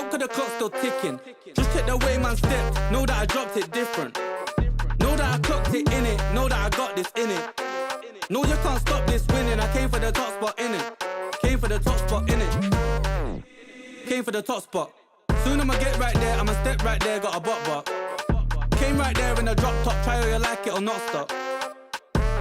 stop cause the clock's still ticking. Just check the way man stepped, know that I dropped it different. Know that I clocked it in it, know that I got this in it. No, you can't stop this winning, I came for the top spot in it. Came for the top spot in it. Came for the top spot. Soon I'ma get right there, I'ma step right there, got a bot. Came right there in the drop top, try how you like it or not stop.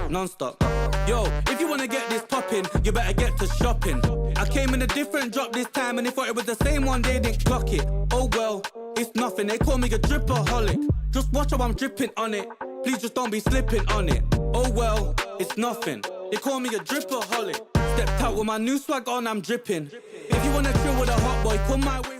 Non-stop. Yo, if you wanna get this poppin', you better get to shopping. I came in a different drop this time and they thought it was the same one, they didn't clock it. Oh well, it's nothing, they call me a dripperholic. Just watch how I'm dripping on it, please just don't be slipping on it. Oh well, it's nothing, they call me a dripperholic. Stepped out with my new swag on, I'm dripping. If you wanna chill with a hot boy, come my way.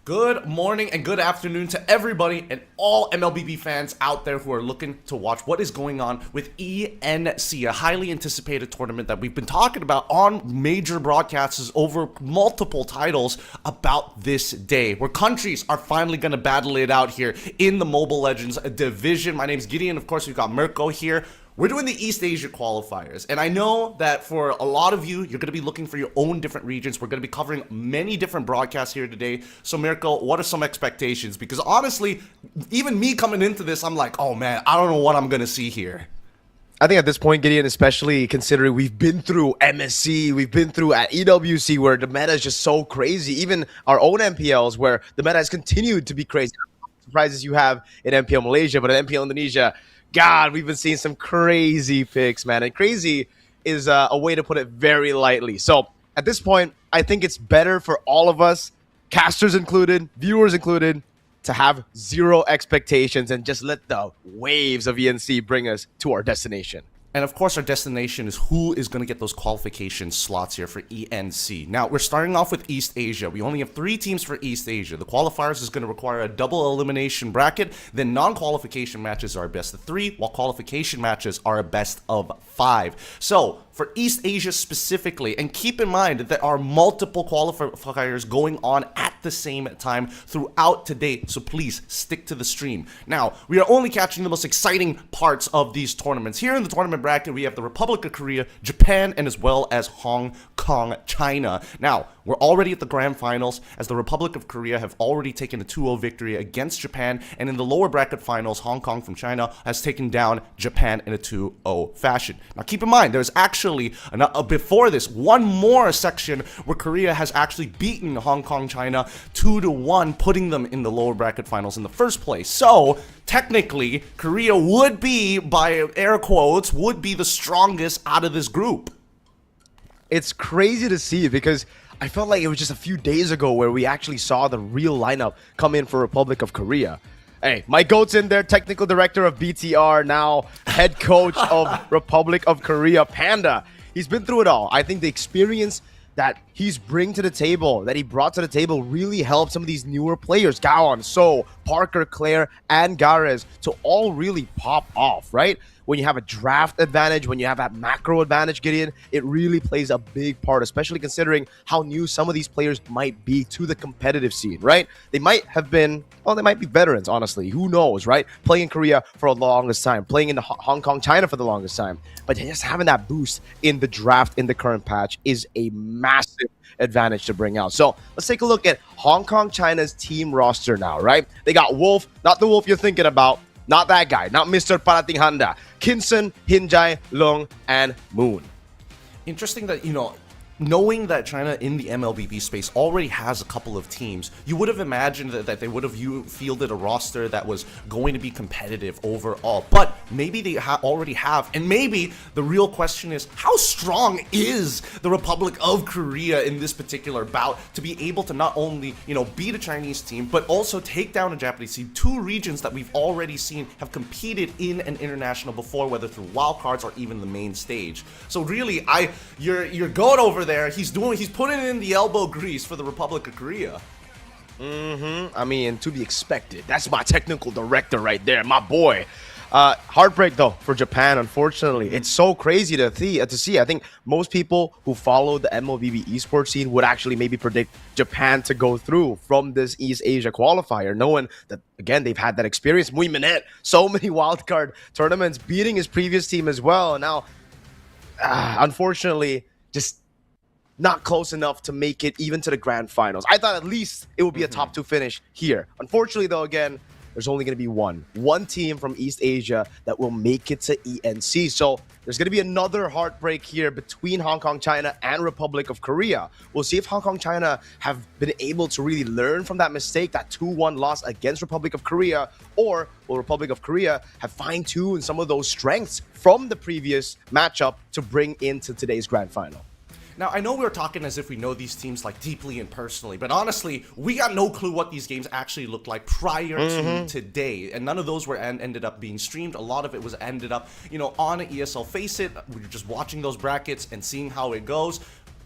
Good morning and good afternoon to everybody and all MLBB fans out there who are looking to watch what is going on with ENC, a highly anticipated tournament that we've been talking about on major broadcasts over multiple titles about this day, where countries are finally going to battle it out here in the Mobile Legends division. My name is Gideon. Of course, we've got Mirko here. We're doing the East Asia qualifiers, and I know that for a lot of you, you're going to be looking for your own different regions. We're going to be covering many different broadcasts here today. So, Mirko, what are some expectations? Because honestly, even me coming into this, I'm like, oh man, I don't know what I'm going to see here. I think at this point, Gideon, especially considering we've been through MSC, we've been through at EWC where the meta is just so crazy. Even our own MPLs where the meta has continued to be crazy. Surprises you have in MPL Malaysia, but in MPL Indonesia, God, we've been seeing some crazy picks, man. And crazy is a way to put it very lightly. So at this point, I think it's better for all of us, casters included, viewers included, to have zero expectations and just let the waves of ENC bring us to our destination. And of course, our destination is who is going to get those qualification slots here for ENC. Now, we're starting off with East Asia. We only have 3 teams for East Asia. The qualifiers is going to require a double elimination bracket. Then non-qualification matches are a best of 3, while qualification matches are a best of 5. So, for East Asia specifically, and keep in mind that there are multiple qualifiers going on at the same time throughout today, so please stick to the stream. Now, we are only catching the most exciting parts of these tournaments. Here in the tournament bracket, we have the Republic of Korea, Japan, and as well as Hong Kong, China. Now, we're already at the grand finals, as the Republic of Korea have already taken a 2-0 victory against Japan, and in the lower bracket finals, Hong Kong from China has taken down Japan in a 2-0 fashion. Now, keep in mind, there's actually, before this, one more section where Korea has actually beaten Hong Kong, China 2-1, putting them in the lower bracket finals in the first place. So, technically, Korea would be, by air quotes, would be the strongest out of this group. It's crazy to see because I felt like it was just a few days ago where we actually saw the real lineup come in for Republic of Korea. Hey, Mike Goat's in there, technical director of BTR, now head coach of Republic of Korea, Panda. He's been through it all. I think the experience that he brought to the table really helped some of these newer players, Gaon, So, Parker, Claire, and Gares, to all really pop off, right? When you have a draft advantage, when you have that macro advantage, Gideon, it really plays a big part, especially considering how new some of these players might be to the competitive scene, right? They might have been, well, they might be veterans, honestly. Who knows, right? Playing in Korea for the longest time, playing in Hong Kong, China for the longest time. But just having that boost in the draft in the current patch is a massive advantage to bring out. So let's take a look at Hong Kong, China's team roster now, right? They got Wolf, not the Wolf you're thinking about. Not that guy, not Mr. Parating Handa. Kinson, Hinjai, Long, and Moon. Interesting that, knowing that China in the MLBB space already has a couple of teams, you would have imagined that they would have fielded a roster that was going to be competitive overall. But maybe they already have. And maybe the real question is, how strong is the Republic of Korea in this particular bout to be able to not only, beat a Chinese team, but also take down a Japanese team, 2 regions that we've already seen have competed in an international before, whether through wildcards or even the main stage. So really, your goat over there, he's putting in the elbow grease for the Republic of Korea. I mean, to be expected. That's my technical director right there, my boy. Heartbreak though for Japan, unfortunately. It's so crazy to see. I think most people who follow the MLBB esports scene would actually maybe predict Japan to go through from this East Asia qualifier, knowing that, again, they've had that experience. Mui Minette, so many wildcard tournaments, beating his previous team as well. Now, unfortunately, just not close enough to make it even to the grand finals. I thought at least it would be a top 2 finish here. Unfortunately, though, again, there's only going to be one team from East Asia that will make it to ENC. So there's going to be another heartbreak here between Hong Kong, China, and Republic of Korea. We'll see if Hong Kong, China have been able to really learn from that mistake, that 2-1 loss against Republic of Korea, or will Republic of Korea have fine-tuned some of those strengths from the previous matchup to bring into today's grand final. Now, I know we're talking as if we know these teams like deeply and personally, but honestly, we got no clue what these games actually looked like prior to today, and none of those were ended up being streamed. A lot of it was ended up, on an ESL Face It. We were just watching those brackets and seeing how it goes.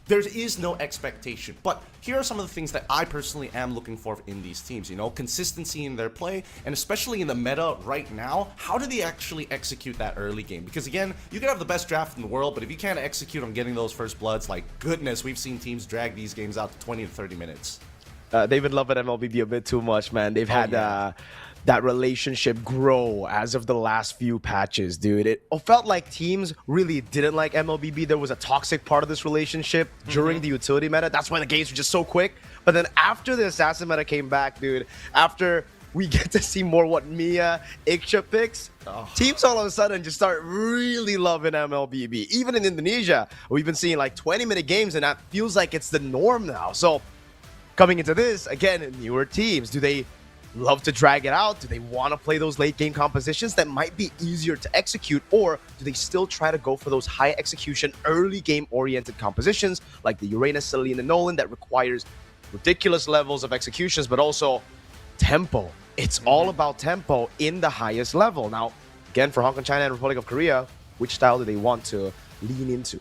There is no expectation, but here are some of the things that I personally am looking for in these teams. Consistency in their play, and especially in the meta right now, how do they actually execute that early game? Because again, you can have the best draft in the world, but if you can't execute on getting those first bloods, like goodness, we've seen teams drag these games out to 20 to 30 minutes. They've been loving MLBB a bit too much, man. They've had that relationship grow as of the last few patches, dude. It felt like teams really didn't like MLBB. There was a toxic part of this relationship during the utility meta. That's why the games were just so quick. But then after the assassin meta came back, dude, after we get to see more what Mia, Iksha picks, teams all of a sudden just start really loving MLBB. Even in Indonesia, we've been seeing like 20-minute games, and that feels like it's the norm now. So coming into this, again, newer teams, do they love to drag it out? Do they want to play those late game compositions that might be easier to execute, or do they still try to go for those high execution early game oriented compositions like the Uranus, Selene, and Nolan that requires ridiculous levels of executions but also tempo? It's all about tempo in the highest level. Now, again, for Hong Kong, China, and Republic of Korea, which style do they want to lean into?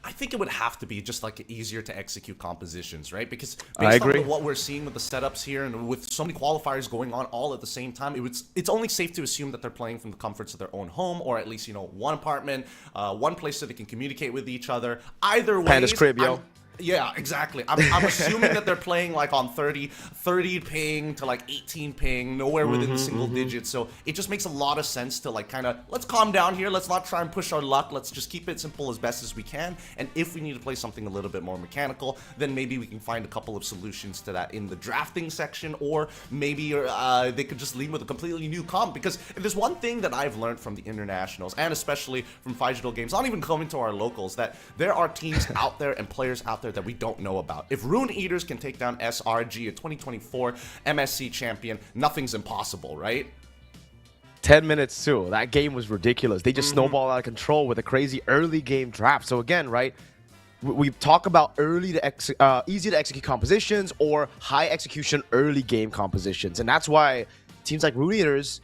I think it would have to be just like easier to execute compositions, right? Because I based agree. on what we're seeing with the setups here and with so many qualifiers going on all at the same time, it's only safe to assume that they're playing from the comforts of their own home, or at least, one apartment, one place so they can communicate with each other. Either way, Panda's crib, yo. Yeah, exactly. I'm assuming that they're playing like on 30 ping to like 18 ping, nowhere within the single digits. So it just makes a lot of sense to like kind of, let's calm down here. Let's not try and push our luck. Let's just keep it simple as best as we can. And if we need to play something a little bit more mechanical, then maybe we can find a couple of solutions to that in the drafting section, or maybe they could just lead with a completely new comp. Because if there's one thing that I've learned from the internationals, and especially from Digital games, not even coming to our locals, that there are teams out there and players out there that we don't know about. If Rune Eaters can take down SRG, a 2024 MSC champion, nothing's impossible, right? 10 minutes too. That game was ridiculous. They just snowballed out of control with a crazy early game draft. So again, right, we talk about easy to execute compositions or high execution early game compositions, and that's why teams like Rune Eaters,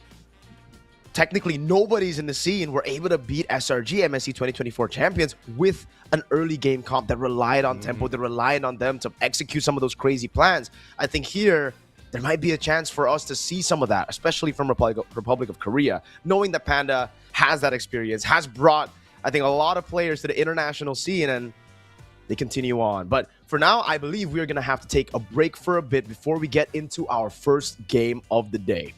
technically nobody's in the scene, were able to beat SRG, MSC 2024 champions, with an early game comp that relied on tempo, that relied on them to execute some of those crazy plans. I think here, there might be a chance for us to see some of that, especially from Republic of Korea, knowing that Panda has that experience, has brought, I think, a lot of players to the international scene, and they continue on. But for now, I believe we're going to have to take a break for a bit before we get into our first game of the day.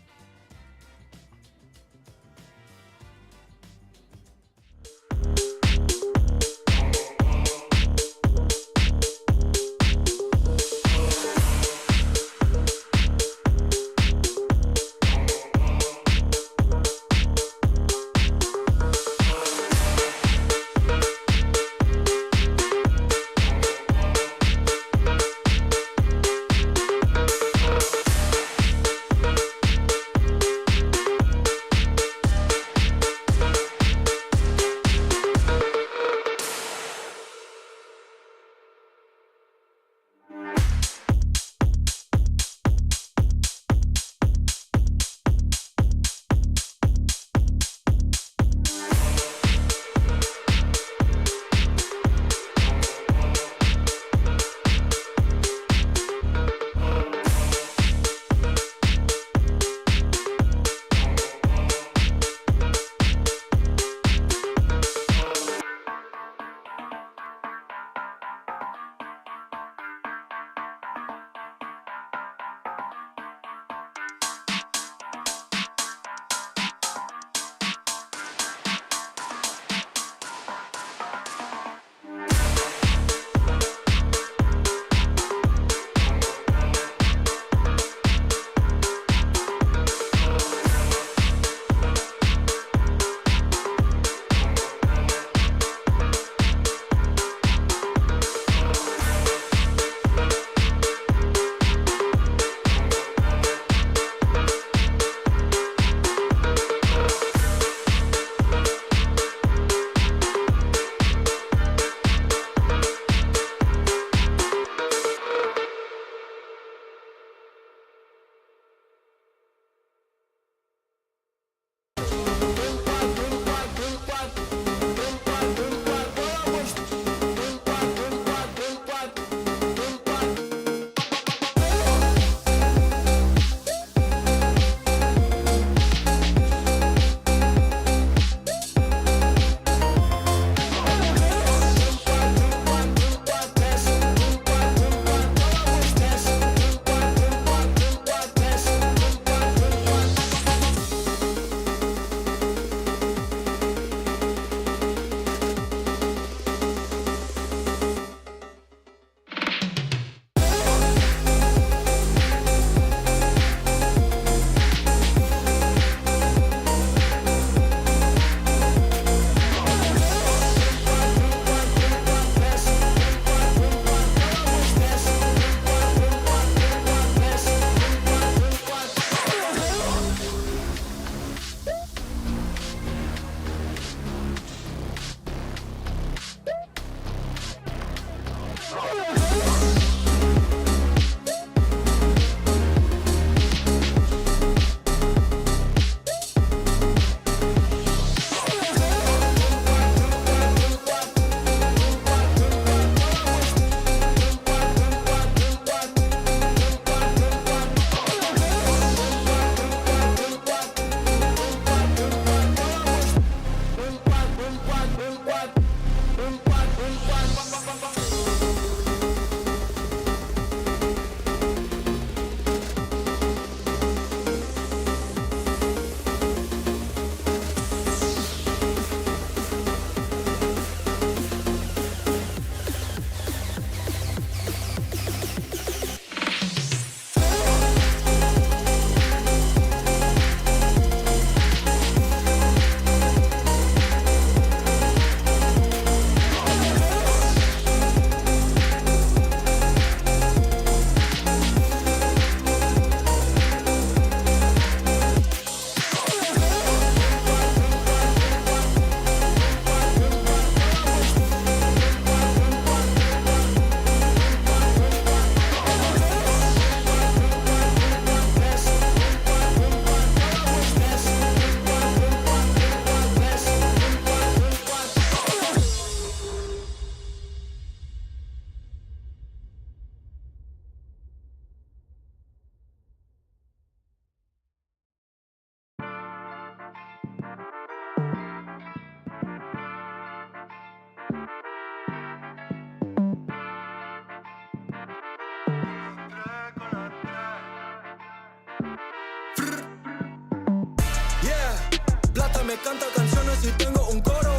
me canta canciones y tengo un coro.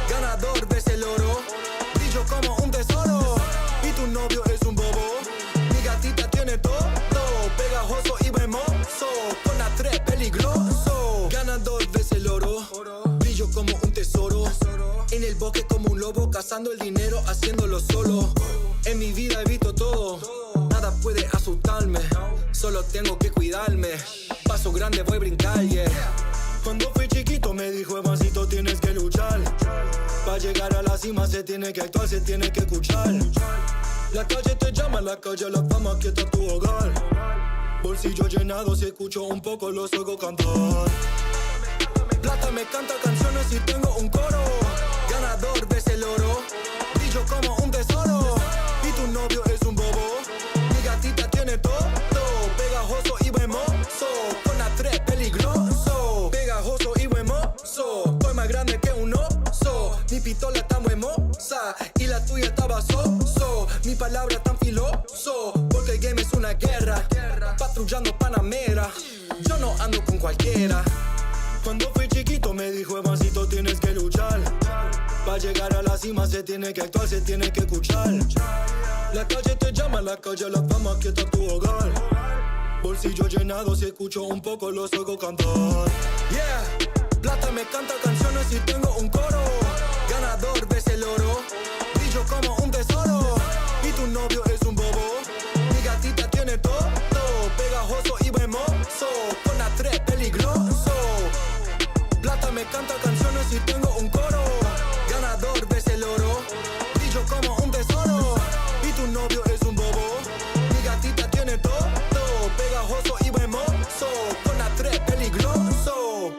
Ganador ves el oro, brillo como un tesoro. Y tu novio es un bobo, mi gatita tiene todo, pegajoso y hermoso, con las tres peligroso. Ganador ves el oro, brillo como un tesoro. En el bosque como un lobo, cazando el dinero, haciéndolo solo. En mi vida he visto todo, nada puede asustarme, solo tengo que cuidarme. Paso grande voy a brincar, yeah. Cuando fui chiquito me dijo, hermancito, tienes que luchar. Para llegar a la cima se tiene que actuar, se tiene que escuchar. La calle te llama, la calle la fama, aquí está tu hogar. Bolsillo llenado, si escucho un poco los oigo cantar. Plata me canta canciones y tengo un coro. Ganador ves el oro, brillo como un tesoro. Y tu novio es un bobo, mi gatita tiene todo, pegajoso y hermoso, con las tres peligroso. Pegajoso y hermoso, estoy más grande que un oso. Mi pistola está muy hermosa y la tuya estaba so. Mi palabra tan filoso, porque el game es una guerra. Patrullando Panamera, yo no ando con cualquiera. Cuando fui chiquito me dijo, hermancito, tienes que luchar. Para llegar a la cima se tiene que actuar, se tiene que escuchar. La calle te llama, la calle la fama, aquí está tu hogar. Bolsillo llenado, si escucho un poco los oigo cantar. Yeah, plata me canta canciones y tengo un coro. Ganador ves el oro, brillo como un tesoro. Y tu novio es un bobo, mi gatita tiene todo, pegajoso y hermoso, con las tres peligroso. Plata me canta canciones y tengo un coro. Ganador ves el oro, brillo como un tesoro. Y tu novio es un bobo, mi gatita tiene todo, pegajoso y hermoso, con las tres peligroso.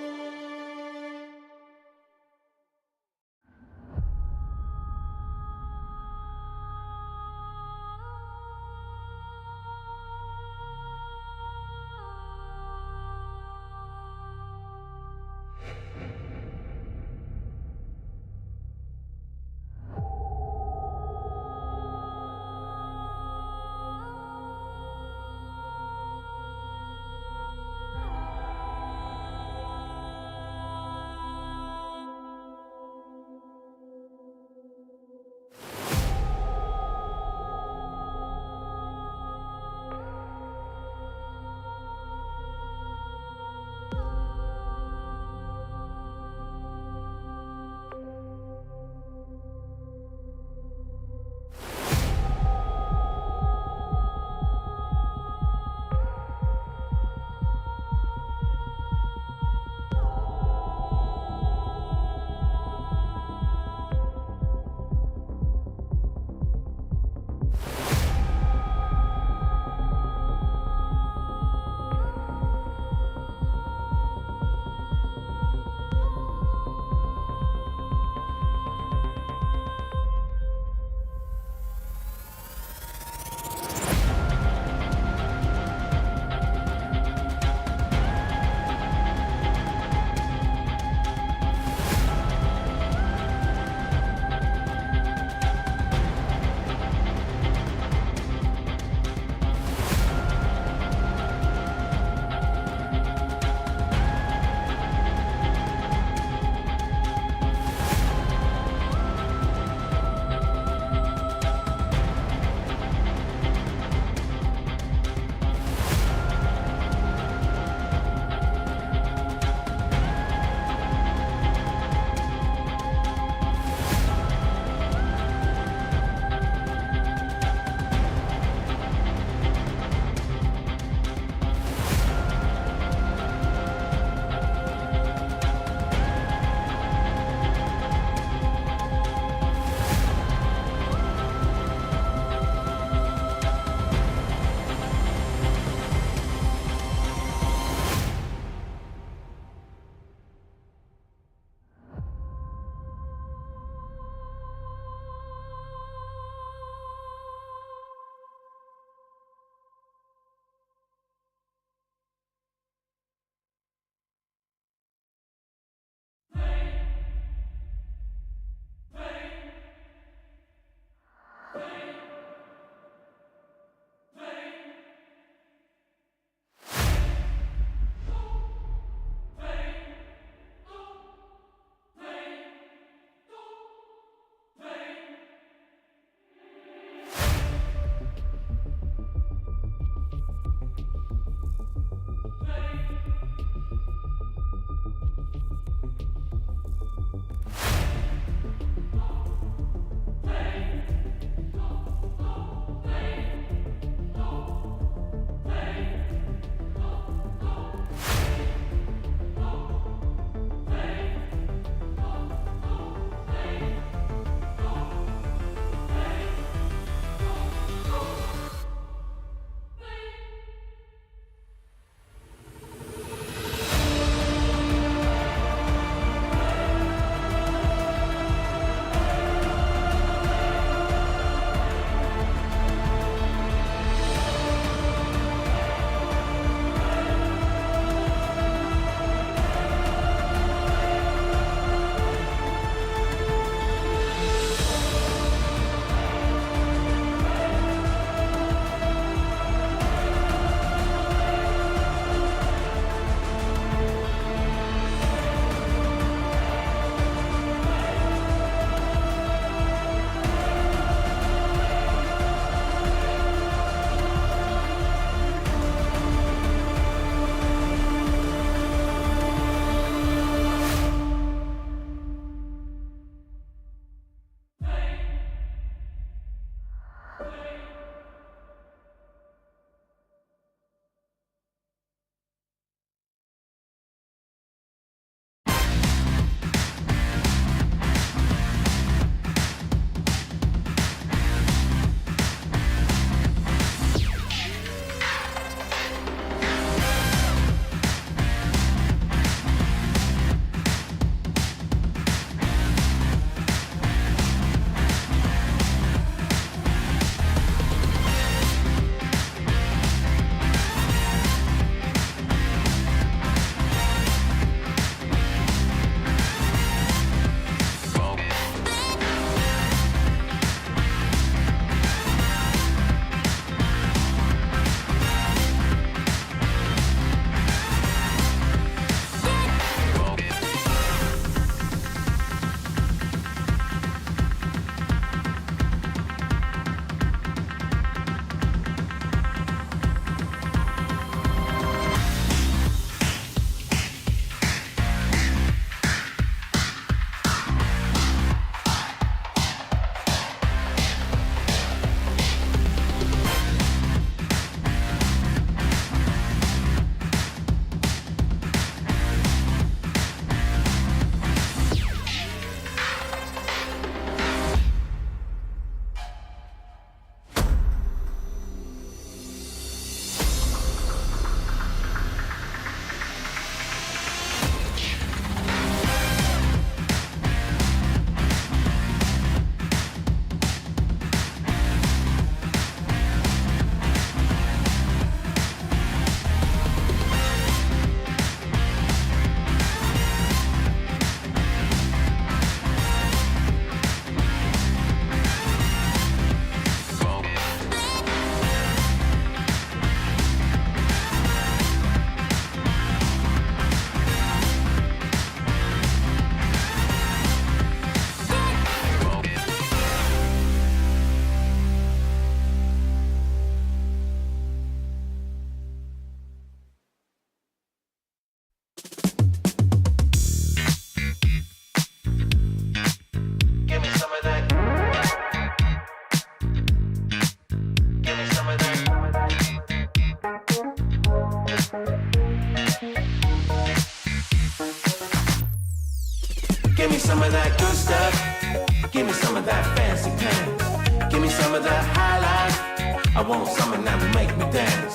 some of that good stuff. Give me some of that fancy pants. Give me some of that highlight. I want something that will make me dance.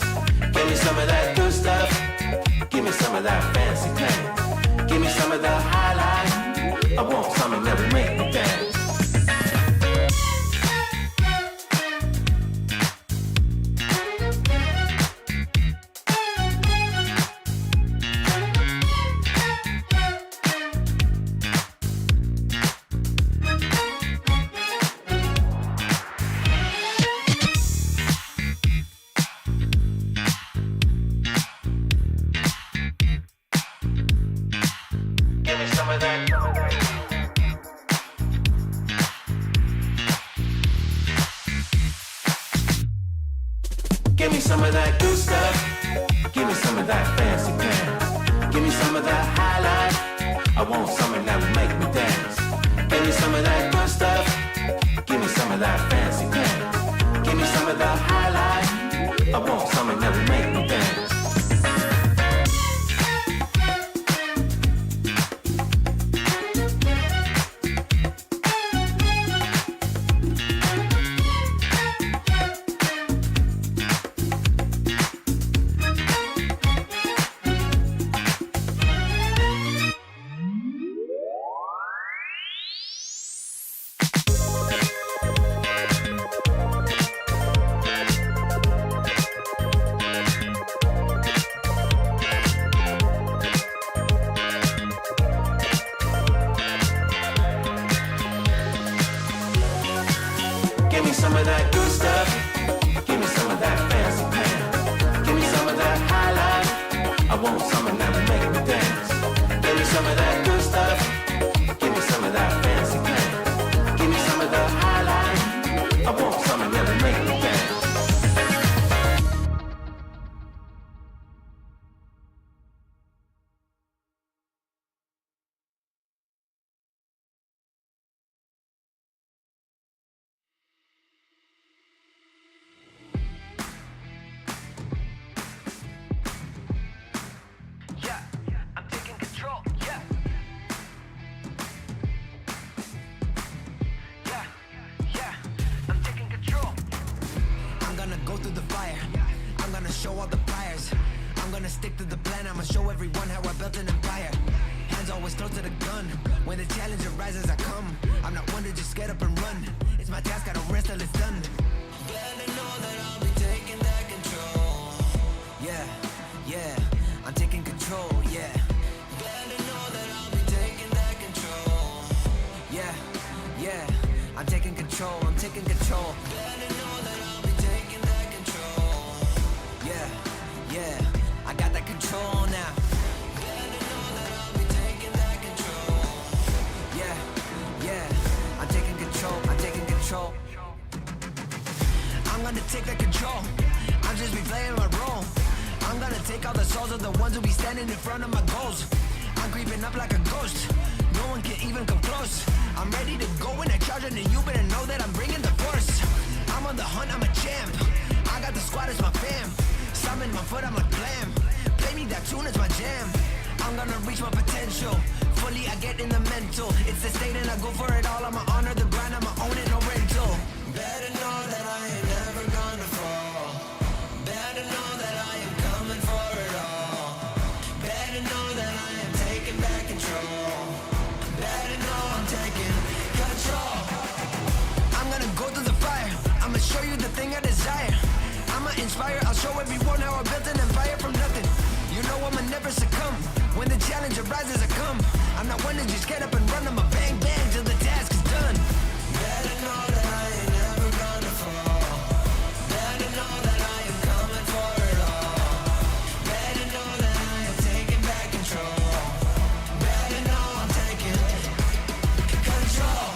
Give me some of that good stuff. Give me some of that fancy pants. Give me some of the highlight. I want something that will make me dance. Give me some of that good stuff. Give me some of that fancy pants. Give me some of that highlight. I want something that will make me dance. Give me some of that good stuff. Give me some of that fancy pants. Give me some of the highlight. I want something that will make me dance. Give me some of that good stuff. Give me some of that fancy pants. Give me some of that highlight. I want something that will make me dance. Give me some of that good stuff. Give me some of that fancy pants. Give me some of the highlight. I want something that will make me dance. Show all the pliers. I'm gonna stick to the plan. I'ma show everyone how I built an empire. Hands always close to the gun. When the challenge arises, I come. I'm not one to just get up and run. It's my task, I don't rest till it's done. Glad to know that I'll be taking that control. Yeah, yeah, I'm taking control, yeah. Glad to know that I'll be taking that control. Yeah, yeah, I'm taking control, I'm taking control. Glad to know that I'll be taking that control. Yeah, yeah, I got that control now. Glad to know that I'll be taking that control. Yeah, yeah, I'm taking control, I'm taking control. I'm gonna take that control. I'm just replaying my role. I'm gonna take all the souls of the ones who be standing in front of my goals. I'm creeping up like a ghost. No one can even come close. I'm ready to go in a charge, and you better know that I'm bringing the force. I'm on the hunt, I'm a champ. I got the squad as my fam. Summon my foot, I'm like blam. Play me that tune, it's my jam. I'm gonna reach my potential. Fully I get in the mental. It's the state and I go for it all. I'ma honor the grind, I'ma own it, no rental. Better know that I ain't never gonna fall. Better know that I am coming for it all. Better know that I am taking back control. Better know I'm taking control. I'm gonna go through the fire. I'ma show you the thing I desire. I'ma inspire, I'll show everyone how I built an empire from nothing. You know I'ma never succumb. When the challenge arises, I come. I'm not one to just get up and run. I'ma bang bang till the task is done. Better know that I ain't never gonna fall. Better know that I am coming for it all. Better know that I am taking back control. Better know I'm taking control.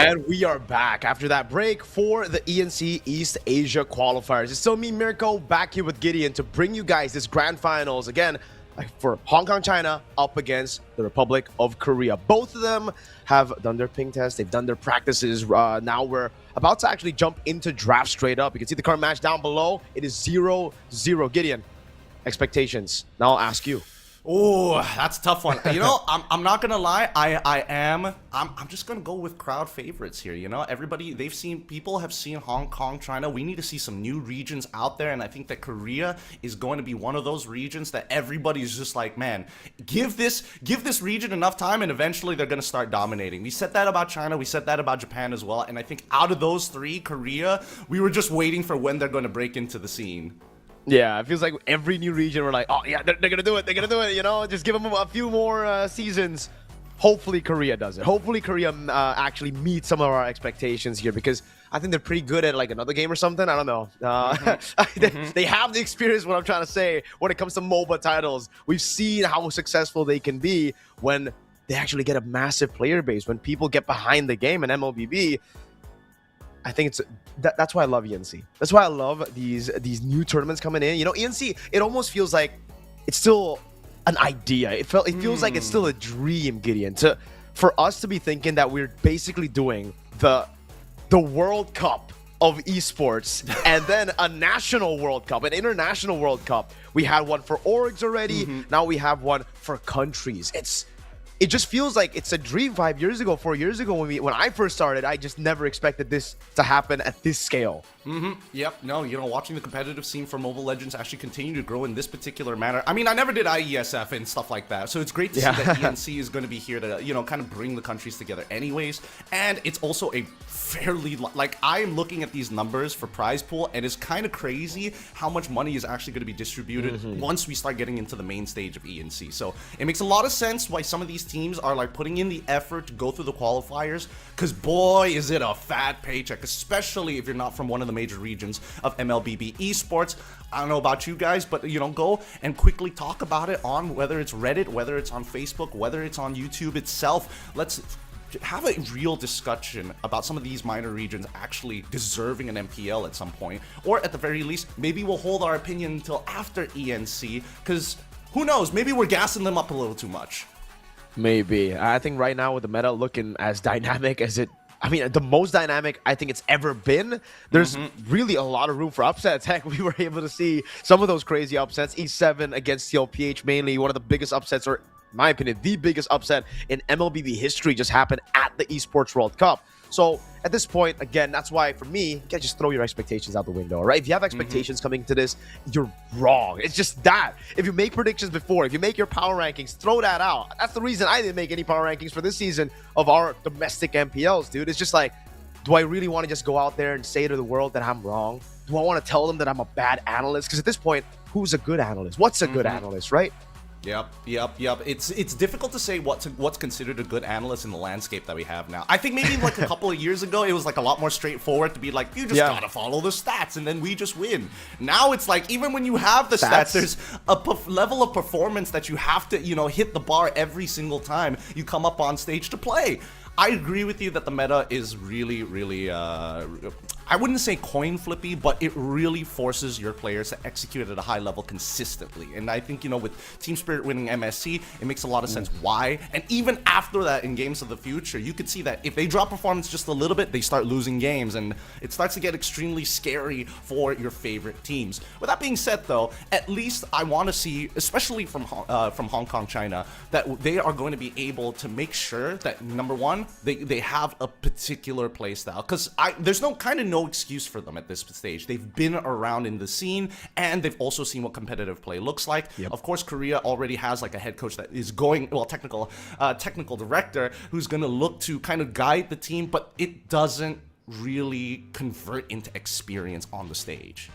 And we are back after that break for the ENC East Asia qualifiers. It's still me, Mirko, back here with Gideon to bring you guys this grand finals again for Hong Kong, China, up against the Republic of Korea. Both of them have done their ping test. They've done their practices. Now we're about to actually jump into draft straight up. You can see the current match down below. It is 0-0. Gideon, expectations. Now I'll ask you. Oh, that's a tough one. You know, I'm not gonna lie. I'm just gonna go with crowd favorites here. You know, everybody people have seen Hong Kong, China. We need to see some new regions out there, and I think that Korea is going to be one of those regions that everybody's just like, man, give this region enough time, and eventually they're gonna start dominating. We said that about China. We said that about Japan as well. And I think out of those three, Korea, we were just waiting for when they're going to break into the scene. Yeah, it feels like every new region we're like, oh yeah, they're gonna do it. They're gonna do it. You know, just give them a few more seasons. Hopefully Korea does it. Hopefully Korea actually meets some of our expectations here, because I think they're pretty good at like another game or something. I don't know. They have the experience, what I'm trying to say, when it comes to MOBA titles. We've seen how successful they can be when they actually get a massive player base, when people get behind the game. And MLBB, I think that's why I love ENC. That's why I love these new tournaments coming in. You know, ENC, it almost feels like it's still an idea. It feels like it's still a dream, Gideon. For us to be thinking that we're basically doing the World Cup of esports and then a national World Cup, an international World Cup. We had one for orgs already. Now we have one for countries. It just feels like it's a dream 5 years ago, 4 years ago when I first started. I just never expected this to happen at this scale. Yep. No, you know, watching the competitive scene for Mobile Legends actually continue to grow in this particular manner. I mean, I never did IESF and stuff like that, so it's great to see that ENC is going to be here to, you know, kind of bring the countries together anyways. And it's also a fairly, like, I am looking at these numbers for prize pool, and it's kind of crazy how much money is actually going to be distributed once we start getting into the main stage of ENC. So it makes a lot of sense why some of these teams are like putting in the effort to go through the qualifiers, because boy, is it a fat paycheck, especially if you're not from one of the major regions of MLBB esports. I don't know about you guys, but you know, go and quickly talk about it on whether it's Reddit, whether it's on Facebook, whether it's on YouTube itself. Let's have a real discussion about some of these minor regions actually deserving an MPL at some point, or at the very least, maybe we'll hold our opinion until after ENC, because who knows, maybe we're gassing them up a little too much. Maybe. I think right now with the meta looking as dynamic as the most dynamic I think it's ever been, there's really a lot of room for upsets. Heck, we were able to see some of those crazy upsets. E7 against CLPH mainly, one of the biggest upsets, or in my opinion, the biggest upset in MLBB history just happened at the Esports World Cup. So at this point, again, that's why for me, you can't just throw your expectations out the window, right? If you have expectations coming to this, you're wrong. It's just that. If you make predictions before, if you make your power rankings, throw that out. That's the reason I didn't make any power rankings for this season of our domestic MPLs, dude. It's just like, do I really want to just go out there and say to the world that I'm wrong? Do I want to tell them that I'm a bad analyst? Because at this point, who's a good analyst? What's a good analyst, right? Yep. It's difficult to say what's considered a good analyst in the landscape that we have now. I think maybe like a couple of years ago, it was like a lot more straightforward to be like, you just gotta follow the stats and then we just win. Now it's like, even when you have the stats, there's a level of performance that you have to, you know, hit the bar every single time you come up on stage to play. I agree with you that the meta is really, really, I wouldn't say coin flippy, but it really forces your players to execute at a high level consistently. And I think, you know, with Team Spirit winning MSC, it makes a lot of sense why. And even after that, in games of the future, you could see that if they drop performance just a little bit, they start losing games, and it starts to get extremely scary for your favorite teams. With that being said, though, at least I want to see, especially from Hong Kong, China, that they are going to be able to make sure that, number one, they have a particular playstyle, because there's no excuse for them at this stage. They've been around in the scene, and they've also seen what competitive play looks like. Of course, Korea already has like a head coach that is going, well, technical director who's going to look to kind of guide the team, but it doesn't really convert into experience on the stage.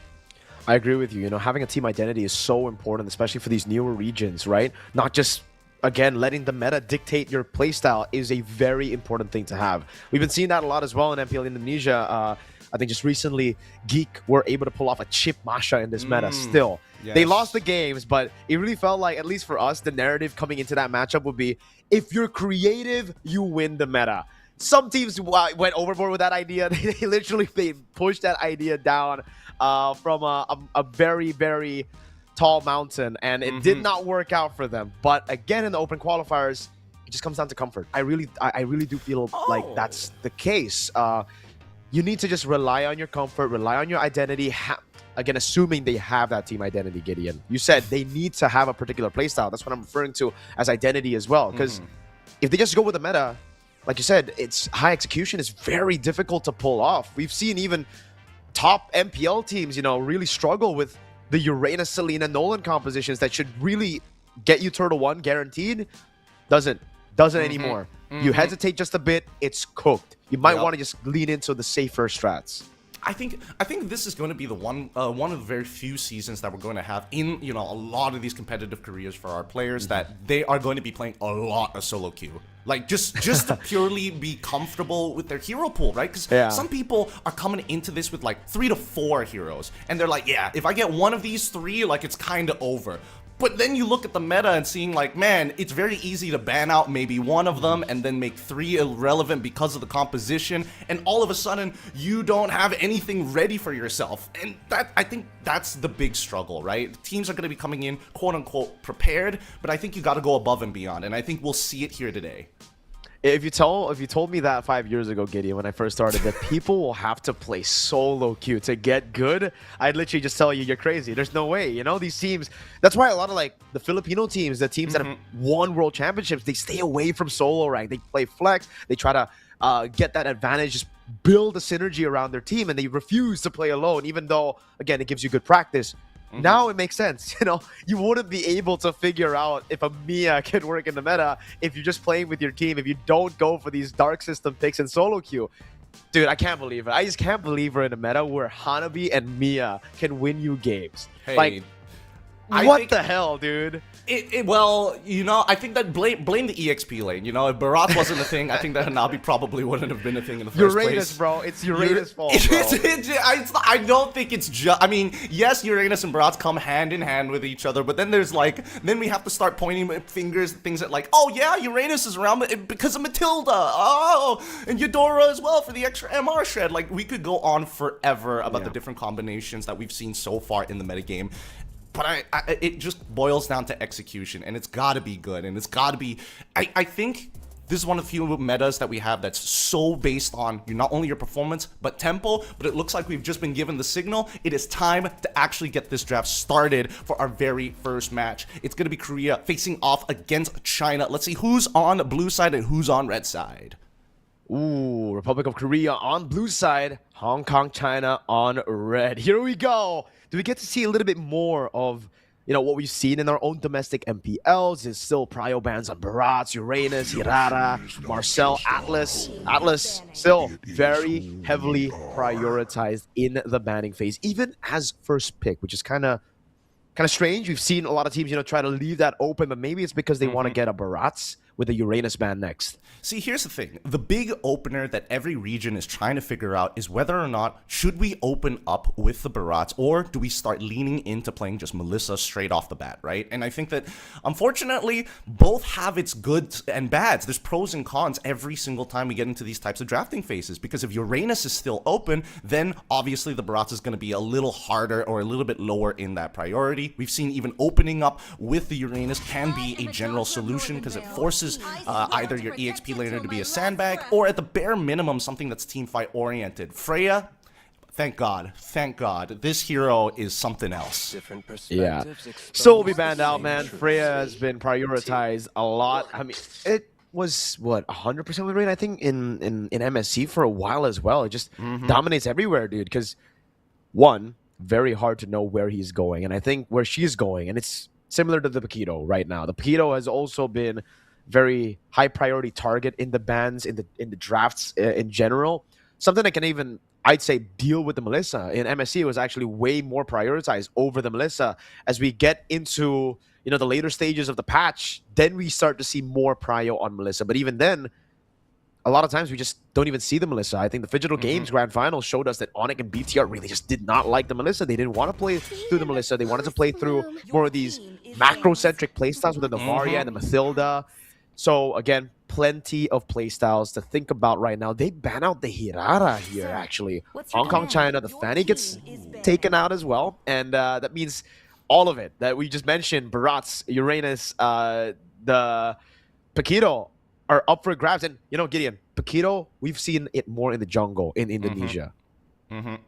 I agree with you. You know, having a team identity is so important, especially for these newer regions, right? Not just, again, letting the meta dictate your playstyle is a very important thing to have. We've been seeing that a lot as well in MPL Indonesia. I think just recently, Geek were able to pull off a chip Masha in this meta still. Yes. They lost the games, but it really felt like, at least for us, the narrative coming into that matchup would be, if you're creative, you win the meta. some teams went overboard with that idea. They literally pushed that idea down from a very, very tall mountain, and it did not work out for them. But again, in the open qualifiers, it just comes down to comfort. I really do feel like that's the case. You need to just rely on your comfort, rely on your identity. Again, assuming they have that team identity, Gideon. You said they need to have a particular playstyle. That's what I'm referring to as identity as well. Because if they just go with the meta, like you said, it's high execution is very difficult to pull off. We've seen even top MPL teams, you know, really struggle with the Uranus, Selena, Nolan compositions that should really get you Turtle 1 guaranteed. Doesn't anymore. You hesitate just a bit, it's cooked. You might want to just lean into the safer strats. I think this is going to be the one of the very few seasons that we're going to have in, you know, a lot of these competitive careers for our players that they are going to be playing a lot of solo queue. Like just to purely be comfortable with their hero pool, right? Because some people are coming into this with like 3 to 4 heroes, and they're like, yeah, if I get one of these 3, like it's kind of over. But then you look at the meta and seeing like, man, it's very easy to ban out maybe one of them and then make 3 irrelevant because of the composition, and all of a sudden you don't have anything ready for yourself. And that, I think that's the big struggle, right? Teams are going to be coming in quote unquote prepared, but I think you got to go above and beyond, and I think we'll see it here today. If you told me that 5 years ago, Gideon, when I first started, that people will have to play solo queue to get good, I'd literally just tell you, you're crazy. There's no way. You know, these teams, that's why a lot of like the Filipino teams, the teams that have won world championships, they stay away from solo rank. They play flex. They try to get that advantage, just build a synergy around their team, and they refuse to play alone, even though, again, it gives you good practice. Now it makes sense. You know, you wouldn't be able to figure out if a Mia can work in the meta if you're just playing with your team, if you don't go for these dark system picks in solo queue. Dude, I can't believe it. I just can't believe we're in a meta where Hanabi and Mia can win you games. Hey, like, what the hell, dude? Well, you know, I think that blame the EXP lane. You know, if Barat wasn't a thing, I think that Hanabi probably wouldn't have been a thing in the first place. Uranus, bro. It's Uranus' fault, bro. I don't think it's just... I mean, yes, Uranus and Barat come hand in hand with each other, but then there's like... Then we have to start pointing fingers at things that like, oh yeah, Uranus is around because of Matilda. Oh, and Eudora as well for the extra MR shred. Like, we could go on forever about the different combinations that we've seen so far in the metagame. But it just boils down to execution, and it's got to be good, and it's got to be... I think this is one of the few metas that we have that's so based on not only your performance, but tempo, but it looks like we've just been given the signal. It is time to actually get this draft started for our very first match. It's going to be Korea facing off against China. Let's see who's on blue side and who's on red side. Ooh, Republic of Korea on blue side, Hong Kong, China on red. Here we go. Do we get to see a little bit more of, you know, what we've seen in our own domestic MPLs? Is still prio bans on Barats, Uranus, Hirara, Marcel, Atlas. Atlas still very heavily prioritized in the banning phase, even as first pick, which is kind of strange. We've seen a lot of teams, you know, try to leave that open, but maybe it's because they want to get a Barats with a Uranus ban next. See, here's the thing. The big opener that every region is trying to figure out is whether or not should we open up with the Barats, or do we start leaning into playing just Melissa straight off the bat, right? And I think that, unfortunately, both have its goods and bads. There's pros and cons every single time we get into these types of drafting phases, because if Uranus is still open, then obviously the Barats is going to be a little harder or a little bit lower in that priority. We've seen even opening up with the Uranus can be a general solution because it forces either your EXP laner to be a sandbag, or at the bare minimum something that's teamfight oriented. Freya, thank God, this hero is something else. Yeah, so will be banned out, man. Freya has been prioritized a lot. I mean, it was what 100% win rate, I think, in MSC for a while as well. It just dominates everywhere, dude. Because one, very hard to know where he's going, and I think where she's going, and it's similar to the Paquito right now. The Paquito has also been very high priority target in the bans, in the drafts in general. Something that can even, I'd say, deal with the Melissa. In MSC, it was actually way more prioritized over the Melissa. As we get into, you know, the later stages of the patch, then we start to see more prio on Melissa. But even then, a lot of times we just don't even see the Melissa. I think the Digital Games Grand Final showed us that Onyx and BTR really just did not like the Melissa. They didn't want to play through the Melissa. They wanted to play through more of these macro-centric playstyles with the Varia and the Mathilda. So again, plenty of playstyles to think about right now. They ban out the Hirara here, actually. Hong Kong, China, the Fanny gets taken out as well. And that means all of it that we just mentioned, Barats, Uranus, the Paquito are up for grabs. And, you know, Gideon, Paquito, we've seen it more in the jungle in Indonesia. Well,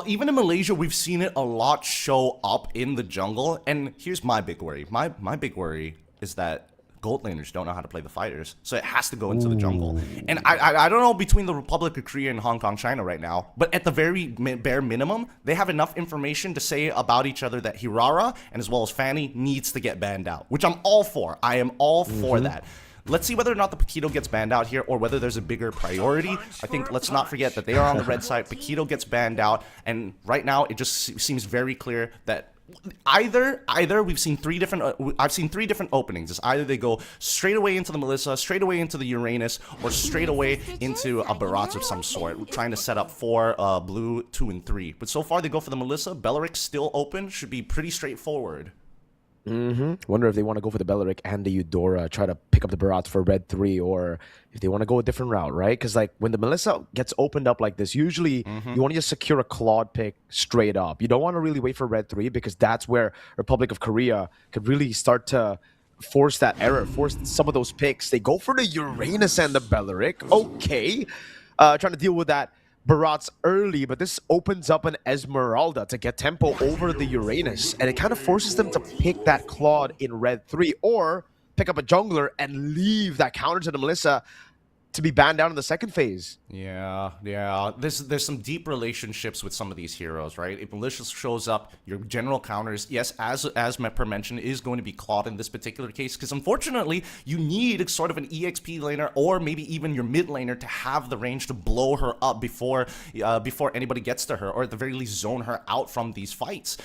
even in Malaysia, we've seen it a lot show up in the jungle. And here's my big worry. My big worry is that gold laners don't know how to play the fighters, so it has to go into the jungle. And I don't know between the Republic of Korea and Hong Kong, China right now, but at the very bare minimum, they have enough information to say about each other that Hirara and as well as Fanny needs to get banned out, which I'm all for. I am all for that. Let's see whether or not the Paquito gets banned out here or whether there's a bigger priority. I think let's not forget that they are on the red side. Paquito gets banned out, and right now it just seems very clear that either we've seen I've seen three different openings. It's either they go straight away into the Melissa, straight away into the Uranus, or straight away into a Barats of some sort, trying to set up for blue 2 and 3. But so far they go for the Melissa. Belleric still open, should be pretty straightforward. Wonder if they want to go for the Belleric and the Eudora, try to pick up the Barats for red 3, or if they want to go a different route, right? Because like when the Melissa gets opened up like this, usually you want to just secure a Claude pick straight up. You don't want to really wait for red 3 because that's where Republic of Korea could really start to force that error, force some of those picks. They go for the Uranus and the Belleric. Okay. Trying to deal with that Barats early, but this opens up an Esmeralda to get tempo over the Uranus, and it kind of forces them to pick that Claude in red 3 or pick up a jungler and leave that counter to the Melissa to be banned out in the second phase. Yeah. There's some deep relationships with some of these heroes, right? If Militia shows up, your general counters, yes, as per mentioned, is going to be Claude in this particular case, because unfortunately, you need sort of an EXP laner or maybe even your mid laner to have the range to blow her up before anybody gets to her, or at the very least zone her out from these fights.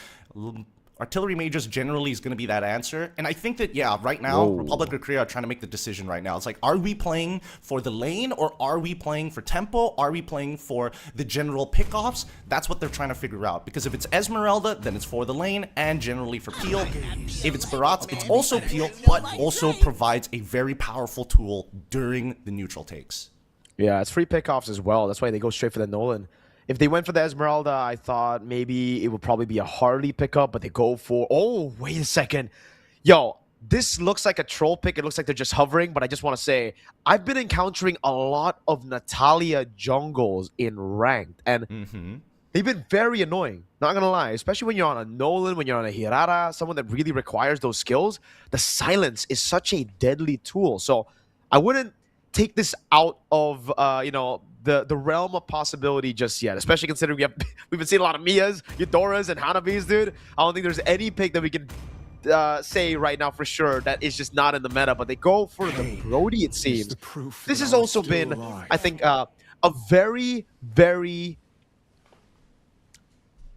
Artillery Mages generally is going to be that answer. And I think that, yeah, right now, Republic of Korea are trying to make the decision right now. It's like, are we playing for the lane or are we playing for tempo? Are we playing for the general pickoffs? That's what they're trying to figure out. Because if it's Esmeralda, then it's for the lane and generally for Peel. If it's Barats, it's also Peel, but also provides a very powerful tool during the neutral takes. Yeah, it's free pickoffs as well. That's why they go straight for the Nolan. If they went for the Esmeralda, I thought maybe it would probably be a Harley pickup, but they go for... Oh, wait a second. Yo, this looks like a troll pick. It looks like they're just hovering, but I just want to say, I've been encountering a lot of Natalia jungles in ranked, and they've been very annoying. Not going to lie, especially when you're on a Nolan, when you're on a Hirara, someone that really requires those skills. The silence is such a deadly tool. So I wouldn't take this out of, the realm of possibility just yet, especially considering we've been seeing a lot of Mias, Eudoras, and Hanabis, dude. I don't think there's any pick that we can say right now for sure that is just not in the meta, but they go for the Brody, it seems. This has also been, I think, a very, very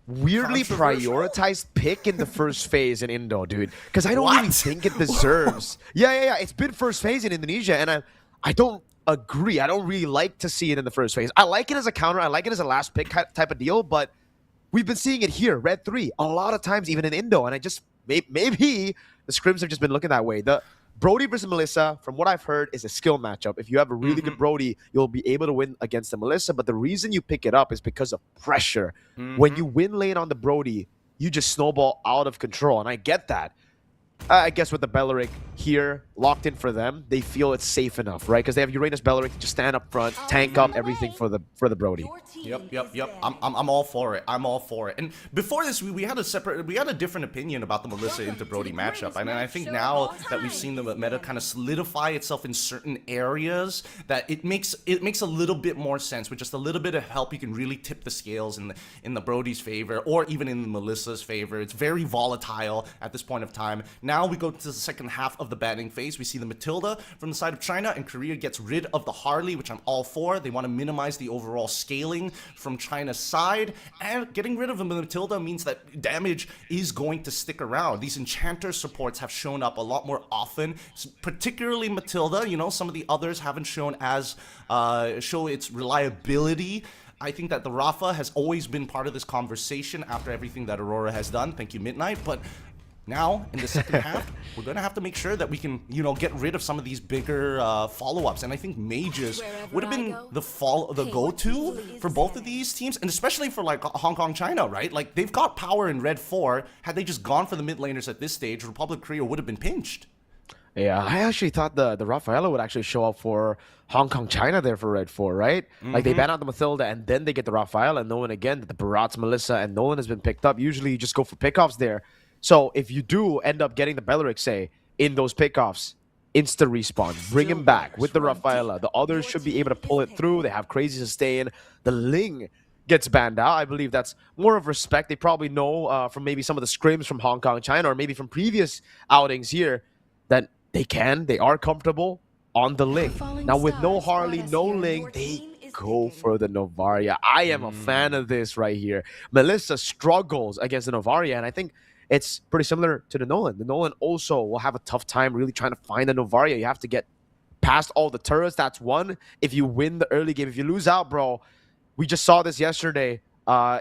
weirdly prioritized pick in the first phase in Indo, dude. Because I don't really think it deserves... Yeah. It's been first phase in Indonesia, and I don't agree. I don't really like to see it in the first phase. I like it as a counter. I like it as a last pick type of deal, but we've been seeing it here, red 3, a lot of times, even in Indo, and I just, maybe the scrims have just been looking that way. The Brody versus Melissa, from what I've heard, is a skill matchup. If you have a really good Brody, you'll be able to win against the Melissa, but the reason you pick it up is because of pressure. When you win lane on the Brody, you just snowball out of control, and I get that. I guess with the Belleric here, locked in for them, they feel it's safe enough, right? Because they have Uranus Belleric to just stand up front, tank up everything for the Brody. Yep. I'm all for it. I'm all for it. And before this, we had a different opinion about the Melissa into Brody matchup. And I think now that we've seen the meta kind of solidify itself in certain areas, that it makes a little bit more sense. With just a little bit of help, you can really tip the scales in the Brody's favor, or even in the Melissa's favor. It's very volatile at this point of time. Now we go to the second half of the batting phase. We see the Matilda from the side of China, and Korea gets rid of the Harley, which I'm all for. They want to minimize the overall scaling from China's side, and getting rid of the Matilda means that damage is going to stick around. These Enchanter supports have shown up a lot more often, particularly Matilda. You know, some of the others haven't shown as show its reliability. I think that the Rafa has always been part of this conversation after everything that Aurora has done. Thank you, Midnight. But Now, in the second half, we're going to have to make sure that we can, get rid of some of these bigger follow-ups. And I think mages would have been the go-to for both of these teams, and especially for, like, Hong Kong, China, right? Like, they've got power in Red 4. Had they just gone for the mid laners at this stage, Republic of Korea would have been pinched. Yeah, I actually thought the Rafaela would actually show up for Hong Kong, China there for Red 4, right? Like, they ban out the Mathilda, and then they get the Rafaela, knowing again that the Barats, Melissa, and Nolan has been picked up. Usually, you just go for pickoffs there. So if you do end up getting the Belleric, say, in those pickoffs, insta respawn, bring him back with the Rafaela. The others should be able to pull it through. They have crazy sustain. The Ling gets banned out. I believe that's more of respect. They probably know from maybe some of the scrims from Hong Kong, China, or maybe from previous outings here that they are comfortable on the Ling. Now with no Harley, no Ling, they go for the Novaria. I am a fan of this right here. Melissa struggles against the Novaria, and I think it's pretty similar to the Nolan. The Nolan also will have a tough time really trying to find the Novaria. You have to get past all the turrets. That's one. If you win the early game, if you lose out, bro, we just saw this yesterday,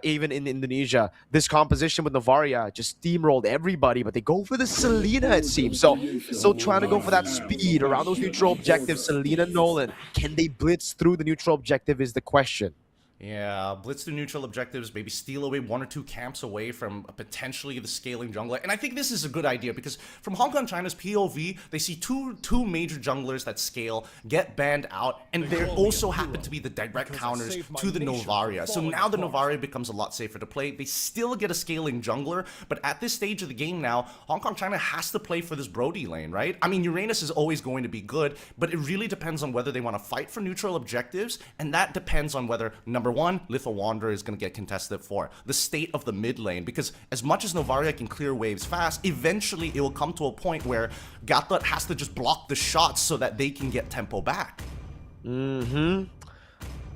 even in Indonesia. This composition with Novaria just steamrolled everybody, but they go for the Selena, it seems. So still trying to go for that speed around those neutral objectives. Selena, Nolan, can they blitz through the neutral objective is the question. Yeah, blitz through neutral objectives, maybe steal away 1 or 2 camps away from potentially the scaling jungler. And I think this is a good idea because from Hong Kong, China's POV, they see two major junglers that scale, get banned out, and there also happen to be the direct counters to the Novaria. So now the Novaria becomes a lot safer to play. They still get a scaling jungler, but at this stage of the game now, Hong Kong, China has to play for this Brody lane, right? I mean, Uranus is always going to be good, but it really depends on whether they want to fight for neutral objectives, and that depends on whether, number one, Little Wanderer is going to get contested for the state of the mid lane, because as much as Novaria can clear waves fast, eventually it will come to a point where Gatot has to just block the shots so that they can get tempo back.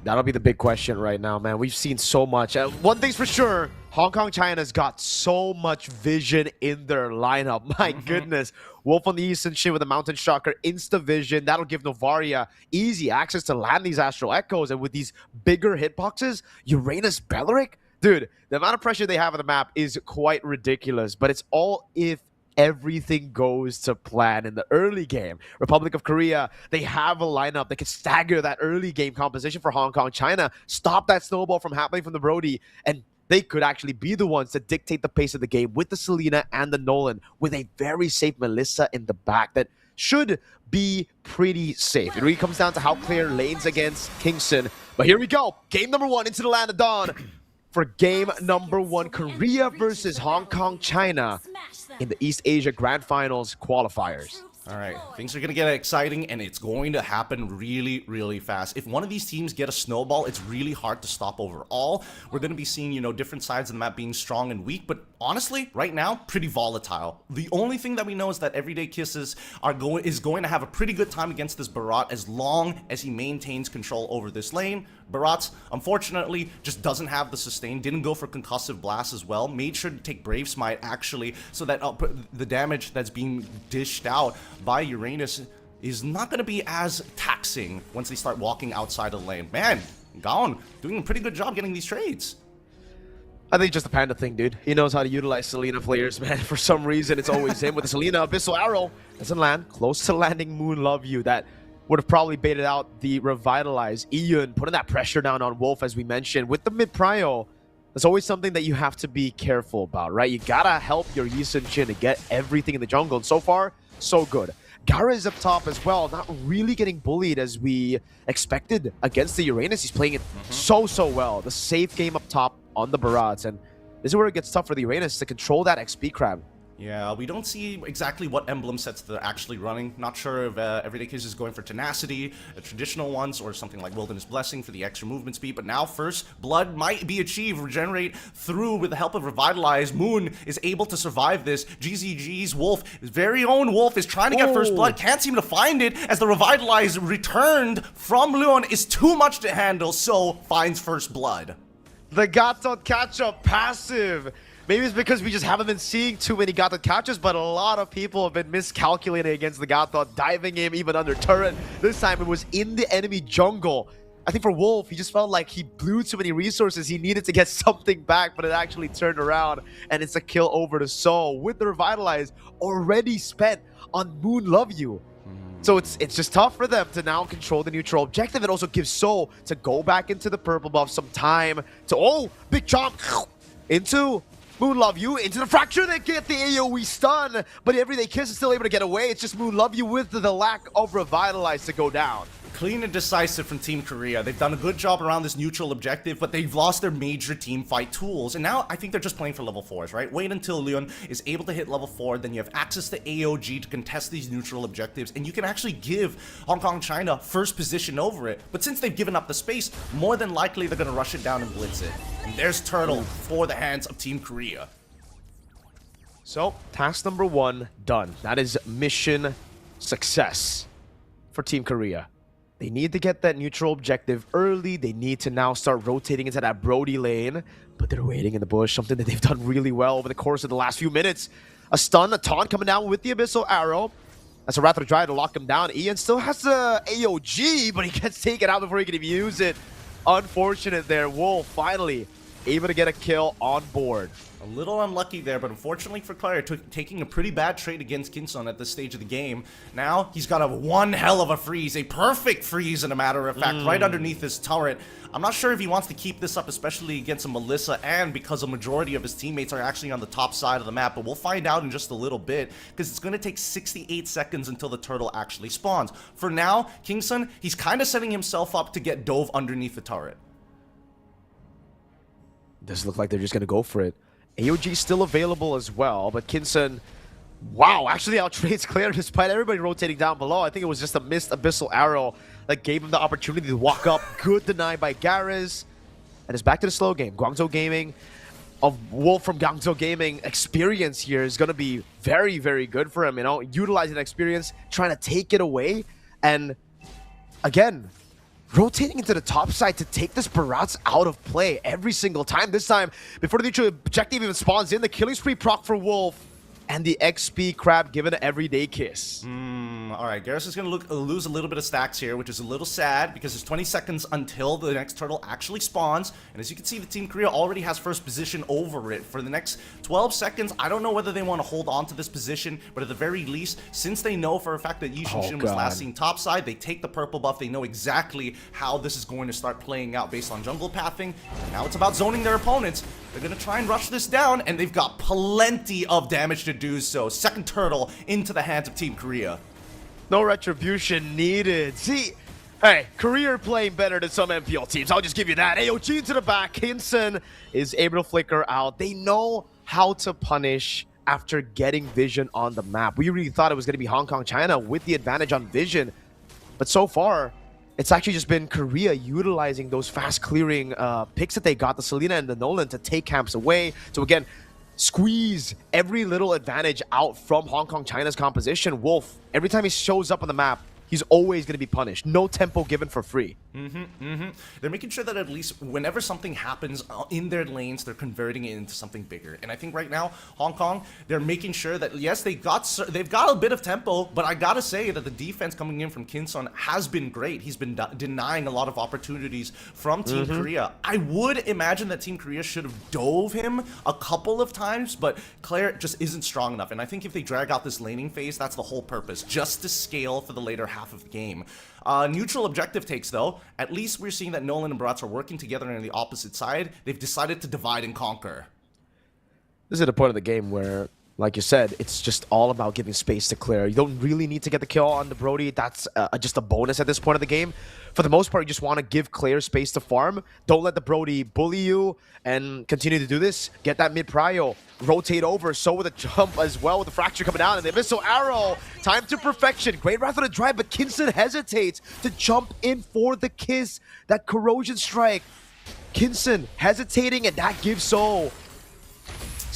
That'll be the big question right now, man. We've seen so much. One thing's for sure, Hong Kong, China's got so much vision in their lineup. My goodness. Wolf on the Eastern Shin with the Mountain Shocker, Insta Vision. That'll give Novaria easy access to land these Astral Echoes. And with these bigger hitboxes, Uranus, Belleric, dude, the amount of pressure they have on the map is quite ridiculous. But it's all if everything goes to plan in the early game. Republic of Korea, they have a lineup that can stagger that early game composition for Hong Kong, China, stop that snowball from happening from the Brody, and they could actually be the ones to dictate the pace of the game with the Selena and the Nolan, with a very safe Melissa in the back that should be pretty safe. It really comes down to how clear lanes against Kingston. But here we go. Game number 1 into the Land of Dawn. For game number 1, Korea versus Hong Kong, China in the East Asia Grand Finals qualifiers. All right, things are going to get exciting, and it's going to happen really, really fast. If one of these teams get a snowball, it's really hard to stop overall. We're going to be seeing, different sides of the map being strong and weak, but honestly, right now, pretty volatile. The only thing that we know is that Everyday Kisses is going to have a pretty good time against this Barat as long as he maintains control over this lane. Barat, unfortunately, just doesn't have the sustain, didn't go for Concussive Blast as well, made sure to take Brave Smite, actually, so that the damage that's being dished out by Uranus is not going to be as taxing once they start walking outside of the lane. Man, Gaon doing a pretty good job getting these trades. I think just the Panda thing, dude. He knows how to utilize Selena players, man. For some reason, it's always him with the Selena. Abyssal Arrow doesn't land. Close to landing Moon Love You. That would have probably baited out the Revitalize. Iyun putting that pressure down on Wolf, as we mentioned. With the mid-prio, there's always something that you have to be careful about, right? You gotta help your Yi Sun-shin to get everything in the jungle. And so far, so good. Gara is up top as well, not really getting bullied as we expected against the Uranus. He's playing it so well. The safe game up top on the Barats, and this is where it gets tough for the Uranus to control that XP crab. Yeah, we don't see exactly what emblem sets they're actually running. Not sure if Everyday Kids is going for Tenacity, the traditional ones, or something like Wilderness Blessing for the extra movement speed. But now First Blood might be achieved, regenerate through with the help of Revitalize. Moon is able to survive this. GZG's Wolf, his very own Wolf, is trying to get First Blood. Can't seem to find it as the Revitalize returned from Leon is too much to handle, so finds First Blood. The Gatot catch-up passive. Maybe it's because we just haven't been seeing too many Gatot catches, but a lot of people have been miscalculating against the Gatot, diving him even under turret. This time it was in the enemy jungle. I think for Wolf, he just felt like he blew too many resources. He needed to get something back, but it actually turned around, and it's a kill over to Soul with the Revitalize already spent on Moon Love You. So it's just tough for them to now control the neutral objective. It also gives Soul to go back into the purple buff, some time to, big chomp into Moon Love You, into the Fracture. They get the AoE stun, but Everyday Kiss is still able to get away. It's just Moon Love You with the lack of Revitalize to go down. Clean and decisive from Team Korea. They've done a good job around this neutral objective, but they've lost their major team fight tools. And now I think they're just playing for level 4s, right? Wait until Leon is able to hit level 4, then you have access to AOG to contest these neutral objectives, and you can actually give Hong Kong China first position over it. But since they've given up the space, more than likely they're going to rush it down and blitz it. And there's Turtle for the hands of Team Korea. So, task number 1 done. That is mission success for Team Korea. They need to get that neutral objective early. They need to now start rotating into that Brody lane. But they're waiting in the bush, something that they've done really well over the course of the last few minutes. A stun, a taunt coming down with the Abyssal Arrow. That's a Wrath of Dry to lock him down. Ian still has the AOG, but he gets taken out before he can even use it. Unfortunate there. Wolf finally able to get a kill on board. A little unlucky there, but unfortunately for Claire, taking a pretty bad trade against Kinson at this stage of the game. Now, he's got one hell of a freeze, a perfect freeze, in a matter of fact, right underneath his turret. I'm not sure if he wants to keep this up, especially against a Melissa, and because a majority of his teammates are actually on the top side of the map, but we'll find out in just a little bit, because it's going to take 68 seconds until the turtle actually spawns. For now, Kingston, he's kind of setting himself up to get dove underneath the turret. Does look like they're just going to go for it. AOG still available as well, but Kinson, wow, actually outtrades Claire despite everybody rotating down below. I think it was just a missed Abyssal Arrow that gave him the opportunity to walk up. Good deny by Garez. And it's back to the slow game. Guangzhou Gaming, of Wolf from Guangzhou Gaming, experience here is going to be very, very good for him. You know, utilizing that experience, trying to take it away. And again, rotating into the top side to take this Barats out of play every single time. This time, before the neutral objective even spawns in, the killing spree proc for Wolf, and the XP Crab given an Everyday Kiss. Alright, Garrus is going to lose a little bit of stacks here, which is a little sad because there's 20 seconds until the next turtle actually spawns. And as you can see, the Team Korea already has first position over it. For the next 12 seconds, I don't know whether they want to hold on to this position, but at the very least, since they know for a fact that Yushin Shin was last seen topside, they take the purple buff. They know exactly how this is going to start playing out based on jungle pathing. And now it's about zoning their opponents. They're going to try and rush this down, and they've got plenty of damage to do so. Second turtle into the hands of Team Korea. No retribution needed. See, hey, Korea are playing better than some MPL teams. I'll just give you that. AOG to the back. Hinson is able to flicker out. They know how to punish after getting vision on the map. We really thought it was going to be Hong Kong, China with the advantage on vision. But so far, it's actually just been Korea utilizing those fast clearing picks that they got, the Selena and the Nolan, to take camps away. So again, squeeze every little advantage out from Hong Kong, China's composition. Wolf, every time he shows up on the map, he's always going to be punished. No tempo given for free. They're making sure that at least whenever something happens in their lanes, they're converting it into something bigger. And I think right now, Hong Kong, they're making sure that, yes, they've got a bit of tempo, but I gotta say that the defense coming in from Kinson has been great. He's been denying a lot of opportunities from Team Korea. I would imagine that Team Korea should have dove him a couple of times, but Claire just isn't strong enough. And I think if they drag out this laning phase, that's the whole purpose, just to scale for the later half of the game. Neutral objective takes, though. At least we're seeing that Nolan and Barats are working together on the opposite side. They've decided to divide and conquer. This is the point of the game where, like you said, it's just all about giving space to Claire. You don't really need to get the kill on the Brody. That's just a bonus at this point of the game. For the most part, you just want to give Claire space to farm. Don't let the Brody bully you and continue to do this. Get that mid-prio. Rotate over. So with a jump as well, with the fracture coming down. And the Abyssal Arrow. Time to perfection. Great Wrath of the Drive, but Kinson hesitates to jump in for the kiss. That corrosion strike. Kinson hesitating, and that gives Soul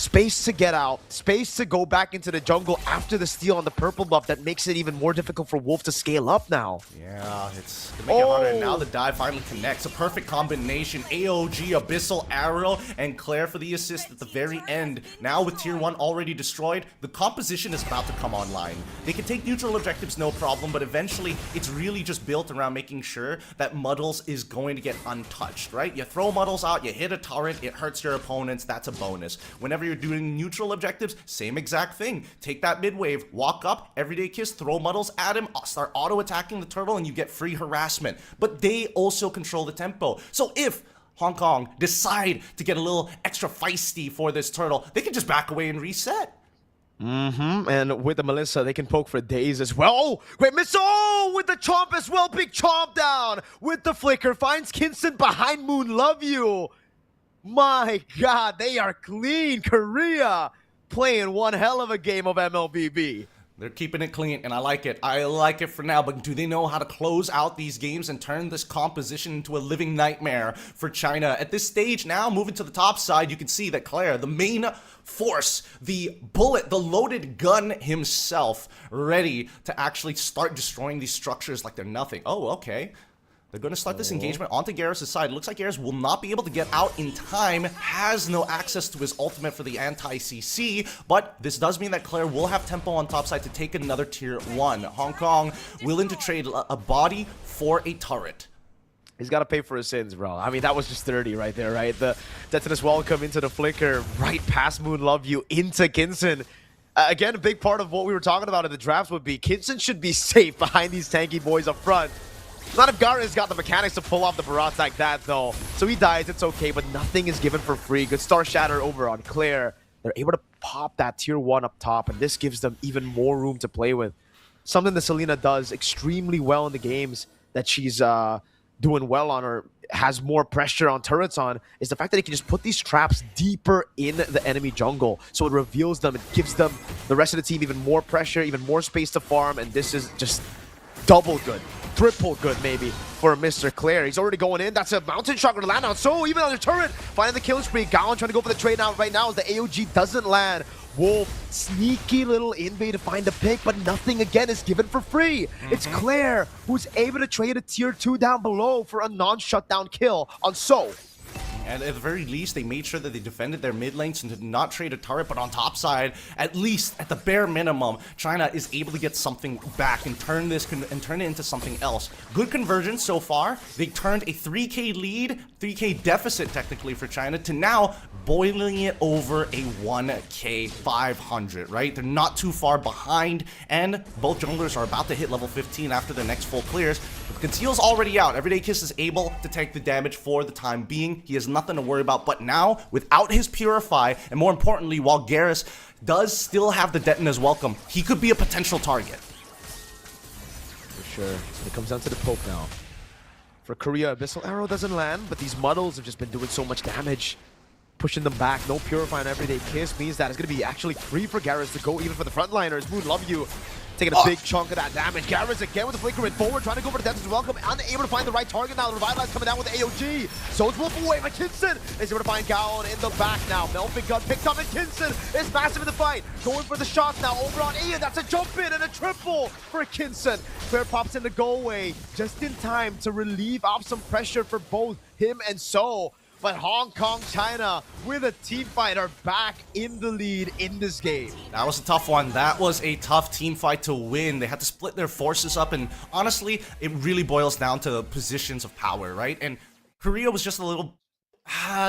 space to get out, space to go back into the jungle after the steal on the purple buff that makes it even more difficult for Wolf to scale up now. Yeah, it's to make it harder. And now the dive finally connects. A perfect combination. AOG, Abyssal Arrow, and Claire for the assist at the very end. Now with tier 1 already destroyed, the composition is about to come online. They can take neutral objectives no problem, but eventually it's really just built around making sure that Muddles is going to get untouched, right? You throw Muddles out, you hit a turret, it hurts your opponents, that's a bonus. Whenever you're doing neutral objectives, same exact thing. Take that mid wave, walk up, everyday kiss, throw Muddles at him, start auto attacking the turtle, and you get free harassment. But they also control the tempo. So if Hong Kong decide to get a little extra feisty for this turtle, they can just back away and reset. And with the Melissa, they can poke for days as well. Oh, great miss. Oh, with the chomp as well. Big chomp down with the flicker. Finds Kinston behind Moon. Love you. My God, they are clean. Korea playing one hell of a game of MLBB. They're keeping it clean, and I like it. I like it for now, but do they know how to close out these games and turn this composition into a living nightmare for China? At this stage now, moving to the top side, you can see that Claire, the main force, the bullet, the loaded gun himself, ready to actually start destroying these structures like they're nothing. Oh, okay. They're going to start this engagement onto Garrus' side. It looks like Garrus will not be able to get out in time, has no access to his ultimate for the anti-CC, but this does mean that Claire will have tempo on top side to take another tier 1. Hong Kong willing to trade a body for a turret. He's got to pay for his sins, bro. I mean, that was just 30 right there, right? The Detonus welcome into the flicker, right past Moon Love You into Kinston. Again, a big part of what we were talking about in the drafts would be Kinston should be safe behind these tanky boys up front. Not if Garrus got the mechanics to pull off the barrage like that, though. So he dies, it's okay, but nothing is given for free. Good Star Shatter over on Claire. They're able to pop that tier 1 up top, and this gives them even more room to play with. Something that Selena does extremely well in the games that she's doing well on, or has more pressure on turrets on, is the fact that he can just put these traps deeper in the enemy jungle. So it reveals them, it gives them, the rest of the team, even more pressure, even more space to farm, and this is just double good. Triple good, maybe, for Mr. Claire. He's already going in. That's a mountain shot going to land out. So even on the turret, finding the kill spree. Gowan trying to go for the trade now right now as the AOG doesn't land. Wolf, sneaky little invade to find the pick, but nothing again is given for free. It's Claire who's able to trade a tier 2 down below for a non-shutdown kill on So. And at the very least, they made sure that they defended their mid lanes and did not trade a turret, but on top side, at least, at the bare minimum, China is able to get something back and turn it into something else. Good conversion so far. They turned a 3K lead, 3K deficit technically for China, to now boiling it over a 1K 500, right? They're not too far behind, and both junglers are about to hit level 15 after their next full clears. But Conceal's already out. Everyday Kiss is able to take the damage for the time being. He has nothing to worry about, but now, without his Purify, and more importantly, while Garrus does still have the Detona's welcome, he could be a potential target. For sure. It comes down to the poke now. For Korea, Abyssal Arrow doesn't land, but these Muddles have just been doing so much damage. Pushing them back, no Purify on Everyday Kiss means that it's going to be actually free for Garrus to go even for the frontliners. Moon Love You taking a big chunk of that damage. Garrus again with the flicker in forward, trying to go for the Death's Welcome, unable to find the right target now. The Revitalize coming down with the AOG. So it's Wolf away, but Kinston is able to find Gowan in the back now. Melvin gun picked up, and Kinston is massive in the fight. Going for the shots now over on Ian. That's a jump in and a triple for Kinston. Claire pops in the go away just in time to relieve off some pressure for both him and So. But Hong Kong, China, with a team fight, are back in the lead in this game. That was a tough one. That was a tough team fight to win. They had to split their forces up, and honestly, it really boils down to positions of power, right? And Korea was just a little...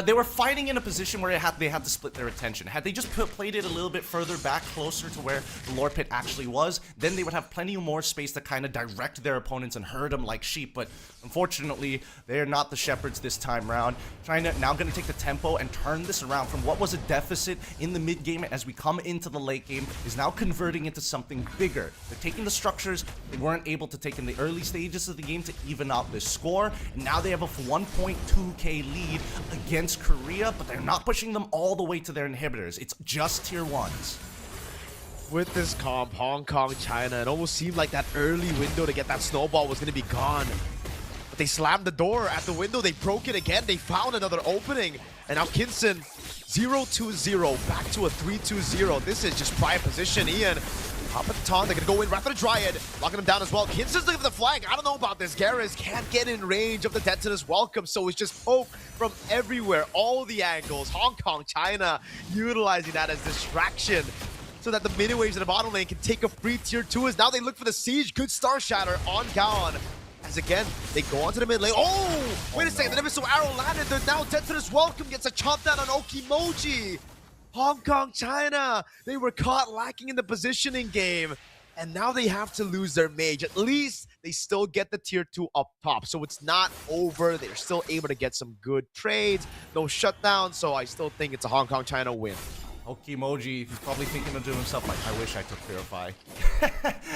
they were fighting in a position where they had to split their attention. Had they just played it a little bit further back, closer to where the Lord Pit actually was, then they would have plenty more space to kind of direct their opponents and herd them like sheep. But unfortunately, they're not the shepherds this time around. China now going to take the tempo and turn this around from what was a deficit in the mid game as we come into the late game, is now converting into something bigger. They're taking the structures they weren't able to take in the early stages of the game to even out this score. And now they have a 1.2k lead against Korea, but they're not pushing them all the way to their inhibitors. It's just tier 1s. With this comp, Hong Kong, China, it almost seemed like that early window to get that snowball was going to be gone. But they slammed the door at the window. They broke it again. They found another opening. And now Kinson 0-2-0, back to a 3-2-0. This is just prime position. Ian, up at the top, they're gonna go in right for the Dryad, locking him down as well. Kinson's looking for the flag. I don't know about this. Garrus can't get in range of the Detonus welcome, so it's just poke from everywhere, all the angles. Hong Kong, China, utilizing that as distraction so that the mid waves in the bottom lane can take a free tier 2 as now they look for the siege. Good Star Shatter on Gaon. As again, they go onto the mid lane. Oh, wait a second, the Nemesis arrow landed. They're now Detonus welcome gets a chop down on Okimoji. Hong Kong, China, they were caught lacking in the positioning game. And now they have to lose their mage. At least they still get the tier 2 up top. So it's not over. They're still able to get some good trades. No shutdown. So I still think it's a Hong Kong, China win. Okimoji, he's probably thinking to himself, like, I wish I took Purify.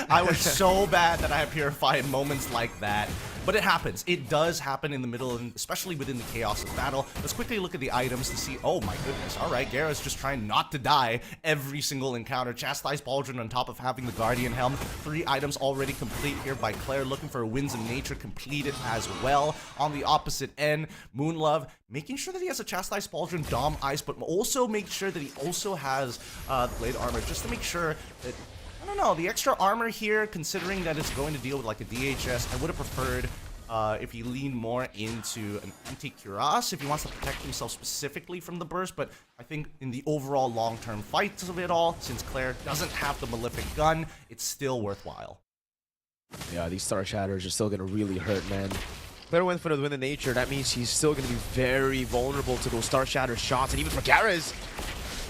I was so bad that I had Purify in moments like that. But it happens. It does happen in the middle, and especially within the chaos of battle. Let's quickly look at the items to see, oh my goodness, all right, Gara's just trying not to die every single encounter. Chastised Pauldron on top of having the Guardian Helm. 3 items already complete here by Claire, looking for Winds of Nature completed as well. On the opposite end, Moonlove making sure that he has a Chastised Pauldron, Dom Ice, but also make sure that he also has Blade Armor, just to make sure that, I don't know, the extra armor here, considering that it's going to deal with like a DHS, I would have preferred if he leaned more into an anti-cuirass, if he wants to protect himself specifically from the burst, but I think in the overall long-term fights of it all, since Claire doesn't have the Malefic gun, it's still worthwhile. Yeah, these Star Shatters are still going to really hurt, man. Claire went for the Wind of Nature. That means he's still going to be very vulnerable to those Star Shatter shots. And even for Garrus,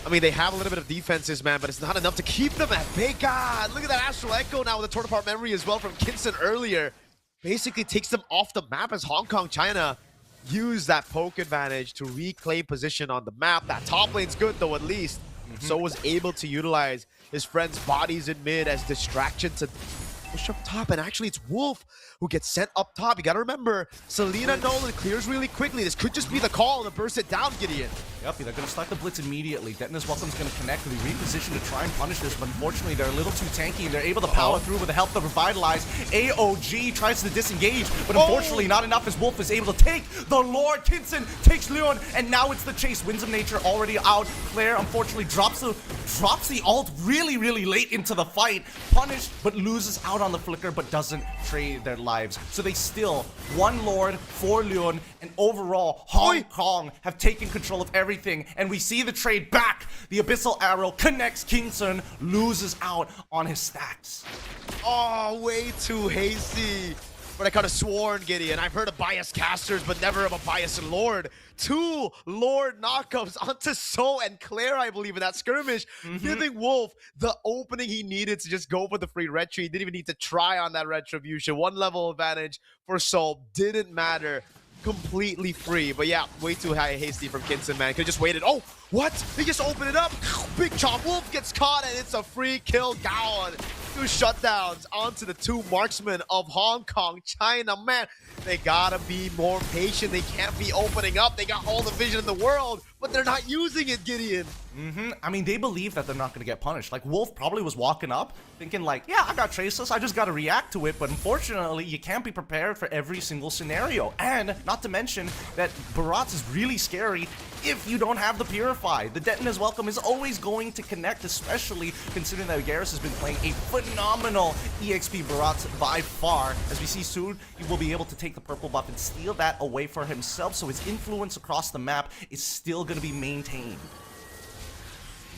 I mean, they have a little bit of defenses, man, but it's not enough to keep them at bay. God, look at that Astral Echo now with the torn apart memory as well from Kinson earlier. Basically takes them off the map as Hong Kong, China use that poke advantage to reclaim position on the map. That top lane's good, though, at least. So was able to utilize his friend's bodies in mid as distraction to push up top, and actually it's Wolf who gets sent up top. You gotta remember, Selena Nolan clears really quickly. This could just be the call to burst it down, Gideon. Yep, they're gonna start the blitz immediately. Detonus Welcome's gonna connect, and they reposition to try and punish this, but unfortunately they're a little too tanky, and they're able to power through with the help of Revitalize. AOG tries to disengage, but unfortunately not enough as Wolf is able to take the Lord. Kinson takes Leon, and now it's the chase. Winds of Nature already out. Claire unfortunately drops the ult really, really late into the fight. Punished, but loses out on the flicker, but doesn't trade their lives. So they still, 1 Lord, 4 Leon, and overall, Hong Kong have taken control of everything. And we see the trade back. The Abyssal Arrow connects Kingston, loses out on his stacks. Oh, way too hasty. But I could have sworn, Gideon, I've heard of biased casters, but never of a biased Lord. 2 Lord knockups onto So and Claire, I believe, in that skirmish, giving Wolf the opening he needed to just go for the free retreat. Didn't even need to try on that retribution. 1 level advantage for So, didn't matter. Completely free. But yeah, way too hasty from Kinson, man. Could've just waited. Oh, what? They just opened it up. Big chop. Wolf gets caught, and it's a free kill. Gone. 2 shutdowns onto the 2 marksmen of Hong Kong, China. Man, they gotta be more patient. They can't be opening up. They got all the vision in the world, but they're not using it, Gideon. I mean, they believe that they're not going to get punished. Like, Wolf probably was walking up thinking like, yeah, I got Traceless, I just got to react to it. But unfortunately, you can't be prepared for every single scenario. And not to mention that Baratz is really scary if you don't have the Purify. The Detonus Welcome is always going to connect, especially considering that Garrus has been playing a phenomenal EXP Baratz by far. As we see soon, he will be able to take the purple buff and steal that away for himself. So his influence across the map is still going to be maintained.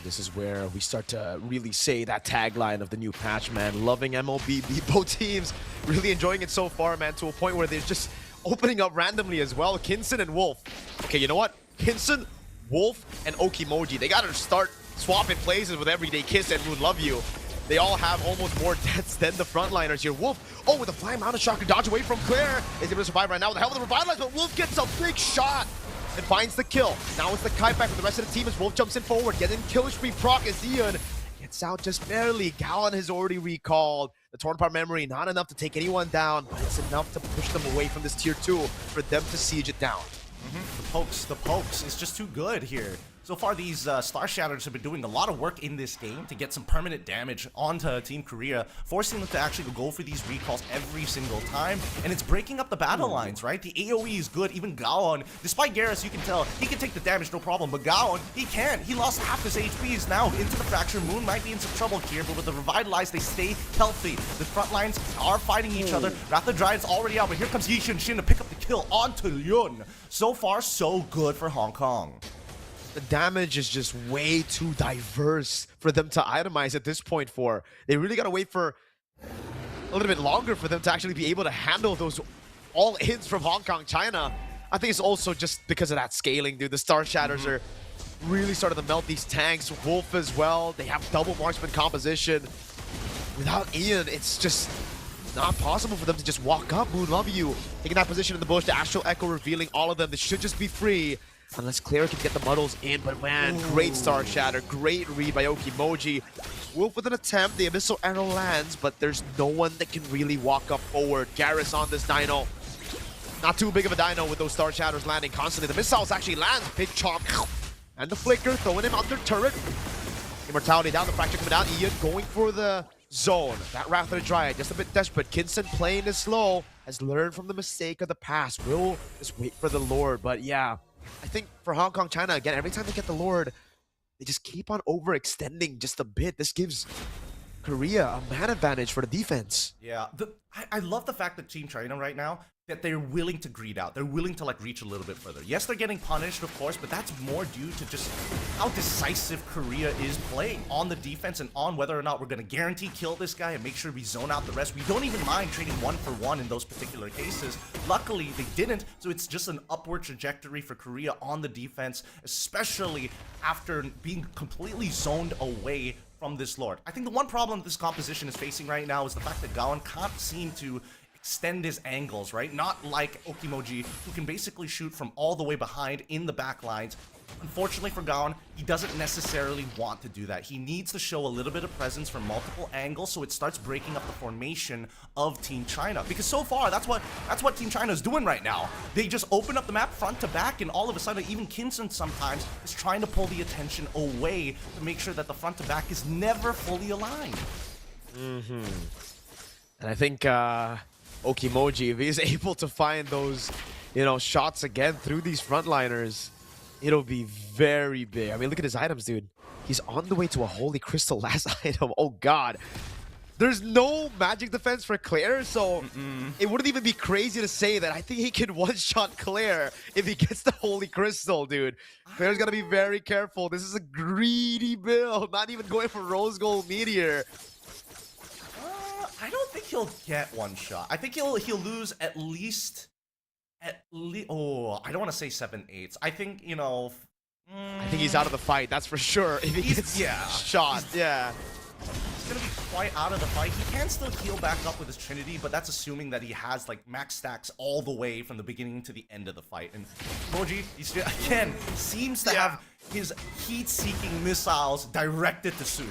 This is where we start to really say that tagline of the new patch, man. Loving MLB, beat both teams. Really enjoying it so far, man, to a point where they're just opening up randomly as well. Kinson and Wolf. Okay, you know what? Kinson, Wolf, and Okimoji. They gotta start swapping places with Everyday Kiss and Moon Love You. They all have almost more deaths than the frontliners here. Wolf, oh, with a flying mountain shocker dodge away from Claire. Is able to survive right now with the help of the Revitalize, but Wolf gets a big shot and finds the kill. Now it's the kite back for the rest of the team as Wolf jumps in forward, getting kill spree proc as Ian gets out just barely. Gallon has already recalled. The torn apart memory, not enough to take anyone down, but it's enough to push them away from this tier 2 for them to siege it down. The pokes, it's just too good here. So far, these Star Shatters have been doing a lot of work in this game to get some permanent damage onto Team Korea, forcing them to actually go for these recalls every single time, and it's breaking up the battle lines, right? The AoE is good. Even Gaon, despite Garrus, you can tell he can take the damage, no problem, but Gaon, he can't. He lost half his HPs now into the fracture. Moon might be in some trouble here, but with the Revitalize, they stay healthy. The front lines are fighting each other. Wrath of Dryad's already out, but here comes Yixin Shin to pick up the kill onto Yun. So far, so good for Hong Kong. The damage is just way too diverse for them to itemize at this point for. They really gotta wait for a little bit longer for them to actually be able to handle those all-ins from Hong Kong, China. I think it's also just because of that scaling, dude. The Star Shatters are really starting to melt these tanks. Wolf as well. They have double marksman composition. Without Ian, it's just not possible for them to just walk up. Moon, love you. Taking that position in the bush, the Astral Echo revealing all of them. They should just be free. Unless Claire can get the muddles in, but man, great Star Shatter, great read by Okimoji. Wolf with an attempt, the Abyssal Arrow lands, but there's no one that can really walk up forward. Garrus on this Dino. Not too big of a Dino with those Star Shatters landing constantly. The missiles actually land, big chomp. And the Flicker, throwing him under turret. Immortality down, the Fracture coming down. Ian going for the zone. That Wrath of the Dryad, just a bit desperate. Kinson playing it slow, has learned from the mistake of the past. Will just wait for the Lord, but yeah. I think for Hong Kong, China, again, every time they get the Lord, they just keep on overextending just a bit. This gives Korea a man advantage for the defense. Yeah, I love the fact that Team China right now, that they're willing to greed out. They're willing to like reach a little bit further. Yes, they're getting punished, of course, but that's more due to just how decisive Korea is playing on the defense and on whether or not we're going to guarantee kill this guy and make sure we zone out the rest. We don't even mind trading 1-for-1 in those particular cases. Luckily, they didn't, so it's just an upward trajectory for Korea on the defense, especially after being completely zoned away from this Lord. I think the one problem this composition is facing right now is the fact that Gaon can't seem to extend his angles, right? Not like Okimoji, who can basically shoot from all the way behind in the back lines. Unfortunately for Gaon, he doesn't necessarily want to do that. He needs to show a little bit of presence from multiple angles, so it starts breaking up the formation of Team China. Because so far, that's what Team China is doing right now. They just open up the map front to back, and all of a sudden, even Kinson sometimes is trying to pull the attention away to make sure that the front to back is never fully aligned. And I think Okimoji, if he's able to find those, shots again through these frontliners, it'll be very big. I mean, look at his items, dude. He's on the way to a Holy Crystal last item. Oh, God. There's no magic defense for Claire, so it wouldn't even be crazy to say that I think he can one-shot Claire if he gets the Holy Crystal, dude. Claire's got to be very careful. This is a greedy build. Not even going for Rose Gold Meteor. I don't think he'll get one shot. I think he'll lose at least. Oh, I don't want to say 7/8. I think I think he's out of the fight. That's for sure. If he gets shot, yeah. He's gonna be quite out of the fight. He can still heal back up with his Trinity, but that's assuming that he has like max stacks all the way from the beginning to the end of the fight. And Moji, again, seems to have his heat-seeking missiles directed to Su.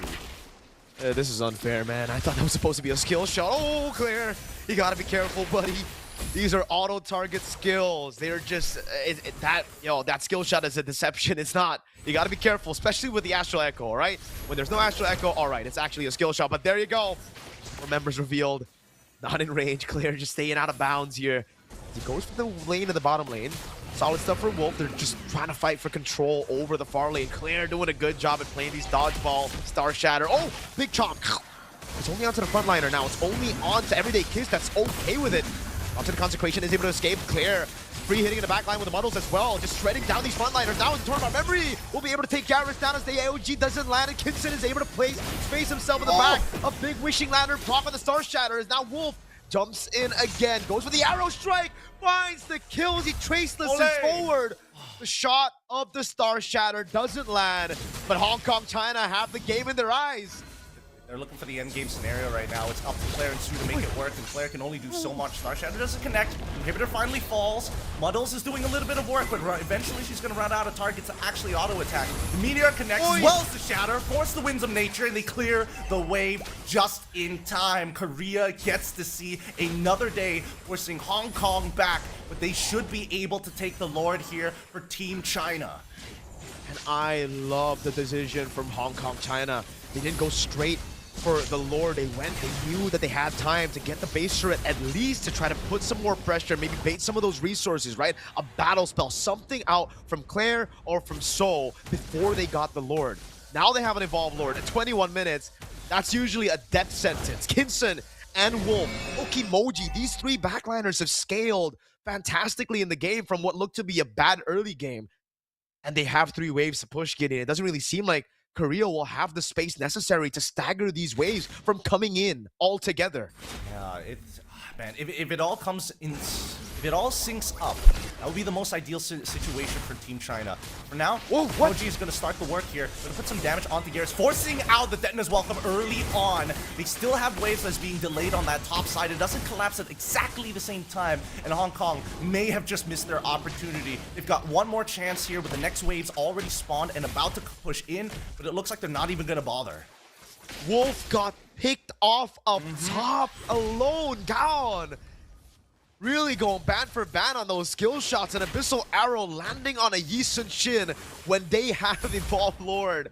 This is unfair, man. I thought that was supposed to be a skill shot. Oh, Claire, you gotta be careful, buddy. These are auto-target skills. They're just that skill shot is a deception. It's not. You gotta be careful, especially with the Astral Echo. All right, when there's no Astral Echo, all right, it's actually a skill shot. But there you go. More members revealed. Not in range. Claire just staying out of bounds here. He goes for the lane in the bottom lane. Solid stuff for Wolf. They're just trying to fight for control over the far lane. Claire doing a good job at playing these dodgeball, Star Shatter. Oh, big chomp. It's only onto the frontliner now. It's only onto Everyday Kiss. That's okay with it. Onto the Consecration is able to escape. Claire free hitting in the back line with the muddles as well. Just shredding down these frontliners. Now in Tournament Memory will be able to take Garrus down as the AOG doesn't land. And Kinson is able to space himself in the back. A big Wishing Lantern proc on the Star Shatter is now Wolf. Jumps in again, goes for the arrow strike, finds the kills, he tracelesses forward. The shot of the Star Shatter doesn't land, but Hong Kong, China have the game in their eyes. They're looking for the end game scenario right now. It's up to Claire and Su to make it work, and Claire can only do so much. Star Shatter doesn't connect. Inhibitor finally falls. Muddles is doing a little bit of work, but eventually she's going to run out of targets to actually auto-attack. The Meteor connects as well as the Shatter, force the winds of nature, and they clear the wave just in time. Korea gets to see another day, forcing Hong Kong back, but they should be able to take the Lord here for Team China. And I love the decision from Hong Kong, China. They didn't go straight for the Lord. They knew that they had time to get the base turret at least to try to put some more pressure, maybe bait some of those resources, right? A battle spell, something out from Claire or from Seoul before they got the Lord. Now they have an evolved Lord at 21 minutes. That's usually a death sentence. Kinson and Wolf, Okimoji, these three backliners have scaled fantastically in the game from what looked to be a bad early game. And they have 3 waves to push Gideon. It doesn't really seem like Korea will have the space necessary to stagger these waves from coming in all together. Yeah, it's man. If it all comes in, if it all syncs up, that would be the most ideal situation for Team China. For now, Moji is going to start the work here. Going to put some damage onto Garrus, forcing out the Detona's Welcome early on. They still have waves that's being delayed on that top side. It doesn't collapse at exactly the same time, and Hong Kong may have just missed their opportunity. They've got one more chance here with the next waves already spawned and about to push in, but it looks like they're not even going to bother. Wolf got picked off up top alone, down. Really going ban for ban on those skill shots. An Abyssal Arrow landing on a Yi Sun Shin when they have Evolved Lord.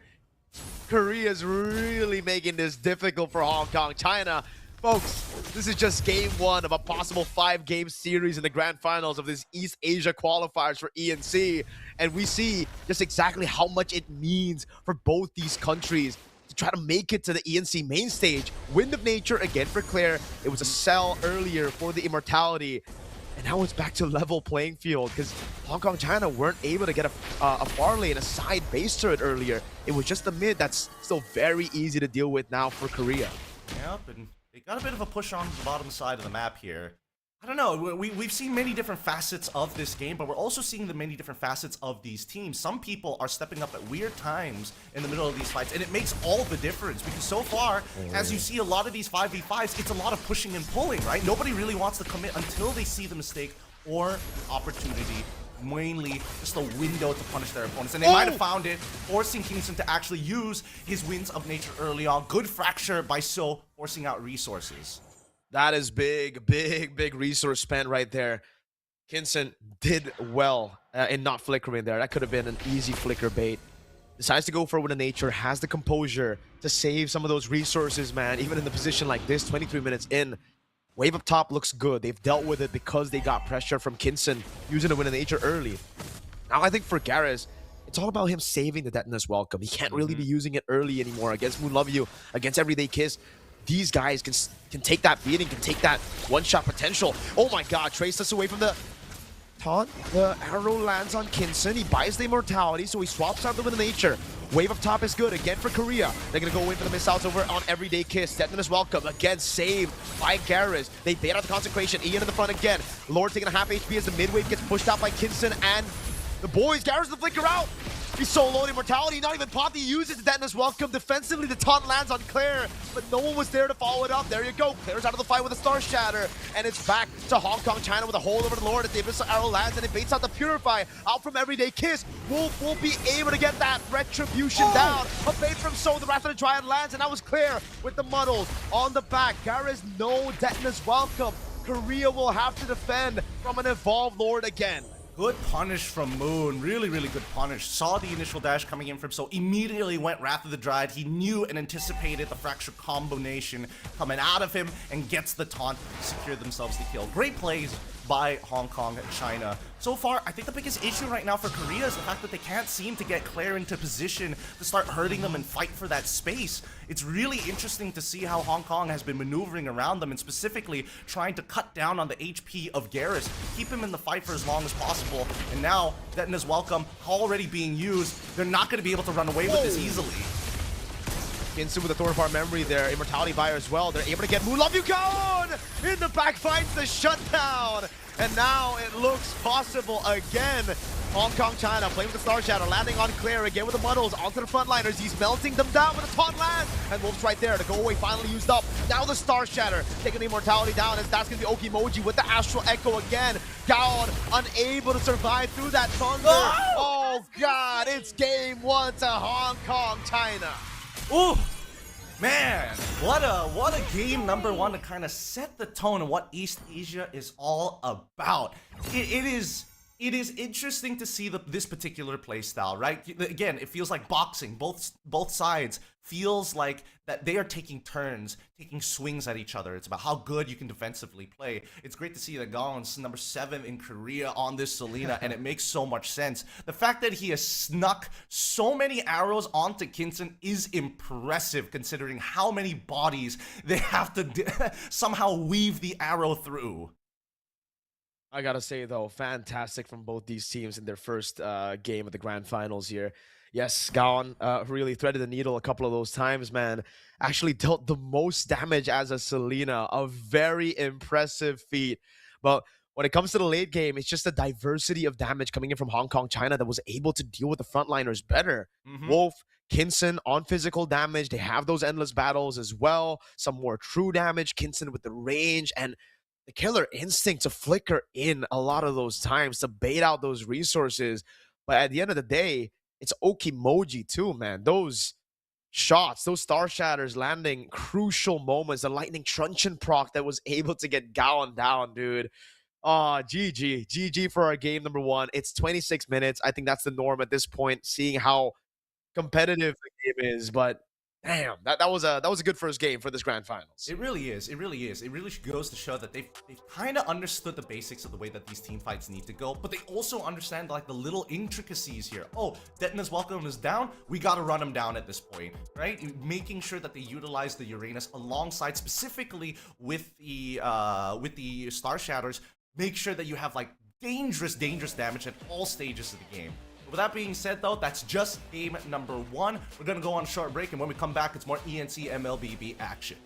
Korea's really making this difficult for Hong Kong. China, folks, this is just game 1 of a possible 5-game series in the grand finals of this East Asia qualifiers for ENC. And we see just exactly how much it means for both these countries to try to make it to the ENC main stage. Wind of Nature again for Claire. It was a sell earlier for the Immortality. And now it's back to level playing field because Hong Kong, China weren't able to get a far lane, a side base turret earlier. It was just the mid that's still very easy to deal with now for Korea. Yep, and they got a bit of a push on the bottom side of the map here. I don't know, we've seen many different facets of this game, but we're also seeing the many different facets of these teams. Some people are stepping up at weird times in the middle of these fights, and it makes all the difference, because so far, as you see a lot of these 5v5s, it's a lot of pushing and pulling, right? Nobody really wants to commit until they see the mistake or opportunity, mainly just a window to punish their opponents. And they might have found it, forcing Kingston to actually use his Winds of Nature early on. Good fracture by So, forcing out resources. That is big resource spent right there. Kinson did well in not flickering there. That could have been an easy flicker bait. Decides to go for Wind of Nature, has the composure to save some of those resources, man. Even in the position like this, 23 minutes in. Wave up top looks good. They've dealt with it because they got pressure from Kinson using the Wind of Nature early. Now I think for Garrus, it's all about him saving the Detona's Welcome. He can't really be using it early anymore against Moon Love You, against Everyday Kiss. These guys can take that beating, can take that one-shot potential. Oh my god, Trace us away from the taunt. The arrow lands on Kinson. He buys the Immortality, so he swaps out the Wind of Nature. Wave up top is good again for Korea. They're going to go in for the missiles over on Everyday Kiss. Detona's Welcome again saved by Garrus. They bait out the Consecration. Ian in the front again. Lord taking a half HP as the mid-wave gets pushed out by Kinson and the boys. Garrus the flicker out. He's so low in Immortality, not even Poppy uses the Detona's Welcome. Defensively, the taunt lands on Claire, but no one was there to follow it up. There you go. Claire's out of the fight with a Star Shatter, and it's back to Hong Kong, China with a hold over the Lord as the Abyssal Arrow lands, and it baits out the Purify out from Everyday Kiss. Wolf will be able to get that Retribution down. A bait from So, the Wrath of the Dryad lands, and that was Claire with the muddles on the back. Garrus, no Detona's Welcome. Korea will have to defend from an Evolved Lord again. Good punish from Moon. Really good punish. Saw the initial dash coming in from So, immediately went Wrath of the Dryad. He knew and anticipated the Fracture combination coming out of him and gets the taunt to secure themselves the kill. Great plays by Hong Kong, China. So far, I think the biggest issue right now for Korea is the fact that they can't seem to get Claire into position to start hurting them and fight for that space. It's really interesting to see how Hong Kong has been maneuvering around them and specifically trying to cut down on the HP of Garrus, keep him in the fight for as long as possible. And now, Detona's Welcome already being used, they're not going to be able to run away with this easily. Kinson with the Thorn of Our Memory there, Immortality buyer as well. They're able to get Moon Love You gone! In the back finds the shutdown! And now it looks possible again. Hong Kong, China playing with the Star Shadow, landing on Claire again with the muddles onto the frontliners. He's melting them down with a taunt land. And Wolf's right there to go away, finally used up. Now the Star Shatter taking the Immortality down as that's going to be Okimoji with the Astral Echo again. Down, unable to survive through that thunder. Oh god, it's game 1 to Hong Kong, China. Ooh, man, what a game number 1 to kind of set the tone of what East Asia is all about. It is It is interesting to see this particular play style, right? Again, it feels like boxing. Both sides feels like that they are taking turns, taking swings at each other. It's about how good you can defensively play. It's great to see that Gaon's number 7 in Korea on this Selena, and it makes so much sense. The fact that he has snuck so many arrows onto Kinson is impressive, considering how many bodies they have to somehow weave the arrow through. I gotta say though, fantastic from both these teams in their first game of the grand finals here. Yes, Gaon really threaded the needle a couple of those times, man. Actually dealt the most damage as a Selena, a very impressive feat. But when it comes to the late game, it's just the diversity of damage coming in from Hong Kong, China that was able to deal with the frontliners better. Wolf, Kinson on physical damage. They have those endless battles as well. Some more true damage. Kinson with the range and the killer instinct to flicker in a lot of those times to bait out those resources. But at the end of the day, it's Okimoji too, man. Those shots, those star shatters landing crucial moments, the lightning truncheon proc that was able to get Gaon down, dude. Oh, GG for our game number 1. It's 26 minutes. I think that's the norm at this point, seeing how competitive the game is. But damn, that was a good first game for this grand finals. It really is. It really is. It really goes to show that they've kind of understood the basics of the way that these team fights need to go, but they also understand like the little intricacies here. Oh, Detna's welcome is down. We got to run him down at this point, right? Making sure that they utilize the Uranus alongside specifically with the Star Shatters. Make sure that you have like dangerous damage at all stages of the game. With that being said, though, that's just game number 1. We're going to go on a short break, and when we come back, it's more ENC MLBB action.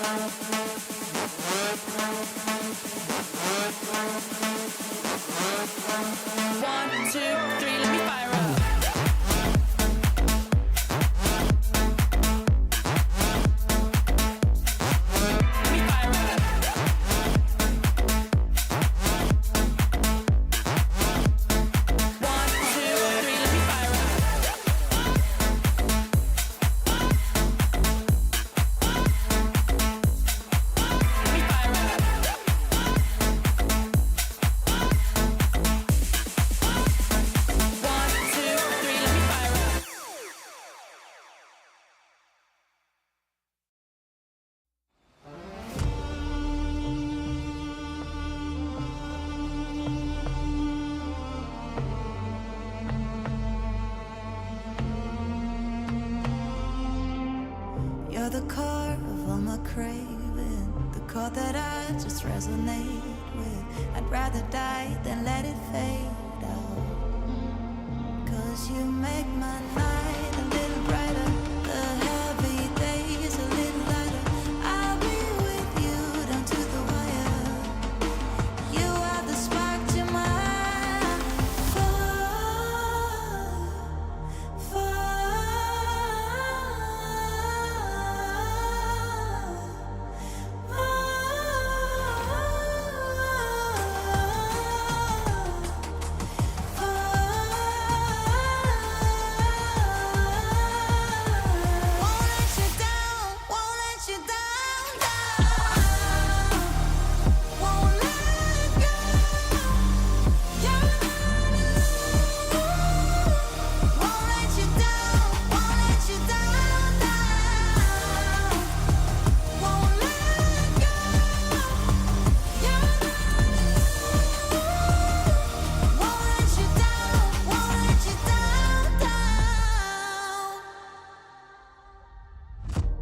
One, two, three, let me fire up. Let me fire up. One, two, three, let me fire up. Let me fire up. One, two, three, let me fire up. You're the core of all my craving, the chord that I just resonate with. I'd rather die than let it fade out. 'Cause you make my night a little brighter, the heavy days a little lighter. I'll be with you down to the wire. You are the spark to my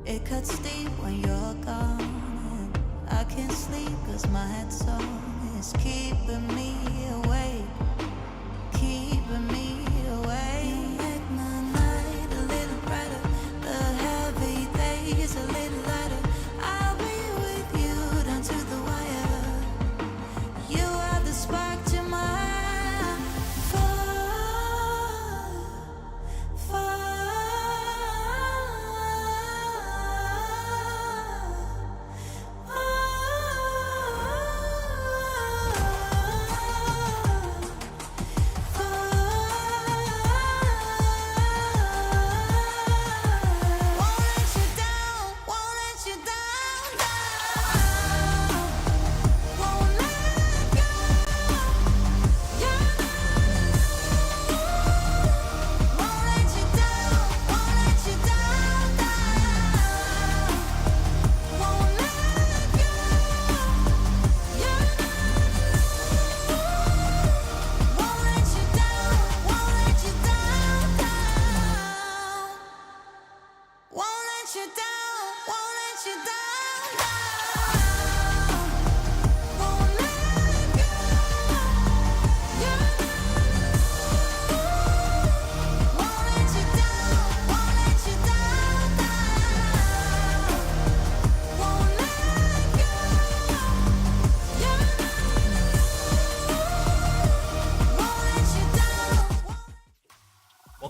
It cuts deep when you're gone. I can't sleep 'cause my head song is keeping me awake, keeping me awake. You make my night a little brighter, the heavy days a little lighter. I'll be with you down to the wire. You are the spark to my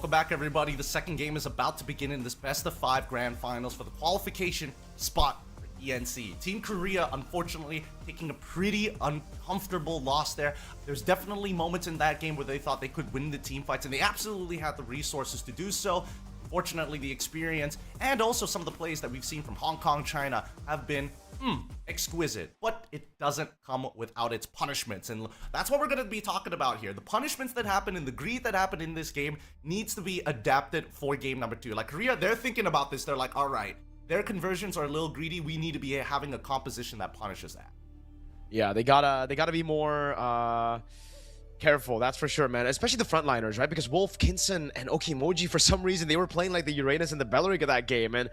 back, everybody. The second game is about to begin in this best of 5 grand finals for the qualification spot for ENC. Team Korea, unfortunately, taking a pretty uncomfortable loss there. There's definitely moments in that game where they thought they could win the team fights, and they absolutely had the resources to do so. Unfortunately, the experience and also some of the plays that we've seen from Hong Kong, China have been exquisite, but it doesn't come without its punishments, and that's what we're going to be talking about here. The punishments that happen and the greed that happened in this game needs to be adapted for game number 2. Like Korea, they're thinking about this. They're like, all right, their conversions are a little greedy. We need to be having a composition that punishes that. Yeah, they gotta be more careful, that's for sure, man. Especially the frontliners, right? Because Wolf, Kinson, and Okimoji, for some reason, they were playing like the Uranus and the Belleric of that game. And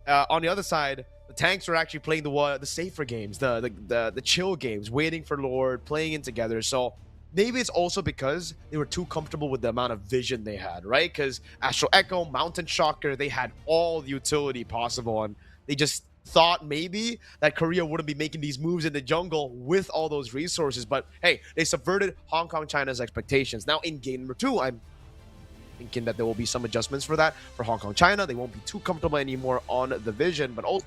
on the other side, the tanks were actually playing the safer games, the chill games, waiting for Lord, playing in together. So maybe it's also because they were too comfortable with the amount of vision they had, right? Because Astral Echo, Mountain Shocker, they had all the utility possible, and they just thought maybe that Korea wouldn't be making these moves in the jungle with all those resources. But hey, they subverted Hong Kong, China's expectations. Now in game number 2, I'm thinking that there will be some adjustments for that for Hong Kong, China. They won't be too comfortable anymore on the vision, but also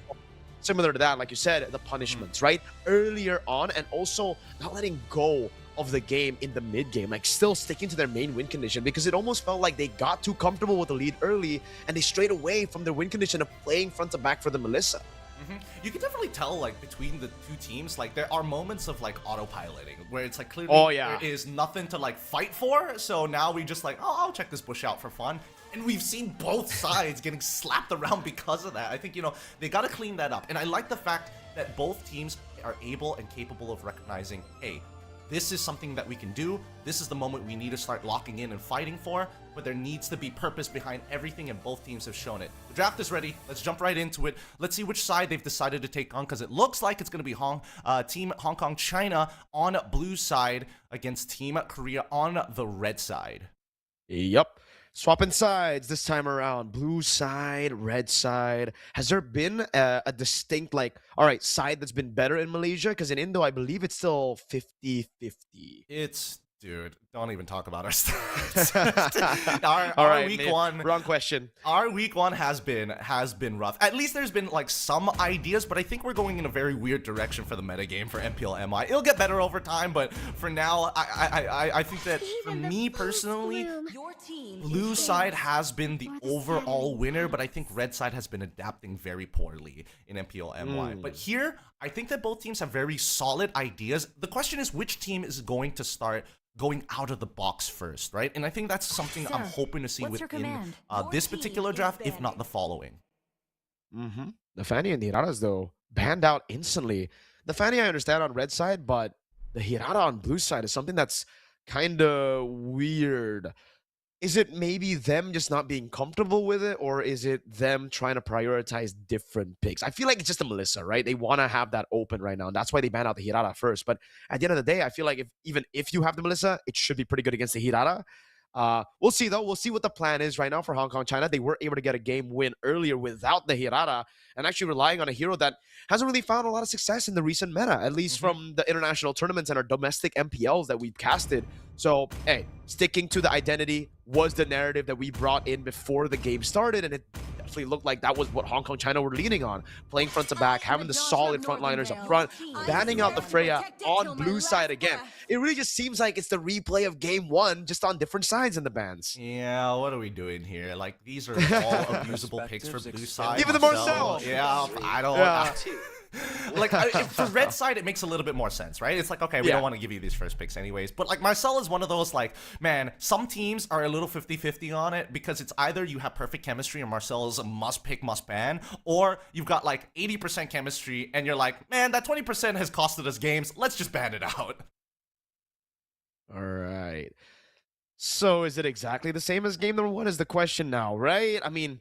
similar to that, like you said, the punishments, right? Earlier on, and also not letting go of the game in the mid game, like still sticking to their main win condition, because it almost felt like they got too comfortable with the lead early and they strayed away from their win condition of playing front to back for the Melissa. You can definitely tell, like, between the two teams, like, there are moments of, like, autopiloting where it's, like, clearly there is nothing to, like, fight for. So now we just, like, oh, I'll check this bush out for fun. And we've seen both sides getting slapped around because of that. I think, you know, they got to clean that up. And I like the fact that both teams are able and capable of recognizing, hey, this is something that we can do. This is the moment we need to start locking in and fighting for, but there needs to be purpose behind everything, and both teams have shown it. The draft is ready. Let's jump right into it. Let's see which side they've decided to take on, because it looks like it's going to be Team Hong Kong China on blue side against Team Korea on the red side. Yep. Swapping sides this time around. Blue side, red side. Has there been a distinct, like, all right, side that's been better in Malaysia? Because in Indo, I believe it's still 50-50. It's, dude, don't even talk about our stats. All our right, week man. one. Wrong question. Our week one has been rough. At least there's been like some ideas, but I think we're going in a very weird direction for the metagame for MPL MI. It'll get better over time, but for now, I think that for me personally, blue side has been the overall winner, but I think red side has been adapting very poorly in MPL MY. But here, I think that both teams have very solid ideas. The question is, which team is going to start going out of the box first, right? And I think that's something I'm hoping to see within this particular draft, if not the following. The Fanny and the Hiraras, though, banned out instantly. The Fanny I understand on red side, but the Hirara on blue side is something that's kind of weird. Is it maybe them just not being comfortable with it, or is it them trying to prioritize different picks? I feel like it's just a Melissa, right? They want to have that open right now, and that's why they ban out the Hirara first. But at the end of the day, I feel like even if you have the Melissa, it should be pretty good against the Hirara. We'll see, though. We'll see what the plan is right now for Hong Kong, China. They were able to get a game win earlier without the Hirara, and actually relying on a hero that hasn't really found a lot of success in the recent meta, at least from the international tournaments and our domestic MPLs that we've casted. So, hey, sticking to the identity was the narrative that we brought in before the game started, and it definitely looked like that was what Hong Kong, China were leaning on. Playing front to back, having the solid frontliners up front, banning out the Freya on blue side again. It really just seems like it's the replay of game one, just on different sides in the bans. Yeah, what are we doing here? Like, these are all abusable picks for blue side. Even the Marcel! Yeah, I don't... Like, for red side, it makes a little bit more sense, right? It's like, okay, we don't want to give you these first picks anyways. But, like, Marcel is one of those, like, man, some teams are a little 50-50 on it, because it's either you have perfect chemistry and Marcel is a must-pick, must-ban, or you've got, like, 80% chemistry and you're like, man, that 20% has costed us games. Let's just ban it out. All right. So is it exactly the same as game number one is the question now, right? I mean,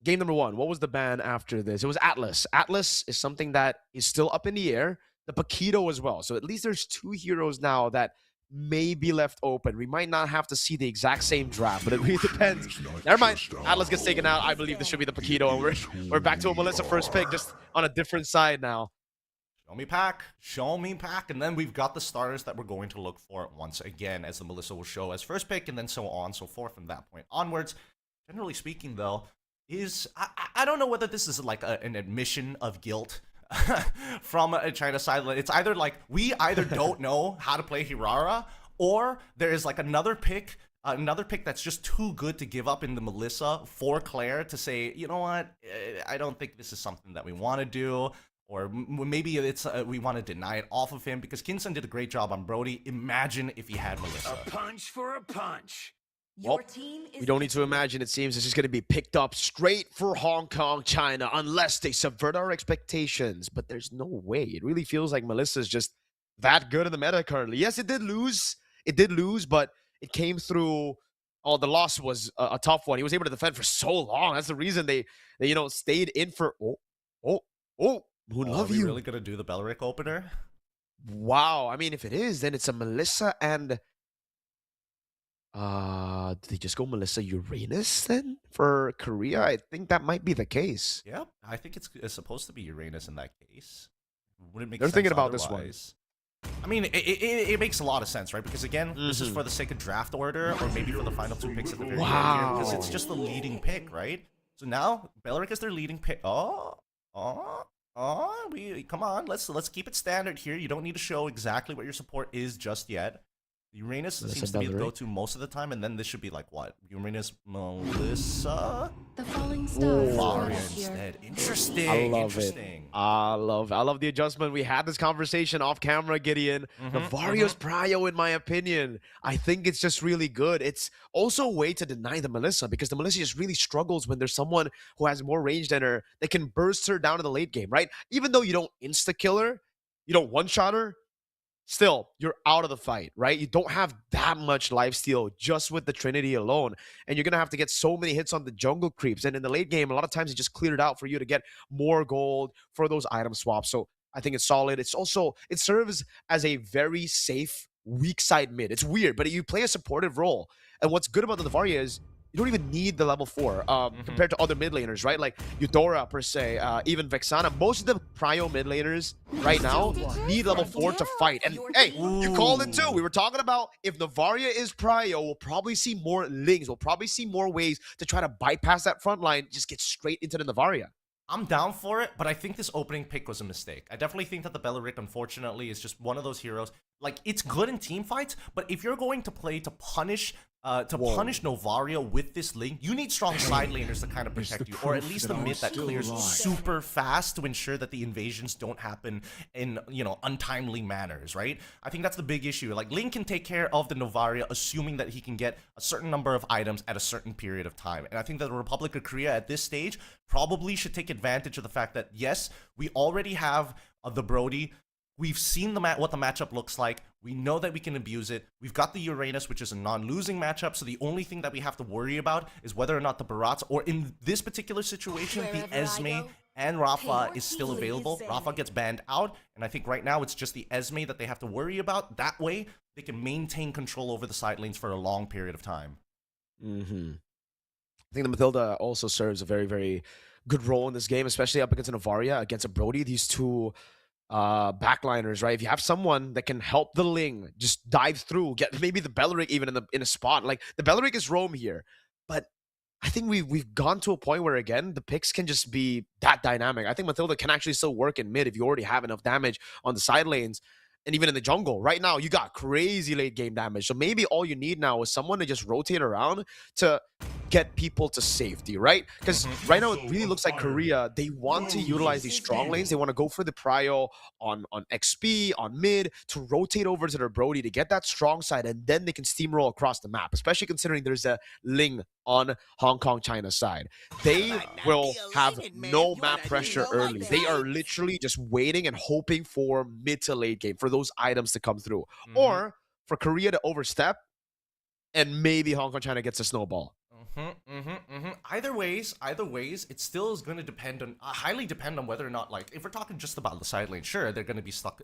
game number one, what was the ban after this? It was Atlas. Atlas is something that is still up in the air. The Paquito as well. So at least there's two heroes now that may be left open. We might not have to see the exact same draft, but it really depends. Never mind. Atlas gets taken out. I believe this should be the Paquito, and we're back to a Melissa first pick, just on a different side now. Show me pack, show me pack, and then we've got the starters that we're going to look for once again, as the Melissa will show as first pick, and then so on, so forth from that point onwards. Generally speaking, though, I don't know whether this is like an admission of guilt from a China side. It's either like we either don't know how to play Hirara, or there is like another pick that's just too good to give up in the Melissa for Claire to say, you know what, I don't think this is something that we want to do. Or maybe it's we want to deny it off of him, because Kinson did a great job on Brody. Imagine if he had Melissa. A punch for a punch. Well, we don't need to imagine. It seems it's just going to be picked up straight for Hong Kong, China, unless they subvert our expectations. But there's no way. It really feels like Melissa's just that good in the meta currently. Yes, it did lose. It did lose, but it came through. Oh, the loss was a tough one. He was able to defend for so long. That's the reason they stayed in for. Moon, love you. Are we really gonna do the Belric opener? Wow. I mean, if it is, then it's a Melissa and Did they just go Melissa Uranus then for Korea? I think that might be the case. Yep, I think it's supposed to be Uranus in that case. Wouldn't make They're sense thinking about this one. otherwise. I mean, it makes a lot of sense, right? Because again, this is for the sake of draft order, or maybe for the final 2 picks at the very end here, because it's just the leading pick, right? So now Beleric is their leading pick. Come on, let's keep it standard here. You don't need to show exactly what your support is just yet. Uranus seems to be the go-to most of the time, and then this should be like what? Uranus, Melissa, The falling stars. Varia instead. Interesting. I love interesting. it. I love the adjustment. We had this conversation off camera, Gideon. Navario's prio, in my opinion, I think it's just really good. It's also a way to deny the Melissa, because the Melissa just really struggles when there's someone who has more range than her that can burst her down in the late game, right? Even though you don't insta-kill her, you don't one-shot her, still, you're out of the fight, right? You don't have that much lifesteal just with the Trinity alone. And you're going to have to get so many hits on the jungle creeps. And in the late game, a lot of times it just cleared it out for you to get more gold for those item swaps. So I think it's solid. It's also, it serves as a very safe weak side mid. It's weird, but you play a supportive role. And what's good about the Navaria is you don't even need the level 4 compared to other mid laners, right? Like Eudora, per se, even Vexana. Most of the prio mid laners right now need level 4 to fight. And hey, you called it too. We were talking about if Navaria is prio, we'll probably see more lings. We'll probably see more ways to try to bypass that front line, just get straight into the Navaria. I'm down for it, but I think this opening pick was a mistake. I definitely think that the Beleric, unfortunately, is just one of those heroes. Like, it's good in team fights, but if you're going to play to punish Novaria with this link, you need strong side laners to kind of protect you, or at least the mid that clears super fast to ensure that the invasions don't happen in, untimely manners, right? I think that's the big issue. Like, Link can take care of the Novaria, assuming that he can get a certain number of items at a certain period of time. And I think that the Republic of Korea at this stage probably should take advantage of the fact that, yes, we already have the Brody. We've seen what the matchup looks like. We know that we can abuse it. We've got the Uranus, which is a non-losing matchup, so the only thing that we have to worry about is whether or not the Barats, or in this particular situation, the Esme and Rafa is still available. Rafa gets banned out, and I think right now it's just the Esme that they have to worry about. That way, they can maintain control over the side lanes for a long period of time. I think the Matilda also serves a very, very good role in this game, especially up against a Navaria, against a Brody. These two backliners, right? If you have someone that can help the Ling just dive through, get maybe the Beleric even in a spot. Like, the Beleric is roam here, but I think we've gone to a point where, again, the picks can just be that dynamic. I think Matilda can actually still work in mid if you already have enough damage on the side lanes. And even in the jungle, right now, you got crazy late game damage. So maybe all you need now is someone to just rotate around to get people to safety, right? Because right now, it really looks like Korea, they want to utilize these strong lanes. They want to go for the prio on XP, on mid, to rotate over to their Brody to get that strong side, and then they can steamroll across the map, especially considering there's a Ling on Hong Kong, China side. They will have no map pressure early. They are literally just waiting and hoping for mid to late game, for those items to come through. Or for Korea to overstep, and maybe Hong Kong, China gets a snowball. Either ways, it still is going to depend on, highly depend on whether or not, like, if we're talking just about the side lane, sure, they're going to be stuck,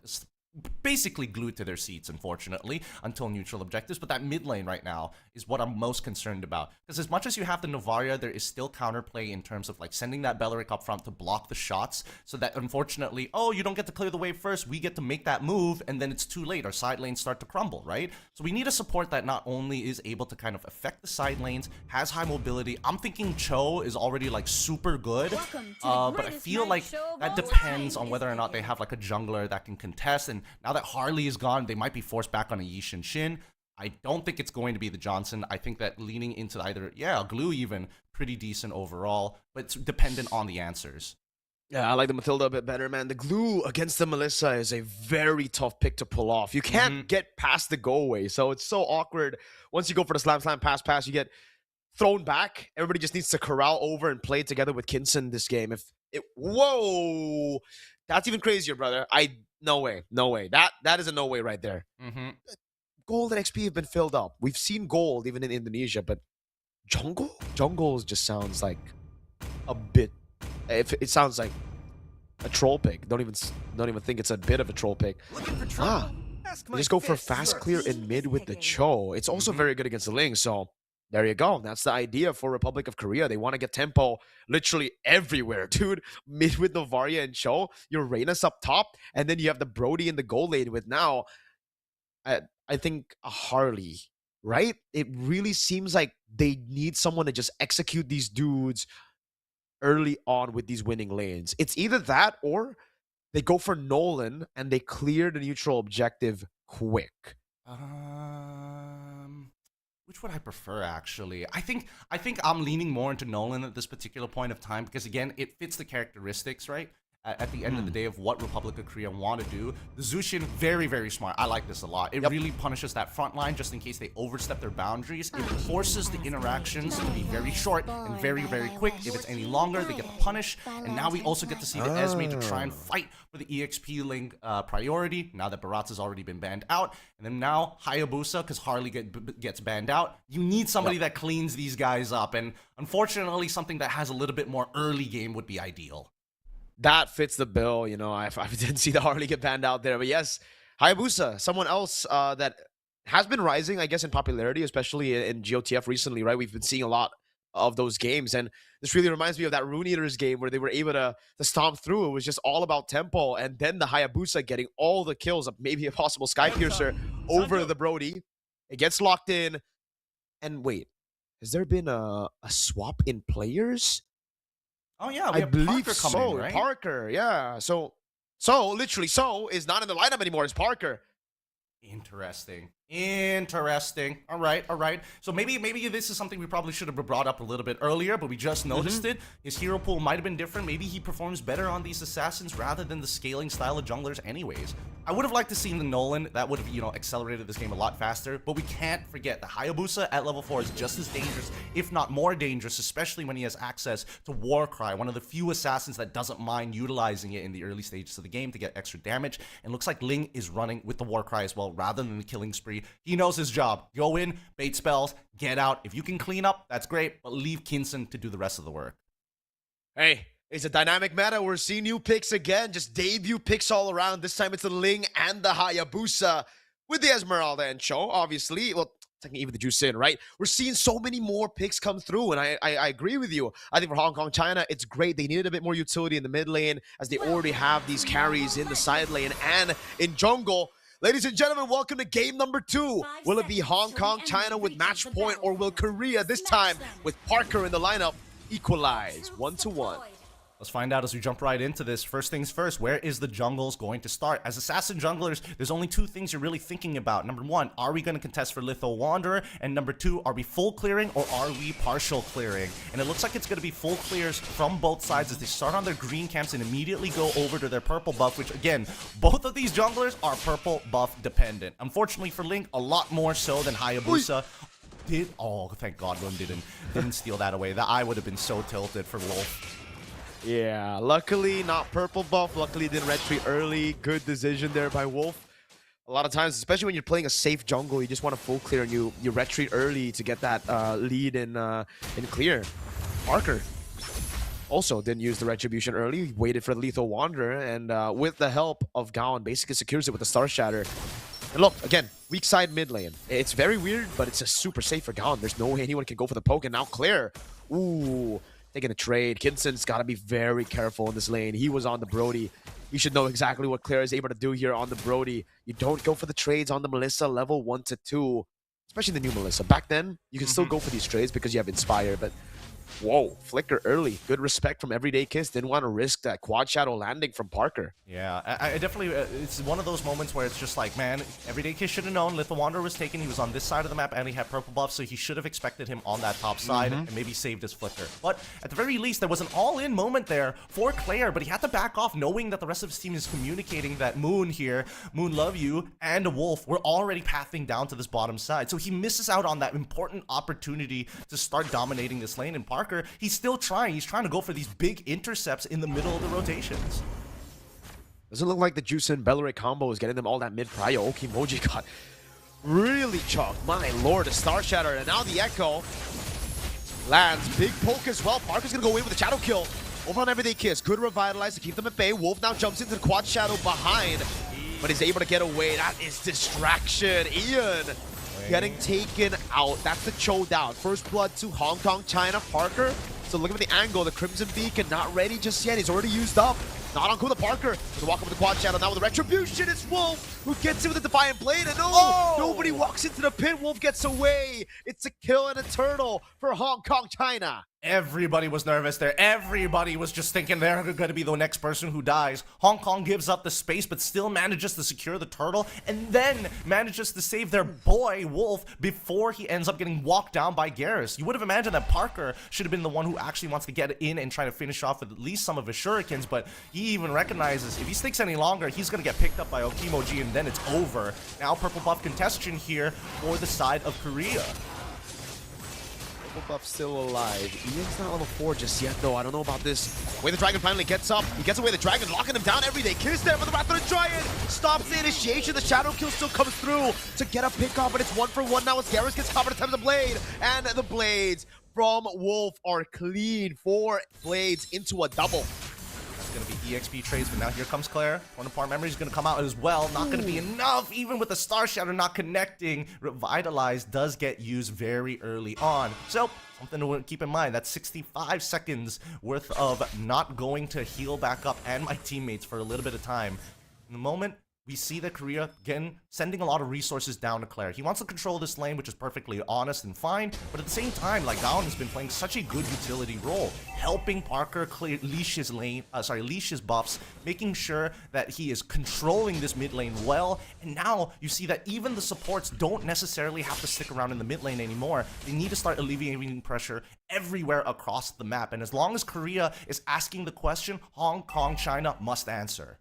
basically glued to their seats, unfortunately, until neutral objectives. But that mid lane right now is what I'm most concerned about. Because as much as you have the Navaria, there is still counterplay in terms of, like, sending that Beleric up front to block the shots, so that, unfortunately, oh, you don't get to clear the wave first, we get to make that move, and then it's too late. Our side lanes start to crumble, right? So we need a support that not only is able to kind of affect the side lanes, has high mobility. I'm thinking Cho is already, like, super good, but I feel like that depends on whether or not they have, like, a jungler that can contest. And now that Harley is gone, they might be forced back on a Yi Shin. I don't think it's going to be the Johnson. I think that leaning into either, Glue even, pretty decent overall, but it's dependent on the answers. Yeah, I like the Matilda a bit better, man. The Glue against the Melissa is a very tough pick to pull off. You can't get past the go away, so it's so awkward. Once you go for the slam, pass, you get thrown back. Everybody just needs to corral over and play together with Kinson this game. Whoa! That's even crazier, brother. No way. That is a no way right there. Gold and XP have been filled up. We've seen gold even in Indonesia, but jungle just sounds like a bit. It sounds like a troll pick. Don't even think it's a bit of a troll pick. They just go for fast clear in mid with the Cho. It's also very good against the Ling, so there you go. That's the idea for Republic of Korea. They want to get tempo literally everywhere, dude. Mid with Novaria and Cho, your Reyna's up top, and then you have the Brody in the goal lane with now, I think, a Harley, right? It really seems like they need someone to just execute these dudes early on with these winning lanes. It's either that or they go for Nolan and they clear the neutral objective quick. Which would I prefer, actually? I think I'm leaning more into Nolan at this particular point of time because, again, it fits the characteristics, right? At the end of the day of what Republic of Korea want to do. The Zushin, very, very smart. I like this a lot. It really punishes that front line just in case they overstep their boundaries. It forces the interactions to be very short and very, very quick. If it's any longer, they get the punish. And now we also get to see the Esme to try and fight for the EXP link priority, now that Baratz has already been banned out. And then now Hayabusa, because Harley gets banned out. You need somebody that cleans these guys up. And unfortunately, something that has a little bit more early game would be ideal. That fits the bill. You know, I didn't see the Harley get banned out there. But yes, Hayabusa, someone else that has been rising, I guess, in popularity, especially in GOTF recently, right? We've been seeing a lot of those games. And this really reminds me of that Rune Eaters game where they were able to stomp through. It was just all about tempo. And then the Hayabusa getting all the kills, maybe a possible Sky Piercer over the Brody. It gets locked in. And wait, has there been a swap in players? Oh yeah, I believe Parker coming so. in, right? Parker, yeah. So literally, is not in the lineup anymore. It's Parker. Interesting. All right. So maybe this is something we probably should have brought up a little bit earlier, but we just noticed it. His hero pool might have been different. Maybe he performs better on these assassins rather than the scaling style of junglers anyways. I would have liked to see the Nolan. That would have, accelerated this game a lot faster, but we can't forget the Hayabusa at level 4 is just as dangerous, if not more dangerous, especially when he has access to Warcry, one of the few assassins that doesn't mind utilizing it in the early stages of the game to get extra damage. And looks like Ling is running with the Warcry as well, rather than the killing spree. He knows his job. Go in, bait spells, get out. If you can clean up, that's great, but leave Kinson to do the rest of the work. Hey, it's a dynamic meta. We're seeing new picks again, just debut picks all around. This time it's the Ling and the Hayabusa with the Esmeralda and Cho, obviously. Well, technically even the Juicin, right? We're seeing so many more picks come through, and I agree with you. I think for Hong Kong, China, it's great. They needed a bit more utility in the mid lane as they already have these carries in the side lane and in jungle. Ladies and gentlemen, welcome to game number 2. Will it be Hong Kong, China with match point, or will Korea this time with Parker in the lineup equalize 1-1? Let's find out as we jump right into this. First things first, where is the jungles going to start? As assassin junglers, there's only 2 things you're really thinking about. Number 1, are we going to contest for Litho Wanderer? And number 2, are we full clearing or are we partial clearing? And it looks like it's going to be full clears from both sides as they start on their green camps and immediately go over to their purple buff, which again, both of these junglers are purple buff dependent. Unfortunately for Link, a lot more so than Hayabusa. Oh, thank God Lund didn't steal that away. That I would have been so tilted for Wolf. Yeah, luckily not purple buff. Luckily didn't retreat early. Good decision there by Wolf. A lot of times, especially when you're playing a safe jungle, you just want to full clear and you retreat early to get that lead in clear. Parker also didn't use the retribution early. He waited for the Lethal Wanderer, and with the help of Gowan, basically secures it with the Star Shatter. And look, again, weak side mid lane. It's very weird, but it's just super safe for Gowan. There's no way anyone can go for the poke, and now Claire. Ooh. Taking a trade. Kinson's got to be very careful in this lane. He was on the Brody. You should know exactly what Claire is able to do here on the Brody. You don't go for the trades on the Melissa level 1 to 2, especially the new Melissa. Back then, you can still go for these trades because you have Inspire, but whoa, Flicker early. Good respect from Everyday Kiss. Didn't want to risk that quad shadow landing from Parker. Yeah, I definitely, it's one of those moments where it's just like, man, Everyday Kiss should have known Little Wanderer was taken. He was on this side of the map and he had purple buff, so he should have expected him on that top side and maybe saved his Flicker. But at the very least, there was an all-in moment there for Claire, but he had to back off knowing that the rest of his team is communicating that Moon here, Moon Love You, and Wolf were already pathing down to this bottom side. So he misses out on that important opportunity to start dominating this lane. And Parker, he's still trying. He's trying to go for these big intercepts in the middle of the rotations. Doesn't look like the Juicin Belleric combo is getting them all that mid prio. Okimoji got really chalked. My lord, a Star Shatter. And now the Echo lands. Big poke as well. Parker's going to go in with a Shadow Kill. Over on Everyday Kiss. Good revitalize to keep them at bay. Wolf now jumps into the quad shadow behind. but he's able to get away. That is distraction. Ian getting taken out. That's the showdown. First blood to Hong Kong, China, Parker. So look at the angle. The Crimson Beacon not ready just yet. He's already used up. Not on Kula Parker. Gonna walk up with the quad channel now with the retribution. It's Wolf who gets it with the Defiant Blade. And nobody walks into the pit. Wolf gets away. It's a kill and a turtle for Hong Kong, China. Everybody was nervous there. Everybody was just thinking they're going to be the next person who dies. Hong Kong gives up the space, but still manages to secure the turtle, and then manages to save their boy, Wolf, before he ends up getting walked down by Garrus. You would have imagined that Parker should have been the one who actually wants to get in and try to finish off with at least some of his shurikens, but he even recognizes if he sticks any longer, he's going to get picked up by Okimoji, and then it's over. Now purple buff contestation here for the side of Korea. Buff still alive. Ian's not level 4 just yet, though. I don't know about this. Way the Dragon finally gets up. He gets away the Dragon, locking him down every day. Kiss there for the Wrath of the Giant. Stops the initiation. The Shadow Kill still comes through to get a pick off, but it's 1 for 1 now as Garrus gets covered. Attempts the blade, and the blades from Wolf are clean. 4 blades into a double. Going to be EXP trades, but now here comes Claire. Corner part memory is going to come out as well. Not going to be enough, even with the Star Shatter not connecting. Revitalize does get used very early on. So, something to keep in mind. That's 65 seconds worth of not going to heal back up and my teammates for a little bit of time. In the moment, we see that Korea, again, sending a lot of resources down to Claire. He wants to control this lane, which is perfectly honest and fine, but at the same time, like, Gaon has been playing such a good utility role, helping Parker leash his buffs, making sure that he is controlling this mid lane well, and now you see that even the supports don't necessarily have to stick around in the mid lane anymore. They need to start alleviating pressure everywhere across the map, and as long as Korea is asking the question, Hong Kong, China must answer.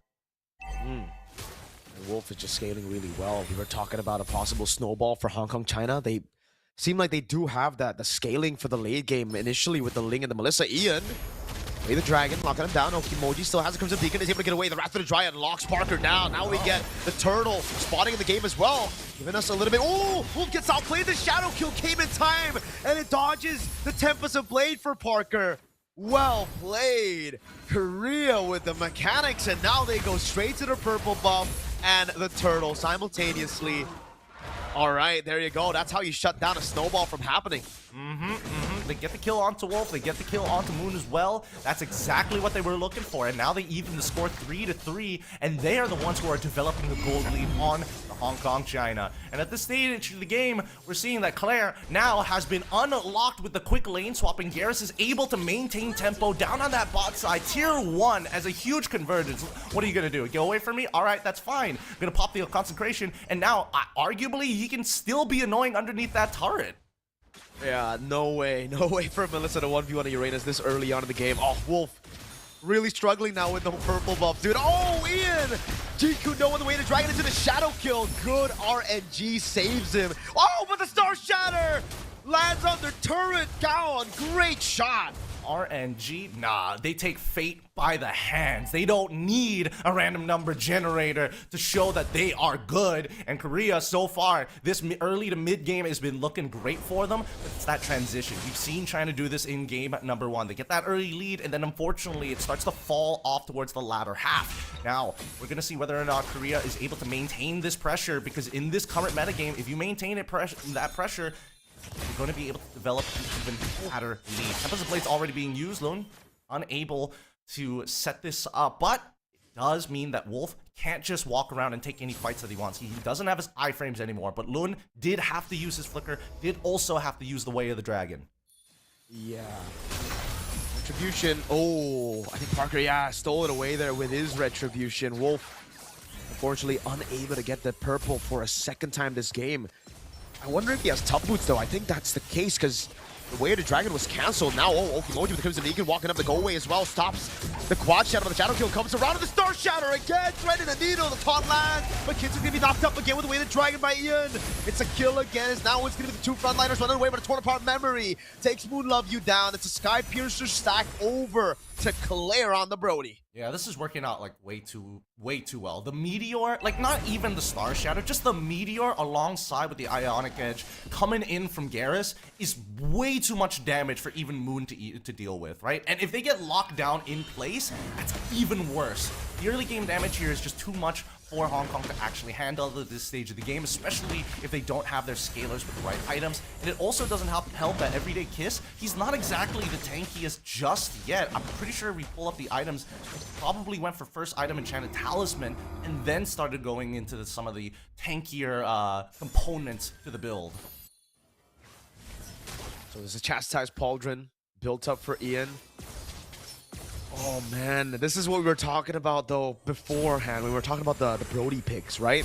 Wolf is just scaling really well. We were talking about a possible snowball for Hong Kong, China. They seem like they do have the scaling for the late game initially with the Ling and the Melissa. Ian, play the Dragon, locking him down. Okimoji still has a Crimson Beacon, is able to get away. The Wrath of the Dryad locks Parker down. Now we get the Turtle spotting in the game as well, giving us a little bit. Oh, Wolf gets outplayed. The Shadow Kill came in time, and it dodges the Tempest of Blade for Parker. Well played. Korea with the mechanics, and now they go straight to the purple buff and the turtle simultaneously. All right, there you go. That's how you shut down a snowball from happening. They get the kill onto Wolf, they get the kill onto Moon as well. That's exactly what they were looking for, and now they even the score 3-3, and they are the ones who are developing the gold lead on the Hong Kong, China. And at this stage of the game, we're seeing that Claire now has been unlocked with the quick lane swap, and Garrus is able to maintain tempo down on that bot side. Tier 1 as a huge convergence. What are you gonna do? Go away from me? All right, that's fine. I'm gonna pop the consecration, and now, arguably, he can still be annoying underneath that turret. Yeah, no way for Melissa to 1v1 a Uranus this early on in the game. Oh, Wolf really struggling now with the purple buff, dude. Oh, Ian! GQ knowing the way to Dragon into the Shadow Kill. Good RNG saves him. Oh, but the Star Shatter lands on the turret. Down. Great shot. RNG? Nah, they take fate by the hands. They don't need a random number generator to show that they are good. And Korea, so far, this early to mid game has been looking great for them, but it's that transition. You've seen trying to do this in game at number 1. They get that early lead, and then unfortunately, it starts to fall off towards the latter half. Now, we're going to see whether or not Korea is able to maintain this pressure, because in this current metagame, if you maintain that pressure, you're going to be able to develop an even fatter lead. Tempest of Blade's already being used. Lone unable to set this up, but it does mean that Wolf can't just walk around and take any fights that he wants. He doesn't have his iframes anymore, but Lun did have to use his flicker, did also have to use the Way of the Dragon. Yeah. Retribution. Oh, I think Parker, stole it away there with his Retribution. Wolf, unfortunately, unable to get the purple for a second time this game. I wonder if he has tough boots, though. I think that's the case, because the Way of the Dragon was cancelled. Now, Okimoji with the Crimson Beacon walking up the go-away as well. Stops the quad shadow, but the Shadow Kill comes around, and the Star Shatter again. Threading the needle, the taunt lands. But Kids is going to be knocked up again with the Way of the Dragon by Ian. It's a kill again. Now it's going to be the 2 frontliners running away, but a torn apart memory takes Moonlove you down. It's a Sky Piercer stack over to Claire on the Brody. Yeah, this is working out like way too well. The Meteor, like not even the Star Shatter, just the Meteor alongside with the Ionic Edge coming in from Garrus is way too much damage for even Moon to deal with, right? And if they get locked down in place, that's even worse. The early game damage here is just too much for Hong Kong to actually handle this stage of the game, especially if they don't have their scalers with the right items. And it also doesn't help that Everyday Kiss, he's not exactly the tankiest just yet. I'm pretty sure if we pull up the items, he probably went for first item Enchanted Talisman and then started going into some of the tankier components to the build. So there's a Chastised Pauldron built up for Ian. Oh man, this is what we were talking about though beforehand. We were talking about the Brody picks, right?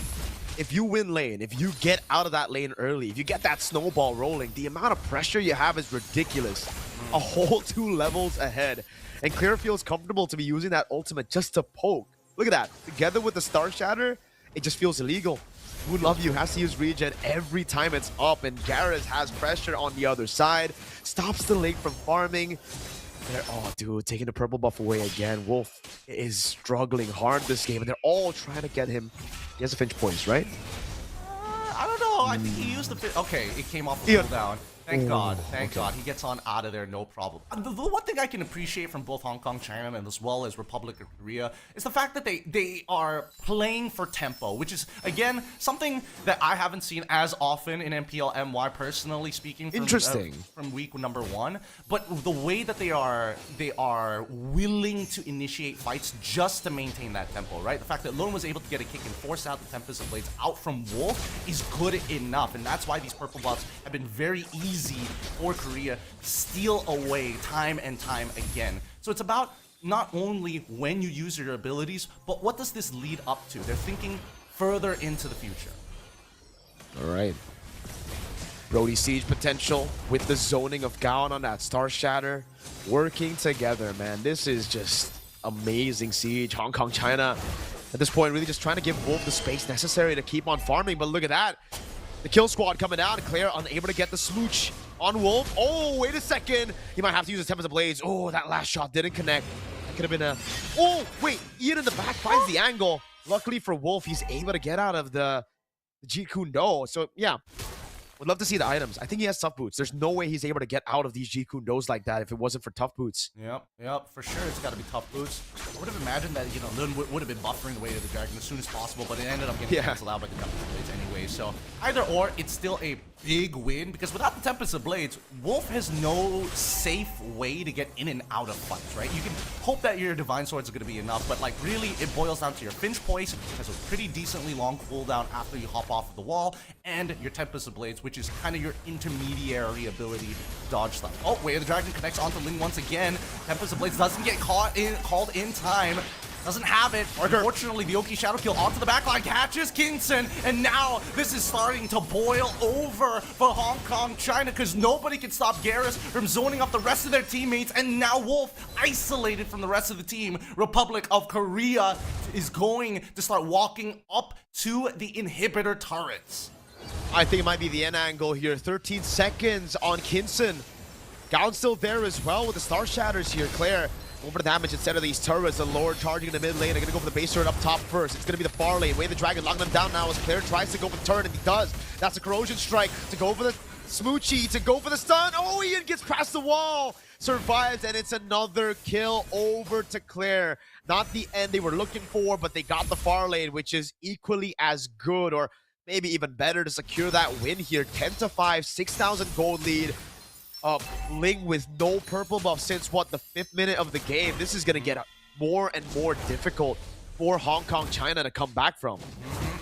If you win lane, if you get out of that lane early, if you get that snowball rolling, the amount of pressure you have is ridiculous. A whole 2 levels ahead. And Clear feels comfortable to be using that ultimate just to poke. Look at that. Together with the Star Shatter, it just feels illegal. Would Love You has to use regen every time it's up, and Garrus has pressure on the other side. Stops the lane from farming. Oh, dude, taking the purple buff away again. Wolf is struggling hard this game, and they're all trying to get him. He has a Finch Poise, right? I don't know. I think he used the... Okay, it came off the cooldown. Thank God. Thank God. He gets on out of there, no problem. The one thing I can appreciate from both Hong Kong, China, and as well as Republic of Korea is the fact that they are playing for tempo, which is, again, something that I haven't seen as often in MPL MY, personally speaking. From, from week number 1. But the way that they are willing to initiate fights just to maintain that tempo, right? The fact that Lone was able to get a kick and force out the Tempest of Blades out from Wolf is good enough. And that's why these purple buffs have been very easy for Korea to steal away time and time again. So it's about not only when you use your abilities, but what does this lead up to? They're thinking further into the future. All right. Brody Siege potential with the zoning of Gaon on that Star Shatter. Working together, man. This is just amazing Siege. Hong Kong, China, at this point, really just trying to give Wolf the space necessary to keep on farming. But look at that. The kill squad coming out, and Claire unable to get the smooch on Wolf. Oh, wait a second. He might have to use his Tempest of Blades. Oh, that last shot didn't connect. That could have been a... Oh, wait. Ian in the back finds the angle. Luckily for Wolf, he's able to get out of the Jeet Kune Do. So, yeah. Would love to see the items. I think he has tough boots. There's no way he's able to get out of these Jeet Kune Dos like that if it wasn't for tough boots. Yep, for sure it's got to be tough boots. I would have imagined that, you know, Lin would have been buffering the way to the dragon as soon as possible, but it ended up getting canceled out by the Tempest of Blades anyway. So either or, it's still a big win, because without the Tempest of Blades, Wolf has no safe way to get in and out of fights, right? You can hope that your Divine Swords are going to be enough, but like really it boils down to your Finch Poise, which has a pretty decently long cooldown after you hop off of the wall, and your Tempest of Blades, which is kind of your intermediary ability to dodge stuff. Oh, Way of the Dragon connects onto Ling once again. Tempest of Blades doesn't get called in time. Doesn't have it. Unfortunately, the Oki Shadow Kill onto the backline catches Kinson, and now this is starting to boil over for Hong Kong, China, because nobody can stop Garrus from zoning up the rest of their teammates, and now Wolf, isolated from the rest of the team. Republic of Korea is going to start walking up to the inhibitor turrets. I think it might be the end angle here. 13 seconds on Kinson. Gaon's still there as well with the Star Shatters here. Claire, going for the damage instead of these turrets. The Lord charging in the mid lane. They're going to go for the base turret up top first. It's going to be the far lane. Way the Dragon locking them down now as Claire tries to go for the turret, and he does. That's a corrosion strike to go for the smoochy, to go for the stun. Oh, Ian gets past the wall. Survives, and it's another kill over to Claire. Not the end they were looking for, but they got the far lane, which is equally as good, or maybe even better, to secure that win here. 10-5, 6,000 gold lead. Ling with no purple buff since, what, the 5th minute of the game. This is going to get more and more difficult for Hong Kong, China to come back from.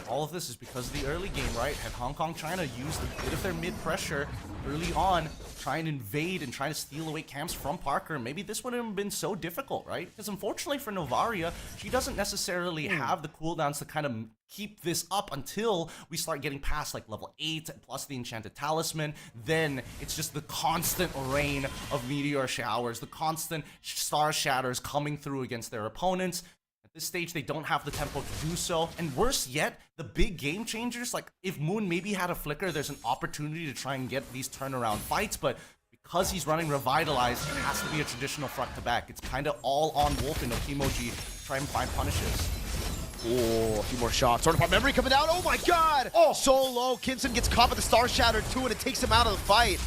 All of this is because of the early game, right? Had Hong Kong, China used a bit of their mid pressure early on, try and invade and try to steal away camps from Parker, maybe this wouldn't have been so difficult, right? Because unfortunately for Novaria, she doesn't necessarily have the cooldowns to kind of keep this up until we start getting past like level 8 plus the Enchanted Talisman. Then it's just the constant rain of meteor showers, the constant star shatters coming through against their opponents. At this stage, they don't have the tempo to do so. And worse yet, the big game changers, like if Moon maybe had a flicker, there's an opportunity to try and get these turnaround fights, but because he's running Revitalize, it has to be a traditional front to back. It's kind of all on Wolf and Okimoji to try and find punishes. Oh, a few more shots. Sort of memory coming down. Oh my god! Oh, so low. Kinson gets caught with the Star Shatter too, and it takes him out of the fight.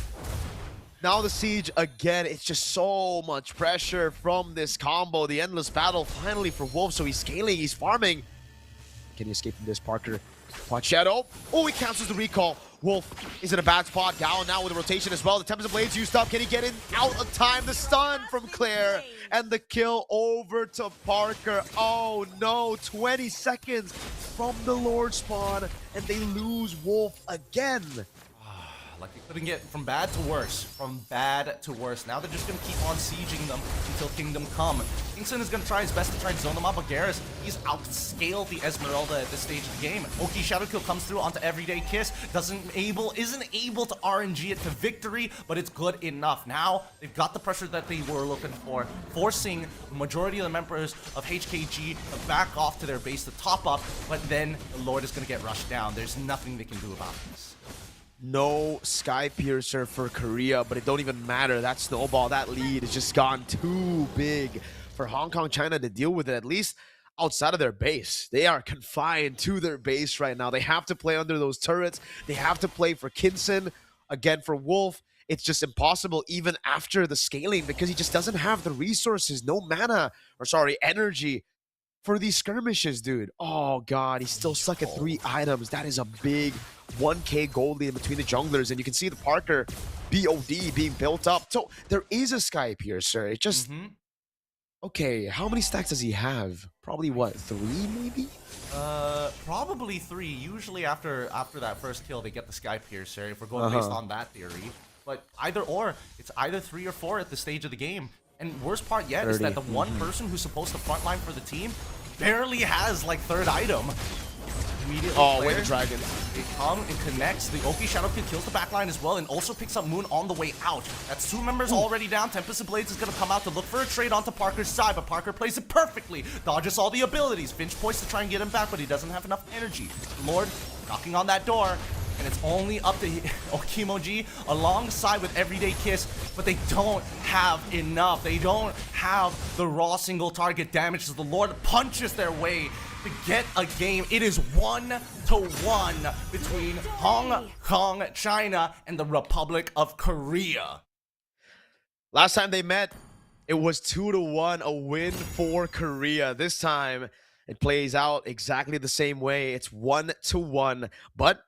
Now the siege again. It's just so much pressure from this combo. The endless battle finally for Wolf. So he's scaling, he's farming. Can he escape from this? Parker, Quad Shadow. Oh, he cancels the recall. Wolf is in a bad spot. Gao now with a rotation as well. The Tempest of Blades used up. Can he get in out of time? The stun from Claire. And the kill over to Parker. Oh no, 20 seconds from the Lord spawn. And they lose Wolf again. Like they couldn't get from bad to worse. From bad to worse. Now they're just going to keep on sieging them until Kingdom Come. Kingston is going to try his best to try and zone them up, but Garrus, he's outscaled the Esmeralda at this stage of the game. Oki Shadow Kill comes through onto Everyday Kiss. Isn't able to RNG it to victory, but it's good enough. Now they've got the pressure that they were looking for, forcing the majority of the members of HKG to back off to their base to top up, but then the Lord is going to get rushed down. There's nothing they can do about this. No Sky Piercer for Korea, but it don't even matter. That snowball, that lead has just gone too big for Hong Kong, China to deal with it, at least outside of their base. They are confined to their base right now. They have to play under those turrets. They have to play for Kinson. Again, for Wolf, it's just impossible even after the scaling because he just doesn't have the resources, no mana, or sorry, energy for these skirmishes, dude. Oh god, he's still stuck at 3 items. That is a big 1k gold lead between the junglers, and you can see the Parker BOD being built up. So there is a Sky Piercer. It just okay, how many stacks does he have? Probably what, 3 maybe? Probably 3. Usually after that first kill they get the Sky Piercer, if we're going based on that theory. But either or, it's either 3 or 4 at the stage of the game. And worst part yet 30. is that the one person who's supposed to frontline for the team barely has like 3rd item. Immediately wait, the dragon. It comes, it connects. The Oki Shadow Kid kills the backline as well and also picks up Moon on the way out. That's 2 members already down. Tempest of Blades is going to come out to look for a trade onto Parker's side, but Parker plays it perfectly. Dodges all the abilities. Finch points to try and get him back, but he doesn't have enough energy. Lord knocking on that door. And it's only up to Okimoji alongside with Everyday Kiss, but they don't have enough. They don't have the raw single target damage as the Lord punches their way to get a game. It is 1-1 between Hong Kong, China, and the Republic of Korea. Last time they met, it was 2-1, a win for Korea. This time, it plays out exactly the same way. It's 1-1, but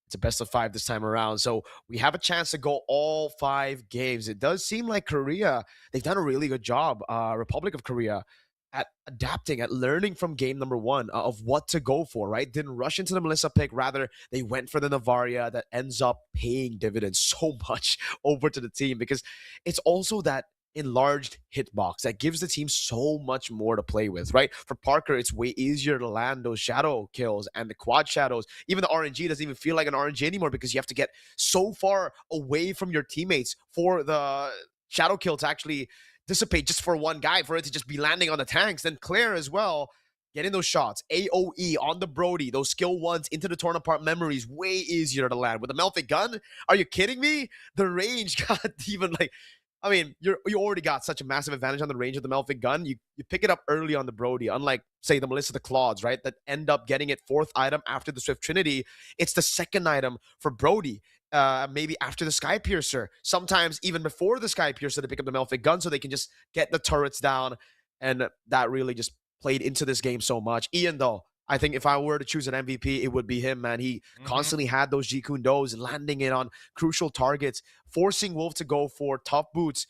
it's a best of 5 this time around, so we have a chance to go all 5 games. It does seem like Korea, they've done a really good job, Republic of Korea, at adapting, at learning from game number 1 of what to go for, right? Didn't rush into the Melissa pick, rather they went for the Navaria that ends up paying dividends so much over to the team because it's also that enlarged hitbox that gives the team so much more to play with, right? For Parker, it's way easier to land those shadow kills and the quad shadows. Even the RNG doesn't even feel like an RNG anymore because you have to get so far away from your teammates for the shadow kill to actually dissipate just for one guy, for it to just be landing on the tanks. Then Claire as well, getting those shots, AoE on the Brody, those skill 1s into the torn apart memories, way easier to land. With the Melfic gun, are you kidding me? The range got even like, I mean, you already got such a massive advantage on the range of the Melfic gun. You pick it up early on the Brody, unlike, say, the Melissa the Claudes, right? That end up getting it 4th item after the Swift Trinity. It's the 2nd item for Brody, maybe after the Sky Piercer. Sometimes even before the Sky Piercer to pick up the Melfic gun so they can just get the turrets down. And that really just played into this game so much. Ian, though, I think if I were to choose an MVP, it would be him, man. He constantly had those Ji Kundos, landing it on crucial targets, forcing Wolf to go for tough boots,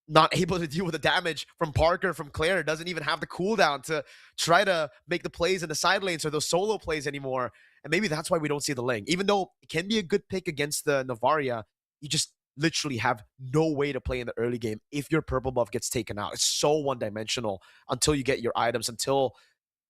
not able to deal with the damage from Parker, from Claire, doesn't even have the cooldown to try to make the plays in the side lanes or those solo plays anymore. And maybe that's why we don't see the Ling. Even though it can be a good pick against the Navaria, you just literally have no way to play in the early game if your purple buff gets taken out. It's so one-dimensional until you get your items,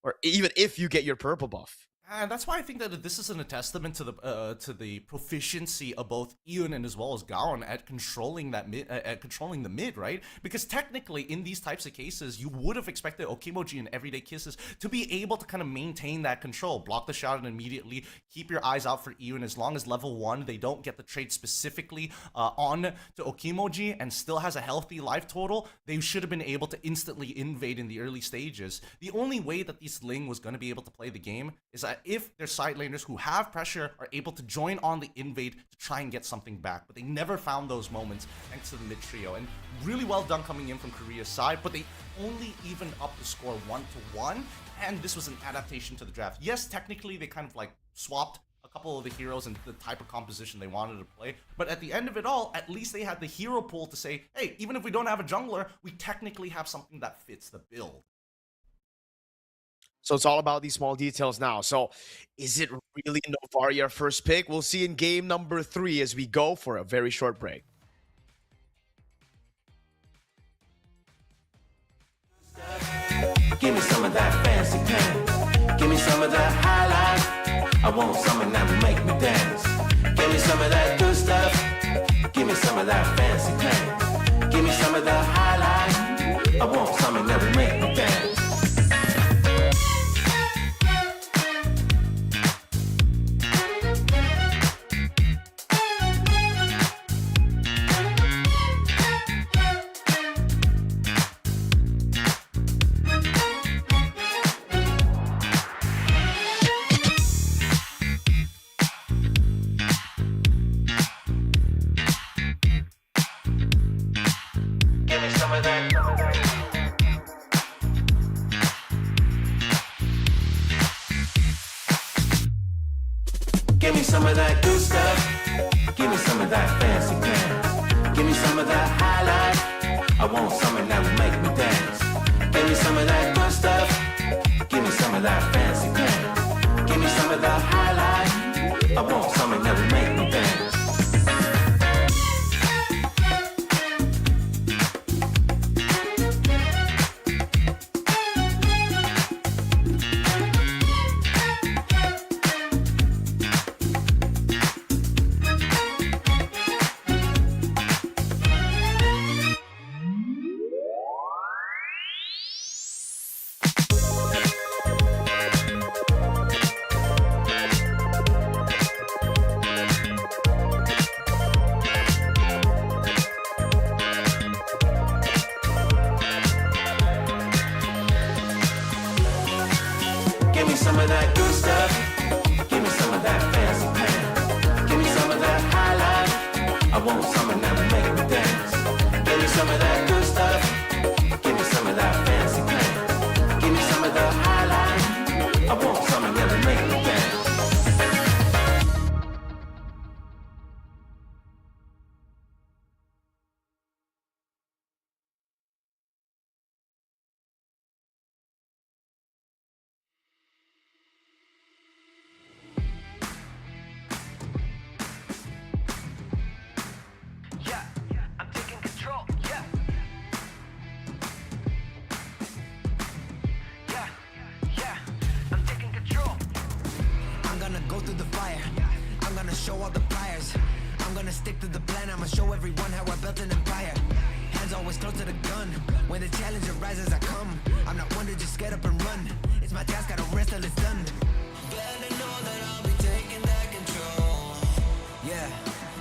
or even if you get your purple buff. And that's why I think that this isn't a testament to the proficiency of both Ian and as well as Gaon at controlling that controlling the mid, right? Because technically, in these types of cases, you would have expected Okimoji and Everyday Kisses to be able to kind of maintain that control, block the shot and immediately keep your eyes out for Ian. As long as level 1, they don't get the trade specifically on to Okimoji and still has a healthy life total, they should have been able to instantly invade in the early stages. The only way that this Ling was going to be able to play the game is that if their side laners who have pressure are able to join on the invade to try and get something back, but they never found those moments thanks to the mid trio. And really well done coming in from Korea's side, but they only evened up the score 1-1, and this was an adaptation to the draft. Yes, technically they kind of like swapped a couple of the heroes and the type of composition they wanted to play, but at the end of it all, at least they had the hero pool to say, hey, even if we don't have a jungler, we technically have something that fits the build. So it's all about these small details now. So is it really Novaria our first pick? We'll see in game number 3 as we go for a very short break. Give me some of that fancy pants. Give me some of that highlight. I want something that will make me dance. Give me some of that good stuff. Give me some of that fancy pants. Give me some of the highlight. I want something that will make me dance. Give me some of that good stuff. Give me some of that fancy pants. Give me some of that highlight. I want something that will make me dance. Give me some of that good stuff. Give me some of that fancy pants. Give me some of the highlight. I want something that will make me dance. Give me some of that good stuff. Give me some of that fancy pants. Give me some of that highlight. I want something that will make me dance. Give me some of that good stuff. Give me some of that fancy pants. Give me some of the highlight. I want something that will make me dance. Yeah, I'm taking control. Yeah. Yeah, I'm taking control. I'm gonna go through the fire. I'm gonna show all the pliers. I'm gonna stick to the plan. I'ma show everyone how I built an empire. Hands always close to the gun. When the challenge arises, I come. I'm not one to just get up and run. It's my task, I don't rest till it's done. Better know that I'll be taking that control.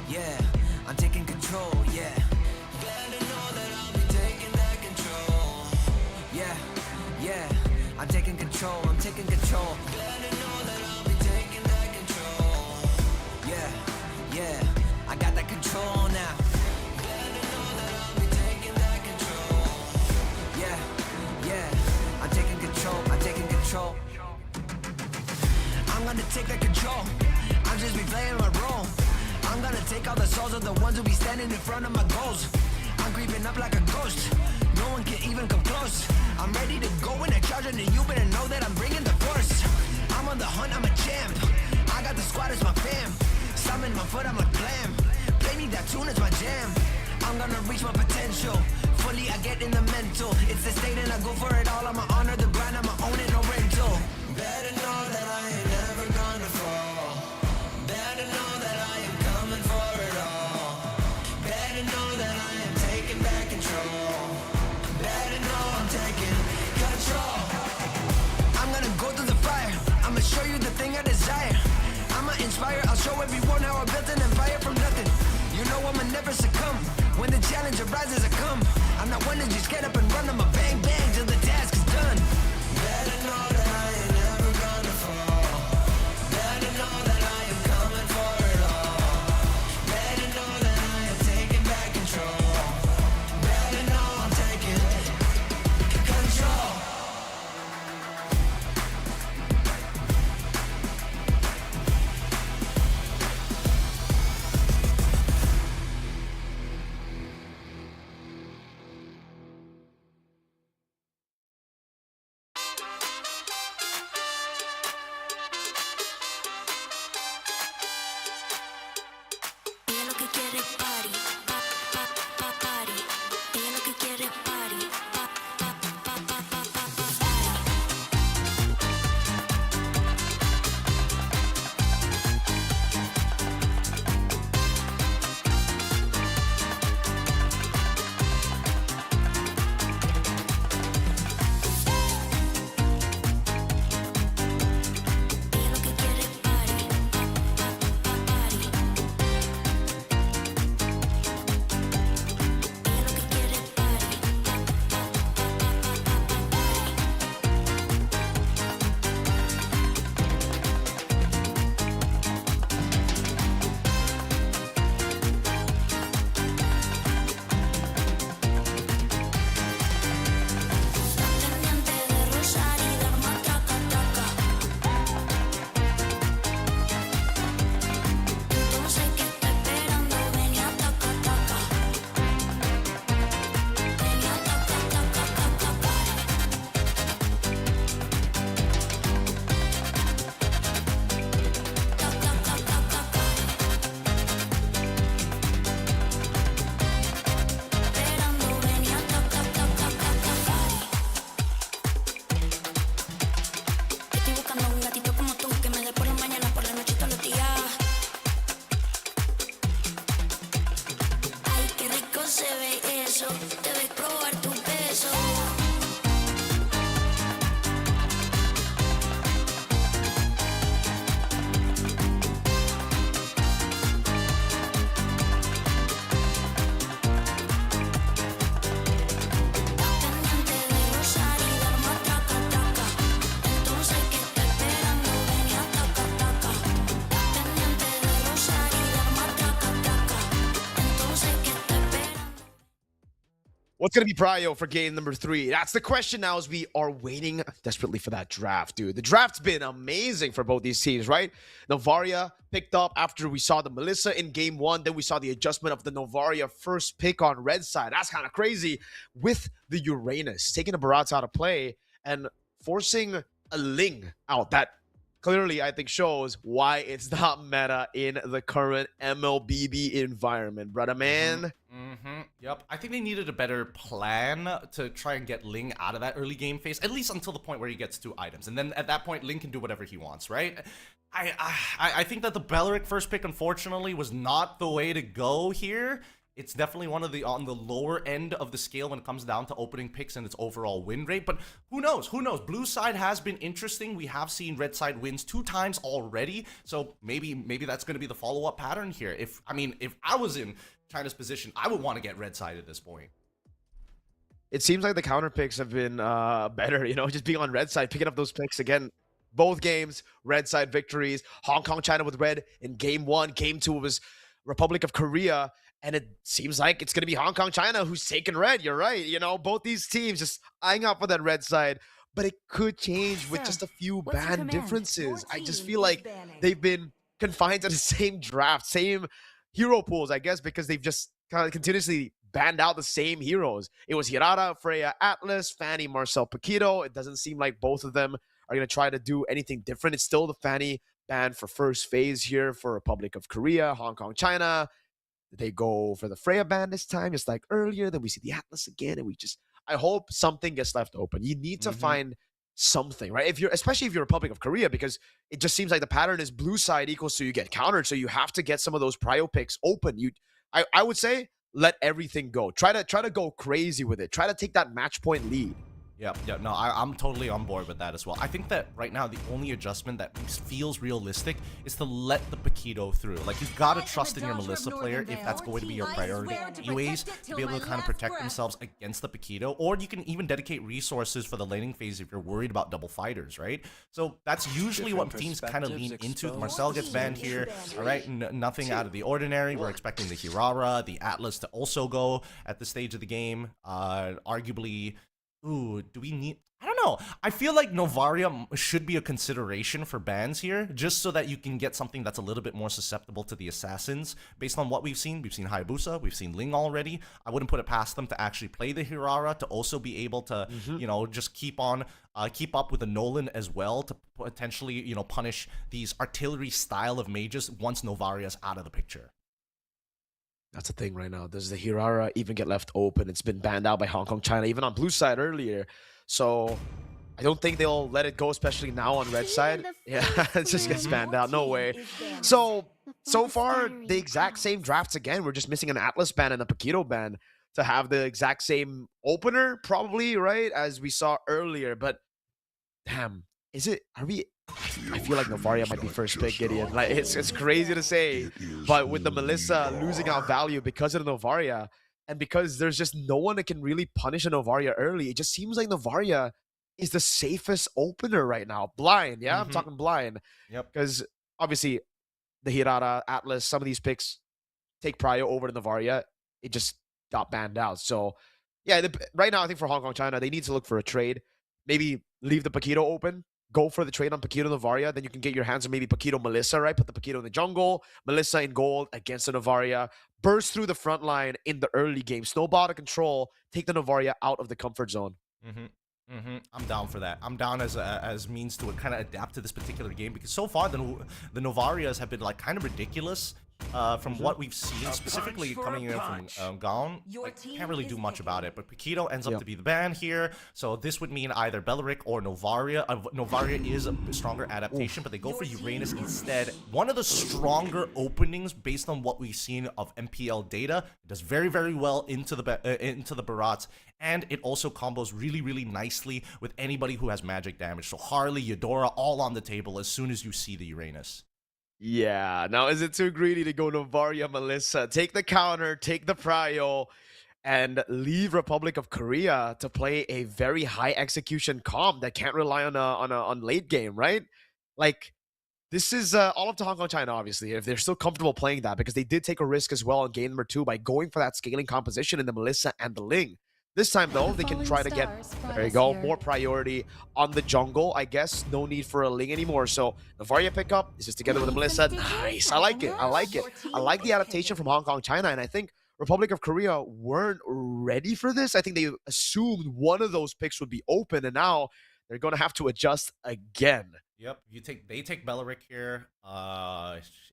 Yeah, I'm taking control, yeah. Better know that I'll be taking that control. Yeah, I'm taking control, I'm taking control. Better know that I'll be taking that control. Yeah, I got that control now. Better know that I'll be taking that control. Yeah, I'm taking control, I'm taking control. I'm gonna take that control. I'm just be playing my role. I'm gonna take all the souls of the ones who be standing in front of my goals. I'm creeping up like a ghost. No one can even come close. I'm ready to go in a charge, and you better know that I'm bringing the force. I'm on the hunt, I'm a champ. I got the squad as my fam. Summon my foot, I'm a glam. Play me that tune, it's my jam. I'm gonna reach my potential. Fully, I get in the mental. It's the state and I go for it all. I'ma honor the grind, I'ma own it, no rental. Better know that I ain't never gonna fall. Better know that I am coming for it all. Better know that I am taking back control. Better know I'm taking control. I'm gonna go through the fire. I'ma show you the thing I desire. I'ma inspire, I'll show everyone how I built an empire from nothing. You know I'ma never succumb. When the challenge arises, I come. I'm not one to just get up and run. I'ma bang bang till the task is done. Better know that I ain't never gonna fall. What's going to be prio for game number 3? That's the question now as we are waiting desperately for that draft, dude. The draft's been amazing for both these teams, right? Novaria picked up after we saw the Melissa in game 1. Then we saw the adjustment of the Novaria first pick on red side. That's kind of crazy with the Uranus, taking the Barats out of play and forcing a Ling out. That clearly, I think, shows why it's not meta in the current MLBB environment, brother man. Yep. I think they needed a better plan to try and get Ling out of that early game phase, at least until the point where he gets 2 items. And then at that point, Ling can do whatever he wants, right? I think that the Beleric first pick, unfortunately, was not the way to go here. It's definitely one of the on the lower end of the scale when it comes down to opening picks and its overall win rate. But who knows? Who knows? Blue side has been interesting. We have seen red side wins 2 times already. So maybe that's going to be the follow-up pattern here. If I was in China's position, I would want to get red side at this point. It seems like the counter picks have been better, just being on red side, picking up those picks again. Both games, red side victories. Hong Kong, China with red in game 1. Game 2 was Republic of Korea. And it seems like it's going to be Hong Kong, China who's taking red. You're right. Both these teams just eyeing up for that red side. But it could change with just a few ban differences. I just feel like they've been confined to the same draft, same hero pools, I guess, because they've just kind of continuously banned out the same heroes. It was Hirara, Freya, Atlas, Fanny, Marcel, Paquito. It doesn't seem like both of them are going to try to do anything different. It's still the Fanny ban for first phase here for Republic of Korea, Hong Kong, China. They go for the Freya ban this time, just like earlier. Then we see the Atlas again, and I hope something gets left open. You need to find something, right? Especially if you're Republic of Korea, because it just seems like the pattern is blue side equals to you get countered, so you have to get some of those prio picks open. I would say let everything go. Try to go crazy with it. Try to take that match point lead. Yeah, no, I'm totally on board with that as well. I think that right now the only adjustment that feels realistic is to let the Paquito through. Like, you've got to trust in your Melissa player if that's going to be your priority anyways, to be able to kind of protect themselves against the Paquito. Or you can even dedicate resources for the laning phase if you're worried about double fighters, right? So that's usually what teams kind of lean into. Marcel gets banned here, all right? Nothing out of the ordinary. We're expecting the Hirara, the Atlas to also go at the stage of the game. Arguably... Ooh, do we need... I don't know. I feel like Novaria should be a consideration for bans here, just so that you can get something that's a little bit more susceptible to the assassins. Based on what we've seen Hayabusa, we've seen Ling already. I wouldn't put it past them to actually play the Hirara, to also be able to, just keep up with the Nolan as well, to potentially, punish these artillery style of mages once Novaria's out of the picture. That's the thing right now. Does the Hirara even get left open? It's been banned out by Hong Kong, China, even on blue side earlier. So I don't think they'll let it go, especially now on red side. Yeah, it just gets banned out. No way. So far, the exact same drafts again. We're just missing an Atlas ban and a Paquito ban to have the exact same opener, probably, right? As we saw earlier. But damn, I feel like Novaria might be first pick, Gideon. Like, it's crazy to say, but with the Melissa losing out value because of the Novaria, and because there's just no one that can really punish a Novaria early, it just seems like Novaria is the safest opener right now. Blind, yeah? I'm talking blind. Yep. Because obviously the Hirara, Atlas, some of these picks take prio over the Novaria. It just got banned out. So yeah, right now I think for Hong Kong, China, they need to look for a trade. Maybe leave the Paquito open. Go for the trade on Paquito Novaria, then you can get your hands on maybe Paquito Melissa, right? Put the Paquito in the jungle, Melissa in gold against the Novaria, burst through the front line in the early game, snowball to control, take the Novaria out of the comfort zone. I'm down for that. I'm down as means to kind of adapt to this particular game, because so far the Novarias have been like kind of ridiculous. From what we've seen, specifically coming in from Gaon, can't really do much about it. But Paquito ends up to be the ban here, so this would mean either Beleric or Novaria. Novaria is a stronger adaptation, but they go for Uranus instead. One of the stronger openings based on what we've seen of MPL data. It does very, very well into the Barats, and it also combos really, really nicely with anybody who has magic damage. So Harley, Eudora, all on the table as soon as you see the Uranus. Yeah, now is it too greedy to go Novaria Melissa? Take the counter, take the prio, and leave Republic of Korea to play a very high execution comp that can't rely on late game, right? Like, this is all up to Hong Kong, China, obviously, if they're still comfortable playing that, because they did take a risk as well in game number 2 by going for that scaling composition in the Melissa and the Ling. This time, though, they can try to get, there you go, more priority on the jungle. I guess no need for a Ling anymore. So, Novaria pickup. This is together with the Melissa. Nice. I like it. I like it. I like the adaptation from Hong Kong, China. And I think Republic of Korea weren't ready for this. I think they assumed one of those picks would be open. And now they're going to have to adjust again. Yep, they take Beleric here.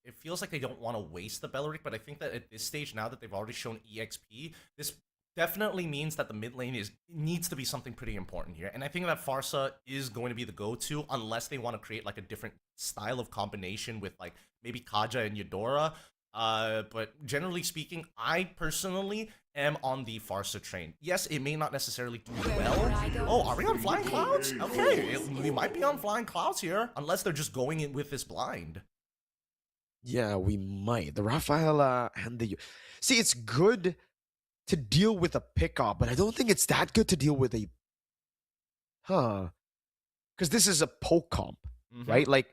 It feels like they don't want to waste the Beleric, but I think that at this stage, now that they've already shown EXP, this definitely means that the mid lane needs to be something pretty important here. And I think that Farsa is going to be the go-to unless they want to create like a different style of combination with like maybe Kaja and Eudora. But generally speaking, I personally am on the Farsa train. Yes, it may not necessarily do well. Oh, are we on Flying Clouds? Okay, we might be on Flying Clouds here, unless they're just going in with this blind. Yeah, we might. The Rafaela and the... See, it's good to deal with a pickup, but I don't think it's that good to deal with a... Because this is a poke comp, right? Like,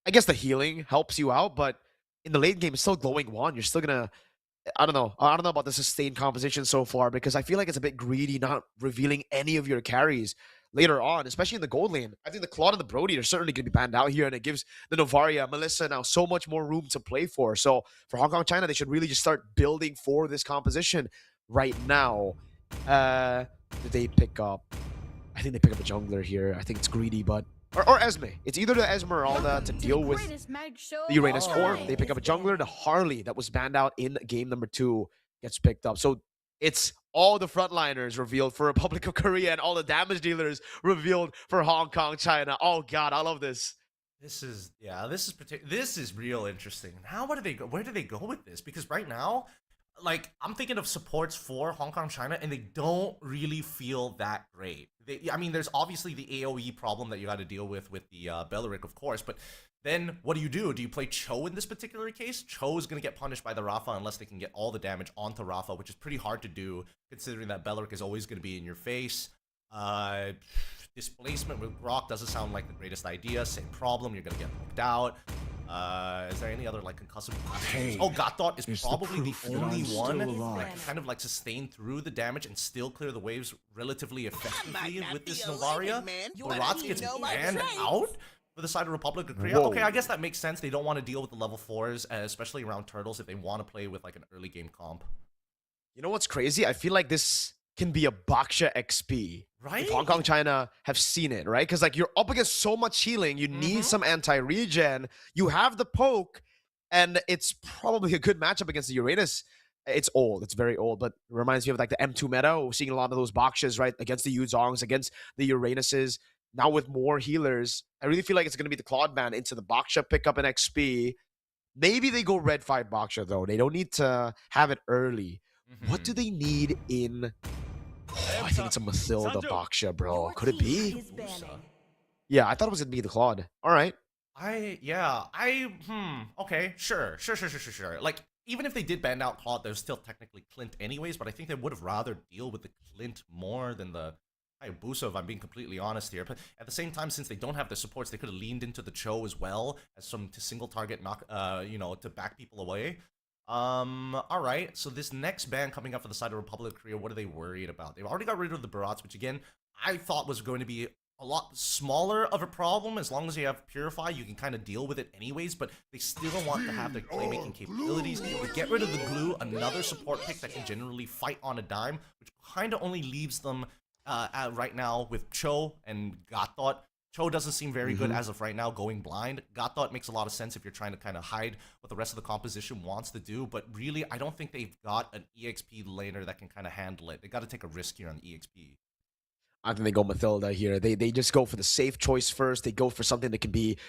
I guess the healing helps you out, but in the late game, it's still glowing wand. You're still gonna... I don't know about the sustained composition so far, because I feel like it's a bit greedy not revealing any of your carries later on, especially in the gold lane. I think the Claude and the Brody are certainly going to be banned out here, and it gives the Novaria, Melissa now so much more room to play for. So for Hong Kong, China, they should really just start building for this composition right now. Did they pick up? I think they pick up a jungler here. I think it's greedy, but... Or Esme. It's either the Esmeralda to deal with the Uranus core. They pick up a jungler. The Harley that was banned out in game number 2 gets picked up. So it's all the frontliners revealed for Republic of Korea and all the damage dealers revealed for Hong Kong, China. Oh God, I love this. This is real interesting. How where do they go with this? Because right now, like, I'm thinking of supports for Hong Kong, China, and they don't really feel that great. I mean, there's obviously the AoE problem that you got to deal with the Beleric, of course, but then what do? Do you play Cho in this particular case? Cho is going to get punished by the Rafa unless they can get all the damage onto Rafa, which is pretty hard to do, considering that Beleric is always going to be in your face. Displacement with Grok doesn't sound like the greatest idea. Same problem, you're going to get poked out. Is there any other like concussive? Hey, oh, Gothot is probably the proof that only I'm still one that alive. can kind of like sustain through the damage and still clear the waves relatively effectively with this Novaria. Baratz gets banned out for the side of Republic of Korea. Whoa. Okay, I guess that makes sense. They don't want to deal with the level 4s, especially around turtles, if they want to play with like an early game comp. You know what's crazy? I feel like this can be a Baksha XP. Right? If Hong Kong, China have seen it, right? Because like you're up against so much healing, you need some anti-regen. You have the poke, and it's probably a good matchup against the Uranus. It's old. It's very old, but it reminds me of like the M2 meta. We're seeing a lot of those Bakshas, right? Against the Yuzongs, against the Uranuses. Now with more healers, I really feel like it's going to be the Claude ban into the Baksha pickup and XP. Maybe they go red 5 Baksha, though. They don't need to have it early. What do they need in... Oh, I think it's a Mathilda Baksha, bro. Could it be? Yeah, I thought it was going to be the Claude. All right. Okay, sure. Like, even if they did ban out Claude, there's still technically Clint anyways, but I think they would have rather deal with the Clint more than the Hayabusa, if I'm being completely honest here. But at the same time, since they don't have the supports, they could have leaned into the Cho as well as some to single target knock, to back people away. All right. So this next ban coming up for the side of Republic of Korea, what are they worried about? They've already got rid of the Baratz, which again, I thought was going to be a lot smaller of a problem. As long as you have Purify, you can kind of deal with it anyways, but they still want to have their playmaking capabilities. They get rid of the glue, another support pick that can generally fight on a dime, which kind of only leaves them right now with Cho and Gothot. Cho doesn't seem very good as of right now, going blind. Gothot makes a lot of sense if you're trying to kind of hide what the rest of the composition wants to do, but really, I don't think they've got an EXP laner that can kind of handle it. They got to take a risk here on the EXP. I think they go Mathilda here. They just go for the safe choice first. They go for something that can be...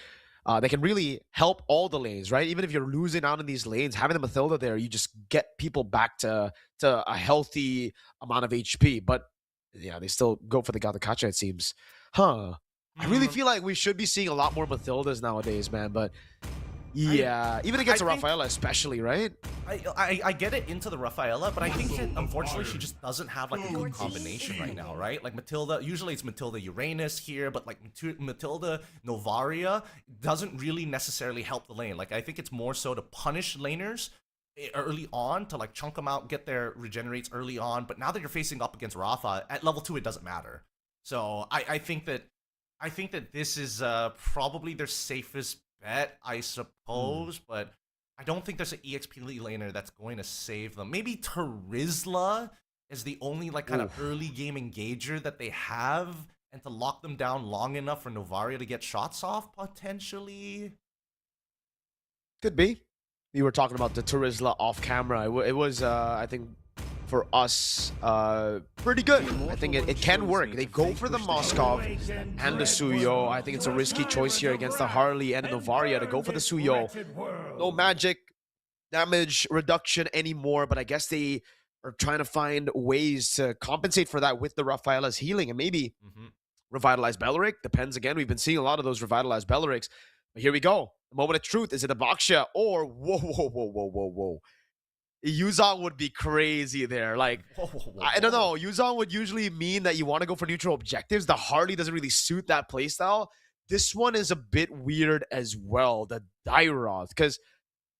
they can really help all the lanes, right? Even if you're losing out in these lanes, having the Mathilda there, you just get people back to a healthy amount of HP. But yeah, they still go for the Gattakacha, it seems. I really feel like we should be seeing a lot more Mathildas nowadays, man. But yeah, even against a Rafaela especially, right? I get it into the Rafaela, but I think that unfortunately she just doesn't have like a good combination right now, right? Like Matilda, usually it's Matilda Uranus here, but like Matilda Novaria doesn't really necessarily help the lane. Like I think it's more so to punish laners early on to like chunk them out, get their regenerates early on. But now that you're facing up against Rafa at level 2, it doesn't matter. So I think that this is probably their safest bet, I suppose. But I don't think there's an EXP laner that's going to save them. Maybe Terizla is the only like kind of early game engager that they have, and to lock them down long enough for Novaria to get shots off potentially. Could be. We were talking about the Terizla off camera. It was, I think, for us, pretty good. I think it can work. They go for the Moskov and the Suyo. I think it's a risky choice here against the Harley and the Novaria to go for the Suyo. No magic damage reduction anymore, but I guess they are trying to find ways to compensate for that with the Rafaela's healing and maybe revitalize Beleric. Depends again. We've been seeing a lot of those revitalized Belerics. But here we go. The moment of truth. Is it a Baksha or whoa. Yuzong would be crazy there. Like, I don't know. Yuzong would usually mean that you want to go for neutral objectives. The Harley doesn't really suit that playstyle. This one is a bit weird as well. The Dairoth. Because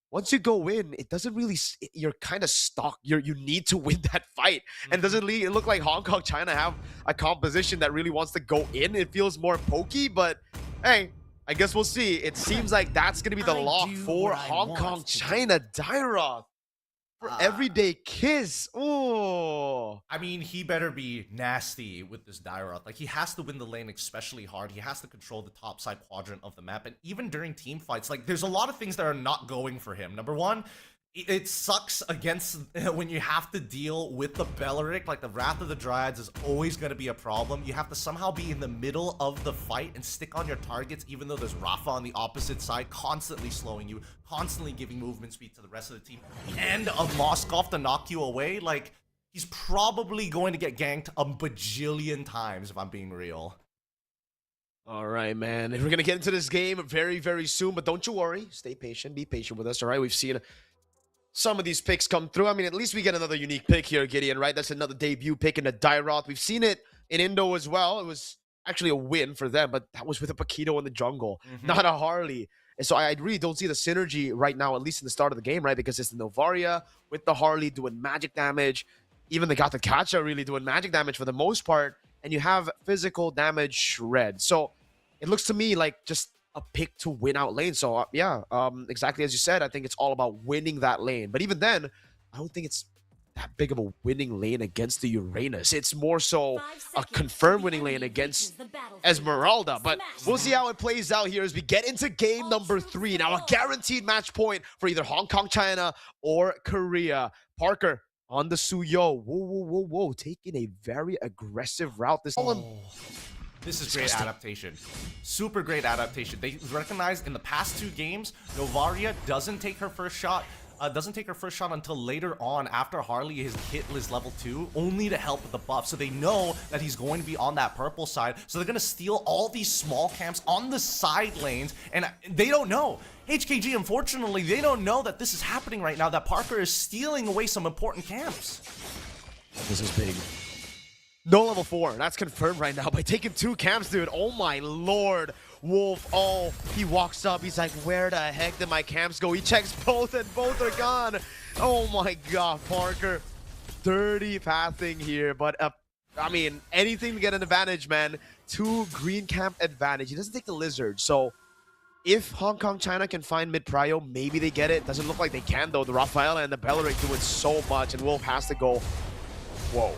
once you go in, it doesn't really... You're kind of stuck. You need to win that fight. And doesn't it look like Hong Kong, China have a composition that really wants to go in? It feels more pokey, but hey... I guess we'll see. It seems like that's going to be the lock for Hong Kong, China. Dairoth for everyday kiss. Oh, I mean, he better be nasty with this Dairoth. Like, he has to win the lane especially hard. He has to control the top side quadrant of the map. And even during team fights, like, there's a lot of things that are not going for him. Number one, it sucks against when you have to deal with the Beleric. Like, the Wrath of the Dryads is always going to be a problem. You have to somehow be in the middle of the fight and stick on your targets, even though there's Rafa on the opposite side, constantly slowing you, constantly giving movement speed to the rest of the team, and a Moskov to knock you away. Like, he's probably going to get ganked a bajillion times, if I'm being real. All right, man. We're going to get into this game very, very soon, but don't you worry. Stay patient. Be patient with us, all right? We've seen some of these picks come through. I mean, at least we get another unique pick here, Gideon, right? That's another debut pick in the Dairoth. We've seen it in Indo as well. It was actually a win for them, but that was with a Paquito in the jungle, not a Harley. And so I really don't see the synergy right now, at least in the start of the game, right? Because it's the Novaria with the Harley doing magic damage. Even the Gatakacha really doing magic damage for the most part. And you have physical damage shred. So it looks to me like just a pick to win out lane. So yeah, exactly as you said, I think it's all about winning that lane. But even then, I don't think it's that big of a winning lane against the Uranus. It's more so a confirmed winning lane against Esmeralda. But we'll see how it plays out here as we get into game number 3. Now a guaranteed match point for either Hong Kong, China or Korea. Parker on the Suyo. Whoa. Taking a very aggressive route. This is great adaptation. Super great adaptation. They recognize in the past 2 games, Novaria doesn't take her first shot until later on after Harley has hit his level 2, only to help with the buff. So they know that he's going to be on that purple side. So they're going to steal all these small camps on the side lanes. And they don't know. HKG, unfortunately, they don't know that this is happening right now, that Parker is stealing away some important camps. This is big. No level 4. That's confirmed right now by taking 2 camps, dude. Oh my lord. Wolf. Oh, he walks up. He's like, where the heck did my camps go? He checks both and both are gone. Oh my god, Parker. Dirty pathing here. But, I mean, anything to get an advantage, man. 2 green camp advantage. He doesn't take the lizard. So, if Hong Kong, China can find mid-prio, maybe they get it. Doesn't look like they can, though. The Rafaela and the Beleric doing so much. And Wolf has to go, whoa.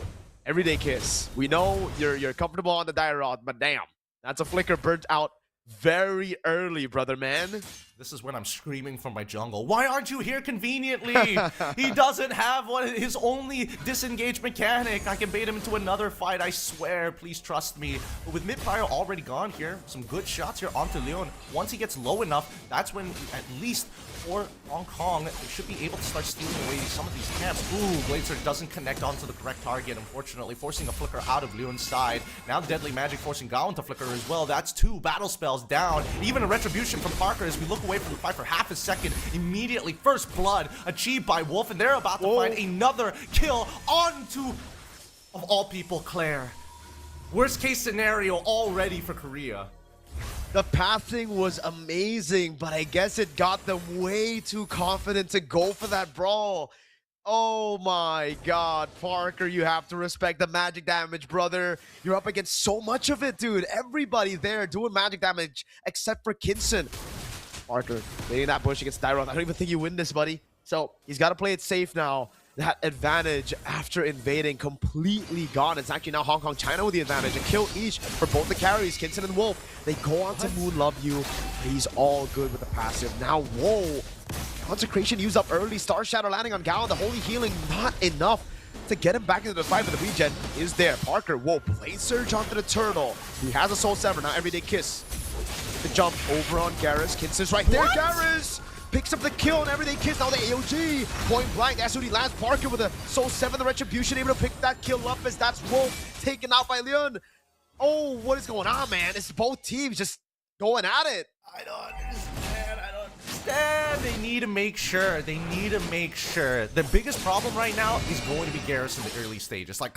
Everyday kiss. We know you're comfortable on the Dairoth, but damn, that's a flicker burnt out very early, brother man. This is when I'm screaming from my jungle. Why aren't you here conveniently? He doesn't have his only disengage mechanic. I can bait him into another fight, I swear. Please trust me. But with mid-prio already gone here, some good shots here onto Leon. Once he gets low enough, that's when at least for Hong Kong, they should be able to start stealing away some of these camps. Ooh, Blazer doesn't connect onto the correct target, unfortunately, forcing a flicker out of Leon's side. Now Deadly Magic forcing Gowan to flicker as well. That's 2 battle spells down. Even a retribution from Parker as we look away from the fight for half a second. Immediately, first blood achieved by Wolf, and they're about to find another kill onto, of all people, Claire. Worst case scenario already for Korea. The pathing was amazing, but I guess it got them way too confident to go for that brawl. Oh my god, Parker, you have to respect the magic damage, brother. You're up against so much of it, dude. Everybody there doing magic damage except for Kinson. Parker, leading that bush against Dyroth. I don't even think you win this, buddy. So he's got to play it safe now. That advantage after invading completely gone. It's actually now Hong Kong, China with the advantage. A kill each for both the carries, Kinson and Wolf. They go on to Moon Love You. He's all good with the passive. Now, whoa. Consecration used up early. Star Shadow landing on Gao. The Holy Healing not enough to get him back into the fight, but the regen is there. Parker, whoa, Blade Surge onto the Turtle. He has a Soul Sever, now Everyday Kiss. The jump over on Garrus. Kinson's right there. Garrus picks up the kill and Everyday Kiss. Now the AOG. Point blank. SOD lands Parker with a Soul 7. The Retribution able to pick that kill up as that's Wolf taken out by Leon. Oh, what is going on, man? It's both teams just going at it. I don't understand. I don't understand. They need to make sure. They need to make sure. The biggest problem right now is going to be Garrus in the early stages. Like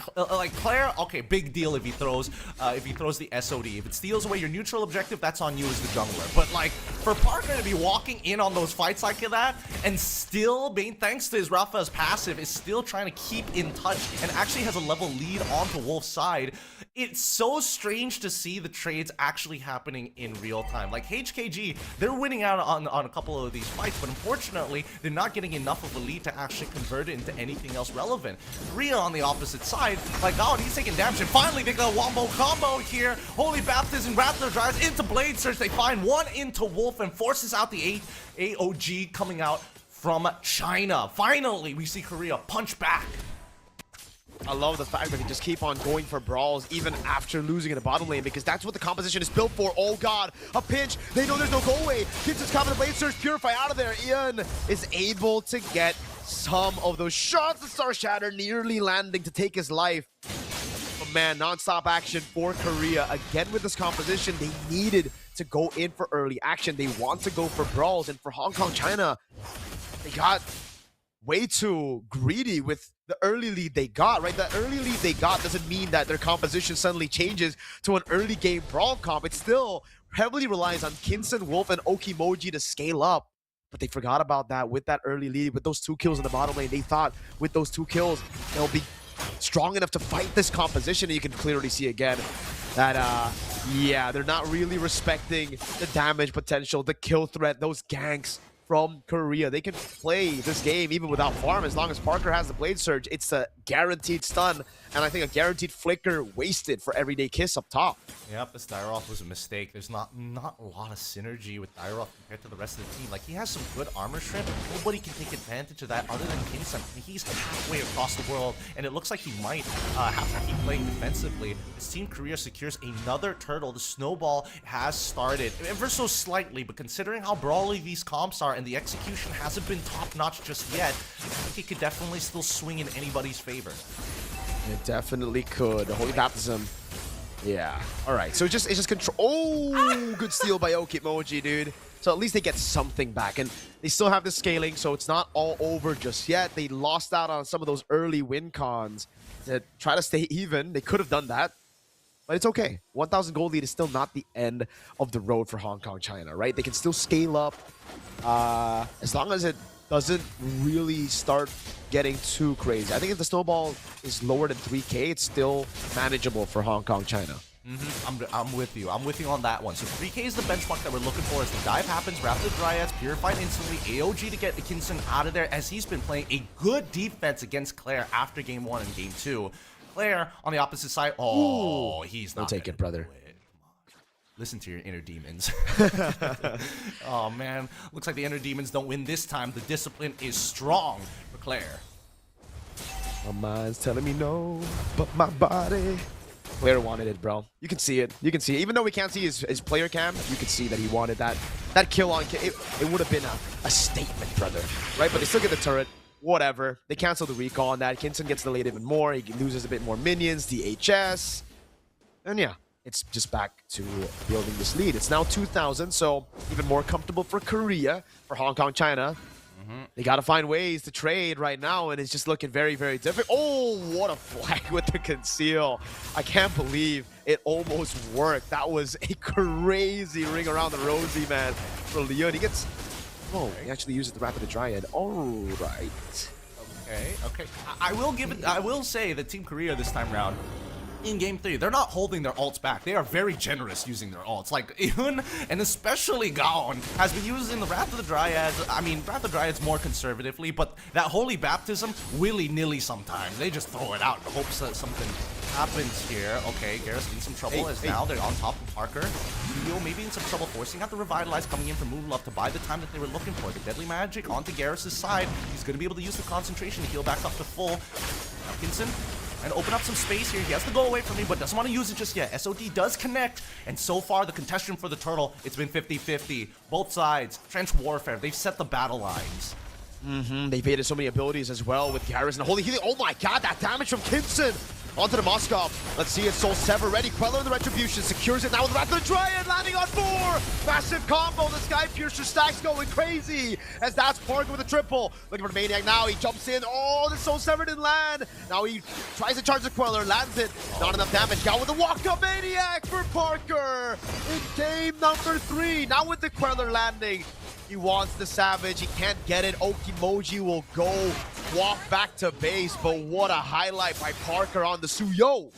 Claire, okay, big deal if he throws the SOD. If it steals away your neutral objective, that's on you as the jungler. But like for Parker to be walking in on those fights like that and still being, thanks to his Rafa's passive, is still trying to keep in touch and actually has a level lead onto Wolf's side. It's so strange to see the trades actually happening in real time. Like HKG, they're winning out on a couple of these fights, but unfortunately, they're not getting enough of a lead to actually convert it into anything else relevant. Rhea on the opposite side, like, oh, he's taking damage, and finally they got a wombo combo here. Holy Baptism, Raptor drives into Blade Surge. They find one into Wolf and forces out the AOG coming out from China. Finally, we see Korea punch back. I love the fact that they just keep on going for brawls even after losing in the bottom lane, because that's what the composition is built for. Oh god, a pinch. They know there's no go away. Kinson's coming to Blade Surge, Purify out of there. Ian is able to get some of those shots. The Star Shatter nearly landing to take his life. But man, non-stop action for Korea. Again with this composition, they needed to go in for early action. They want to go for brawls, and for Hong Kong, China, they got way too greedy with the early lead they got, right? The early lead they got doesn't mean that their composition suddenly changes to an early game brawl comp. It still heavily relies on Kinson, Wolf, and Okimoji to scale up. But they forgot about that with that early lead, with those 2 kills in the bottom lane. They thought with those 2 kills, they'll be strong enough to fight this composition. And you can clearly see again that, yeah, they're not really respecting the damage potential, the kill threat, those ganks from Korea. They can play this game even without farm as long as Parker has the Blade Surge. It's a guaranteed stun, and I think a guaranteed flicker wasted for Everyday Kiss up top. Yep, this Dyroth was a mistake. There's not a lot of synergy with Dyroth compared to the rest of the team. Like, he has some good armor strength, but nobody can take advantage of that other than Kinson. He's halfway across the world, and it looks like he might have to keep playing defensively. This Team Korea secures another turtle. The snowball has started, ever so slightly, but considering how brawly these comps are and the execution hasn't been top-notch just yet, I think it could definitely still swing in anybody's favor. It definitely could. The Holy Baptism. Yeah. Alright, so it's just control. Oh, good steal by Okimoji, dude. So at least they get something back. And they still have the scaling, so it's not all over just yet. They lost out on some of those early win cons to try to stay even. They could have done that. But it's okay. 1,000 gold lead is still not the end of the road for Hong Kong, China, right? They can still scale up as long as it doesn't really start getting too crazy. I think if the snowball is lower than 3K, it's still manageable for Hong Kong, China. I'm with you. I'm with you on that one. So 3K is the benchmark that we're looking for as the dive happens. Raptor Dryads purified instantly. AOG to get Kinson out of there as he's been playing a good defense against Claire after game 1 and game 2. Claire on the opposite side. Oh, he's not. Don't take it, brother. Listen to your inner demons. Oh man, looks like the inner demons don't win this time. The discipline is strong for Claire. My mind's telling me no, but my body. Claire wanted it, bro. You can see it. You can see it. Even though we can't see his player cam, you can see that he wanted that kill on. It would have been a statement, brother. Right? But they still get the turret. Whatever. They cancel the recall on that. Kinson gets delayed even more. He loses a bit more minions, DHS. And yeah, it's just back to building this lead. It's now 2,000, so even more comfortable for Korea. For Hong Kong, China, They got to find ways to trade right now, and it's just looking very, very difficult. Oh, what a flag with the conceal. I can't believe it almost worked. That was a crazy ring around the rosy, man, for Leon. He gets... Oh, he actually uses the Rapid Dryad. All right. Okay. I will give it. I will say that Team Korea this time around, in Game 3, they're not holding their ults back. They are very generous using their ults. Like, Eun, and especially Gaon, has been using the Wrath of the Dryads. I mean, Wrath of the Dryads more conservatively, but that Holy Baptism, willy-nilly sometimes. They just throw it out in hopes that something happens here. Okay, Garrus in some trouble as now they're on top of Parker. Leo maybe in some trouble forcing out the Revitalize coming in from Moonlove to buy the time that they were looking for. The Deadly Magic onto Garrus' side. He's going to be able to use the concentration to heal back up to full. Atkinson and open up some space here. He has to go away from me, but doesn't want to use it just yet. SOD does connect, and so far the contestation for the turtle, it's been 50-50. Both sides, trench warfare, they've set the battle lines. They evaded so many abilities as well with Garrus and Holy Healing. Oh my god, that damage from Kinson! Onto the Moskov. Let's see it. Soul Sever ready. Queller in the Retribution. Secures it now with the Wrath of the Dryad landing on 4. Massive combo. The Sky Piercer stacks going crazy as that's Parker with a triple. Looking for the Maniac now. He jumps in. Oh, the Soul Sever didn't land. Now he tries to charge the Queller. Lands it. Not enough damage. Got with the walk-up Maniac for Parker in game number 3. Now with the Queller landing. He wants the Savage. He can't get it. Okimoji will go walk back to base, but what a highlight by Parker on the Suyo.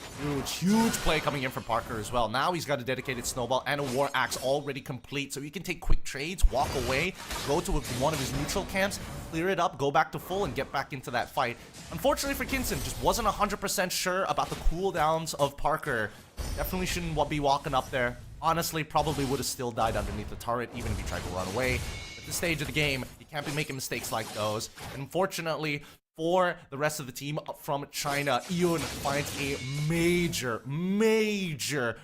Huge play coming in from Parker as well. Now he's got a dedicated Snowball and a War Axe already complete, so he can take quick trades, walk away, go to one of his neutral camps, clear it up, go back to full, and get back into that fight. Unfortunately for Kinson, just wasn't 100% sure about the cooldowns of Parker. Definitely shouldn't be walking up there. Honestly, probably would have still died underneath the turret, even if he tried to run away. At this stage of the game, you can't be making mistakes like those. And unfortunately, for the rest of the team from China, Eun finds a major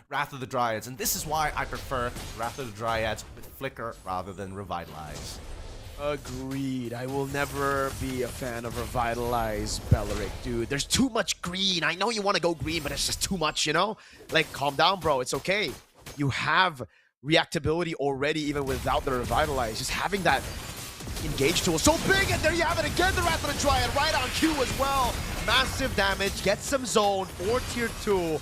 Wrath of the Dryads. And this is why I prefer Wrath of the Dryads with Flicker rather than Revitalize. Agreed. I will never be a fan of Revitalize Belleric, dude. There's too much green. I know you want to go green, but it's just too much, you know? Like, calm down, bro. It's okay. You have reactability already, even without the Revitalize. Just having that engage tool so big, and there you have it again, the Wrath of the Dryad right on cue as well. Massive damage, get some zone for tier 2.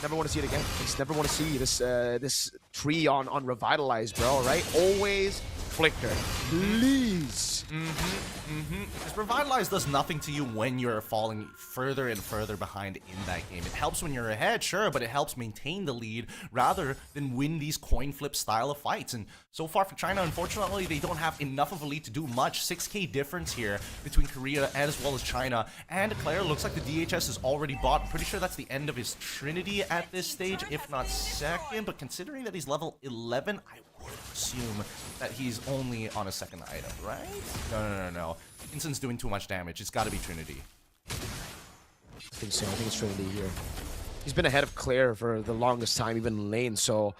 Never want to see it again. I just never want to see this this tree on Revitalize, bro, right? Always Flicker, please. Because Revitalize does nothing to you when you're falling further and further behind in that game. It helps when you're ahead, sure, but it helps maintain the lead rather than win these coin flip style of fights. And so far for China, unfortunately, they don't have enough of a lead to do much. 6k difference here between Korea as well as China. And Claire looks like the DHS is already bought. I'm pretty sure that's the end of his Trinity at this stage, if not second. But considering that he's level 11, I would assume that he's only on a second item, right? No. Kinson's doing too much damage. It's got to be Trinity. I think so. I think it's Trinity here. He's been ahead of Claire for the longest time, even in lane, so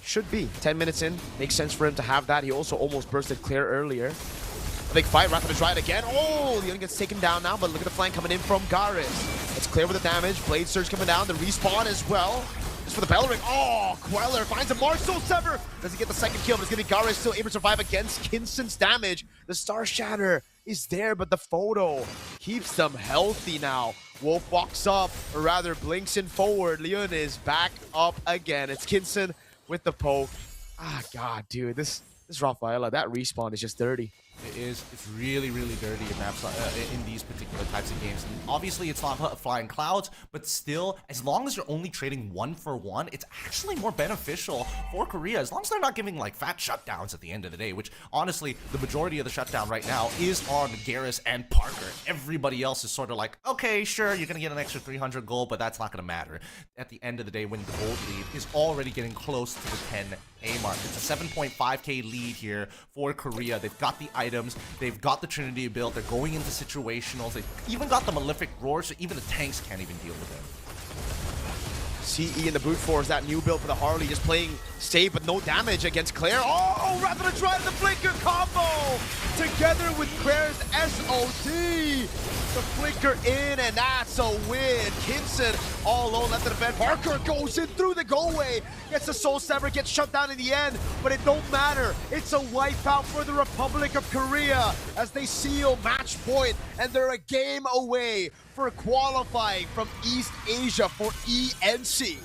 should be. 10 minutes in. Makes sense for him to have that. He also almost bursted Claire earlier. A big fight. Wrath of the Dryad again. Oh, the other gets taken down now, but look at the flank coming in from Garrus. It's Claire with the damage. Blade Surge coming down. The respawn as well. Just for the Belleric. Oh, Queller finds a mark. Soul Sever. Does he get the second kill? But it's going to be Garrus still able to survive against Kinson's damage. The Star Shatter is there, but the photo keeps them healthy now. Wolf walks up, or rather blinks in forward. Leon is back up again. It's Kinson with the poke. Ah, God, dude. This Rafaela, that respawn is just dirty. It is. It's really dirty in maps in these particular types of games. And obviously, it's not flying clouds, but still, as long as you're only trading 1-for-1, it's actually more beneficial for Korea, as long as they're not giving like fat shutdowns at the end of the day, which honestly, the majority of the shutdown right now is on Garrus and Parker. Everybody else is sort of like, okay, sure, you're gonna get an extra 300 gold, but that's not gonna matter. At the end of the day, when the gold lead is already getting close to the 10k mark. It's a 7.5k lead here for Korea. They've got the items, they've got the Trinity build, they're going into situationals, they've even got the Malefic Roar, so even the tanks can't even deal with it. CE in the brute force, that new build for the Harley, just playing safe but no damage against Claire. Oh, Wrath of the Dryad, the flinker combo together with Claire's SOD. The flicker in, and that's a win. Kinson all alone left to defend. Parker goes in through the goalway. Gets the Soul Sever, gets shut down in the end, but it don't matter. It's a wipeout for the Republic of Korea as they seal match point, and they're a game away for qualifying from East Asia for ENC.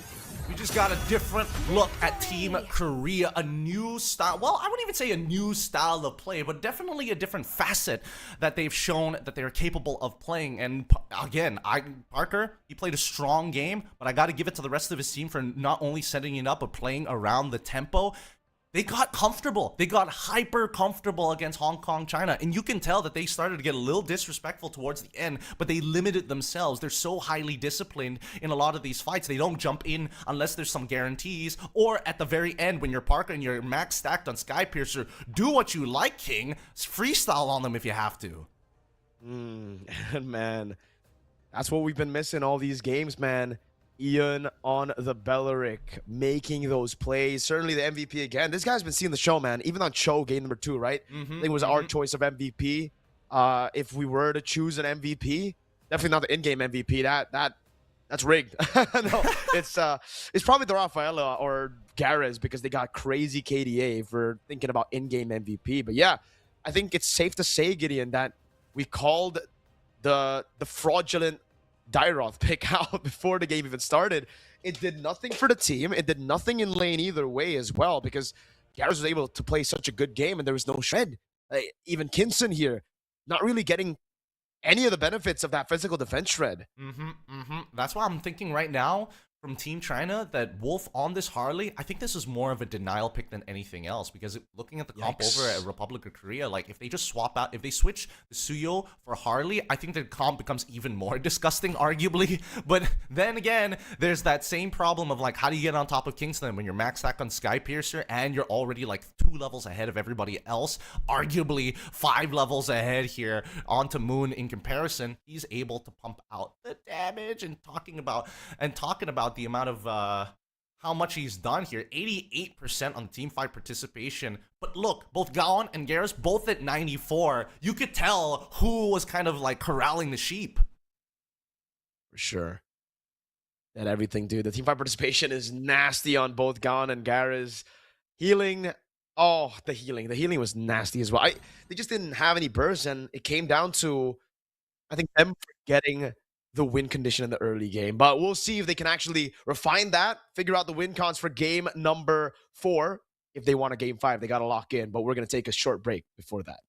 We just got a different look at Team Korea, a new style. Well, I wouldn't even say a new style of play, but definitely a different facet that they've shown that they're capable of playing. And again, Parker, he played a strong game, but I got to give it to the rest of his team for not only setting it up, but playing around the tempo. They got comfortable. They got hyper comfortable against Hong Kong, China. And you can tell that they started to get a little disrespectful towards the end, but they limited themselves. They're so highly disciplined in a lot of these fights. They don't jump in unless there's some guarantees. Or at the very end, when you're Parker and you're max stacked on Skypiercer, do what you like, King. Freestyle on them if you have to. Man, that's what we've been missing all these games, man. Ian on the Belleric, making those plays. Certainly the MVP again. This guy's been seeing the show, man. Even on Cho, game number 2, right? I think it was our choice of MVP. If we were to choose an MVP, definitely not the in-game MVP. That's rigged. No, it's probably the Rafaela or Garez because they got crazy KDA for thinking about in-game MVP. But yeah, I think it's safe to say, Gideon, that we called the fraudulent Dairoth pick out before the game even started. It did nothing for the team. It did nothing in lane either way as well because Gareth was able to play such a good game and there was no shred. Even Kinson here, not really getting any of the benefits of that physical defense shred. That's why I'm thinking right now from Team China that Wolf on this Harley, I think this is more of a denial pick than anything else because looking at the comp over at Republic of Korea, like if they just swap out, if they switch the Suyo for Harley, I think the comp becomes even more disgusting, arguably. But then again, there's that same problem of like, how do you get on top of Kingston when you're max stack on Skypiercer and you're already like 2 levels ahead of everybody else, arguably 5 levels ahead here onto Moon in comparison. He's able to pump out the damage and talking about the amount of how much he's done here. 88% on team fight participation. But look, both Gaon and Garrus both at 94. You could tell who was kind of like corralling the sheep. For sure. And everything, dude. The team fight participation is nasty on both Gaon and Garrus. Healing. Oh, the healing. The healing was nasty as well. They just didn't have any bursts, and it came down to, I think, them forgetting the win condition in the early game. But we'll see if they can actually refine that, figure out the win cons for game number 4. If they want a game 5, they got to lock in. But we're going to take a short break before that.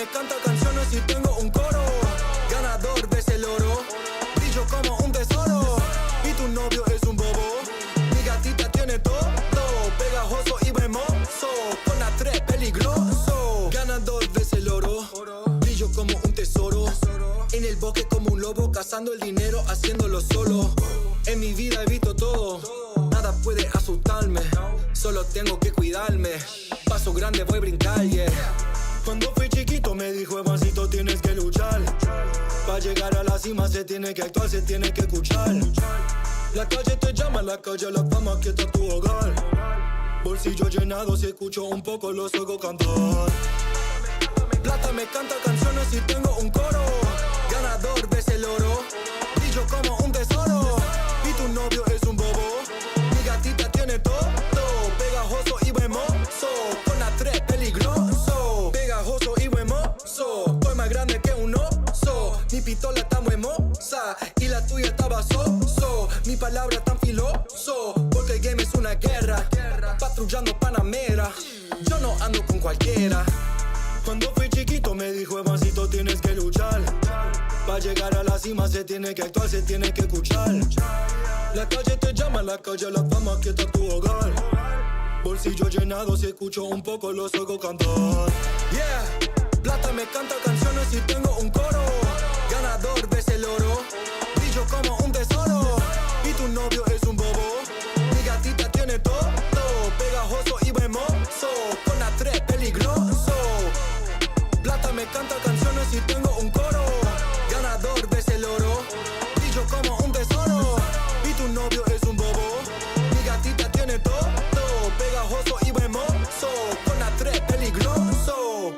me canta canciones y tengo un coro. Ganador ves el oro, brillo como un tesoro. Y tu novio es un bobo, mi gatita tiene todo, pegajoso y hermoso, con la 3 peligroso. Ganador ves el oro, brillo como un tesoro. En el bosque como un lobo, cazando el dinero, haciéndolo solo. En mi vida he visto todo, nada puede asustarme, solo tengo que cuidarme. Paso grande voy a brincar, yeah. Cuando fui chiquito me dijo, Evancito, tienes que luchar. Para llegar a la cima se tiene que actuar, se tiene que escuchar. La calle te llama, la calle la fama, que está tu hogar. Bolsillo llenado, si escucho un poco los oigo cantar. Plata me canta canciones y tengo un coro. Ganador ves el oro, brillo como un tesoro. Y tu novio es un bobo, mi gatita tiene todo, pegajoso y hermoso, con la 3 peligroso. Pegajoso y hermoso, estoy más grande que un oso. Mi pistola está muy hermosa y la tuya estaba soso. Mi palabra tan filoso, porque el game es una guerra. Patrullando Panamera, yo no ando con cualquiera. Cuando fui chiquito me dijo, Evancito, tienes que luchar. Para llegar a la cima se tiene que actuar, se tiene que escuchar. La calle te llama, la calle la fama, que está tu hogar. Bolsillo llenado, si escucho un poco los oigo cantar. Yeah, plata me canta canciones y tengo un coro. Ganador ves el oro, brillo como un tesoro. Y tu novio es un bobo, mi gatita tiene todo, pegajoso y hermoso, con la 3 peligroso. Plata me canta canciones y tengo un coro. Ganador ves el oro, brillo como un tesoro. Y tu novio es un bobo, mi gatita tiene todo, pegajoso y hermoso, con la 3 peligroso.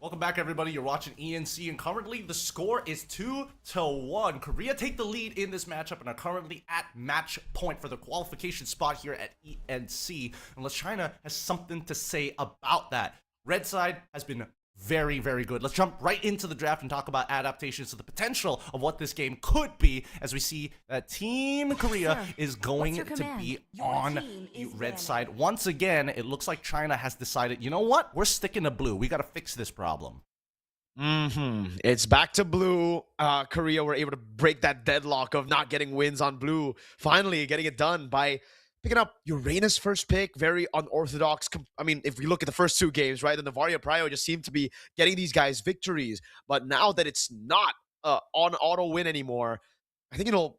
Welcome back, everybody. You're watching ENC, and currently the score is 2-1. Korea take the lead in this matchup and are currently at match point for the qualification spot here at ENC. Unless China has something to say about that. Red side has been very, very good. Let's jump right into the draft and talk about adaptations to the potential of what this game could be, as we see that Team Korea is going to be on the red side. Once again, it looks like China has decided, you know what? We're sticking to blue. We got to fix this problem. It's back to blue. Korea were able to break that deadlock of not getting wins on blue. Finally getting it done by picking up Uranus first pick, very unorthodox. I mean, if we look at the first two games, right, then the Varia Prio just seemed to be getting these guys victories. But now that it's not on auto win anymore, I think it'll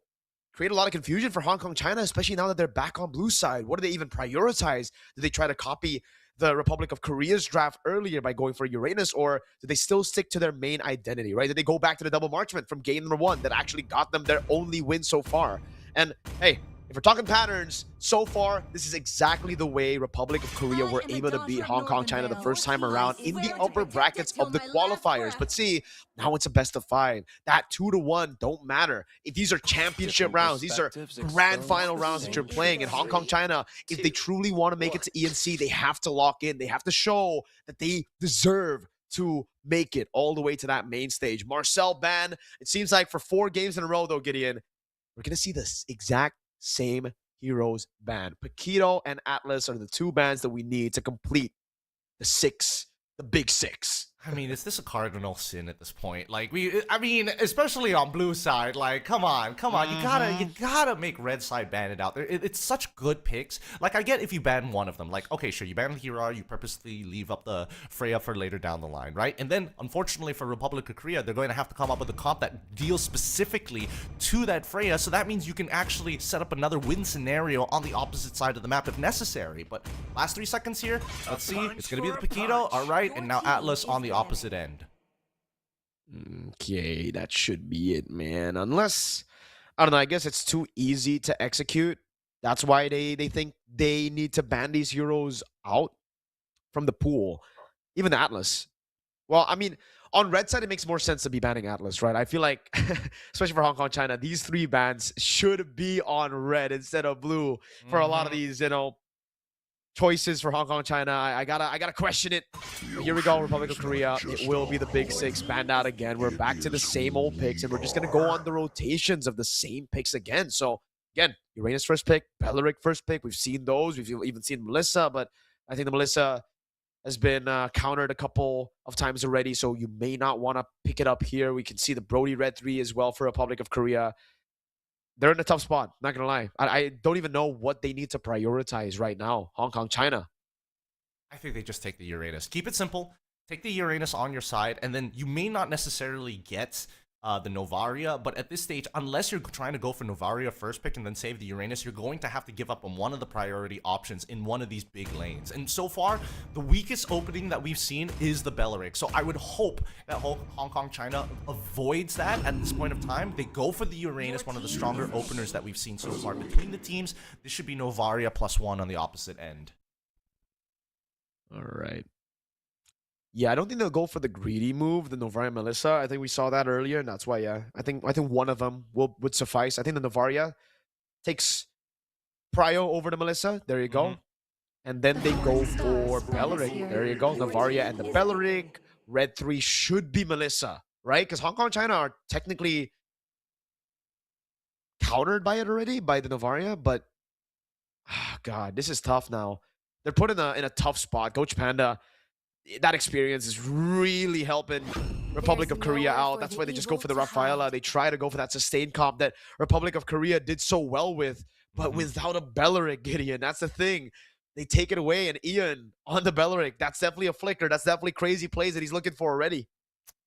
create a lot of confusion for Hong Kong China, especially now that they're back on blue side. What do they even prioritize? Do they try to copy the Republic of Korea's draft earlier by going for Uranus, or do they still stick to their main identity, right? Did they go back to the double marchment from game number 1 that actually got them their only win so far? And hey, if we're talking patterns, so far, this is exactly the way Republic of Korea were able to beat Hong Kong China the first time around in the upper brackets of the qualifiers. But see, now it's a best of 5. That 2-1 don't matter. If these are championship rounds, these are grand final rounds that you're playing in Hong Kong China, if they truly want to make it to ENC, they have to lock in. They have to show that they deserve to make it all the way to that main stage. Marcel ban, it seems like for 4 games in a row, though, Gideon, we're going to see this exact same heroes ban. Paquito and Atlas are the 2 bans that we need to complete the big 6. I mean, is this a cardinal sin at this point? Like, I mean, especially on blue side, like, come on, you gotta make red side ban it out there. It's such good picks. Like, I get if you ban one of them, like, okay, sure, you ban the hero, you purposely leave up the Freya for later down the line, right? And then, unfortunately for Republic of Korea, they're going to have to come up with a comp that deals specifically to that Freya, so that means you can actually set up another win scenario on the opposite side of the map if necessary. But last 3 seconds here, let's see, it's gonna be the Paquito, alright, and now Atlas on the opposite end. Okay, that should be it, man. Unless, I don't know, I guess it's too easy to execute That's why they think they need to ban these heroes out from the pool. Even the Atlas. Well, I mean, on red side, it makes more sense to be banning Atlas, right? I feel like, especially for Hong Kong, China, these 3 bans should be on red instead of blue for a lot of these, choices for Hong Kong, China. I gotta question it. Here we go, Republic of Korea. It will be the big 6 banned out again. We're back to the same old picks, and we're just gonna go on the rotations of the same picks again. So again, Uranus first pick, Belleric first pick. We've seen those. We've even seen Melissa, but I think the Melissa has been countered a couple of times already, so you may not want to pick it up here. We can see the Brody Red 3 as well for Republic of Korea. They're in a tough spot, not going to lie. I don't even know what they need to prioritize right now. Hong Kong, China. I think they just take the Uranus. Keep it simple. Take the Uranus on your side, and then you may not necessarily get the Novaria, but at this stage, unless you're trying to go for Novaria first pick and then save the Uranus, you're going to have to give up on one of the priority options in one of these big lanes. And so far, the weakest opening that we've seen is the Belleric. So I would hope that Hong Kong, China avoids that at this point of time. They go for the Uranus, one of the stronger openers that we've seen so far between the teams. This should be Novaria +1 on the opposite end. All right. Yeah, I don't think they'll go for the greedy move, the Novaria Melissa. I think we saw that earlier, and that's why, yeah, I think one of them would suffice. I think the Novaria takes Prio over the Melissa. There you go. And then they go for Belleric. There you go, Novaria and the Belleric. Red 3 should be Melissa, right? Because Hong Kong, China are technically countered by it already, by the Novaria, but God, this is tough now. They're put in a tough spot. Coach Panda, that experience is really helping Republic of Korea out. That's why they just go for the Rafaela. They try to go for that sustained comp that Republic of Korea did so well with, but without a Belleric, Gideon. That's the thing. They take it away, and Ian on the Belleric, that's definitely a flicker. That's definitely crazy plays that he's looking for already.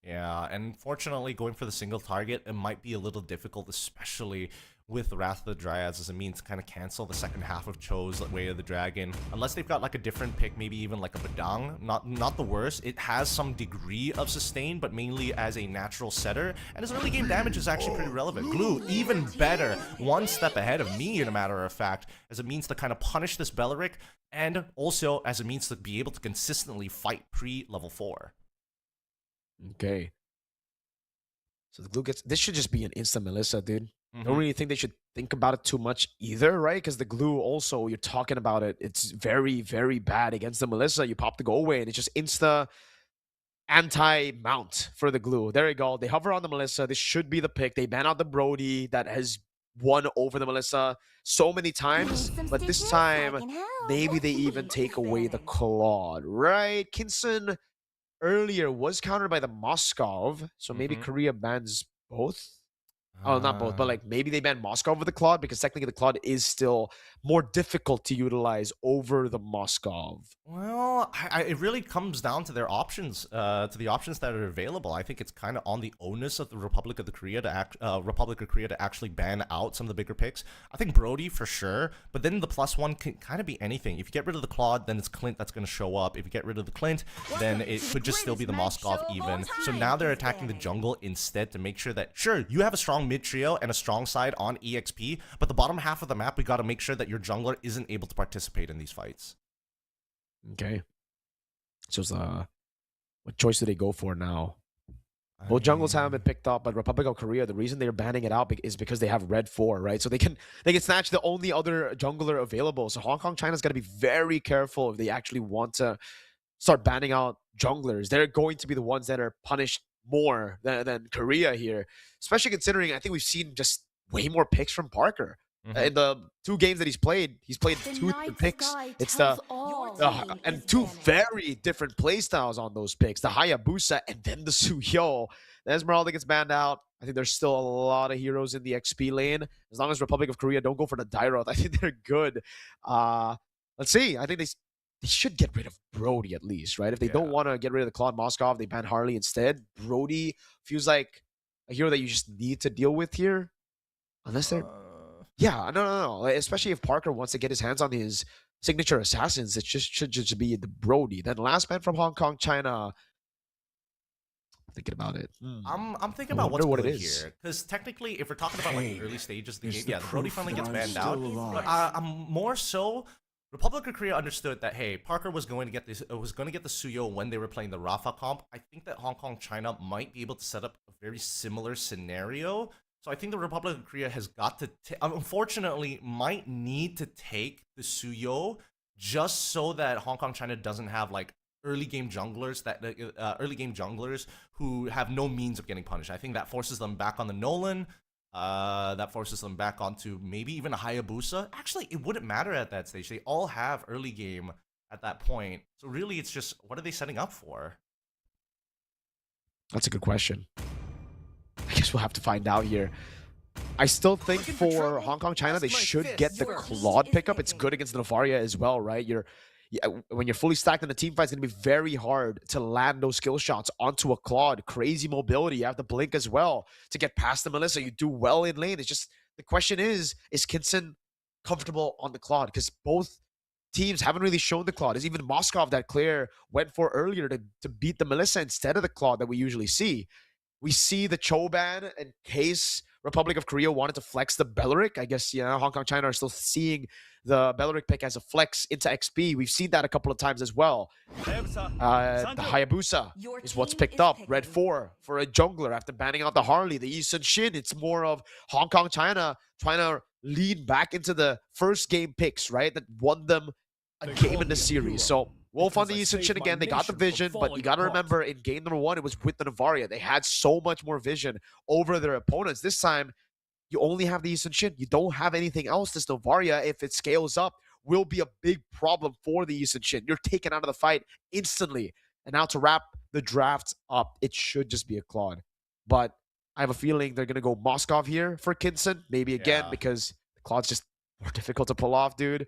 Yeah, and fortunately, going for the single target, it might be a little difficult, especially with Wrath of the Dryads, as a means to kind of cancel the second half of Cho's Way of the Dragon. Unless they've got like a different pick, maybe even like a Badang. Not the worst. It has some degree of sustain, but mainly as a natural setter. And his early game damage is actually pretty relevant. Glue, even better. One step ahead of me, in a matter of fact, as a means to kind of punish this Belleric, and also as a means to be able to consistently fight pre-level 4. Okay. So the Glue gets... This should just be an instant Melissa, dude. Don't really think they should think about it too much either, right? Because the Glue also, you're talking about it, it's very, very bad against the Melissa. You pop the go away, and it's just insta anti-mount for the Glue. There you go. They hover on the Melissa. This should be the pick. They ban out the Brody that has won over the Melissa so many times, but this time, maybe they even take away the Claude, right? Kinson earlier was countered by the Moskov, so maybe Korea bans both. Oh, not both, but like maybe they ban Moscow over the Claude, because technically the Claude is still more difficult to utilize over the Moskov. Well, it really comes down to their options, to the options that are available. I think it's kind of on the onus of the Republic of Korea to actually ban out some of the bigger picks. I think Brody for sure, but then the +1 can kind of be anything. If you get rid of the Claude, then it's Clint that's going to show up. If you get rid of the Clint, then it could just still be the Moskov even. So now they're attacking the jungle instead to make sure that, sure, you have a strong mid trio and a strong side on EXP, but the bottom half of the map, we got to make sure that your jungler isn't able to participate in these fights. Okay. So what choice do they go for now? Both jungles haven't been picked up, but Republic of Korea, the reason they're banning it out is because they have red 4, right? So they can snatch the only other jungler available. So Hong Kong, China's got to be very careful if they actually want to start banning out junglers. They're going to be the ones that are punished more than Korea here, especially considering I think we've seen just way more picks from Parker. In the 2 games that he's played 2 different picks. It's and 2 very different playstyles on those picks. The Hayabusa and then the Suyo. The Esmeralda gets banned out. I think there's still a lot of heroes in the XP lane. As long as Republic of Korea don't go for the Dairoth, I think they're good. Let's see. I think they should get rid of Brody at least, right? If they don't want to get rid of the Claude Moskov, they ban Harley instead. Brody feels like a hero that you just need to deal with here. Unless they're... Yeah, no. Especially if Parker wants to get his hands on his signature assassins, it should just be the Brody. Then last man from Hong Kong, China. thinking about it. I'm thinking I about what's wonder what good it is. here, because technically, if we're talking about like the early stages of the game, the yeah, the Brody proof finally that gets I'm banned out. still alive. But I'm more so, Republic of Korea understood that hey, Parker was going to get this, was going to get the Suyo when they were playing the Rafa comp. I think that Hong Kong China might be able to set up a very similar scenario. So I think the Republic of Korea has got to, unfortunately, might need to take the Suyo just so that Hong Kong China doesn't have like early game junglers who have no means of getting punished. I think that forces them back on the Nolan. That forces them back onto maybe even a Hayabusa. Actually, it wouldn't matter at that stage. They all have early game at that point. So really, it's just what are they setting up for? That's a good question. I guess we'll have to find out here. I still think for Hong Kong China, they should get the Claude pickup. It's good against the Novaria as well, right? When you're fully stacked in the team fight, it's going to be very hard to land those skill shots onto a Claude. Crazy mobility. You have the blink as well to get past the Melissa. You do well in lane. It's just, the question is Kinson comfortable on the Claude? Because both teams haven't really shown the Claude. It's even Moskov that Claire went for earlier to beat the Melissa instead of the Claude that we usually see. We see the Choban in case Republic of Korea wanted to flex the Belleric. I guess, Hong Kong China are still seeing the Belleric pick as a flex into XP. We've seen that a couple of times as well. The Hayabusa is what's picked up. Red 4 for a jungler after banning out the Harley. The Yi Sun Shin, it's more of Hong Kong China trying to lean back into the first game picks, right? That won them a game in the series. So Wolf on the Yi Sun Shin again. They got the vision, but you got to remember in game number 1, it was with the Novaria. They had so much more vision over their opponents. This time, you only have the Yi Sun Shin. You don't have anything else. This Novaria, if it scales up, will be a big problem for the Yi Sun Shin. You're taken out of the fight instantly. And now to wrap the draft up, it should just be a Claude. But I have a feeling they're going to go Moskov here for Kinson. Maybe again, because the Claude's just more difficult to pull off, dude.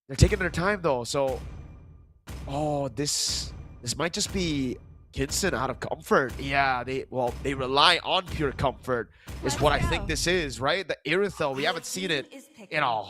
They're taking their time, though. So, this might just be Kinson out of comfort. Yeah, they rely on pure comfort is what I think this is, right? The Irithel, we haven't seen it in a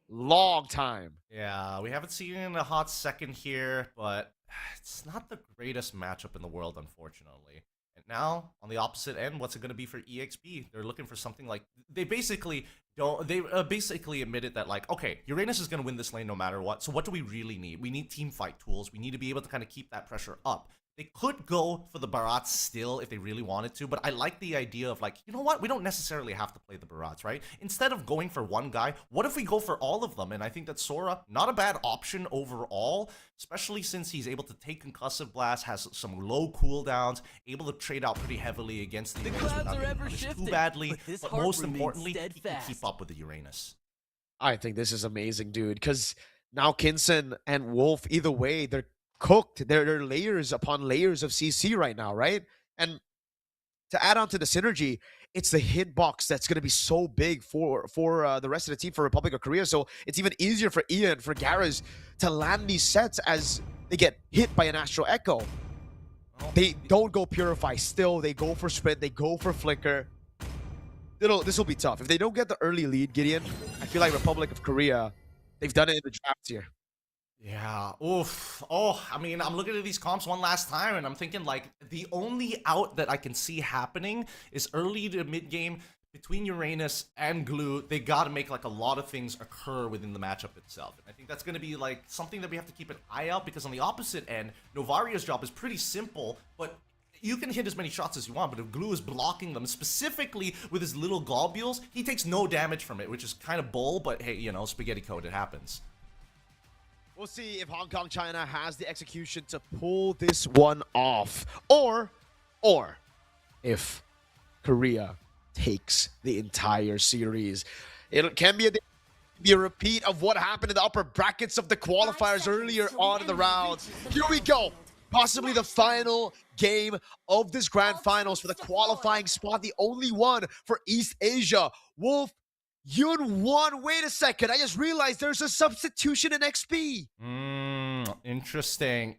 long time. Yeah, we haven't seen it in a hot second here, but it's not the greatest matchup in the world, unfortunately. And now, on the opposite end, what's it going to be for EXP? They're looking for something like, they basically admitted that, like, okay, Uranus is going to win this lane no matter what, so what do we really need? We need team fight tools. We need to be able to kind of keep that pressure up. They could go for the Barats still if they really wanted to, but I like the idea of like, you know what? We don't necessarily have to play the Barats, right? Instead of going for one guy, what if we go for all of them? And I think that Sora, not a bad option overall, especially since he's able to take Concussive Blast, has some low cooldowns, able to trade out pretty heavily against the Uranus without getting punished too badly, but most importantly, he can keep up with the Uranus. I think this is amazing, dude, because now Kinson and Wolf, either way, they're cooked. They're layers upon layers of CC right now, right? And to add on to the synergy, it's the hitbox that's going to be so big for the rest of the team for Republic of Korea. So it's even easier for Ian, for Garrus to land these sets as they get hit by an Astral Echo. They don't go Purify still. They go for Sprint. They go for Flicker. This will be tough. If they don't get the early lead, Gideon, I feel like Republic of Korea, they've done it in the draft here. Yeah, oof. Oh, I mean, I'm looking at these comps one last time, and I'm thinking, like, the only out that I can see happening is early to mid-game between Uranus and Glue. They got to make, like, a lot of things occur within the matchup itself. And I think that's going to be, like, something that we have to keep an eye out, because on the opposite end, Novaria's job is pretty simple, but you can hit as many shots as you want, but if Glue is blocking them, specifically with his little globules, he takes no damage from it, which is kind of bull, but hey, you know, spaghetti code, it happens. We'll see if Hong Kong China has the execution to pull this one off, or if Korea takes the entire series. It can be a repeat of what happened in the upper brackets of the qualifiers earlier on in the round. Here we go. Possibly the final game of this grand finals for the qualifying spot, the only one for East Asia. Wolf, Yun won. Wait a second. I just realized there's a substitution in XP. Interesting.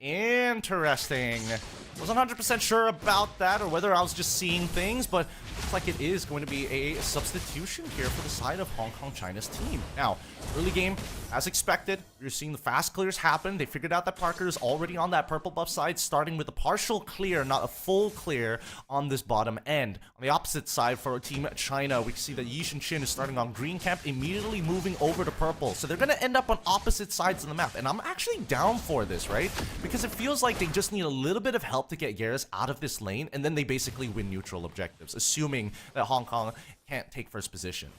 Wasn't 100% sure about that or whether I was just seeing things, but like it is going to be a substitution here for the side of Hong Kong China's team. Now, early game, as expected, you're seeing the fast clears happen. They figured out that Parker is already on that purple buff side, starting with a partial clear, not a full clear on this bottom end. On the opposite side for Team China, we see that Yi Shin is starting on green camp, immediately moving over to purple. So they're going to end up on opposite sides of the map. And I'm actually down for this, right? Because it feels like they just need a little bit of help to get Garrus out of this lane, and then they basically win neutral objectives, assuming that Hong Kong can't take first position.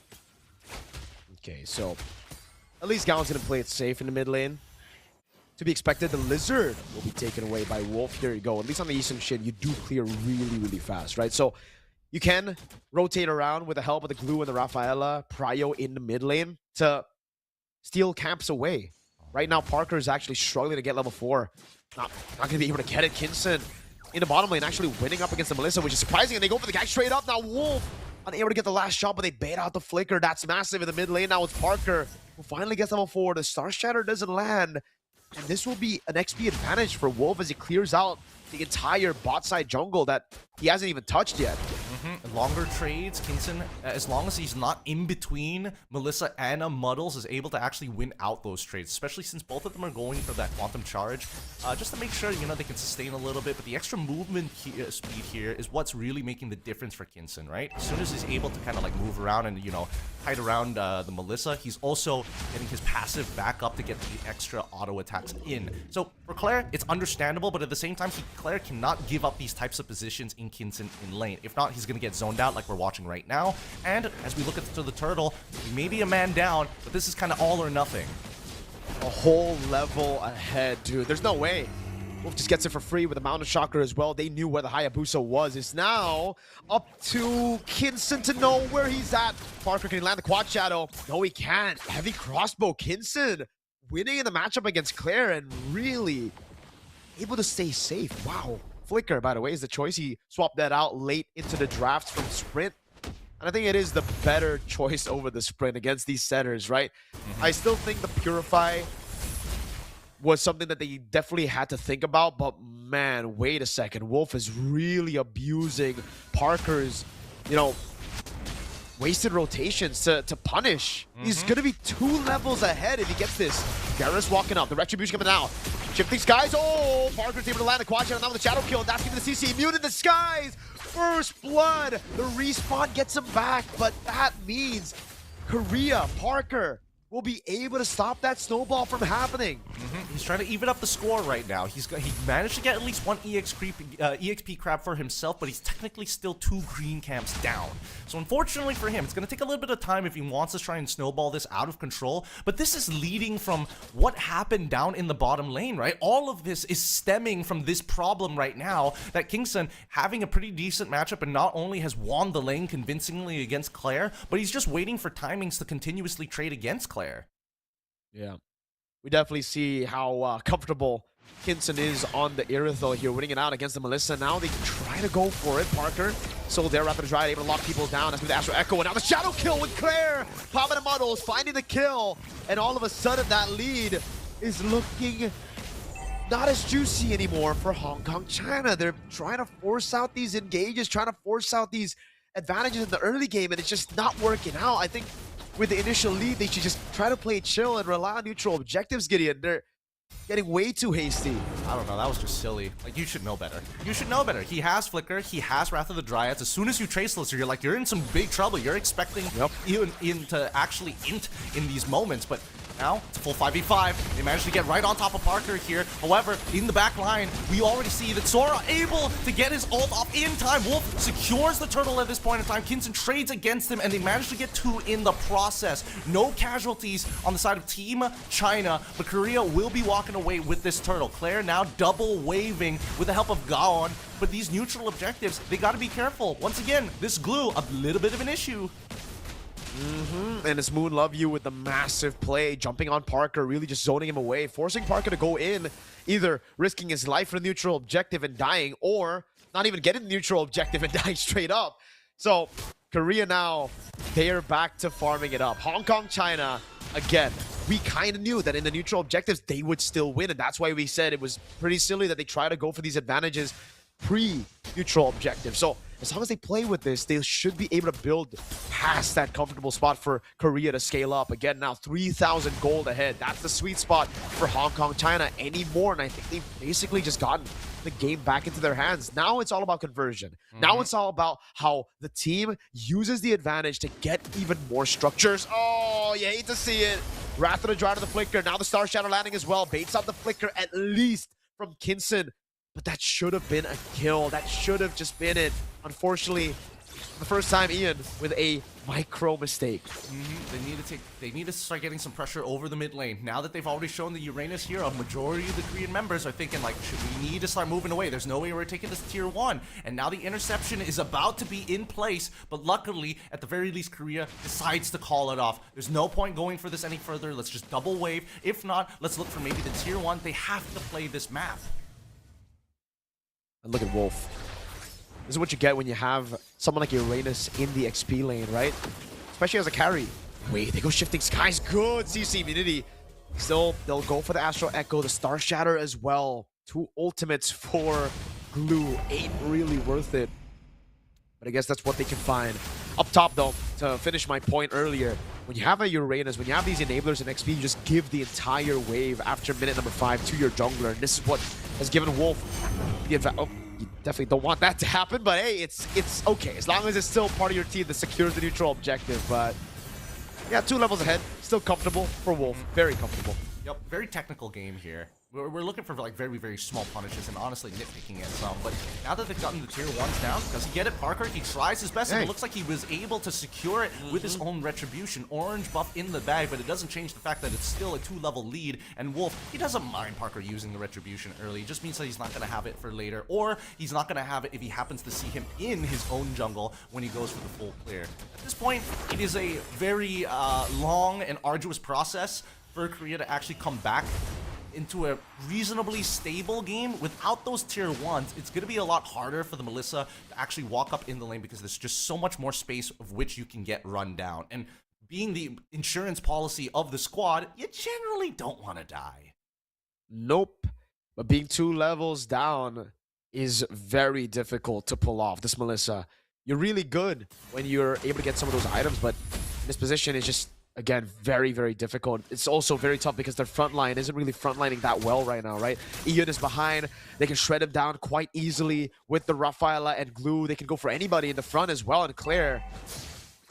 Okay, so at least Gao's gonna play it safe in the mid lane. To be expected, the Lizard will be taken away by Wolf. Here you go. At least on the Eastern Shin, you do clear really, really fast, right? So you can rotate around with the help of the Glue and the Rafaela Prio in the mid lane to steal camps away. Right now, Parker is actually struggling to get level 4. Not gonna be able to get it. Kinson in the bottom lane actually winning up against the Melissa, which is surprising, and they go for the guy straight up. Now Wolf unable to get the last shot, but they bait out the flicker. That's massive in the mid lane. Now it's Parker who finally gets level 4. The Star Shatter doesn't land, and this will be an XP advantage for Wolf as he clears out the entire bot side jungle that he hasn't even touched yet. Longer trades, Kinson, as long as he's not in between Melissa and Muddles, is able to actually win out those trades, especially since both of them are going for that quantum charge, just to make sure, you know, they can sustain a little bit. But the extra movement speed here is what's really making the difference for Kinson, right? As soon as he's able to kind of like move around and, you know, hide around the Melissa, he's also getting his passive back up to get the extra auto attacks in. So for Claire, it's understandable, but at the same time, Claire cannot give up these types of positions in Kinson in lane. If not, he's going to get zoned out like we're watching right now. And as we look to the turtle, he may be a man down, but this is kind of all or nothing. A whole level ahead, dude. There's no way. Wolf just gets it for free with a Mountain Shocker as well. They knew where the Hayabusa was. It's now up to Kinson to know where he's at. Parker, can he land the quad shadow? No, he can't. Heavy crossbow. Kinson winning in the matchup against Claire and really able to stay safe. Wow. Flicker, by the way, is the choice. He swapped that out late into the drafts from Sprint. And I think it is the better choice over the Sprint against these setters, right? I still think the Purify was something that they definitely had to think about, but man, wait a second. Wolf is really abusing Parker's, you know, wasted rotations to punish. He's going to be 2 levels ahead if he gets this. Garrus walking up. The Retribution coming out. Shifting skies. Oh, Parker's able to land the quad shadow now with the shadow kill. That's giving the CC immune in the skies. First blood. The respawn gets him back, but that means Korea, Parker, will be able to stop that snowball from happening. He's trying to even up the score right now. He managed to get at least 1 EXP crab for himself, but he's technically still 2 green camps down. So unfortunately for him, it's going to take a little bit of time if he wants to try and snowball this out of control. But this is leading from what happened down in the bottom lane, right? All of this is stemming from this problem right now, that Kingston having a pretty decent matchup and not only has won the lane convincingly against Claire, but he's just waiting for timings to continuously trade against Claire. Yeah. We definitely see how comfortable Kinson is on the Irithel here, winning it out against the Melissa. Now they try to go for it. Parker, so they're rapid dry, able to lock people down. That's with the Astro Echo, and now the Shadow Kill with Claire. Popping the Muddles, finding the kill, and all of a sudden that lead is looking not as juicy anymore for Hong Kong China. They're trying to force out these engages, trying to force out these advantages in the early game, and it's just not working out. I think with the initial lead, they should just try to play chill and rely on neutral objectives, Gideon. They're getting way too hasty. I don't know, that was just silly. Like, you should know better. You should know better. He has Flicker, he has Wrath of the Dryads. As soon as you Traceless, you're like, you're in some big trouble. You're expecting even to actually int in these moments, but now it's a full 5v5. They managed to get right on top of Parker here. However, in the back line, we already see that Sora able to get his ult off in time. Wolf secures the turtle at this point in time. Kinson trades against him, and they managed to get 2 in the process. No casualties on the side of Team China, but Korea will be walking away with this turtle. Claire now double waving with the help of Gaon, but these neutral objectives, they got to be careful. Once again, this glue, a little bit of an issue. And it's Moon Love You with the massive play, jumping on Parker, really just zoning him away, forcing Parker to go in, either risking his life for the neutral objective and dying, or not even getting the neutral objective and dying straight up. So, Korea now, they are back to farming it up. Hong Kong, China, again, we kind of knew that in the neutral objectives, they would still win, and that's why we said it was pretty silly that they try to go for these advantages pre neutral objective. So as long as they play with this, they should be able to build past that comfortable spot for Korea to scale up. Again, now 3,000 gold ahead. That's the sweet spot for Hong Kong, China anymore. And I think they've basically just gotten the game back into their hands. Now it's all about conversion. Now it's all about how the team uses the advantage to get even more structures. Oh, you hate to see it. Wrath of the Dry to the Flicker. Now the Star Shadow landing as well. Baits out the Flicker at least from Kinson. But that should have been a kill. That should have just been it. Unfortunately, the first time Ian with a micro mistake. They need to start getting some pressure over the mid lane. Now that they've already shown the Uranus here, a majority of the Korean members are thinking like, should we need to start moving away? There's no way we're taking this tier 1. And now the interception is about to be in place, but luckily, at the very least, Korea decides to call it off. There's no point going for this any further. Let's just double wave. If not, let's look for maybe the tier 1. They have to play this map. And look at Wolf. This is what you get when you have someone like Uranus in the XP lane, right? Especially as a carry. Wait, they go Shifting Skies. Good CC immunity. Still, they'll go for the Astral Echo, the Star Shatter as well. 2 ultimates for Glue. Ain't really worth it. But I guess that's what they can find. Up top, though, to finish my point earlier, when you have a Uranus, when you have these enablers in XP, you just give the entire wave after minute number 5 to your jungler. And this is what has given Wolf the advantage. Oh, you definitely don't want that to happen, but hey, it's okay. As long as it's still part of your team that secures the neutral objective. But yeah, 2 levels ahead. Still comfortable for Wolf. Very comfortable. Yep, very technical game here. We're looking for like very, very small punishes and honestly nitpicking at some. But now that they've gotten the tier 1s down, does he get it? Parker, he tries his best, and it looks like he was able to secure it with his own retribution. Orange buff in the bag, but it doesn't change the fact that it's still a 2-level lead. And Wolf, he doesn't mind Parker using the retribution early. It just means that he's not going to have it for later, or he's not going to have it if he happens to see him in his own jungle when he goes for the full clear. At this point, it is a very long and arduous process for Korea to actually come back into a reasonably stable game. Without those tier 1s, it's going to be a lot harder for the Melissa to actually walk up in the lane because there's just so much more space of which you can get run down. And being the insurance policy of the squad, you generally don't want to die. Nope. But being 2 levels down is very difficult to pull off. This Melissa, you're really good when you're able to get some of those items, but this position is just, again, very, very difficult. It's also very tough because their front line isn't really frontlining that well right now, right? Ian is behind. They can shred him down quite easily with the Rafaela and Glue. They can go for anybody in the front as well. And Claire,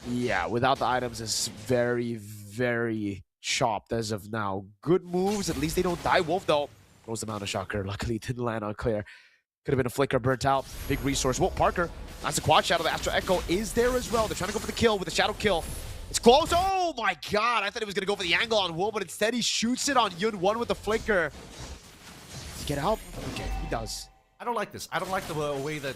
yeah, without the items is very, very chopped as of now. Good moves. At least they don't die. Wolf, though, throws them out a shocker. Luckily, it didn't land on Claire. Could have been a flicker burnt out. Big resource. Whoa, Parker. That's a quad shadow. The Astro Echo is there as well. They're trying to go for the kill with the shadow kill. It's close. Oh my god. I thought he was going to go for the angle on Wolf, but instead he shoots it on Yun1 with the flicker. Does he get out? Okay, he does. I don't like this. I don't like the way that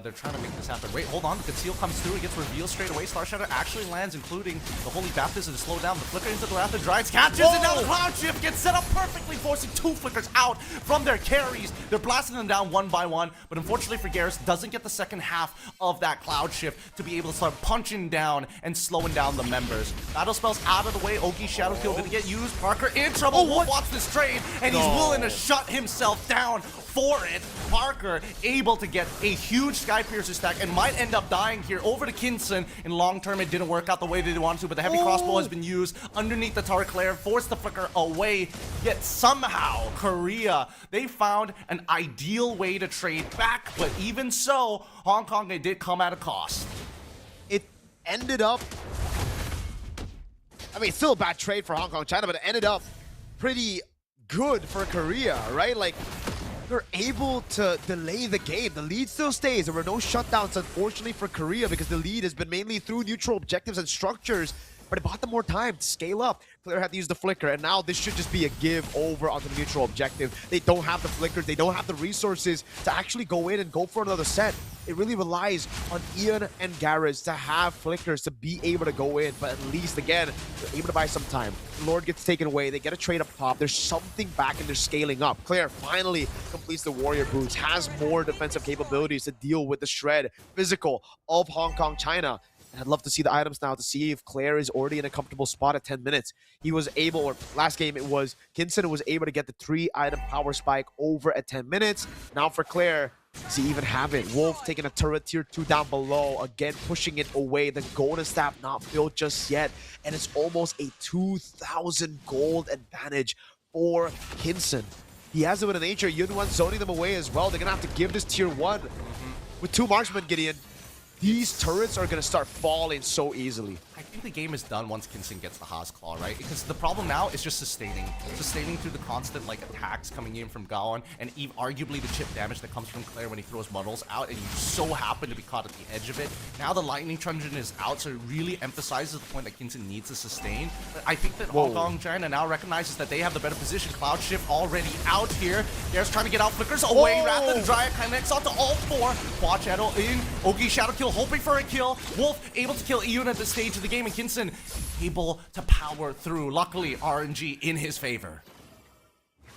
they're trying to make this happen. Wait, hold on. The conceal comes through. It gets revealed straight away. Star Shatter actually lands, including the Holy Baptism to slow down the flicker into the Wrath of Drides. Catches it, and now the Cloud Shift gets set up perfectly, forcing 2 flickers out from their carries. They're blasting them down one by one, but unfortunately for Garrus, doesn't get the second half of that Cloud Shift to be able to start punching down and slowing down the members. Battle spells out of the way. Ogi's Shadow Kill gonna get used. Parker in trouble. Wolf wants this trade, and he's willing to shut himself down for it. Parker able to get a huge Sky Piercer stack and might end up dying here over to Kinson. In long term, it didn't work out the way they wanted to, but the heavy crossbow has been used underneath the Tower Claire, forced the flicker away. Yet somehow, Korea, they found an ideal way to trade back, but even so, Hong Kong, it did come at a cost. It ended up, I mean, it's still a bad trade for Hong Kong, China, but it ended up pretty good for Korea, right? Like, they're able to delay the game. The lead still stays. There were no shutdowns, unfortunately, for Korea because the lead has been mainly through neutral objectives and structures, but it bought them more time to scale up. Claire had to use the flicker, and now this should just be a give over onto the neutral objective. They don't have the flickers. They don't have the resources to actually go in and go for another set. It really relies on Ian and Garrus to have flickers to be able to go in, but at least, again, they're able to buy some time. Lord gets taken away. They get a trade up top. There's something back, and they're scaling up. Claire finally completes the Warrior Boots, has more defensive capabilities to deal with the shred physical of Hong Kong, China. And I'd love to see the items now to see if Claire is already in a comfortable spot at 10 minutes. He was able, or last game it was, Kinson was able to get the 3-item power spike over at 10 minutes. Now for Claire, Does he even have it? Wolf taking a turret tier 2 down below. Again, pushing it away. The golden staff not built just yet. And it's almost a 2,000 gold advantage for Kinson. He has it with an nature. Yunwan zoning them away as well. They're going to have to give this tier 1. With 2 marksmen, Gideon, these turrets are going to start falling so easily. I think the game is done once Kinson gets the Haas Claw, right? Because the problem now is just sustaining. Sustaining through the constant like attacks coming in from Gaon, and arguably the chip damage that comes from Claire when he throws muddles out, and you so happen to be caught at the edge of it. Now the Lightning Truncheon is out, so it really emphasizes the point that Kinson needs to sustain. But I think that Hong Kong China now recognizes that they have the better position. Cloud Shift already out here. There's trying to get out, flickers away. Rather than Dryad connects onto all 4. Quad Shadow in. Ogi Shadow Kill hoping for a kill. Wolf able to kill Eun at this stage of the game, and Kinson able to power through. Luckily, RNG in his favor.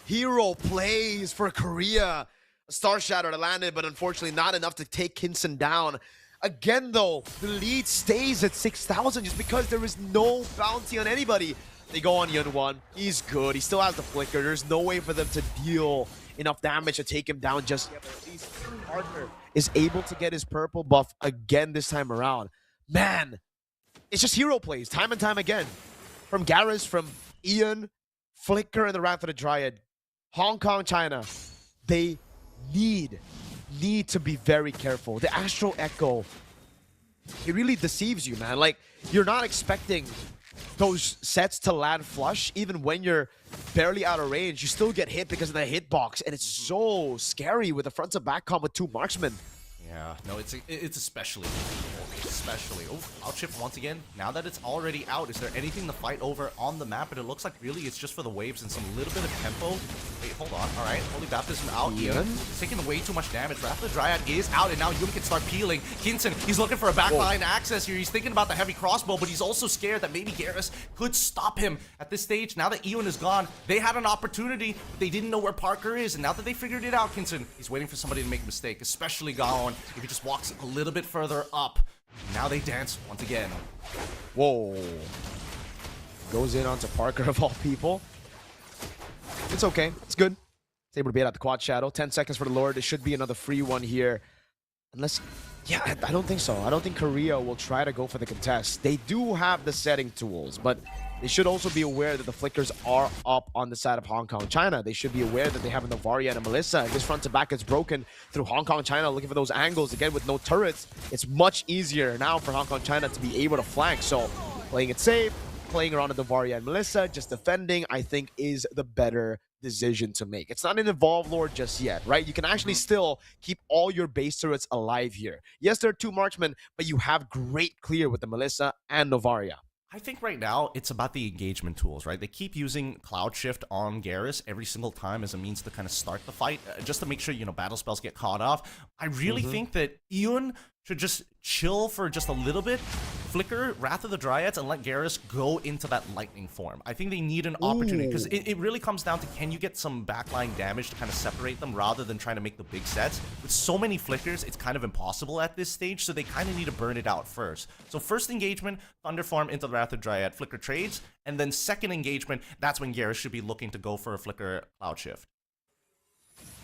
Hero plays for Korea. A Star Shatter landed, but unfortunately not enough to take Kinson down. Again, though, the lead stays at 6,000 just because there is no bounty on anybody. They go on Yunwan. He's good. He still has the flicker. There's no way for them to deal enough damage to take him down just yet. But at least Partner is able to get his purple buff again this time around. Man, it's just hero plays time and time again. From Garrus, from Ian, Flicker, and the Wrath of the Dryad. Hong Kong, China, they need to be very careful. The Astral Echo, it really deceives you, man. Like, you're not expecting those sets to land flush. Even when you're barely out of range, you still get hit because of the hitbox, and it's so scary with the front to back comp with 2 marksmen. Yeah, no, it's especially. Oh, outshift once again. Now that it's already out, is there anything to fight over on the map? And it looks like really it's just for the waves and some little bit of tempo. Wait, hold on. All right, Holy Baptism out. Yun taking way too much damage. Wrath of the Dryad is out, and now Yun can start peeling. Kinson, he's looking for a backline access here. He's thinking about the heavy crossbow, but he's also scared that maybe Garrus could stop him at this stage. Now that Ewan is gone, they had an opportunity, but they didn't know where Parker is. And now that they figured it out, Kinson, he's waiting for somebody to make a mistake, especially Gaon. If he just walks a little bit further up. Now they dance once again. Whoa. Goes in onto Parker of all people. It's okay. It's good. It's able to bait out the Quad Shadow. 10 seconds for the Lord. It should be another free one here. Unless... Yeah, I don't think so. I don't think Korea will try to go for the contest. They do have the setting tools, but they should also be aware that the flickers are up on the side of Hong Kong, China. They should be aware that they have a Novaria and a Melissa. And this front to back is broken through Hong Kong, China, looking for those angles. Again, with no turrets, it's much easier now for Hong Kong, China to be able to flank. So, playing it safe, playing around the Novaria and Melissa, just defending, I think, is the better decision to make. It's not an Evolve Lord just yet, right? You can actually still keep all your base turrets alive here. Yes, there are 2 marksmen, but you have great clear with the Melissa and Novaria. I think right now it's about the engagement tools, right? They keep using Cloud Shift on Garrus every single time as a means to kind of start the fight, just to make sure, battle spells get caught off. I really think that Ewan should just chill for just a little bit, flicker Wrath of the Dryads, and let Garrus go into that lightning form. I think they need an opportunity, because it really comes down to, can you get some backline damage to kind of separate them rather than trying to make the big sets? With so many flickers, it's kind of impossible at this stage, so they kind of need to burn it out first. So first engagement, Thunder form into the Wrath of Dryad, flicker trades, and then second engagement, that's when Garrus should be looking to go for a flicker Cloud Shift.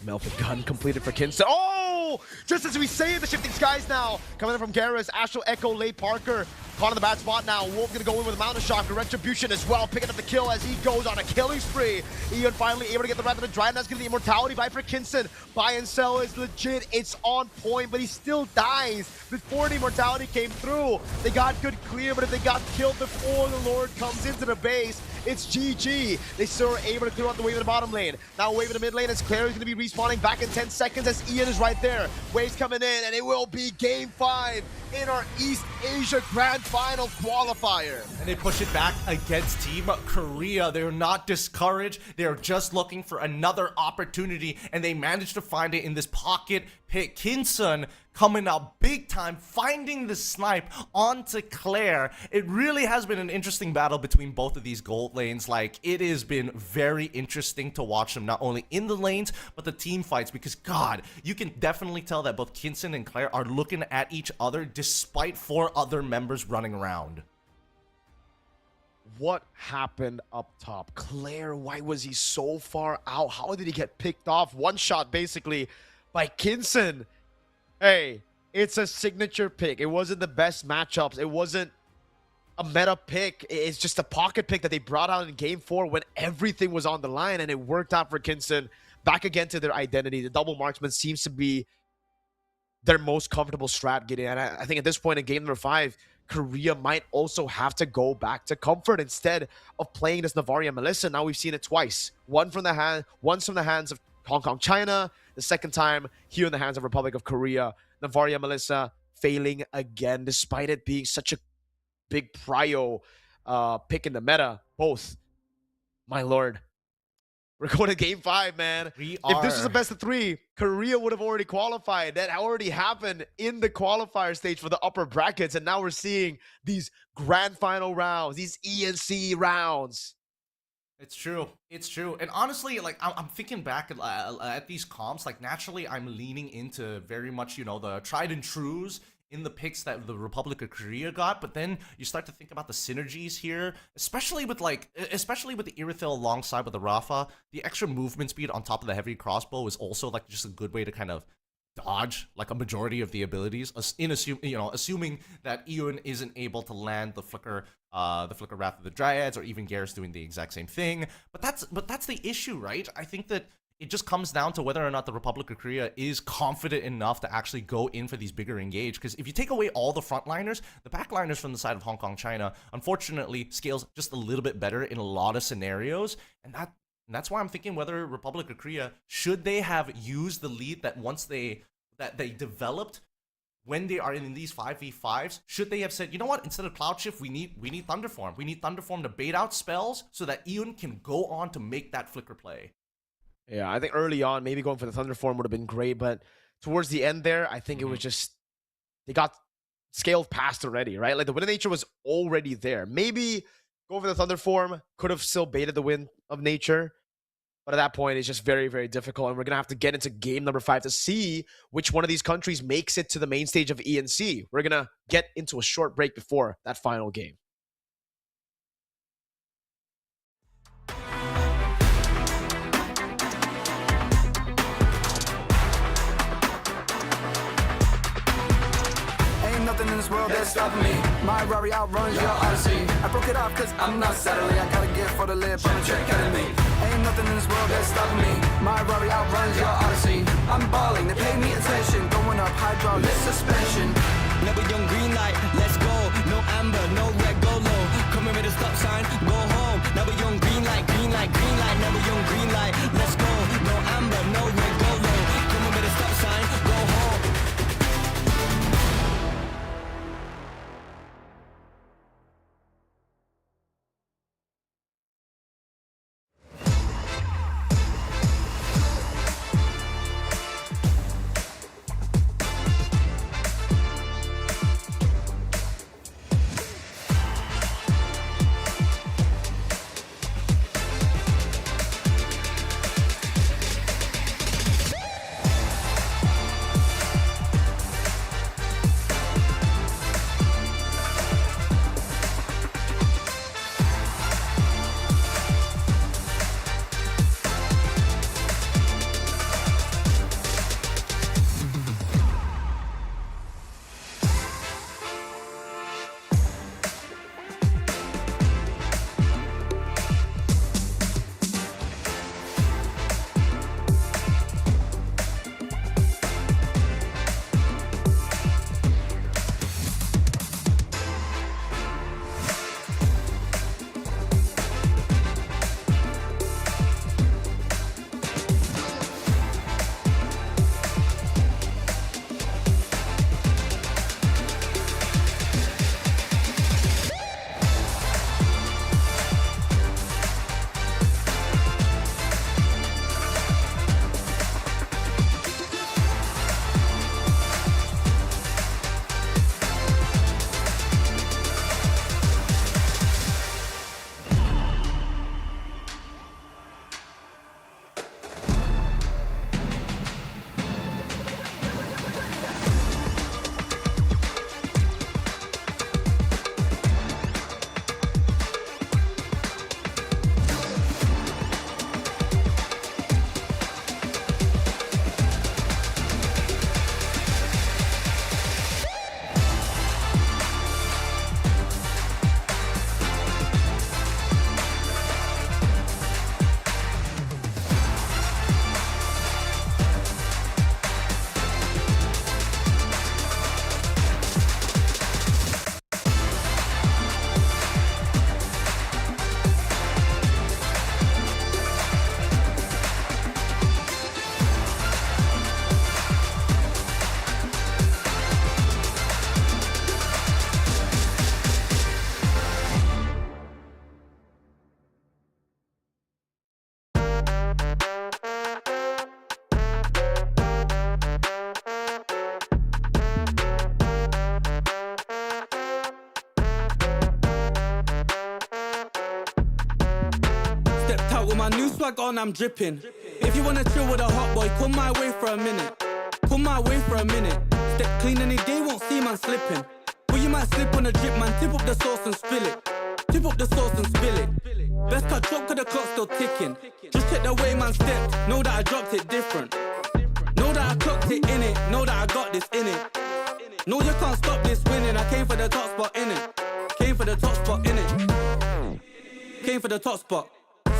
Melted gun completed for Kinson. Oh! Just as we say it, the shifting skies now. Coming in from Garrus, Astral Echo, Lay Parker. Caught in the bad spot now. Wolf gonna go in with a Mountain Shock, a Retribution as well, picking up the kill as he goes on a killing spree. Ian finally able to get the Wrath of the Dryad. That's gonna be Immortality by for Kinson. Buy and sell is legit. It's on point, but he still dies before the Immortality came through. They got good clear, but if they got killed before the Lord comes into the base, it's GG. They still are able to clear out the wave in the bottom lane. Now wave in the mid lane as Claire is going to be respawning back in 10 seconds as Ian is right there. Waves coming in, and it will be Game 5 in our East Asia Grand Final qualifier. And they push it back against Team Korea. They're not discouraged. They're just looking for another opportunity, and they managed to find it in this pocket pick. Kinson coming out big time, finding the snipe onto Claire. It really has been an interesting battle between both of these gold lanes. Like, it has been very interesting to watch them, not only in the lanes, but the team fights, because, God, you can definitely tell that both Kinson and Claire are looking at each other despite 4 other members running around. What happened up top? Claire, why was he so far out? How did he get picked off? One shot, basically, by Kinson. Hey, it's a signature pick. It wasn't the best matchups. It wasn't a meta pick. It's just a pocket pick that they brought out in game 4 when everything was on the line, and it worked out for Kinson. Back again to their identity. The double marksman seems to be their most comfortable strat getting. And I think at this point in game number 5, Korea might also have to go back to comfort instead of playing this Navaria Melissa. Now we've seen it twice. Once from the hands of Hong Kong, China. The second time here in the hands of Republic of Korea. Navaria Melissa failing again, despite it being such a big prio pick in the meta. Both. My lord. We're going to game 5, man. If this was a best of 3, Korea would have already qualified. That already happened in the qualifier stage for the upper brackets. And now we're seeing these grand final rounds, these ENC rounds. It's true. It's true. And honestly, like, I'm thinking back at these comps, like, naturally, I'm leaning into very much, you know, the tried and trues in the picks that the Republic of Korea got, but then you start to think about the synergies here, especially with the Irithyll alongside with the Rafa. The extra movement speed on top of the heavy crossbow is also like just a good way to kind of dodge like a majority of the abilities, assuming that Ewan isn't able to land the flicker Wrath of the Dryads, or even Garrus doing the exact same thing. But that's the issue, right? I think that it just comes down to whether or not the Republic of Korea is confident enough to actually go in for these bigger engage. Because if you take away all the frontliners, the backliners from the side of Hong Kong, China, unfortunately scales just a little bit better in a lot of scenarios. And that's why I'm thinking whether Republic of Korea, should they have used the lead that they developed when they are in these 5v5s, should they have said, you know what, instead of Cloud Shift, we need Thunderform. We need Thunderform to bait out spells so that Ewan can go on to make that flicker play. Yeah, I think early on, maybe going for the Thunderform would have been great, but towards the end there, I think it was just, they got scaled past already, right? Like the Wind of Nature was already there. Maybe go for the Thunderform, could have still baited the Wind of Nature, but at that point, it's just very, very difficult, and we're going to have to get into game number 5 to see which one of these countries makes it to the main stage of ENC. We're going to get into a short break before that final game. Nothing in this world that's stopping me. My Rari outruns your Odyssey. I broke it off cause I'm not settling. I got a gift for the lip on the track enemy. Ain't nothing in this world that's stopping me. My Rari outruns your Odyssey. I'm balling, they pay me attention. Going up hydraulic suspension. Never young green light, let's go. No amber, no red, go low. Coming with a stop sign, go home. Never young green light, green light, green light. Never young green light, let's go. No amber, no red, go low. Coming with a stop sign, go home. new swag on, I'm dripping. If you wanna chill with a hot boy, come my way for a minute. Come my way for a minute. Step clean any day, won't see man slipping. But you might slip on a drip, man. Tip up the sauce and spill it. Tip up the sauce and spill it. Best cut drop, cause the clock's still ticking. Just check the way man stepped. Know that I dropped it different. Know that I clocked it in it. Know that I got this in it. No, you can't stop this winning. I came for the top spot in it. Came for the top spot in it. Came for the top spot.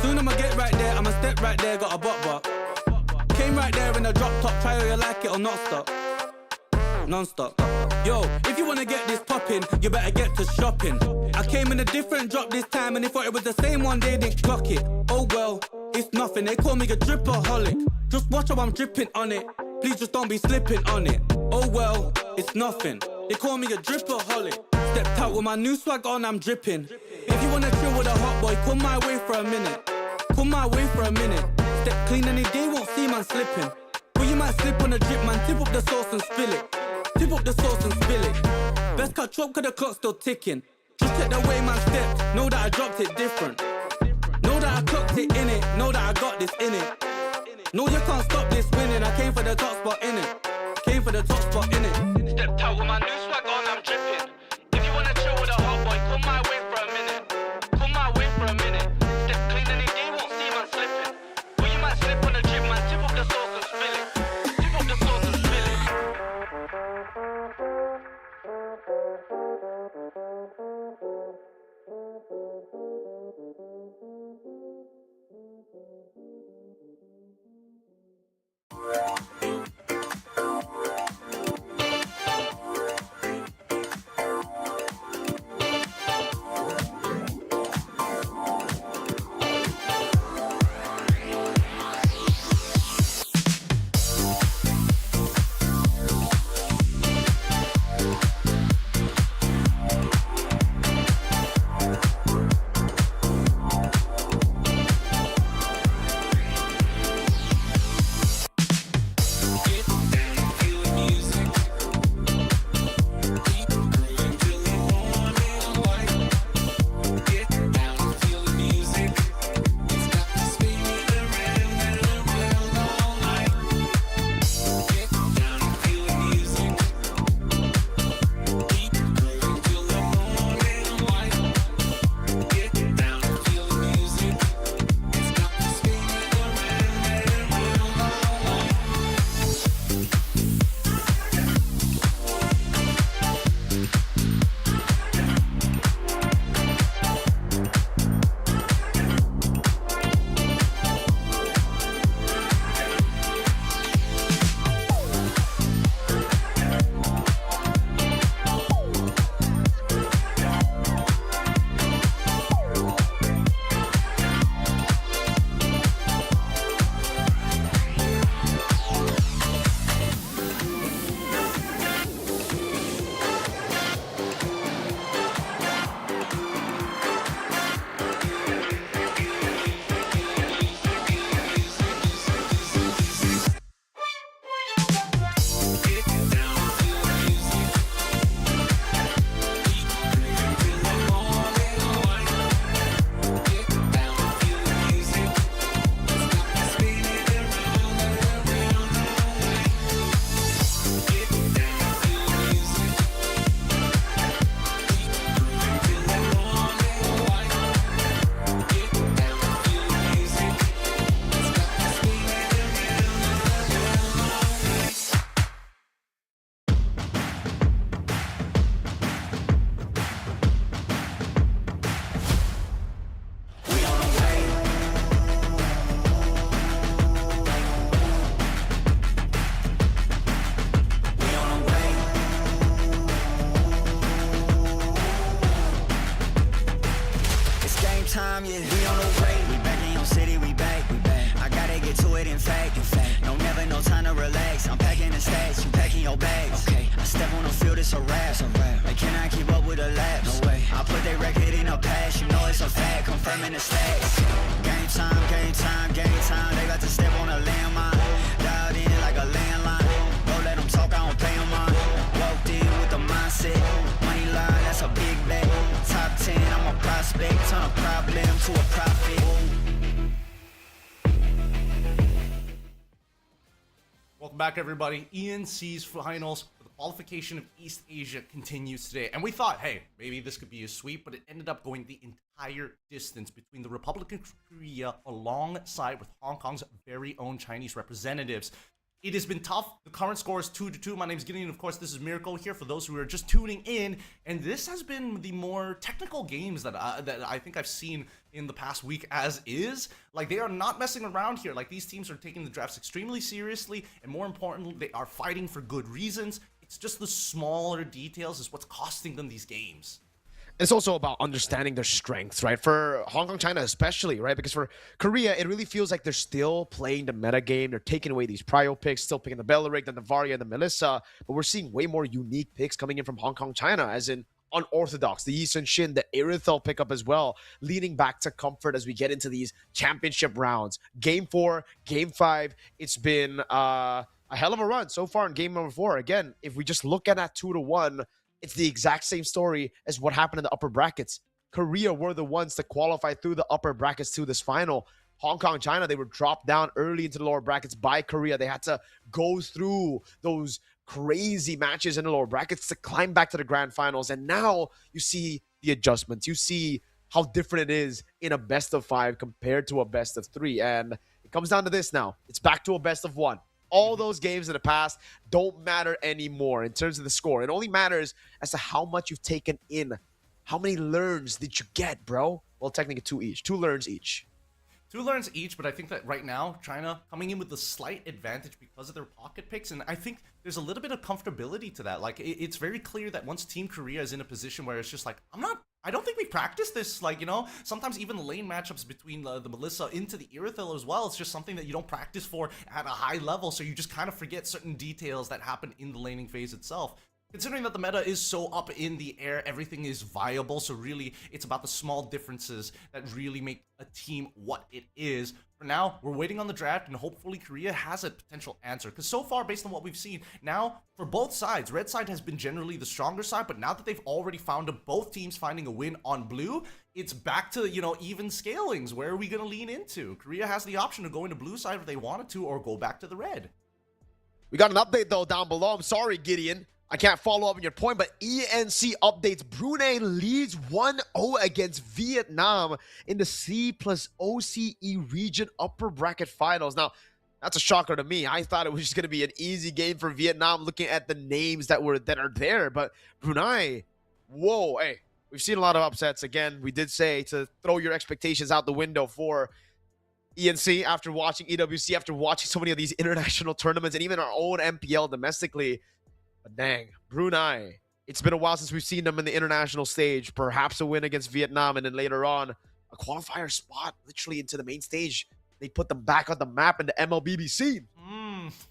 Soon I'ma get right there. I'ma step right there. Got a bot. Came right there in a drop top. Try whether you like it or not stop. Non-stop. Yo, if you wanna get this poppin', you better get to shopping. I came in a different drop this time, and they thought it was the same one, they didn't clock it. Oh well, it's nothing. They call me a dripaholic. Just watch how I'm dripping on it. Please just don't be slipping on it. Oh well, it's nothing. They call me a dripaholic. Stepped out with my new swag on, I'm dripping. If you wanna chill with a hot boy, come my way for a minute. Come my way for a minute. Step clean any day, won't see man slipping. But you might slip on a drip, man. Tip up the sauce and spill it. Tip up the sauce and spill it. Best cut drop, cause the clock's still ticking. Just check the way man stepped. Know that I dropped it different. Know that I clocked it in it. Know that I got this in it. No, you can't stop this winning. I came for the top spot in it. Came for the top spot in it. Stepped out with my new swag on, I'm dripping. If you wanna chill with a hot boy, come my way for a minute. Come my way for a minute. Step clean any day, won't see man slipping. But you might slip on the drip, man. Tip up the sauce and spill it. Tip up the sauce and spill it. time, yeah. We on the way, we back in your city, we back. I gotta get to it, in fact. No, never no time to relax. I'm packing the stacks, you packing your bags. Okay, I step on the field, it's a rap. They cannot keep up with the laps. No way. I put their record in a pass, you know it's a fact. Confirming the stats. Game time, game time, game time. They about to step on a landmine. Dialed in like a landline. Don't let them talk, I don't pay them on. Walked in with the mindset. Money line, that's a big bet. Top 10, I'm a prospect. Turn a problem to a profit. Welcome back, everybody. ENC's finals for the qualification of East Asia continues today. And we thought, hey, maybe this could be a sweep, but it ended up going the entire distance between the Republic of Korea alongside with Hong Kong's very own Chinese representatives. It has been tough. The current score is 2-2. My name is Gideon. Of course, this is Miracle here for those who are just tuning in. And this has been the more technical games that I think I've seen in the past week as is. Like, they are not messing around here. Like, these teams are taking the drafts extremely seriously. And more importantly, they are fighting for good reasons. It's just the smaller details is what's costing them these games. It's also about understanding their strengths, right? For Hong Kong, China especially, right? Because for Korea, it really feels like they're still playing the meta game. They're taking away these prio picks, still picking the Belleric, the Navaria, the Melissa. But we're seeing way more unique picks coming in from Hong Kong, China, as in unorthodox, the Yi Sun Shin, the Irithel pickup as well, leaning back to comfort as we get into these championship rounds. Game 4, Game 5, it's been a hell of a run so far in game number 4. Again, if we just look at that 2-1, it's the exact same story as what happened in the upper brackets. Korea were the ones to qualify through the upper brackets to this final. Hong Kong, China, they were dropped down early into the lower brackets by Korea. They had to go through those crazy matches in the lower brackets to climb back to the grand finals. And now you see the adjustments. You see how different it is in a best of 5 compared to a best of 3. And it comes down to this now. It's back to a best of 1. All those games in the past don't matter anymore in terms of the score. It only matters as to how much you've taken in. How many learns did you get, bro? Well, technically 2 each. 2 learns each. 2 learns each, but I think that right now, China coming in with a slight advantage because of their pocket picks, and I think there's a little bit of comfortability to that. Like, it's very clear that once Team Korea is in a position where it's just like, I don't think we practiced this. Like, you know, sometimes even the lane matchups between the Melissa into the Irithel as well, it's just something that you don't practice for at a high level, so you just kind of forget certain details that happen in the laning phase itself. Considering that the meta is so up in the air, everything is viable, so really it's about the small differences that really make a team what it is. For now, we're waiting on the draft, and hopefully Korea has a potential answer. Because so far, based on what we've seen, now, for both sides, red side has been generally the stronger side, but now that they've already found both teams finding a win on blue, it's back to, you know, even scalings. Where are we going to lean into? Korea has the option to go into blue side if they wanted to, or go back to the red. We got an update, though, down below. I'm sorry, Gideon. I can't follow up on your point, but ENC updates. Brunei leads 1-0 against Vietnam in the C plus OCE region upper bracket finals. Now, that's a shocker to me. I thought it was just going to be an easy game for Vietnam looking at the names that are there. But Brunei, whoa, hey, we've seen a lot of upsets. Again, we did say to throw your expectations out the window for ENC after watching EWC, after watching so many of these international tournaments and even our own MPL domestically. But dang, Brunei, it's been a while since we've seen them in the international stage. Perhaps a win against Vietnam, and then later on, a qualifier spot literally into the main stage. They put them back on the map in the MLBBC.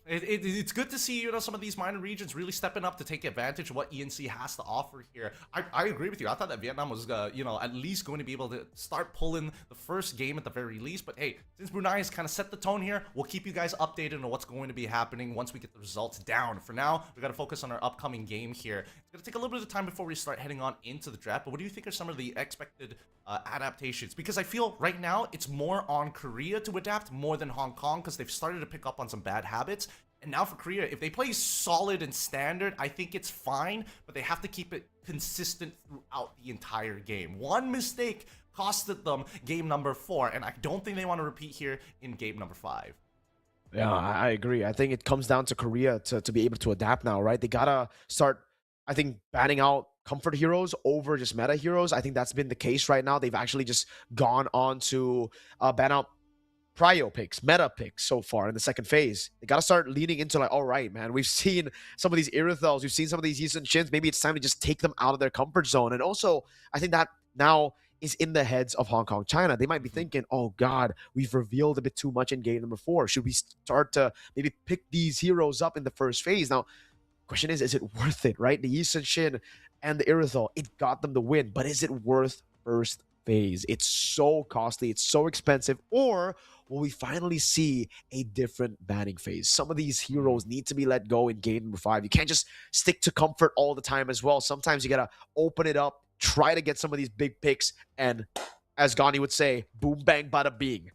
It's good to see, you know, some of these minor regions really stepping up to take advantage of what ENC has to offer here. I agree with you. I thought that Vietnam was, you know, at least going to be able to start pulling the first game at the very least. But hey, since Brunei has kind of set the tone here, we'll keep you guys updated on what's going to be happening once we get the results down. For now, we got to focus on our upcoming game here. It's going to take a little bit of time before we start heading on into the draft. But what do you think are some of the expected adaptations? Because I feel right now it's more on Korea to adapt more than Hong Kong, because they've started to pick up on some bad habits. And now for Korea, if they play solid and standard, I think it's fine, but they have to keep it consistent throughout the entire game. One mistake costed them game number 4, and I don't think they want to repeat here in game number 5. Yeah, I agree. I think it comes down to Korea to be able to adapt now, right? They gotta start, I think, banning out comfort heroes over just meta heroes. I think that's been the case right now. They've actually just gone on to ban out prio picks, meta picks so far in the second phase. They got to start leaning into like, all right, man, we've seen some of these Irithels, we've seen some of these Yi Sun Shins. Maybe it's time to just take them out of their comfort zone. And also, I think that now is in the heads of Hong Kong, China. They might be thinking, oh God, we've revealed a bit too much in game number 4. Should we start to maybe pick these heroes up in the first phase? Now, question is it worth it, right? The Yi Sun Shin and the Irithel, it got them the win, but is it worth first phase? It's so costly, it's so expensive. Or will we finally see a different banning phase? Some of these heroes need to be let go in game number 5. You can't just stick to comfort all the time as well. Sometimes you gotta open it up, try to get some of these big picks, and as Gandhi would say, boom bang bada bing.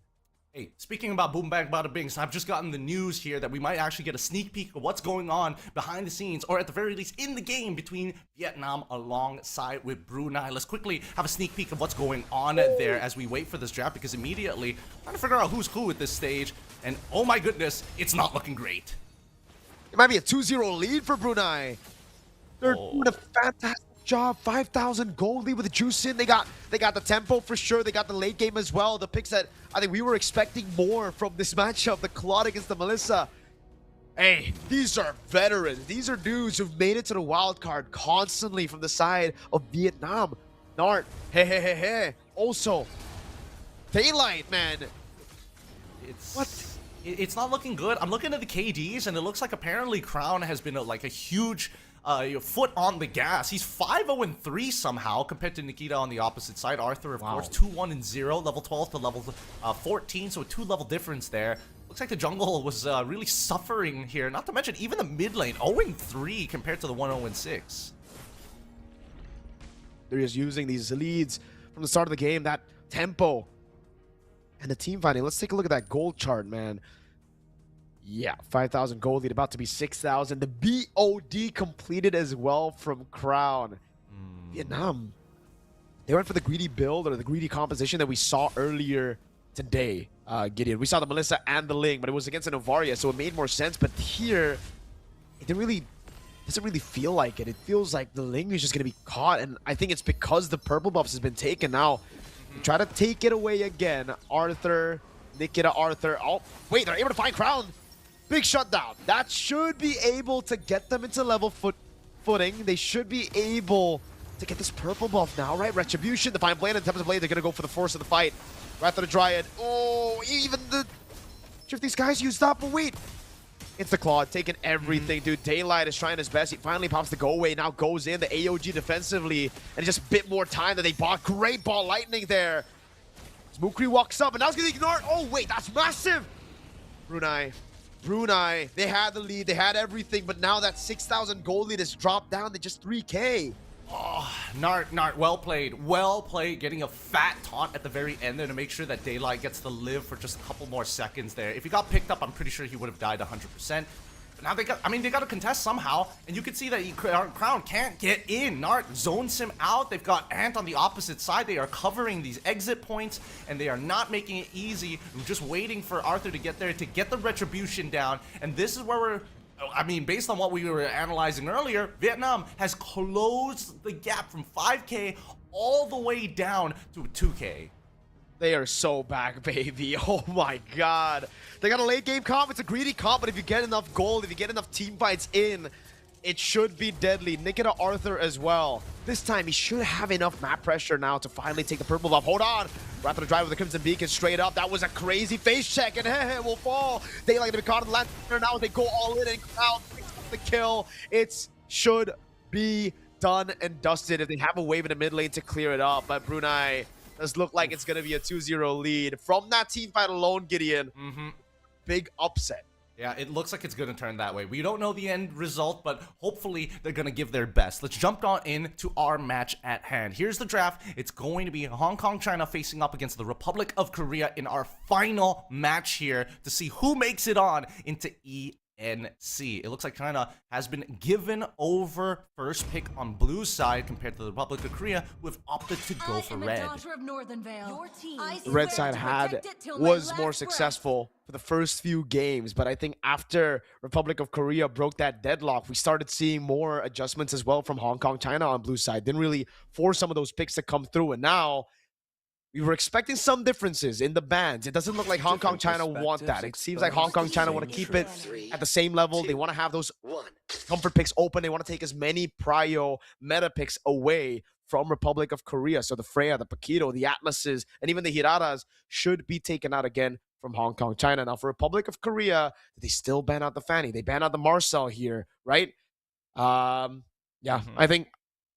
Hey, speaking about boom bang bada bings, I've just gotten the news here that we might actually get a sneak peek of what's going on behind the scenes, or at the very least in the game between Vietnam alongside with Brunei. Let's quickly have a sneak peek of what's going on there as we wait for this draft, because immediately I'm trying to figure out who's who at this stage, and oh my goodness, it's not looking great. It might be a 2-0 lead for Brunei. They're doing a fantastic job. 5,000 gold lead with the juice in. They got the tempo for sure. They got the late game as well. The picks that I think we were expecting more from this matchup. The Claude against the Melissa. Hey, these are veterans. These are dudes who've made it to the wild card constantly from the side of Vietnam. Nart, hey. Also, Daylight, man. It's not looking good. I'm looking at the KDs, and it looks like apparently Crown has been like a huge foot on the gas. He's 5-0-3 somehow compared to Nikita on the opposite side. Arthur, of course, 2-1-0, level 12 to level 14, so a 2-level difference there. Looks like the jungle was really suffering here. Not to mention even the mid lane, 0-3 compared to the 1-0-6. They're just using these leads from the start of the game, that tempo. And the team fighting. Let's take a look at that gold chart, man. Yeah, 5,000 gold lead, about to be 6,000. The BOD completed as well from Crown. Vietnam, they went for the greedy build or the greedy composition that we saw earlier today, Gideon. We saw the Melissa and the Ling, but it was against an Novaria, so it made more sense. But here, it doesn't really feel like it. It feels like the Ling is just going to be caught, and I think it's because the purple buffs has been taken now. Try to take it away again. Arthur, Nikita, Arthur. Oh, wait, they're able to find Crown. Big shutdown. That should be able to get them into level footing. They should be able to get this purple buff now, right? Retribution, Divine Blade, and Tempest Blade. They're going to go for the force of the fight. Wrath of the Dryad. Oh, even the... If these guys used up, but wait. It's the Claw, taking everything, dude. Daylight is trying his best. He finally pops the go away, now goes in, the AOG defensively, and just a bit more time that they bought. Great ball lightning there. Smokri walks up, and now it's going to ignore it. Oh, wait, that's massive. Brunei, they had the lead, they had everything, but now that 6,000 gold lead has dropped down to just 3K. Oh, Nart, well played, getting a fat taunt at the very end there to make sure that Daylight gets to live for just a couple more seconds there. If he got picked up, I'm pretty sure he would have died 100%. But now they got to contest somehow, and you can see that Crown can't get in. Nart zones him out. They've got Ant on the opposite side. They are covering these exit points, and they are not making it easy. We're just waiting for Arthur to get there to get the retribution down, and this is where we're... I mean, based on what we were analyzing earlier, Vietnam has closed the gap from 5K all the way down to 2K. They are so back, baby. Oh my god. They got a late game comp. It's a greedy comp, but if you get enough gold, if you get enough team fights in, it should be deadly. Nikita Arthur as well. This time, he should have enough map pressure now to finally take the purple buff. Hold on. Wrath of the Drive with the Crimson Beacon straight up. That was a crazy face check, and hey, will fall. They like to be caught in the lantern now. They go all in and Crown picks up the kill. It should be done and dusted if they have a wave in the mid lane to clear it up. But Brunei does look like it's going to be a 2-0 lead. From that team fight alone, Gideon, big upset. Yeah, it looks like it's going to turn that way. We don't know the end result, but hopefully they're going to give their best. Let's jump on into our match at hand. Here's the draft. It's going to be Hong Kong, China facing up against the Republic of Korea in our final match here to see who makes it on into ENC. It looks like China has been given over first pick on blue side compared to the Republic of Korea, who have opted to go for red. The red side was more successful for the first few games, but I think after Republic of Korea broke that deadlock, we started seeing more adjustments as well from Hong Kong, China on blue side. Didn't really force some of those picks to come through, and now we were expecting some differences in the bans. It doesn't look like Hong Kong, China want that. It seems like Hong Kong, China want to keep it at the same level. They want to have those comfort picks open. They want to take as many prio meta picks away from Republic of Korea. So the Freya, the Paquito, the Atlases, and even the Hiraras should be taken out again from Hong Kong, China. Now for Republic of Korea, they still ban out the Fanny. They ban out the Marcel here, right? Yeah,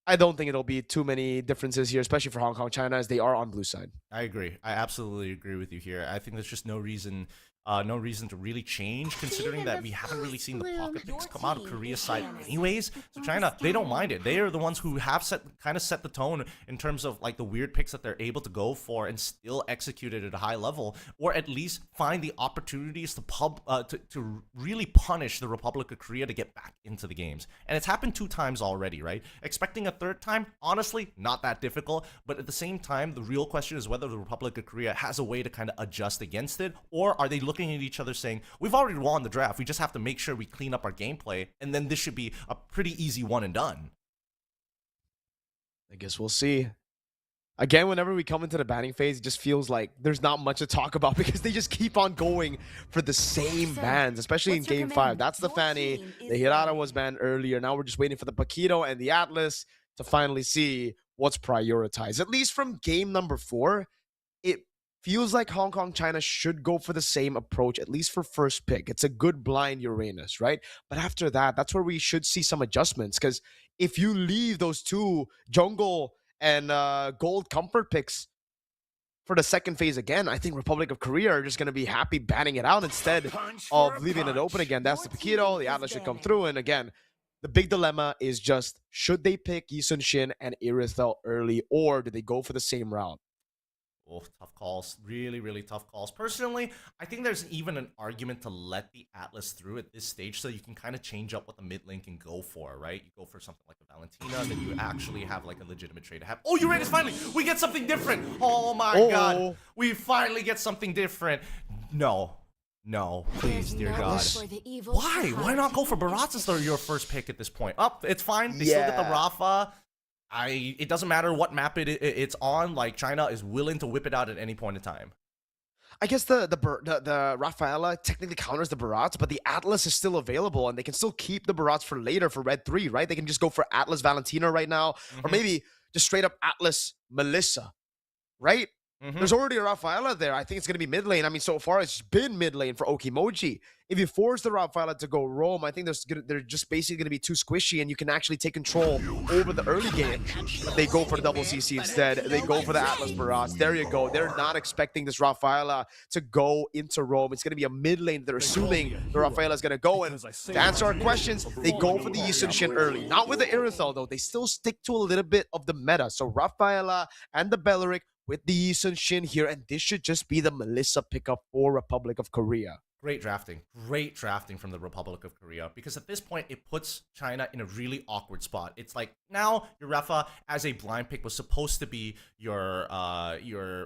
I don't think it'll be too many differences here, especially for Hong Kong, China, as they are on blue side. I agree. I absolutely agree with you here. I think there's just no reason no reason to really change, considering that we haven't really seen the pocket picks come out of Korea's side anyways. So China, they don't mind it. They are the ones who have kind of set the tone in terms of like the weird picks that they're able to go for and still execute it at a high level, or at least find the opportunities to really punish the Republic of Korea to get back into the games. And it's happened 2 times already, right? Expecting a 3rd time, honestly, not that difficult. But at the same time, the real question is whether the Republic of Korea has a way to kind of adjust against it, or are they looking at each other saying, we've already won the draft, we just have to make sure we clean up our gameplay, and then this should be a pretty easy one and done. I guess we'll see. Again, whenever we come into the batting phase, it just feels like there's not much to talk about because they just keep on going for the same bans, especially in Game 5. That's the Fanny. The Hirata was banned earlier. Now we're just waiting for the Paquito and the Atlas to finally see what's prioritized. At least from game number 4, it feels like Hong Kong, China should go for the same approach, at least for first pick. It's a good blind Uranus, right? But after that, that's where we should see some adjustments, because if you leave those 2 jungle and gold comfort picks for the second phase again, I think Republic of Korea are just going to be happy batting it out instead of leaving it open again. That's the Paquito. The Atlas should come through. And again, the big dilemma is just, should they pick Yi Sun Shin and Irithel early, or do they go for the same route? Oh, tough calls. Really, really tough calls. Personally, I think there's even an argument to let the Atlas through at this stage so you can kind of change up what the mid lane can go for, right? You go for something like a Valentina, then you actually have like a legitimate trade to have. Oh, Uranus, finally! We get something different! Oh my god! We finally get something different. No. No, please, dear God. Why? Why not go for Barats instead of your first pick at this point? It's fine. They still get the Rafa. It doesn't matter what map it's on. Like, China is willing to whip it out at any point in time. I guess the Rafaela technically counters the Barats, but the Atlas is still available, and they can still keep the Barats for later for Red 3, right? They can just go for Atlas Valentina right now, or maybe just straight up Atlas Melissa, right? There's already a Rafaela there. I think it's going to be mid lane. I mean, so far it's been mid lane for Okimoji. If you force the Rafaela to go roam, I think they're just basically going to be too squishy, and you can actually take control over the early game. But they go for the double CC instead. They go for the Atlas Barrage. There you go. They're not expecting this Rafaela to go into roam. It's going to be a mid lane. They're assuming the Rafaela is going to go. And to answer our questions, they go for the Yi Sun Shin early. Not with the Irithel, though. They still stick to a little bit of the meta. So Rafaela and the Beleric with the Yi Sun Shin here, and this should just be the Melissa pickup for Republic of Korea. Great drafting from the Republic of Korea, because at this point it puts China in a really awkward spot. It's like, now your Rafa as a blind pick was supposed to be your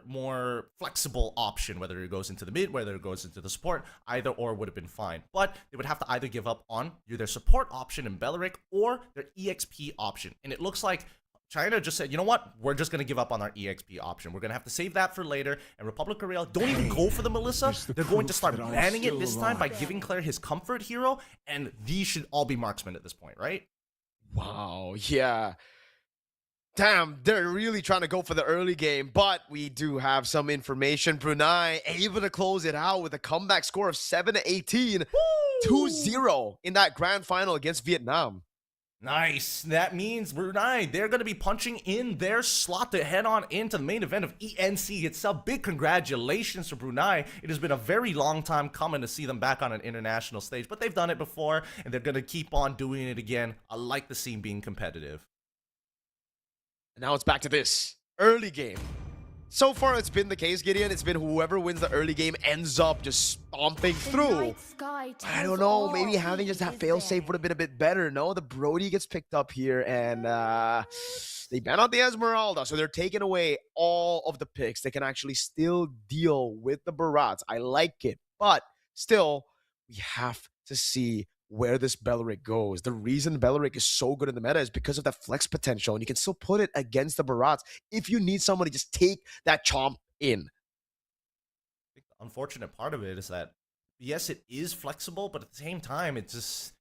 more flexible option, whether it goes into the mid, whether it goes into the support, either or would have been fine. But they would have to either give up on their support option in Beleric or their EXP option, and it looks like China just said, you know what? We're just going to give up on our EXP option. We're going to have to save that for later. And Republic of Korea don't even go for the Melissa. They're going to start banning it this time by giving Claire his comfort hero. And these should all be marksmen at this point, right? Wow, yeah. Damn, they're really trying to go for the early game. But we do have some information. Brunei able to close it out with a comeback score of 7-18. 2-0 in that grand final against Vietnam. Nice. That means Brunei, they're going to be punching in their slot to head on into the main event of ENC itself. Big congratulations to Brunei. It has been a very long time coming to see them back on an international stage, but they've done it before, and they're going to keep on doing it again. I like the scene being competitive. And now it's back to this early game. So far, it's been the case, Gideon. It's been whoever wins the early game ends up just stomping through. I don't know. Maybe having just that failsafe would have been a bit better. No, the Brody gets picked up here, and they ban out the Esmeralda. So they're taking away all of the picks. They can actually still deal with the Barats. I like it. But still, we have to see where this Beleric goes. The reason Beleric is so good in the meta is because of that flex potential, and you can still put it against the Barats if you need somebody to just take that chomp in. I think the unfortunate part of it is that, yes, it is flexible, but at the same time, it's just,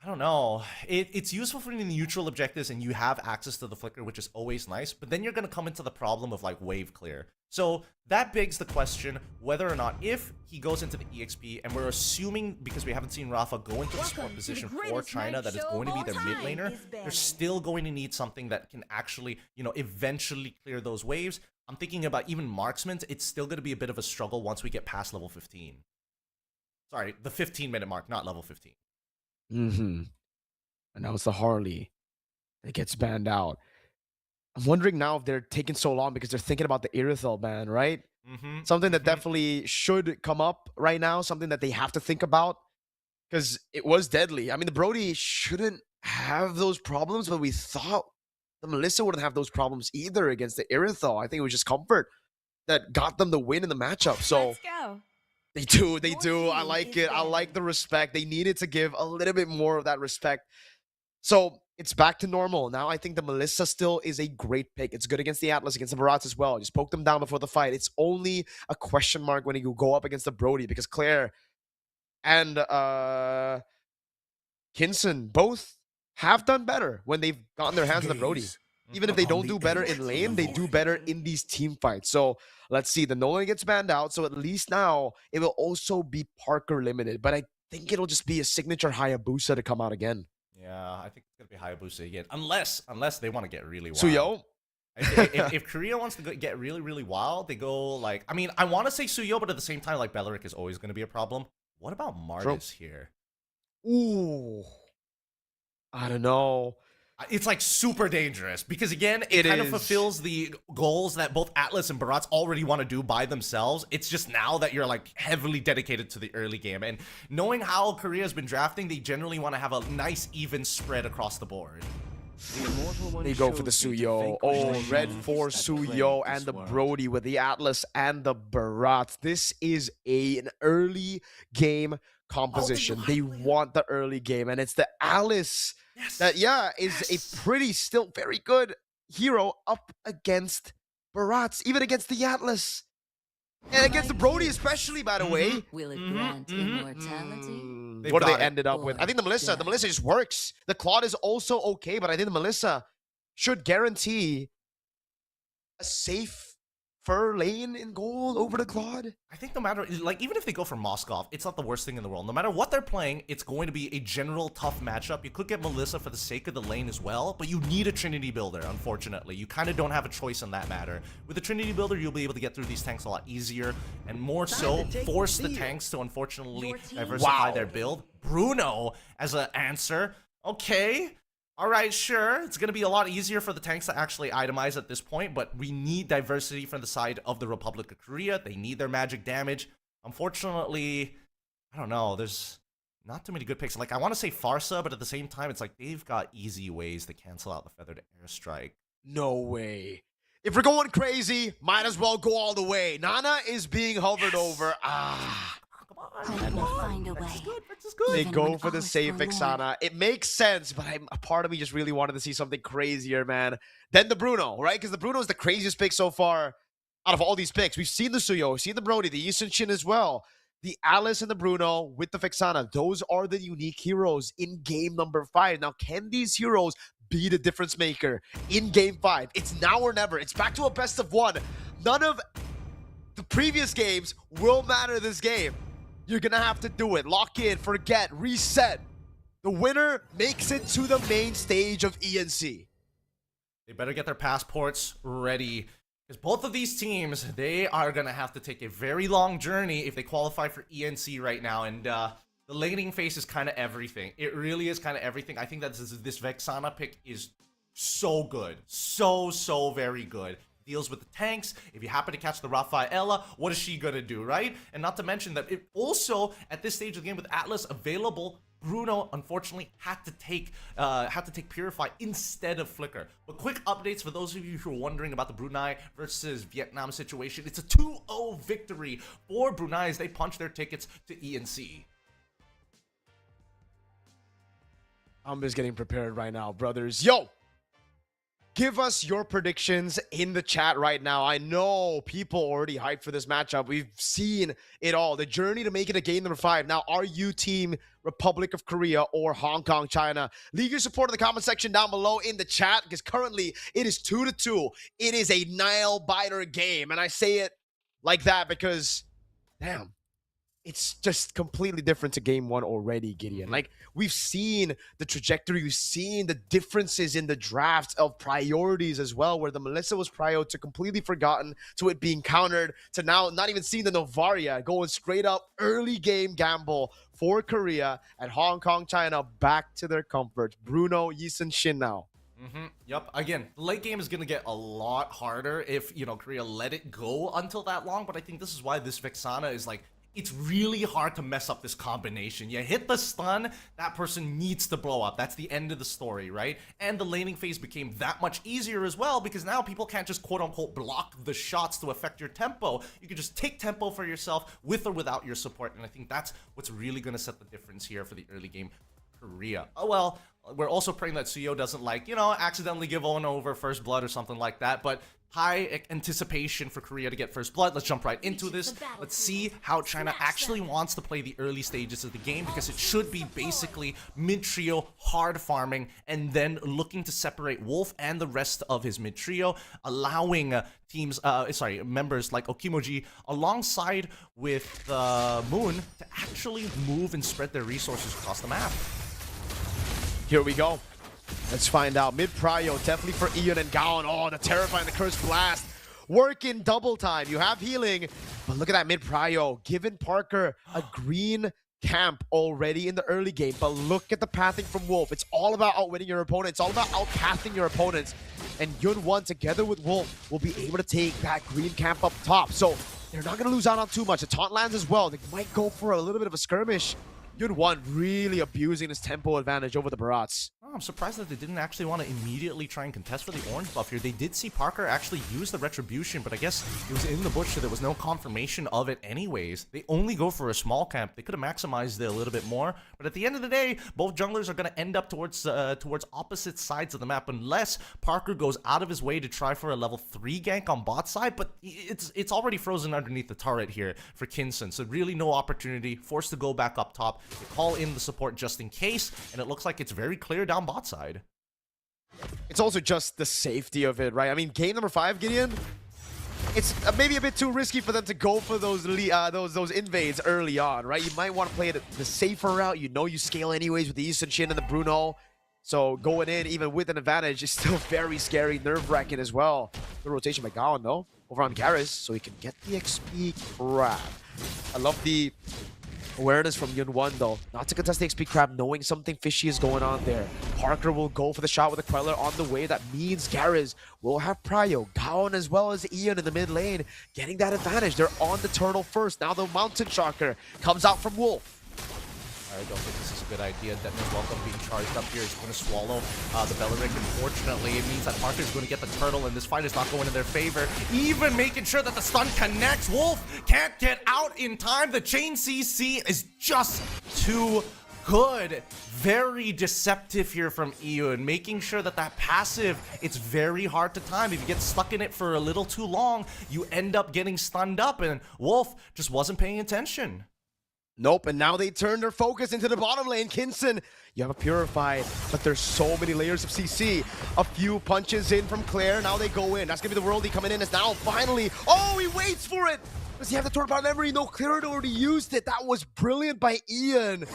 I don't know. It's useful for the neutral objectives, and you have access to the flicker, which is always nice, but then you're going to come into the problem of like wave clear. So that begs the question whether or not, if he goes into the EXP, and we're assuming, because we haven't seen Rafa go into the support position for China, that is going to be their mid laner, they're still going to need something that can actually, you know, eventually clear those waves. I'm thinking about even marksmen. It's still going to be a bit of a struggle once we get past level 15. Sorry, the 15-minute mark, not level 15. Mm-hmm. And now it's the Harley that gets banned out. I'm wondering now if they're taking so long because they're thinking about the Irithel ban, right? Mm-hmm. Something that definitely should come up right now, something that they have to think about because it was deadly. I mean, the Brody shouldn't have those problems, but we thought the Melissa wouldn't have those problems either against the Irithel. I think it was just comfort that got them the win in the matchup. So Let's go. they do. I like it. I like the respect. They needed to give a little bit more of that respect. So it's back to normal. Now I think the Melissa still is a great pick. It's good against the Atlas, against the Barats as well. Just poke them down before the fight. It's only a question mark when you go up against the Brody because Claire and Kinson both have done better when they've gotten their hands on the Brody. Even if they don't do better in lane, they do better in these team fights. So let's see. The Nolan gets banned out. So at least now it will also be Parker limited. But I think it'll just be a signature Hayabusa to come out again. Yeah, I think it's going to be Hayabusa again. Unless they want to get really wild. Suyo? If Korea wants to get really, really wild, they go like... I mean, I want to say Suyo, but at the same time, like, Beleric is always going to be a problem. What about Martis here? Ooh. I don't know. It's like super dangerous because again, it kind of fulfills the goals that both Atlas and Barats already want to do by themselves. It's just now that you're like heavily dedicated to the early game, and knowing how Korea's been drafting, they generally want to have a nice even spread across the board. They go for the Suyo. Oh, red for Suyo and the Brody with the Atlas and the Barats. This is an early game composition. They want the early game, and it's the Alice that, is a pretty, still very good hero up against Barats, even against the Atlas. And against the Brody especially, by the way. Will it grant immortality? What do they ended up with? I think the Melissa just works. The Claude is also okay, but I think the Melissa should guarantee a safe lane in gold over the Claude. I think no matter, like, even if they go for Moskov, it's not the worst thing in the world. No matter what they're playing, it's going to be a general tough matchup. You could get Melissa for the sake of the lane as well, but you need a Trinity Builder, unfortunately. You kind of don't have a choice in that matter. With the Trinity Builder, you'll be able to get through these tanks a lot easier, and more so, force the tanks to, unfortunately, diversify their build. Bruno as an answer. Okay. All right, sure. It's going to be a lot easier for the tanks to actually itemize at this point, but we need diversity from the side of the Republic of Korea. They need their magic damage. Unfortunately, I don't know. There's not too many good picks. Like, I want to say Farsa, but at the same time, it's like they've got easy ways to cancel out the Feathered Airstrike. No way. If we're going crazy, might as well go all the way. Nana is being hovered over. Find a way. They go for the safe Ixana. It makes sense, but a part of me just really wanted to see something crazier, man. Then the Bruno, right? Because the Bruno is the craziest pick so far out of all these picks. We've seen the Suyo, we've seen the Brody, the Yushin Shin as well. The Alice and the Bruno with the Fixana. Those are the unique heroes in game number 5. Now, can these heroes be the difference maker in game 5? It's now or never. It's back to a best of 1. None of the previous games will matter this game. You're going to have to do it. Lock in, forget, reset. The winner makes it to the main stage of ENC. They better get their passports ready. Because both of these teams, they are going to have to take a very long journey if they qualify for ENC right now. And the laning phase is kind of everything. It really is kind of everything. I think that this Vexana pick is so good. So very good. Deals with the tanks. If you happen to catch the Rafaela, what is she gonna do, right? And not to mention that it also, at this stage of the game with Atlas available, Bruno unfortunately had to take Purify instead of Flicker. But quick updates for those of you who are wondering about the Brunei versus Vietnam situation. It's a 2-0 victory for Brunei as they punch their tickets to ENC. I'm just getting prepared right now, brothers. Yo! Give us your predictions in the chat right now. I know people already hyped for this matchup. We've seen it all. The journey to making a game number 5. Now, are you team Republic of Korea or Hong Kong, China? Leave your support in the comment section down below in the chat because currently it is 2-2. It is a nail-biter game. And I say it like that because, damn, it's just completely different to game one already, Gideon. Like, we've seen the trajectory, we've seen the differences in the drafts of priorities as well, where the Melissa was prio to completely forgotten, to it being countered, to now not even seeing the Novaria going straight up early game gamble for Korea, and Hong Kong, China back to their comfort. Bruno, Yisun, Shin now. Yep. Again, the late game is going to get a lot harder if, Korea let it go until that long. But I think this is why this Vexana is like, it's really hard to mess up this combination. You hit the stun, that person needs to blow up. That's the end of the story, right? And the laning phase became that much easier as well because now people can't just quote-unquote block the shots to affect your tempo. You can just take tempo for yourself with or without your support. And I think that's what's really going to set the difference here for the early game Korea. Oh, well, we're also praying that Suyo doesn't, accidentally give on over first blood or something like that, but high anticipation for Korea to get first blood. Let's jump right into this. Let's see how China actually wants to play the early stages of the game, because it should be basically mid-trio hard farming and then looking to separate Wolf and the rest of his mid-trio, allowing members like Okimoji alongside with Moon to actually move and spread their resources across the map. Here we go. Let's find out. Mid-prio, definitely for Ian and Gaon. Oh, the terrifying, the Curse Blast. Working double time. You have healing, but look at that mid-prio. Giving Parker a green camp already in the early game, but look at the pathing from Wolf. It's all about outwitting your opponent. It's all about outpathing your opponents. And Yun-1 together with Wolf will be able to take that green camp up top. So they're not going to lose out on too much. The taunt lands as well. They might go for a little bit of a skirmish. Yun-1 really abusing his tempo advantage over the Barats. Oh, I'm surprised that they didn't actually want to immediately try and contest for the orange buff here. They did see Parker actually use the retribution, but I guess it was in the bush, so there was no confirmation of it anyways. They only go for a small camp. They could have maximized it a little bit more, but at the end of the day, both junglers are going to end up towards opposite sides of the map unless Parker goes out of his way to try for a level 3 gank on bot side, but it's already frozen underneath the turret here for Kinson, so really no opportunity. Forced to go back up top. They call in the support just in case, and it looks like it's very clear down bot side. It's also just the safety of it, right? I mean, game number 5, Gideon, it's maybe a bit too risky for them to go for those invades early on, right? You might want to play the safer route. You know you scale anyways with the Eastern Shin and the Bruno. So going in, even with an advantage, is still very scary, nerve-wracking as well. Good rotation by Gaon, though, over on Garrus, so he can get the XP grab. I love the awareness from Yun-1 though, not to contest the XP crab, knowing something fishy is going on there. Parker will go for the shot with the Queller on the way. That means Garrus will have prio. Gaon as well as Ian in the mid lane, getting that advantage. They're on the turtle first. Now the Mountain Shocker comes out from Wolf. I don't think this is a good idea. Detner's Welcome being charged up here is going to swallow the Belleric. Unfortunately, it means that Parker's going to get the turtle, and this fight is not going in their favor. Even making sure that the stun connects. Wolf can't get out in time. The chain CC is just too good. Very deceptive here from Ian, making sure that passive, it's very hard to time. If you get stuck in it for a little too long, you end up getting stunned up, and Wolf just wasn't paying attention. Nope, and now they turn their focus into the bottom lane. Kinson, you have a Purified, but there's so many layers of CC. A few punches in from Claire, now they go in. That's gonna be the Worldie coming in as now finally, oh, he waits for it! Does he have the turret power memory? No, Claire had already used it. That was brilliant by Ian.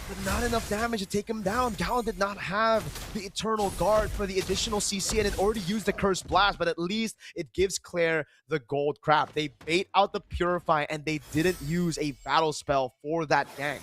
But not enough damage to take him down. Gallon did not have the Eternal Guard for the additional CC, and it already used the Cursed Blast, but at least it gives Claire the Gold Crab. They bait out the Purify, and they didn't use a battle spell for that gank.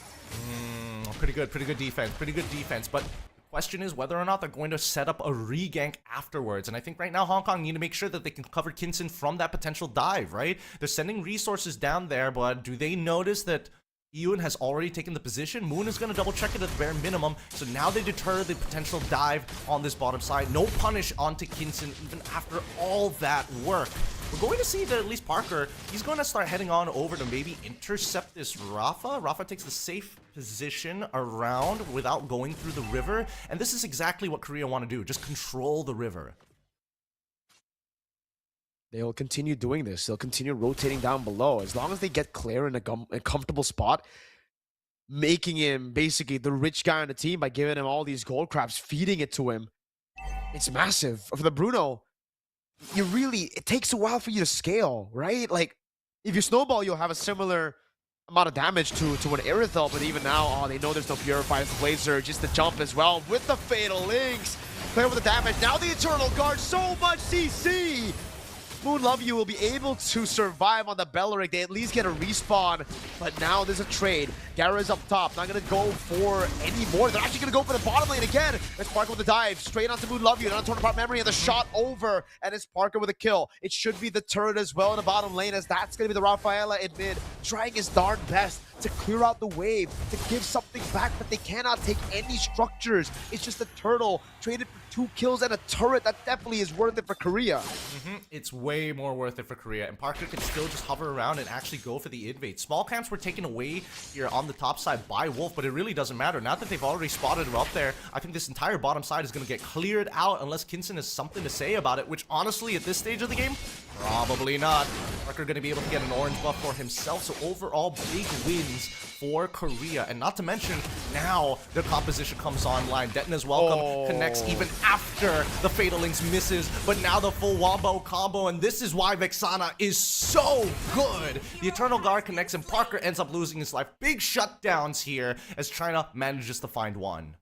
Pretty good defense, but the question is whether or not they're going to set up a regank afterwards. And I think right now Hong Kong need to make sure that they can cover Kinson from that potential dive, right? They're sending resources down there, but do they notice that Ian has already taken the position? Moon is going to double check it at the bare minimum, so now they deter the potential dive on this bottom side. No punish onto Kinson even after all that work. We're going to see that at least Parker, he's going to start heading on over to maybe intercept this Rafa. Rafa takes the safe position around without going through the river, and this is exactly what Korea want to do, just control the river. They'll continue doing this. They'll continue rotating down below. As long as they get Claire in a comfortable spot, making him basically the rich guy on the team by giving him all these gold crabs, feeding it to him. It's massive. For the Bruno, it takes a while for you to scale, right? Like, if you snowball, you'll have a similar amount of damage to an Aerithel, but even now, oh, they know there's no Purifiers to Blade Surge, just the jump as well with the Fatal Links. Clear with the damage, now the Eternal Guard, so much CC! Moon Love You will be able to survive on the Belleric. They at least get a respawn, but now there's a trade. Gara is up top, not gonna go for any more. They're actually gonna go for the bottom lane again. It's Parker with the dive, straight onto Moon Love You, then on Torn Apart Memory, and the shot over, and it's Parker with a kill. It should be the turret as well in the bottom lane, as that's gonna be the Rafaela in mid, trying his darn best to clear out the wave, to give something back, but they cannot take any structures. It's just a turtle traded for 2 kills and a turret. That definitely is worth it for Korea. It's way more worth it for Korea, and Parker can still just hover around and actually go for the invade. Small camps were taken away here on the top side by Wolf, but it really doesn't matter. Now that they've already spotted him up there, I think this entire bottom side is going to get cleared out unless Kinson has something to say about it, which honestly, at this stage of the game, probably not. Parker going to be able to get an orange buff for himself, so overall, big wins for Korea. And not to mention, now their composition comes online. Detna's welcome connects even after the Fatal Links misses, but now the full wombo combo, and this is why Vexana is so good. The Eternal Guard connects, and Parker ends up losing his life. Big shutdowns here as China manages to find one.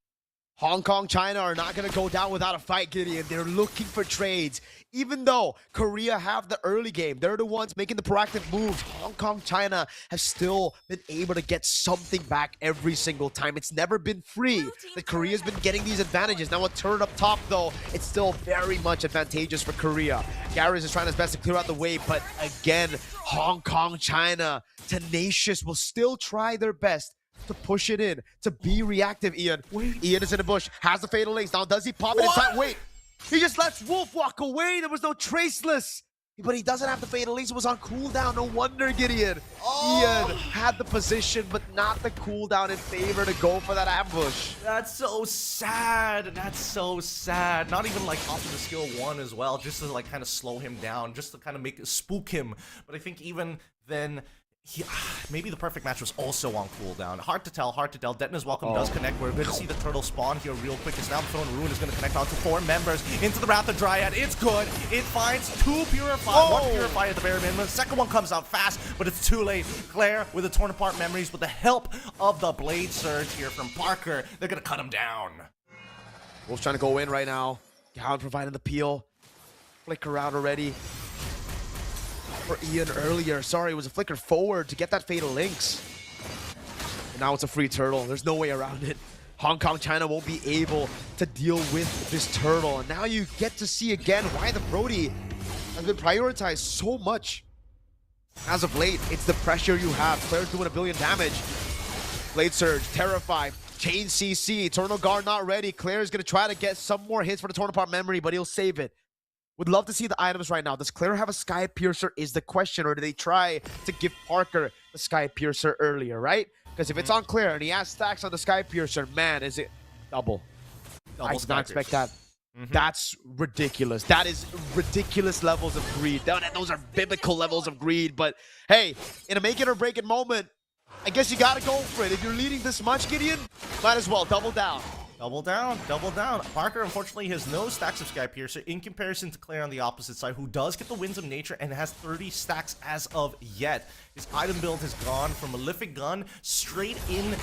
Hong Kong, China are not going to go down without a fight, Gideon. They're looking for trades. Even though Korea have the early game, they're the ones making the proactive moves. Hong Kong, China have still been able to get something back every single time. It's never been free. The Korea's been getting these advantages. Now a turret up top, though, it's still very much advantageous for Korea. Garrus is trying his best to clear out the way, but again, Hong Kong, China, tenacious, will still try their best to push it in, to be reactive. Ian is in the bush, has the Fatal Links. Now does he pop it inside? Wait, he just lets Wolf walk away. There was no Traceless, but he doesn't have the Fatal Links. It was on cooldown. No wonder, Gideon. Ian had the position, but not the cooldown in favor to go for that ambush. That's so sad. That's so sad. Not even like off of the skill 1 as well, just to like kind of slow him down, just to kind of spook him. But I think even then, maybe the perfect match was also on cooldown. Hard to tell, hard to tell. Detna's welcome does connect. We're going to see the turtle spawn here real quick. It's now the Throne Ruin is going to connect onto 4 members into the Wrath of Dryad. It's good. It finds 2 Purify. 1 Purify at the bare minimum. The second one comes out fast, but it's too late. Claire with the Torn Apart Memories with the help of the Blade Surge here from Parker. They're going to cut him down. Wolf's trying to go in right now. Gowan providing the peel. Flicker out already. For Ian earlier. Sorry, it was a flicker forward to get that Fatal Links. And now it's a free turtle. There's no way around it. Hong Kong, China won't be able to deal with this turtle. And now you get to see again why the Brody has been prioritized so much. As of late, it's the pressure you have. Claire's doing 1 billion damage. Blade Surge, Terrify, Chain CC, Eternal Guard not ready. Claire's going to try to get some more hits for the Torn Apart Memory, but he'll save it. Would love to see the items right now. Does Claire have a Sky Piercer is the question, or do they try to give Parker the Sky Piercer earlier, right? Because if it's on Claire and he has stacks on the Sky Piercer, man, is it double. I did not expect that. That's ridiculous. That is ridiculous levels of greed. Those are biblical levels of greed. But hey, in a make it or break it moment, I guess you got to go for it. If you're leading this much, Gideon, might as well double down. Double down, double down. Parker, unfortunately, has no stacks of Sky Piercer in comparison to Claire on the opposite side, who does get the Winds of Nature and has 30 stacks as of yet. His item build has gone from Malefic Gun straight into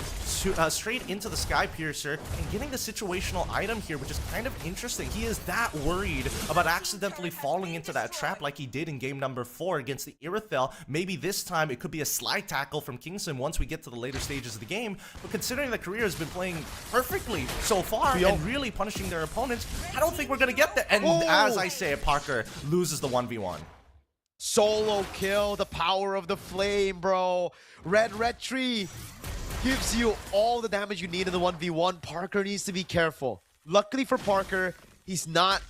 the Sky Piercer and getting the situational item here, which is kind of interesting. He is that worried about accidentally falling into that trap like he did in game number 4 against the Irithyll. Maybe this time it could be a slide tackle from Kingston once we get to the later stages of the game. But considering that Korea has been playing perfectly so far and really punishing their opponents, I don't think we're going to get there. And as I say, Parker loses the 1v1. Solo kill, the power of the flame, bro. Red Tree gives you all the damage you need in the 1v1. Parker needs to be careful. Luckily for Parker, he's not...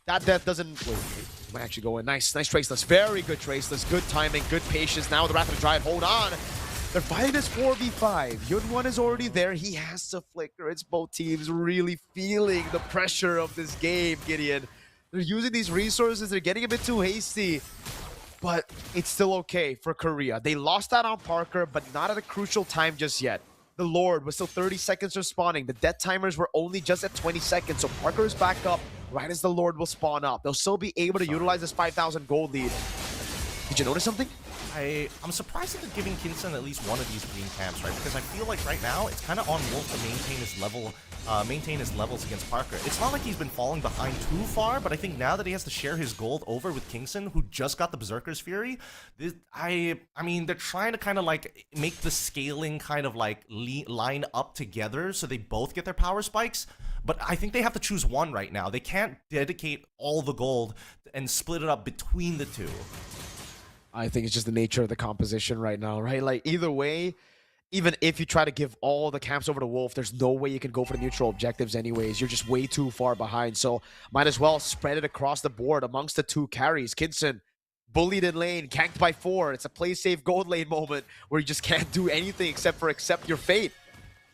That death doesn't... Wait, he might actually go in. Nice Traceless. Very good Traceless. Good timing, good patience. Now with the Wrath of the Dryad, hold on. They're fighting this 4v5. Yun1 is already there. He has to flicker. It's both teams really feeling the pressure of this game, Gideon. They're using these resources. They're getting a bit too hasty. But it's still okay for Korea. They lost out on Parker, but not at a crucial time just yet. The Lord was still 30 seconds from spawning. The death timers were only just at 20 seconds, so Parker is back up right as the Lord will spawn up. They'll still be able to utilize this 5,000 gold lead. Did you notice something? I'm surprised that they're giving Kinson at least one of these green camps, right? Because I feel like right now it's kind of on Wolf to maintain his levels against Parker. It's not like he's been falling behind too far, but I think now that he has to share his gold over with Kingston, who just got the Berserker's Fury, I mean, they're trying to kind of like make the scaling kind of like line up together so they both get their power spikes. But I think they have to choose one right now. They can't dedicate all the gold and split it up between the two. I think it's just the nature of the composition right now, right? Like, either way, even if you try to give all the camps over to Wolf, there's no way you can go for the neutral objectives anyways. You're just way too far behind. So might as well spread it across the board amongst the two carries. Kinson, bullied in lane, canked by 4. It's a play safe gold lane moment where you just can't do anything except for accept your fate.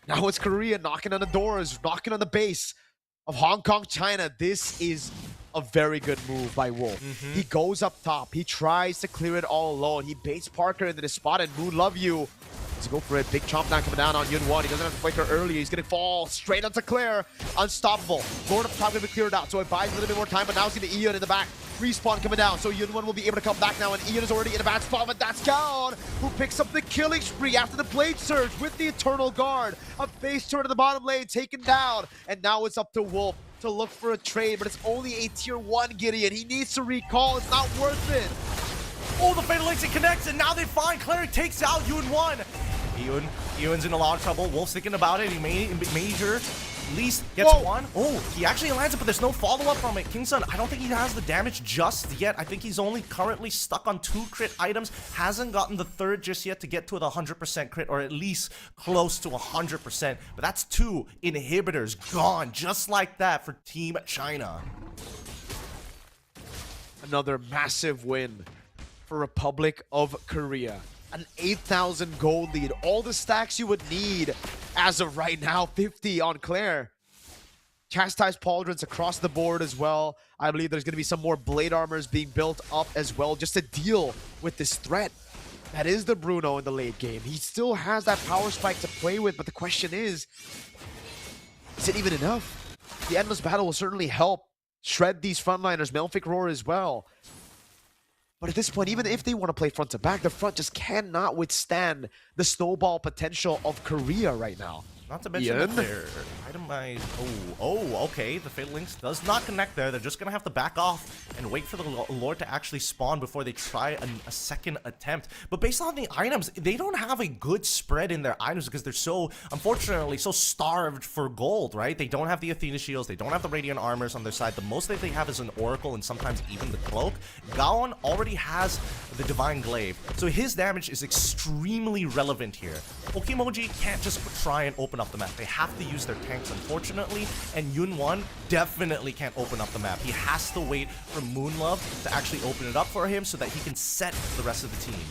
Now it's Korea knocking on the doors, knocking on the base of Hong Kong, China. This is a very good move by Wolf. He goes up top. He tries to clear it all alone. He baits Parker into the spot, and Moon love you. Let's go for it. Big chomp down coming down on Yun1. He doesn't have to flicker earlier. He's going to fall straight onto Claire. Unstoppable. Lord up top going to be cleared out, so it buys a little bit more time, but now it's going to Ian in the back. Respawn coming down, so Yun1 will be able to come back now, and Ian is already in a bad spot, but that's Gaon, who picks up the killing spree after the Blade Surge with the Eternal Guard. A face turn in the bottom lane taken down, and now it's up to Wolf to look for a trade, but it's only a tier 1 Gideon. He needs to recall. It's not worth it. Oh, the Fatal Lynx connects, and now they find Cleric takes out Yun1. Ewan's in a lot of trouble. Wolf's thinking about it. He major least gets one. Oh, he actually lands it, but there's no follow-up from it. Kingston, I don't think he has the damage just yet. I think he's only currently stuck on 2 crit items. Hasn't gotten the 3rd just yet to get to the 100% crit, or at least close to 100%. But that's 2 inhibitors gone just like that for Team China. Another massive win for Republic of Korea. An 8,000 gold lead. All the stacks you would need as of right now. 50 on Claire. Chastised pauldrons across the board as well. I believe there's going to be some more blade armors being built up as well just to deal with this threat. That is the Bruno in the late game. He still has that power spike to play with, but the question is it even enough? The Endless Battle will certainly help shred these frontliners. Melfic Roar as well. But at this point, even if they want to play front to back, the front just cannot withstand the snowball potential of Korea right now. Not to mention that they're itemized. Okay. The Fatal Lynx does not connect there. They're just going to have to back off and wait for the Lord to actually spawn before they try a second attempt. But based on the items, they don't have a good spread in their items because they're so, unfortunately, so starved for gold, right? They don't have the Athena shields. They don't have the Radiant armors on their side. The most that they have is an Oracle and sometimes even the Cloak. Gaon already has the Divine Glaive, so his damage is extremely relevant here. Pokimoji can't just try and open up the map. They have to use their tanks, unfortunately, and Yun1 definitely can't open up the map. He has to wait for Moonlove to actually open it up for him so that he can set the rest of the team.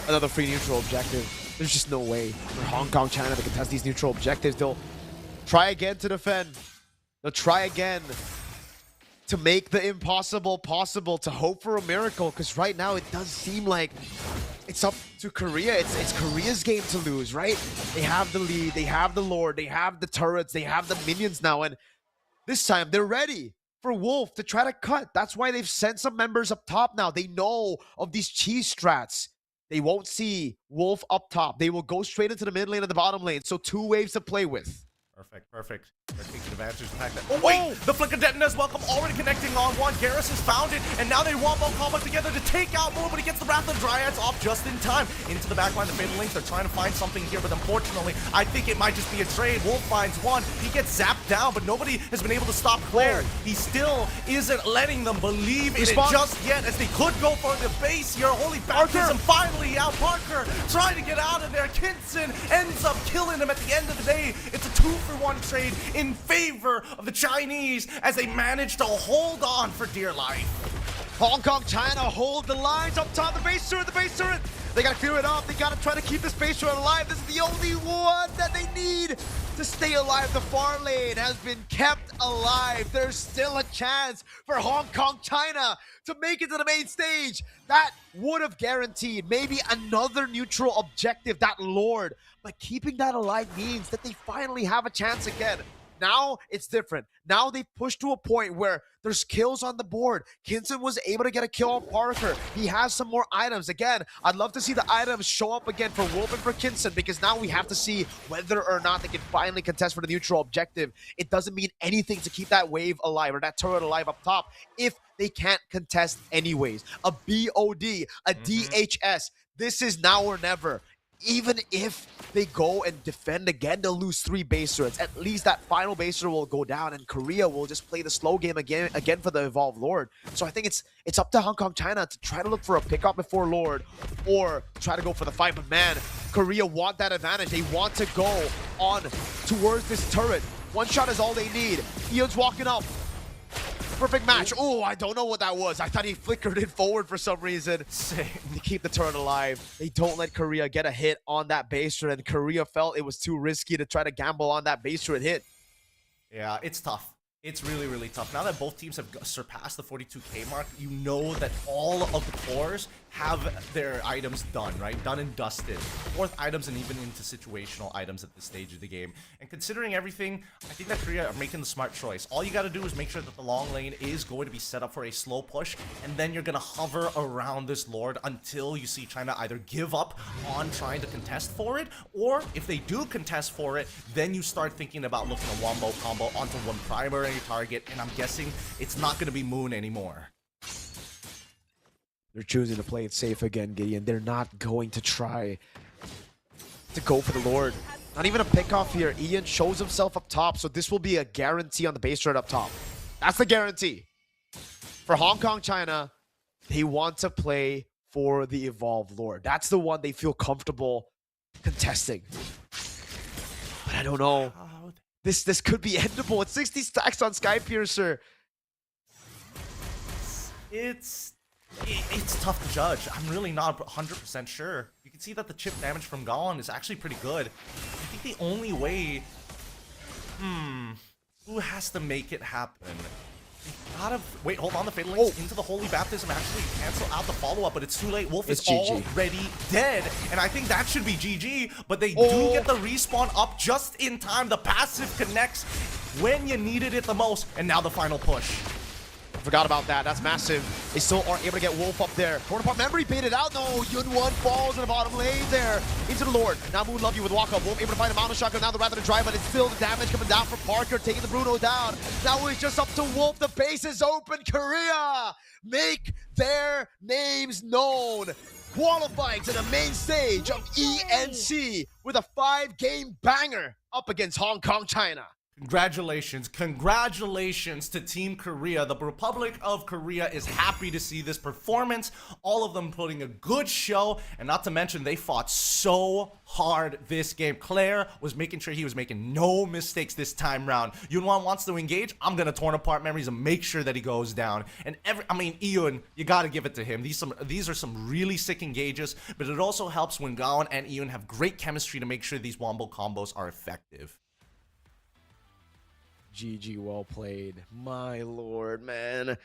Another free neutral objective. There's just no way for Hong Kong, China to contest these neutral objectives. They'll try again to defend. They'll try again to make the impossible possible, to hope for a miracle, because right now it does seem like it's up to Korea. It's Korea's game to lose, right? They have the lead, they have the Lord, they have the turrets, they have the minions now, and this time they're ready for Wolf to try to cut. That's why they've sent some members up top now. They know of these cheese strats. They won't see Wolf up top. They will go straight into the mid lane and the bottom lane, so 2 waves to play with. Perfect. They're taking advantage of the fact that... Oh, wait! The Flicker Detonator's welcome already connecting on one. Garrus has found it, and now they wombo combo together to take out Moon, but he gets the Wrath of Dryads off just in time. Into the backline, the Fatal Lynx, they're trying to find something here, but unfortunately, I think it might just be a trade. Wolf finds one. He gets zapped down, but nobody has been able to stop Claire. He still isn't letting them believe in it just yet, as they could go for the base here. Holy baptism, finally out. Parker trying to get out of there. Kinson ends up killing him at the end of the day. It's a 2-for-1 trade in favor of the Chinese as they manage to hold on for dear life. Hong Kong, China hold the lines up top. The base turret, They gotta clear it off. They gotta try to keep this base turret alive. This is the only one that they need to stay alive. The far lane has been kept alive. There's still a chance for Hong Kong, China to make it to the main stage. That would have guaranteed maybe another neutral objective, that Lord. But keeping that alive means that they finally have a chance again. Now it's different. Now they pushed to a point where there's kills on the board. Kinson was able to get a kill on Parker. He has some more items. Again, I'd love to see the items show up again for Wolf and for Kinson, because now we have to see whether or not they can finally contest for the neutral objective. It doesn't mean anything to keep that wave alive or that turret alive up top if they can't contest anyways. A BOD, a DHS. This is now or never. Even if they go and defend again, they'll lose 3 base turrets. At least that final base turret will go down, and Korea will just play the slow game again for the Evolved Lord. So I think it's up to Hong Kong China to try to look for a pickup before Lord, or try to go for the fight. But man, Korea want that advantage. They want to go on towards this turret. One shot is all they need. Eon's walking up. Perfect match. Oh, I don't know what that was. I thought he flickered it forward for some reason. Same. To keep the turret alive. They don't let Korea get a hit on that base turret, and Korea felt it was too risky to try to gamble on that base turret hit. Yeah, it's tough. It's really, really tough. Now that both teams have surpassed the 42k mark, you know that all of the cores have their items done, right? Done and dusted. Fourth items and even into situational items at this stage of the game. And considering everything, I think that Korea are making the smart choice. All you got to do is make sure that the long lane is going to be set up for a slow push, and then you're going to hover around this Lord until you see China either give up on trying to contest for it, or if they do contest for it, then you start thinking about looking a wombo combo onto one primary target, and I'm guessing it's not going to be Moon anymore. They're choosing to play it safe again, Gideon. They're not going to try to go for the Lord. Not even a pickoff here. Ian shows himself up top, so this will be a guarantee on the base turret up top. That's the guarantee. For Hong Kong China, they want to play for the Evolved Lord. That's the one they feel comfortable contesting. But I don't know. This could be endable. It's 60 stacks on Skypiercer. It's tough to judge. I'm really not 100% sure. You can see that the chip damage from Gone is actually pretty good. I think the only way... who has to make it happen? They gotta... Wait, hold on. The Fatal Links into the Holy Baptism actually cancel out the follow-up, but it's too late. Wolf is already dead, and I think that should be GG, but they do get the respawn up just in time. The passive connects when you needed it the most, and now the final push. Forgot about that. That's massive. They still aren't able to get Wolf up there. Torn apart memory baited out. No, Yun1 falls in the bottom lane there. Into the Lord. Now Moon love you with walk up. Wolf able to find a mountain shotgun. Now the rather to drive, but it's still the damage coming down from Parker, taking the Bruno down. Now it's just up to Wolf. The base is open. Korea make their names known. Qualifying to the main stage of ENC with a 5-game banger up against Hong Kong China. Congratulations to Team Korea. The Republic of Korea is happy to see this performance. All of them putting a good show, and not to mention they fought so hard this game. Claire was making sure he was making no mistakes this time round. Yun1 wants to engage. I'm gonna torn apart memories and make sure that he goes down. And Eun, you gotta give it to him. These are some really sick engages, but it also helps when Gaon and Eun have great chemistry to make sure these wombo combos are effective. GG, well played. My lord, man.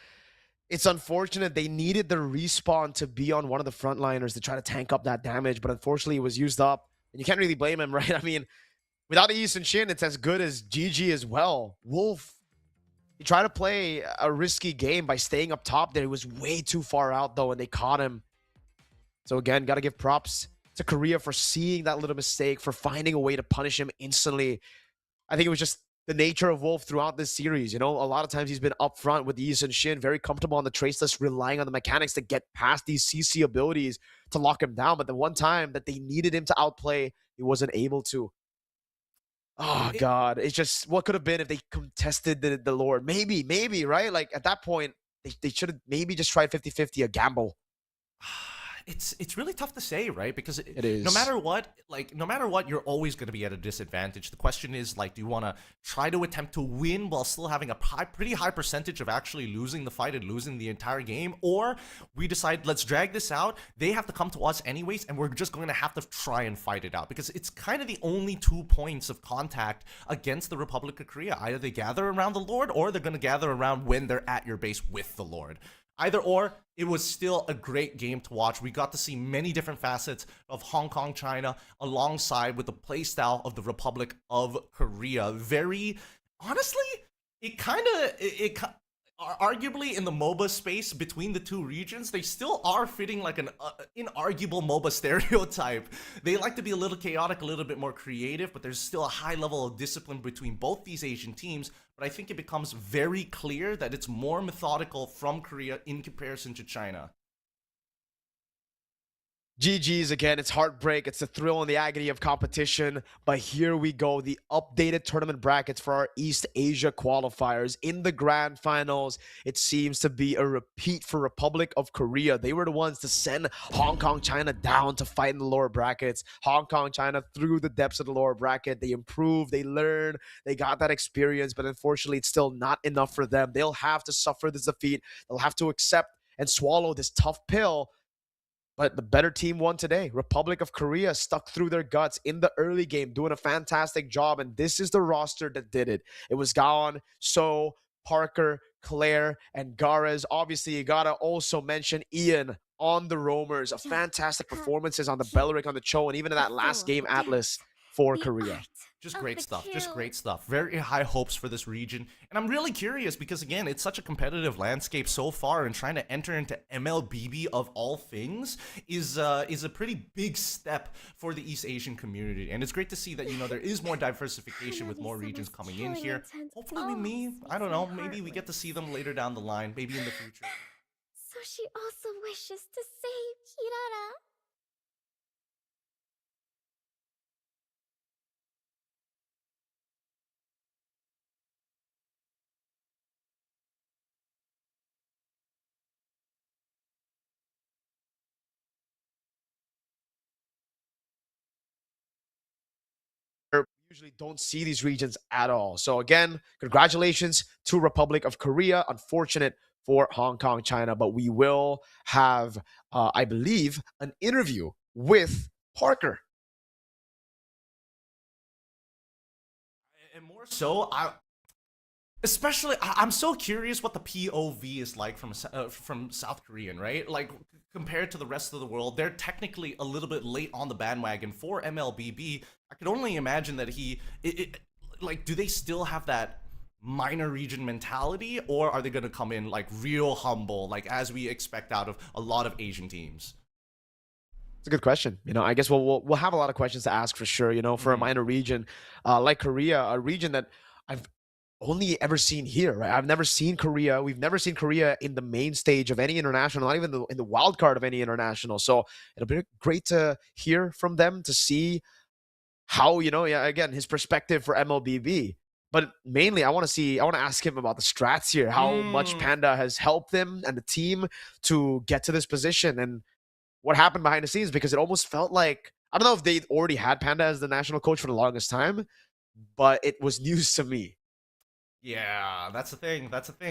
It's unfortunate. They needed the respawn to be on one of the frontliners to try to tank up that damage, but unfortunately it was used up. And you can't really blame him, right? I mean, without East and Shin, it's as good as GG as well. Wolf, he tried to play a risky game by staying up top there. He was way too far out, though, and they caught him. So again, got to give props to Korea for seeing that little mistake, for finding a way to punish him instantly. I think it was just the nature of Wolf throughout this series. You know, a lot of times he's been up front with Yi and Shin, very comfortable on the trace list, relying on the mechanics to get past these CC abilities to lock him down. But the one time that they needed him to outplay, he wasn't able to. Oh, God. It's just, what could have been if they contested the Lord? Maybe, right? Like, at that point, they should have maybe just tried 50-50, a gamble. It's really tough to say, right? Because it is. No matter what, you're always going to be at a disadvantage. The question is, like, do you want to try to attempt to win while still having a pretty high percentage of actually losing the fight and losing the entire game? Or we decide, let's drag this out. They have to come to us anyways, and we're just going to have to try and fight it out. Because it's kind of the only 2 points of contact against the Republic of Korea. Either they gather around the Lord, or they're going to gather around when they're at your base with the Lord. Either or, it was still a great game to watch. We got to see many different facets of Hong Kong, China, alongside with the playstyle of the Republic of Korea. Very honestly, it kind of arguably in the MOBA space between the two regions, they still are fitting like an inarguable MOBA stereotype. They like to be a little chaotic, a little bit more creative, but there's still a high level of discipline between both these Asian teams. But I think it becomes very clear that it's more methodical from Korea in comparison to China. GG's again. It's heartbreak. It's the thrill and the agony of competition. But here we go. The updated tournament brackets for our East Asia qualifiers. In the grand finals, it seems to be a repeat for Republic of Korea. They were the ones to send Hong Kong, China down to fight in the lower brackets. Hong Kong, China through the depths of the lower bracket. They improved. They learned. They got that experience. But unfortunately, it's still not enough for them. They'll have to suffer this defeat. They'll have to accept and swallow this tough pill. But the better team won today. Republic of Korea stuck through their guts in the early game, doing a fantastic job. And this is the roster that did it. It was Gaon, So, Parker, Claire, and Gares. Obviously, you got to also mention Ian on the roamers. A fantastic performances on the Belleric, on the Cho, and even in that last game, Atlas for Korea. Just great stuff. Just great stuff. Very high hopes for this region. And I'm really curious because, again, it's such a competitive landscape so far, and trying to enter into MLBB of all things is a pretty big step for the East Asian community. And it's great to see that, you know, there is more diversification with more regions coming in here. Hopefully, I don't know, maybe we get to see them later down the line, maybe in the future. So she also wishes to save Kirara. Usually don't see these regions at all. So again, congratulations to Republic of Korea. Unfortunate for Hong Kong, China, but we will have, I believe, an interview with Parker. And more so, I'm so curious what the POV is like from South Korean, right? Like, compared to the rest of the world, they're technically a little bit late on the bandwagon for MLBB. I could only imagine that like, do they still have that minor region mentality, or are they going to come in like real humble, like as we expect out of a lot of Asian teams? It's a good question. You know, I guess we'll have a lot of questions to ask for sure. You know, for a minor region like Korea, a region that I've only ever seen here, right? I've never seen Korea. We've never seen Korea in the main stage of any international, not even in the wild card of any international. So it'll be great to hear from them, to see how, you know, again, his perspective for MLBB. But mainly, I want to ask him about the strats here, how much Panda has helped them and the team to get to this position, and what happened behind the scenes, because it almost felt like, I don't know if they already had Panda as the national coach for the longest time, but it was news to me. Yeah, that's the thing.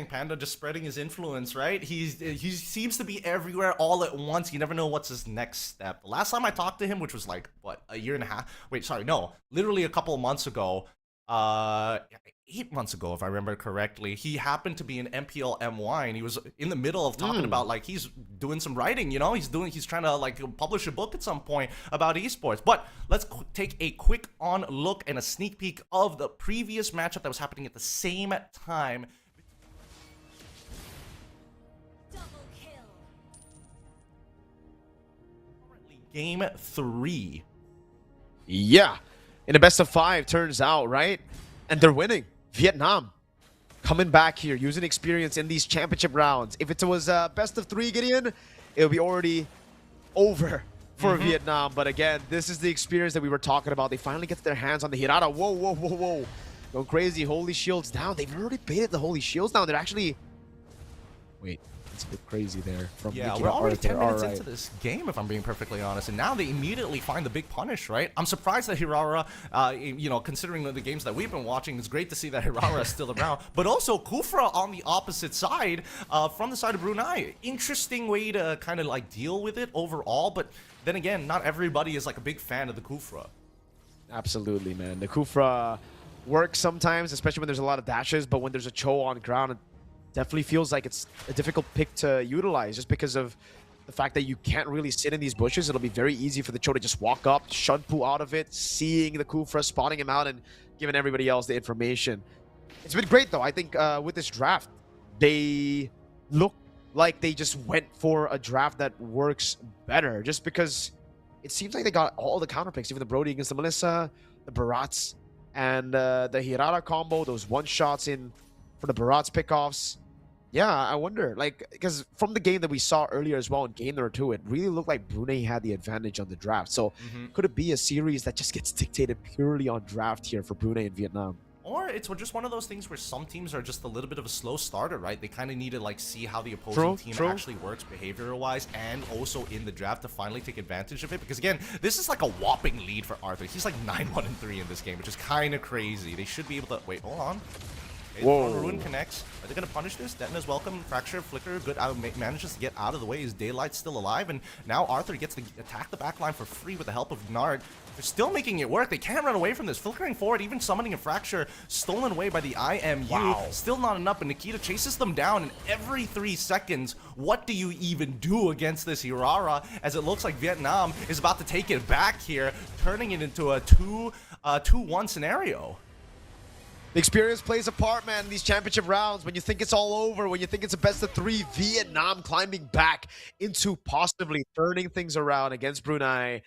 Panda just spreading his influence, right? He seems to be everywhere all at once. You never know what's his next step. The last time I talked to him, which was like, what, a year and a half? Wait, sorry, no, literally a couple of months ago. 8 months ago, if I remember correctly, he happened to be in MPL MY, and he was in the middle of talking about, like, he's doing some writing, you know, he's trying to like publish a book at some point about esports. But let's take a quick look and a sneak peek of the previous matchup that was happening at the same time. Currently, game 3. Yeah, in a best of 5, turns out, right? And they're winning. Vietnam coming back here, using experience in these championship rounds. If it was best of 3, Gideon, it would be already over for Vietnam. But again, this is the experience that we were talking about. They finally get their hands on the Hirata. Whoa, whoa, whoa, whoa. Going crazy. Holy Shields down. They've already baited the Holy Shields down. They're actually... Wait. It's a bit crazy there. Yeah, we're already 10 minutes into this game, if I'm being perfectly honest, and now they immediately find the big punish, right? I'm surprised that Hirara, you know, considering the games that we've been watching, it's great to see that Hirara is still around, but also Kufra on the opposite side, from the side of Brunei. Interesting way to kind of like deal with it overall, but then again, not everybody is like a big fan of the Kufra. Absolutely, man. The Kufra works sometimes, especially when there's a lot of dashes, but when there's a Cho on ground, definitely feels like it's a difficult pick to utilize, just because of the fact that you can't really sit in these bushes. It'll be very easy for the Cho to just walk up, Shunpu out of it, seeing the Kufra, spotting him out, and giving everybody else the information. It's been great though. I think with this draft, they look like they just went for a draft that works better. Just because it seems like they got all the counter picks, even the Brody against the Melissa, the Barats, and the Hirara combo. Those one shots in for the Barats pickoffs. Yeah, I wonder, like, because from the game that we saw earlier as well in game number 2, it really looked like Brunei had the advantage on the draft. So could it be a series that just gets dictated purely on draft here for Brunei and Vietnam? Or it's just one of those things where some teams are just a little bit of a slow starter, right? They kind of need to like see how the opposing team actually works behavioral-wise and also in the draft to finally take advantage of it. Because again, this is like a whopping lead for Arthur. He's like 9-1-3 in this game, which is kind of crazy. They should be able to... Wait, hold on. Whoa. Ruin connects. Are they going to punish this? Detna's welcome. Fracture, Flicker, good. Manages to get out of the way. His Daylight's still alive. And now Arthur gets to attack the backline for free with the help of Nard. They're still making it work. They can't run away from this. Flickering forward, even summoning a Fracture. Stolen away by the IMU. Wow. Still not enough. And Nikita chases them down. And every 3 seconds, what do you even do against this Hirara? As it looks like Vietnam is about to take it back here, turning it into a 2-1 scenario. The experience plays a part, man, in these championship rounds. When you think it's all over, when you think it's a best of 3, Vietnam climbing back into possibly turning things around against Brunei.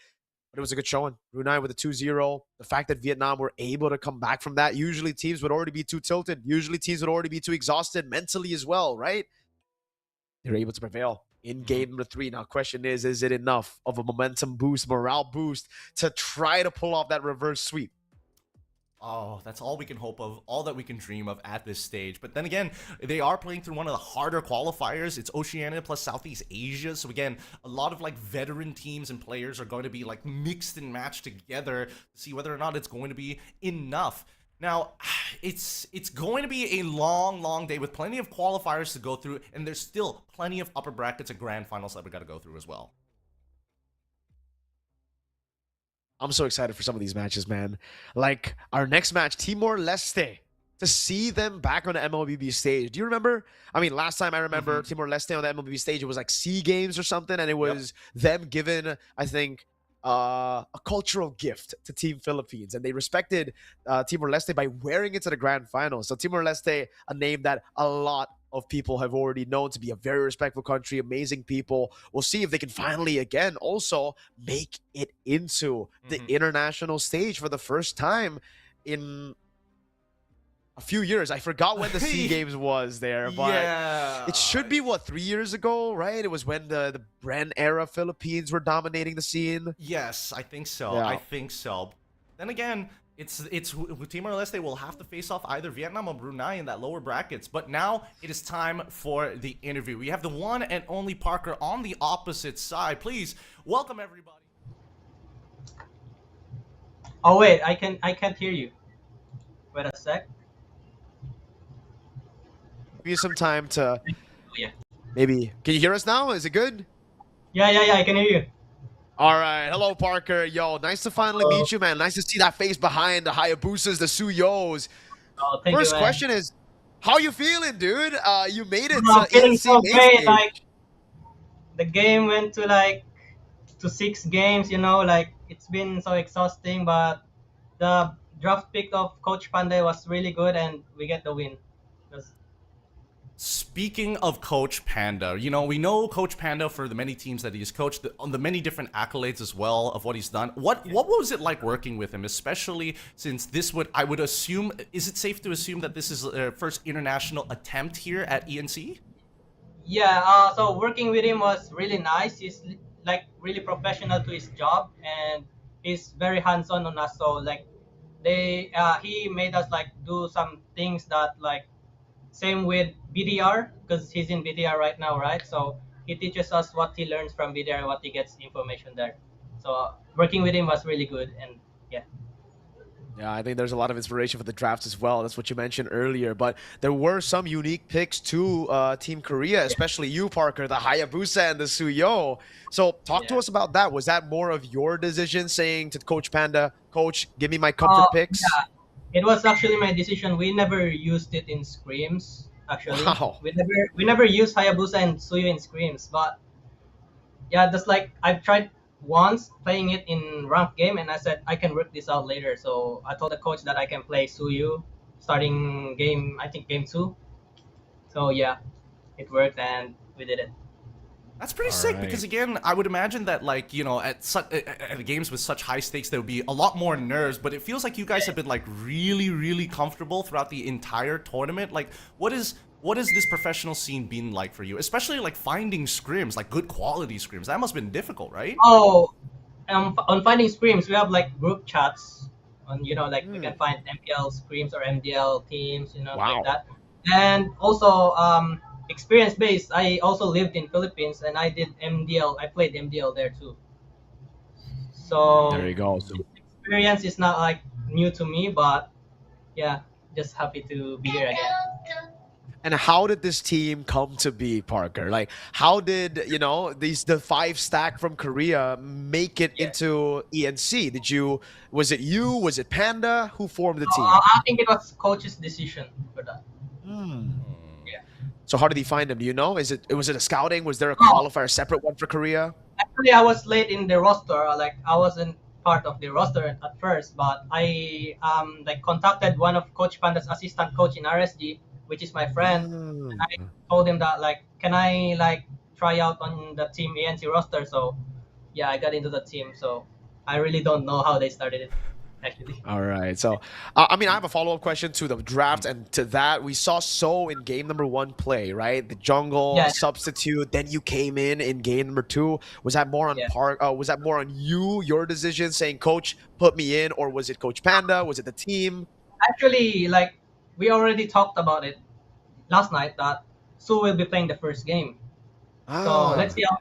But it was a good showing. Brunei with a 2-0. The fact that Vietnam were able to come back from that. Usually teams would already be too tilted. Usually teams would already be too exhausted mentally as well, right? They're able to prevail in game number 3. Now, question is it enough of a momentum boost, morale boost to try to pull off that reverse sweep? Oh, that's all we can hope of, all that we can dream of at this stage. But then again, they are playing through one of the harder qualifiers. It's Oceania plus Southeast Asia. So again, a lot of like veteran teams and players are going to be like mixed and matched together to see whether or not it's going to be enough. Now, it's going to be a long day with plenty of qualifiers to go through, and there's still plenty of upper brackets and grand finals that we got to go through as well. I'm so excited for some of these matches, man. Like our next match, Timor-Leste. To see them back on the MLBB stage. Do you remember? I mean, last time I remember Timor-Leste on the MLBB stage, it was like SEA Games or something, and it was them given, I think, a cultural gift to Team Philippines, and they respected Timor-Leste by wearing it to the grand final. So Timor-Leste, a name that a lot of people have already known to be a very respectful country, amazing people. We'll see if they can finally, again, also make it into the international stage for the first time in a few years. I forgot when the SEA Games was there, but it should be, what, 3 years ago, right? It was when the Bren era Philippines were dominating the scene. Yes, I think so. Yeah. I think so. Then again, it's Timor-Leste will have to face off either Vietnam or Brunei in that lower brackets. But now it is time for the interview. We have the one and only Parker on the opposite side. Please welcome everybody. Oh wait, I can't hear you. Wait a sec. Give you some time to Yeah. maybe. Can you hear us now? Is it good? Yeah, I can hear you. All right. Hello, Parker. Yo, nice to finally meet you, man. Nice to see that face behind the Hayabusas, the Suyos. Oh, thank First you, man. question is, how you feeling, dude? You made it I'm to feeling ENC so main great. stage. Like the game went to 6 games. You know, like it's been so exhausting, but the draft pick of Coach Pandey was really good, and we get the win. Speaking of Coach Panda, you know, we know Coach Panda for the many teams that he's coached, on the many different accolades as well of what he's done. What was it like working with him, especially since this I would assume, is it safe to assume that this is their first international attempt here at ENC? Yeah. So working with him was really nice. He's like really professional to his job, and he's very hands-on on us. So like he made us like do some things that like. Same with BDR, because he's in BDR right now, right? So he teaches us what he learns from BDR, what he gets information there. So working with him was really good, and yeah. Yeah, I think there's a lot of inspiration for the draft as well. That's what you mentioned earlier. But there were some unique picks to Team Korea, especially you, Parker, the Hayabusa and the Suyo. So talk to us about that. Was that more of your decision, saying to Coach Panda, Coach, give me my comfort picks? Yeah. It was actually my decision. We never used it in scrims. Actually, Wow. we never used Hayabusa and Suyu in scrims. But yeah, just like I've tried once playing it in ranked game, and I said I can work this out later. So I told the coach that I can play Suyu starting game, I think game 2. So yeah, it worked and we did it. That's pretty sick because again, I would imagine that like at games with such high stakes there would be a lot more nerves, but it feels like you guys have been like really comfortable throughout the entire tournament. Like what is this professional scene been like for you, especially like finding scrims, like good quality scrims? That must have been difficult, right? Oh, on finding scrims, we have like group chats on, like we can find MPL scrims or MDL teams, like that. And also experience based, I also lived in Philippines and I did MDL. I played MDL there too. So there you go. So experience is not like new to me, but yeah, just happy to be here again. And how did this team come to be, Parker? Like, how did the 5 stack from Korea make it into ENC? Was it you? Was it Panda? Who formed the team? I think it was coach's decision for that. Yeah. So how did he find them? Do you know? Was it a scouting? Was there a qualifier, separate one for Korea? Actually, I was late in the roster. Like I wasn't part of the roster at first, but I like contacted one of Coach Panda's assistant coach in RSG, which is my friend. And I told him that like, can I like try out on the team ENC roster? So yeah, I got into the team. So I really don't know how they started it, actually. All right. So, I have a follow-up question to the draft and to that. We saw So in game number 1 play, right? The jungle substitute. Then you came in game number 2. Was that more on was that more on your decision saying, Coach, put me in, or was it Coach Panda? Was it the team? Actually, like we already talked about it last night that Sue will be playing the first game. So let's see how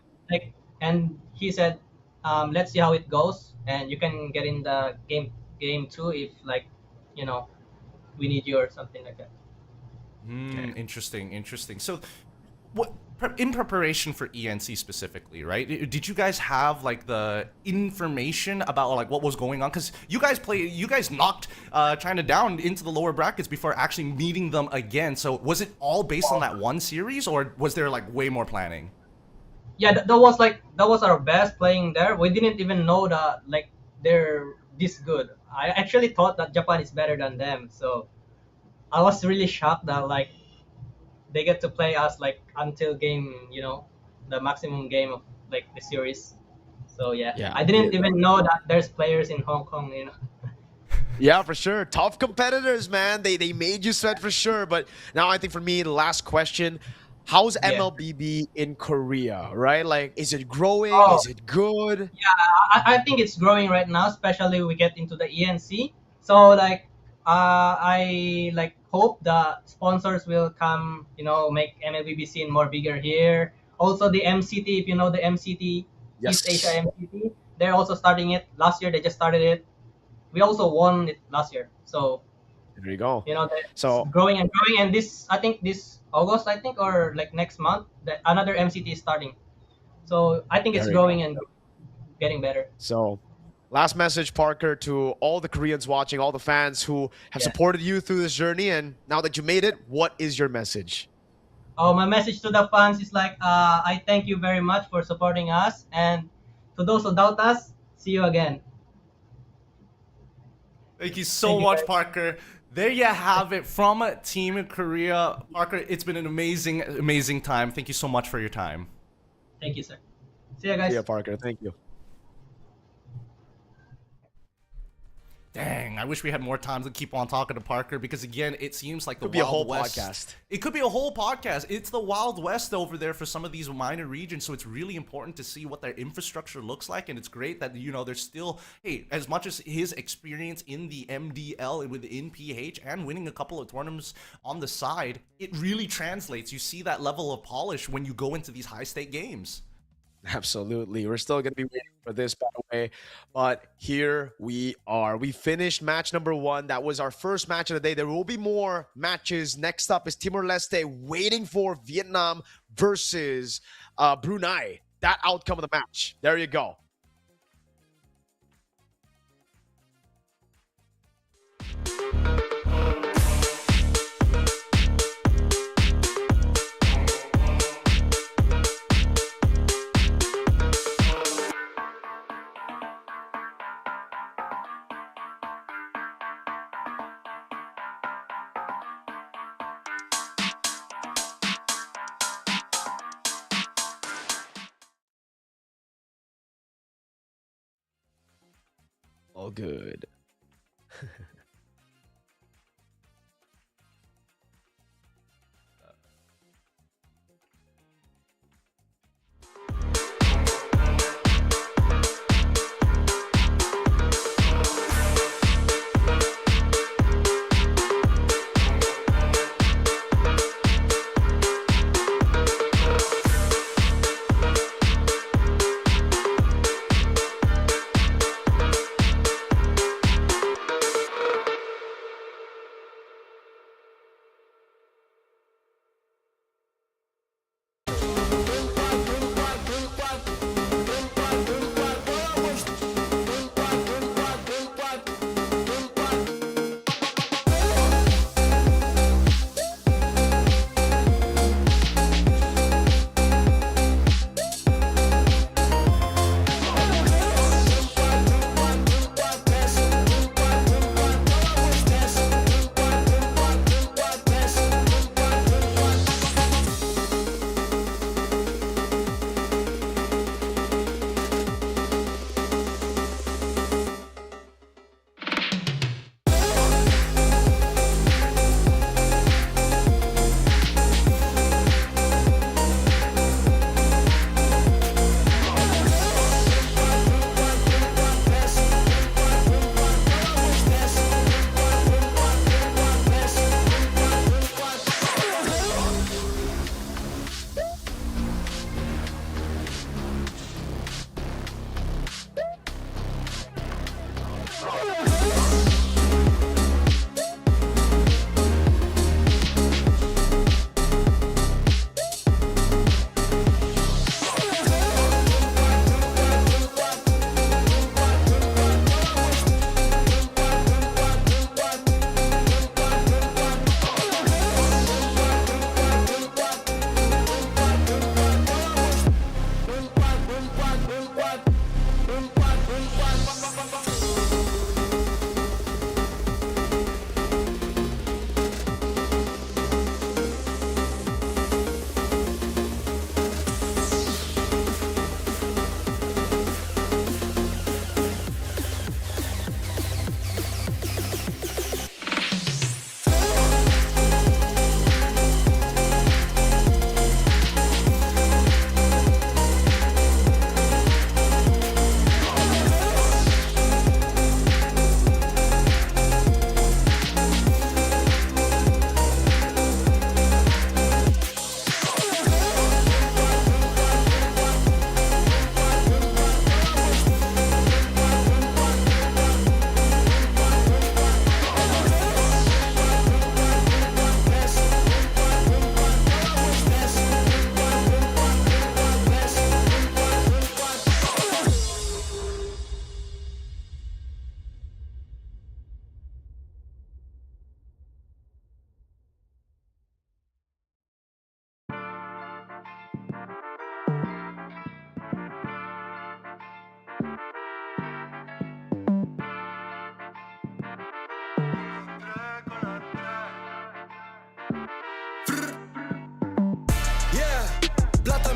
and he said, let's see how it goes, and you can get in the game 2 if like we need you or something like that. Interesting. So what in preparation for ENC specifically, right? Did you guys have like the information about like what was going on? Because you guys knocked China down into the lower brackets before actually meeting them again. So was it all based on that one series, or was there like way more planning? Yeah, that was our best playing there. We didn't even know that like they're this good. I actually thought that Japan is better than them. So I was really shocked that like they get to play us like until game, the maximum game of like the series. So yeah. I didn't even know that there's players in Hong Kong, Yeah, for sure. Tough competitors, man. They made you sweat for sure. But now I think for me, the last question, how's MLBB in Korea, right? Like, is it growing? Is it good? Yeah, I think it's growing right now, especially we get into the ENC. So like I like hope the sponsors will come, make MLBB scene more bigger here. Also the MCT, if you know the MCT, East Asia MCT, they're also starting it. Last year they just started it. We also won it last year. So there you go. So growing, and this August, or like next month, another MCT is starting. So I think it's growing and getting better. So last message, Parker, to all the Koreans watching, all the fans who have supported you through this journey, and now that you made it, what is your message? Oh, my message to the fans is like, I thank you very much for supporting us, and to those who doubt us, see you again. Thank you so much, Parker. There you have it from Team Korea. Parker, it's been an amazing time. Thank you so much for your time. Thank you, sir. See you guys. See ya, Parker. Thank you. Dang, I wish we had more time to keep on talking to Parker because, again, it seems like the Could be a Wild whole West. podcast. It could be a whole podcast. It's the Wild West over there for some of these minor regions, so it's really important to see what their infrastructure looks like, and it's great that, there's still, hey, as much as his experience in the MDL within PH and winning a couple of tournaments on the side, it really translates. You see that level of polish when you go into these high-stake games. Absolutely. We're still going to be waiting for this, by the way. But here we are. We finished match number 1. That was our first match of the day. There will be more matches. Next up is Timor-Leste waiting for Vietnam versus Brunei. That outcome of the match. There you go. all good.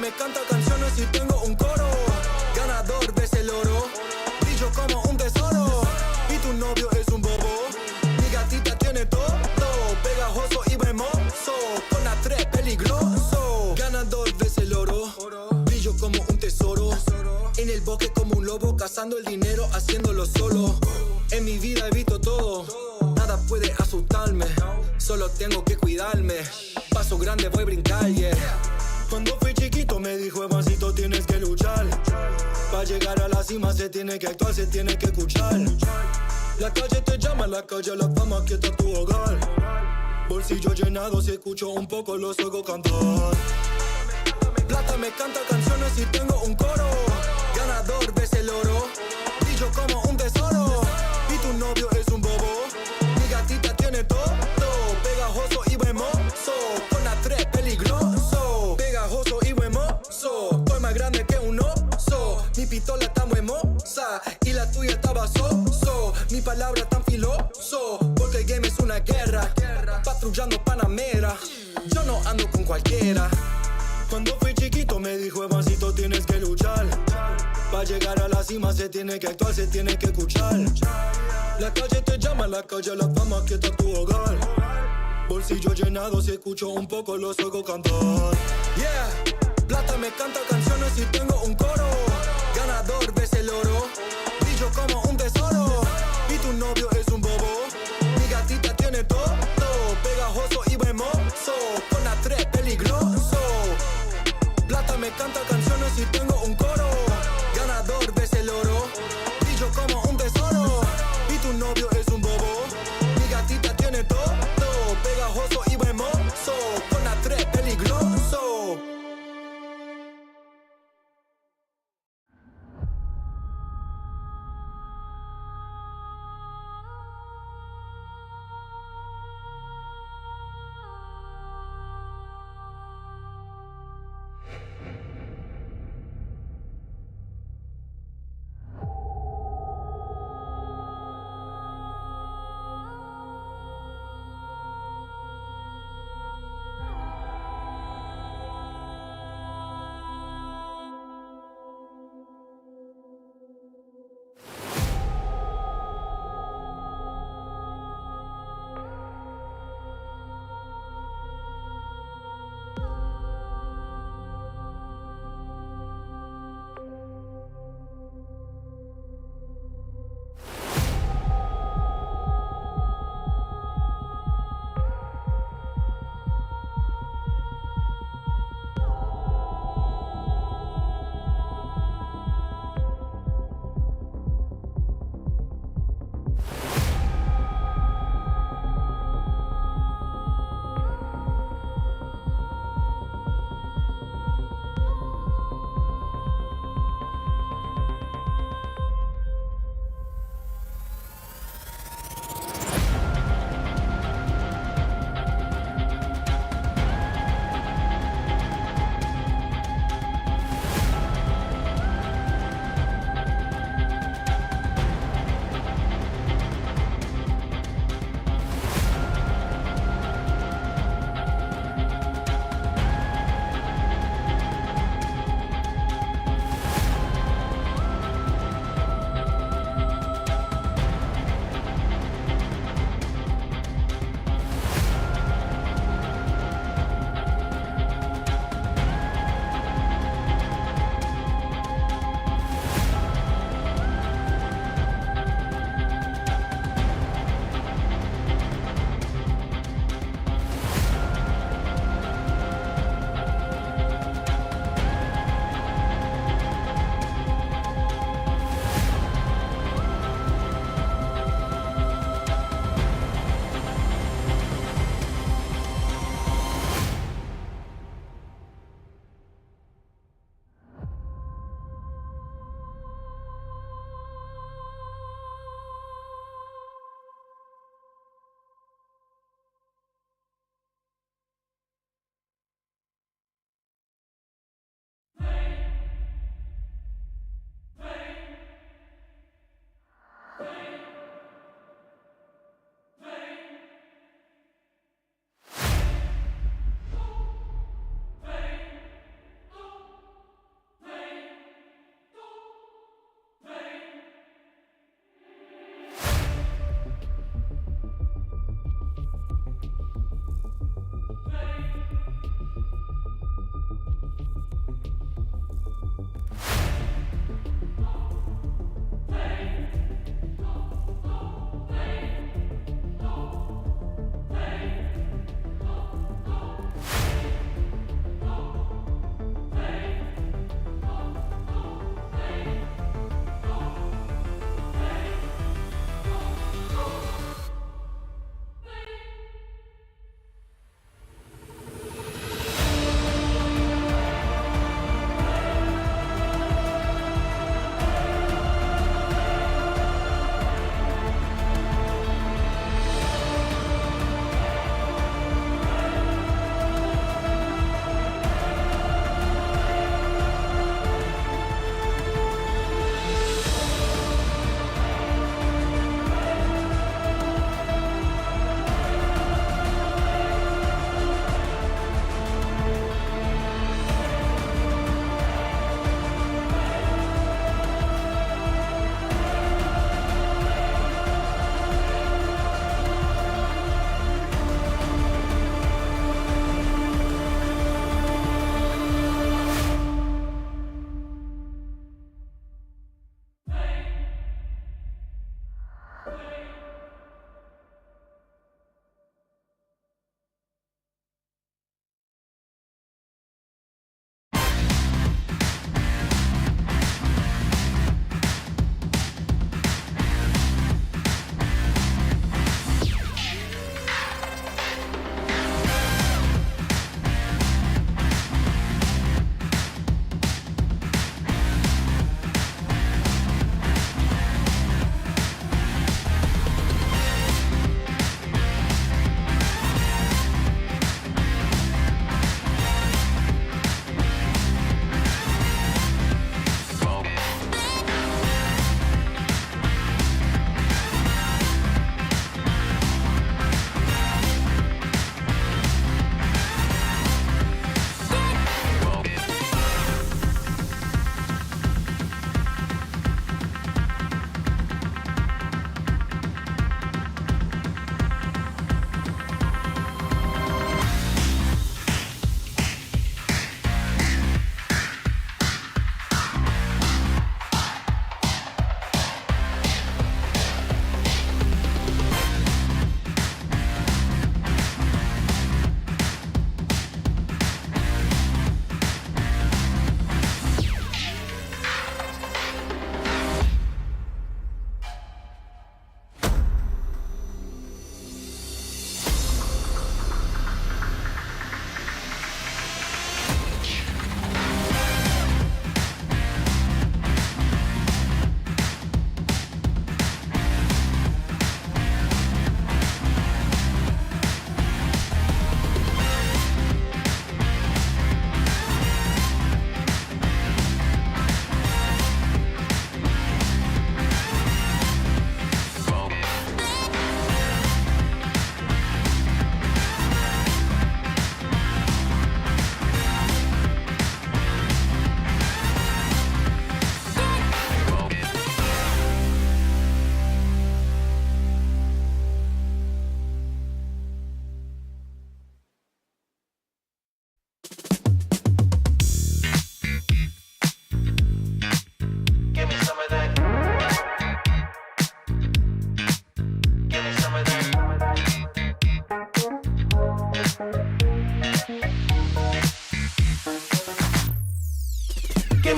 Me canta canciones y tengo un coro. Ganador ves el oro, brillo como un tesoro. Y tu novio es un bobo. Mi gatita tiene todo, pegajoso y hermoso. Con la 3 peligroso. Ganador ves el oro, brillo como un tesoro. En el bosque como un lobo, cazando el dinero, haciéndolo solo. En mi vida evito todo, nada puede asustarme. Solo tengo que cuidarme. Paso grande, voy a brincar, yeah. Cuando fui chiquito me dijo, Evancito, tienes que luchar. Para llegar a la cima se tiene que actuar, se tiene que escuchar. La calle te llama, la calle, la fama, aquí está tu hogar. Bolsillo llenado, si escucho un poco los oigo cantar. Plata me canta canciones y tengo un coro. Ganador ves el oro, brillo como un tesoro. Y tu novio es un bobo. Mi gatita tiene todo, pegajoso y hermoso. Con la 3 peligroso, pegajoso y hermoso. Estoy más grande que un oso. Mi pistola está muy hermosa y la tuya estaba so. Mi palabra tan filoso, porque el game es una guerra. Patrullando Panamera, yo no ando con cualquiera. Cuando fui chiquito me dijo, Evancito, tienes que luchar. Para llegar a la cima se tiene que actuar, se tiene que escuchar. La calle te llama, la calle, la fama, que está tu hogar. Bolsillo llenado, si escucho un poco los oigo cantar. Yeah, plata me canta canciones y tengo un coro. Ganador ves el oro, brillo como un tesoro. Y tu novio es un bobo, mi gatita tiene todo. Pegajoso y hermoso, con la 3 peligroso. Plata me canta canciones y tengo un coro. Ganador ves el oro, brillo como un tesoro. Y tu novio es un bobo, mi gatita tiene todo. Pegajoso y hermoso, con la 3 peligroso.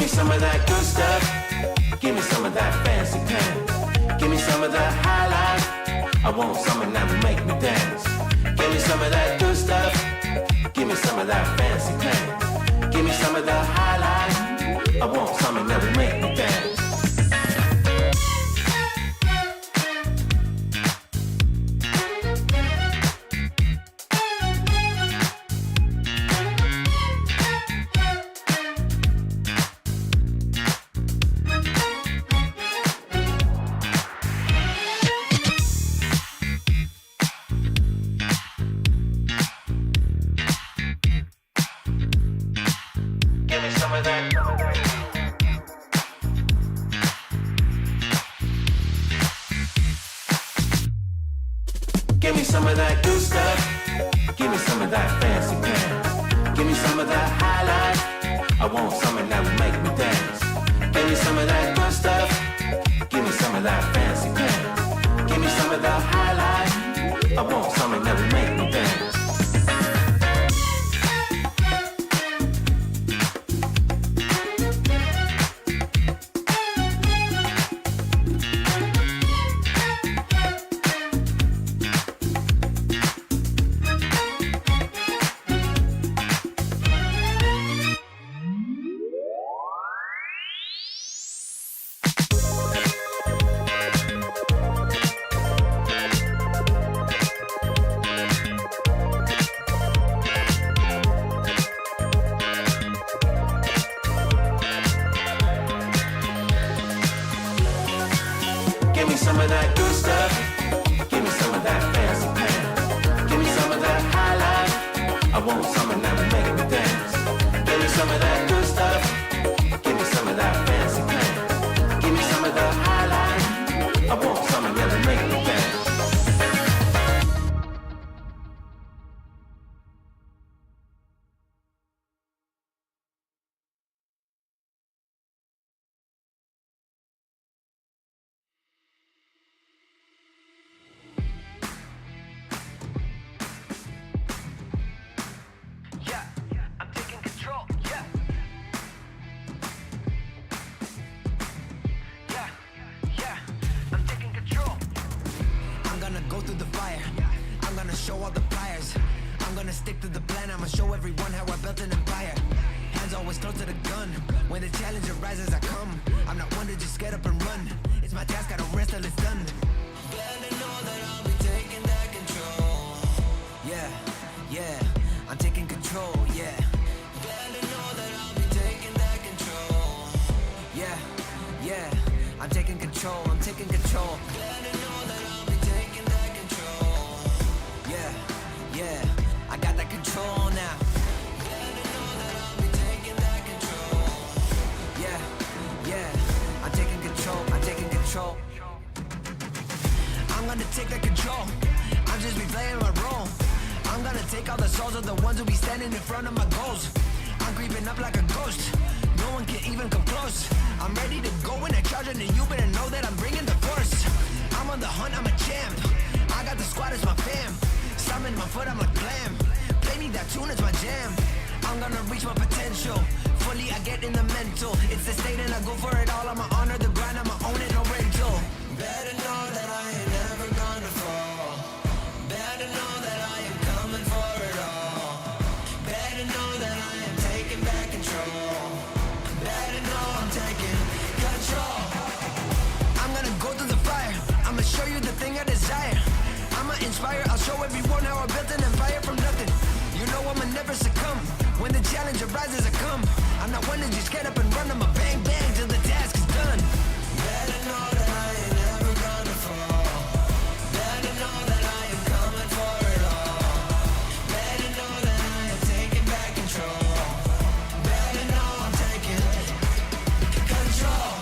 me some of that good stuff. Give me some of that fancy pants. Give me some of that high life. I want something that will make me dance. Give me some of that good stuff. Give me some of that fancy pants. Give me some of that high life. I want something that will make me dance. Give me some of that good stuff. Give me some of that fancy pants. Give me some of that high life. I want something that will make me dance. Give me some of that good stuff. Give me some of that fancy pants. Give me some of that high life. I want something that will make me dance. Give me some of that good stuff. Give me some of that fancy pants. Give me some of that high life. I want something that will make me dance. Give me some of that good stuff. Give me some of that fancy pants. Give me some of that high life. I want something that will make me dance. Show all the pliers. I'm gonna stick to the plan. I'ma show everyone how I built an empire. Hands always close to the gun. When the challenge arises, I come. I'm not one to just get up and run. It's my task, I don't rest till it's done. Better know that I'll be taking that control. Yeah, yeah, I'm taking control, yeah. Better know that I'll be taking that control. Yeah, yeah, I'm taking control, I'm taking control. Better know that I'll be taking that control. Yeah, yeah, I got that control now. Better know that I'll be taking that control. Yeah, yeah, I'm taking control, I'm taking control. I'm gonna take that control. I'm just replaying my role. I'm gonna take all the souls of the ones who be standing in front of my goals. I'm creeping up like a ghost. No one can even come close. I'm ready to go in a charge, and you better know that I'm bringing the force. I'm on the hunt, I'm a champ. I got the squad as my fam. Summon my foot, I'm like glam. Play me that tune, it's my jam. I'm gonna reach my potential. Fully, I get in the mental. It's the state and I go for it all. I'ma honor the grind, I'ma own it, no rental. Better know that I ain't never gonna fall. Better know that I am coming for it all. Better know that I am taking back control. Better know I'm taking control. I'm gonna go through the fire. I'ma show you the thing I desire. I'ma inspire, I'll show everyone how I built an empire from nothing. You know I'ma never succumb. When the challenge arises, I come. I'm not one to just get up and run. I'ma bang bang till the task is done. Better know that I ain't never gonna fall. Better know that I am coming for it all. Better know that I am taking back control. Better know I'm taking control.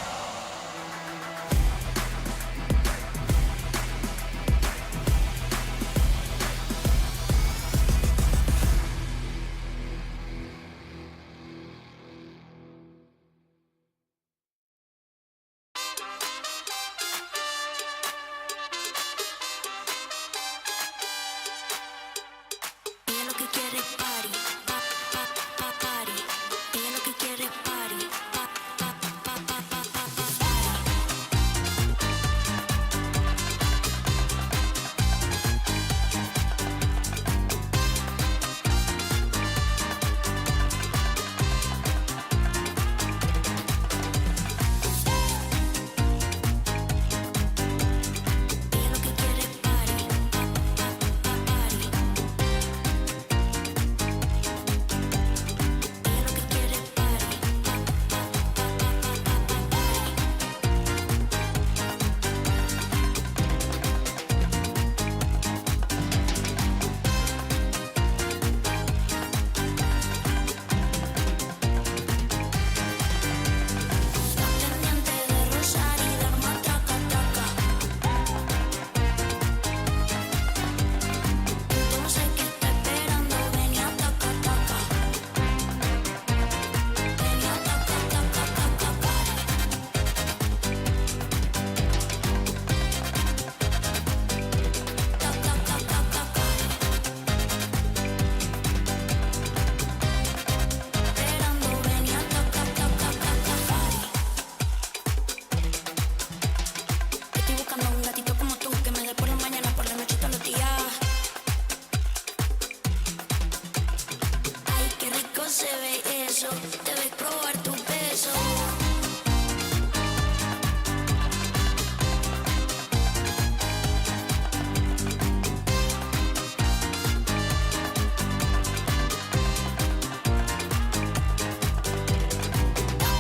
beso. Debes probar tu peso.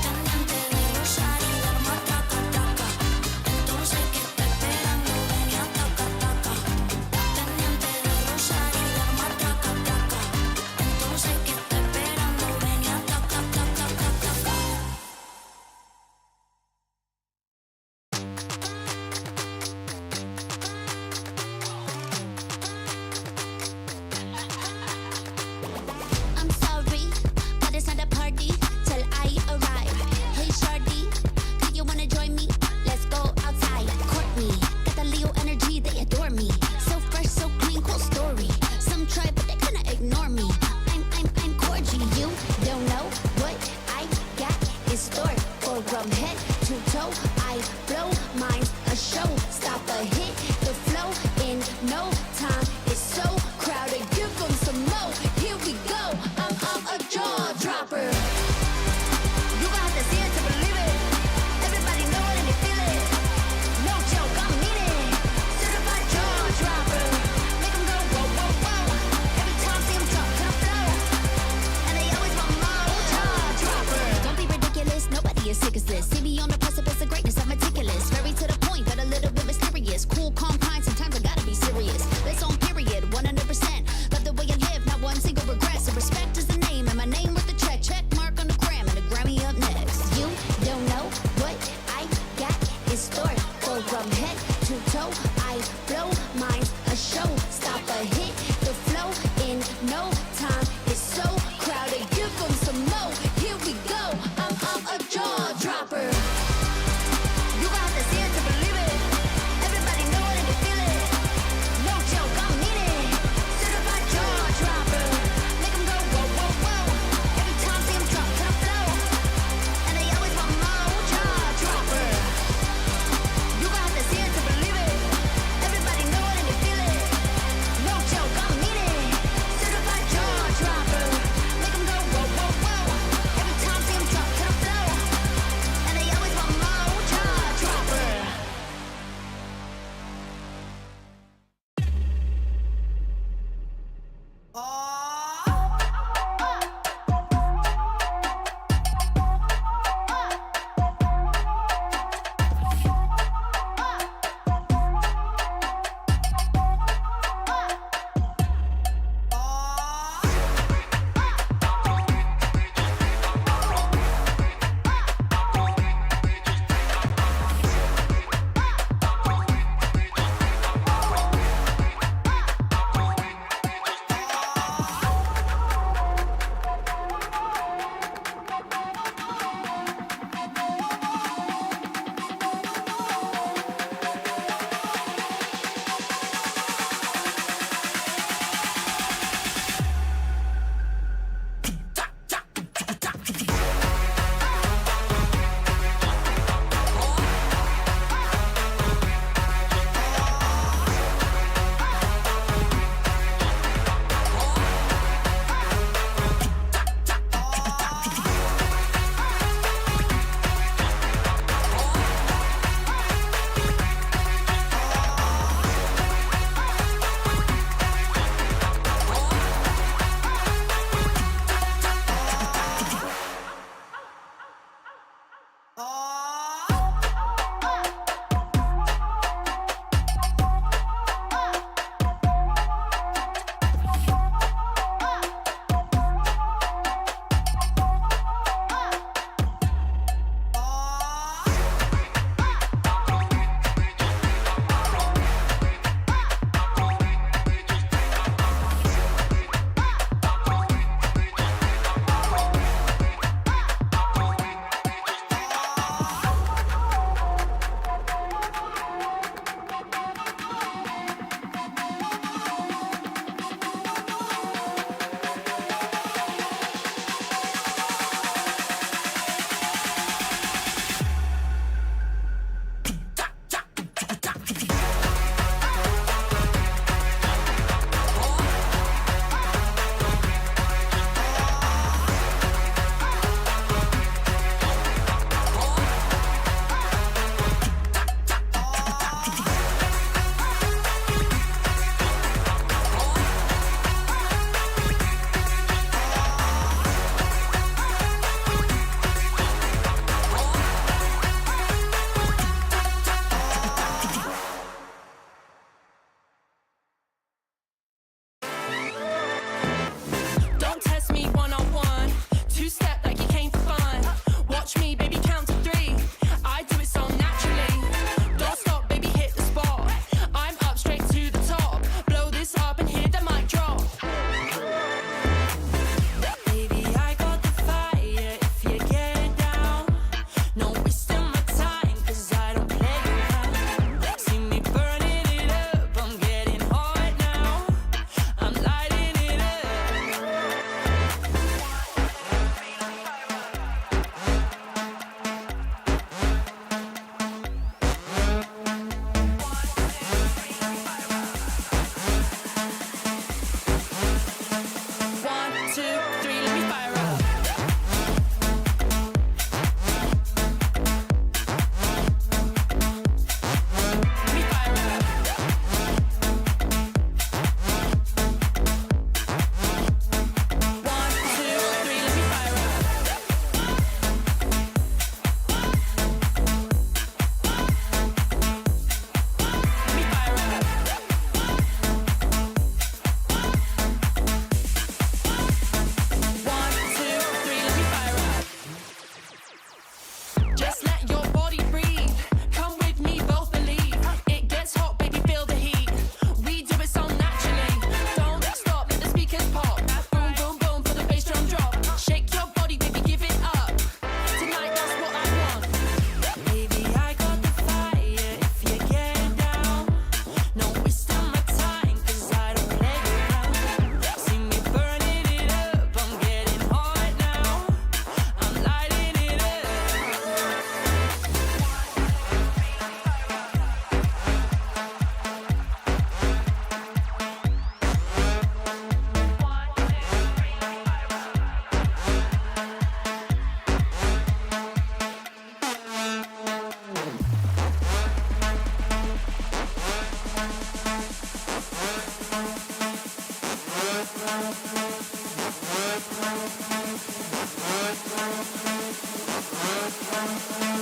Pendiente de rozar y dar más traca, traca. Entonces que está esperando, ven y ataca, ataca. Pendiente de rozar y dar más traca, traca. Entonces que está esperando, ven y ataca, ataca, ataca. I'm sorry, but it's not a party till I arrive. Hey shorty, do you wanna join me? Let's go outside. Court me, got the Leo energy, they adore me. So fresh, so clean, cool story. Some try, but they kinda ignore me. I'm cordial. You don't know what I got in store. From head to toe, I blow. Mine's a show. Stop a hit, the flow in no time. It's so crowded, give them some more. Here we go. I'm a jaw dropper. You got to see it to believe it. Everybody know it and they feel it. No joke, I mean it. Certified jaw dropper. Make 'em go whoa, whoa, whoa. Every time see 'em talk to the flow. And they always want more. Jaw dropper. Don't be ridiculous, nobody is sick as this. See me on the precipice of greatness.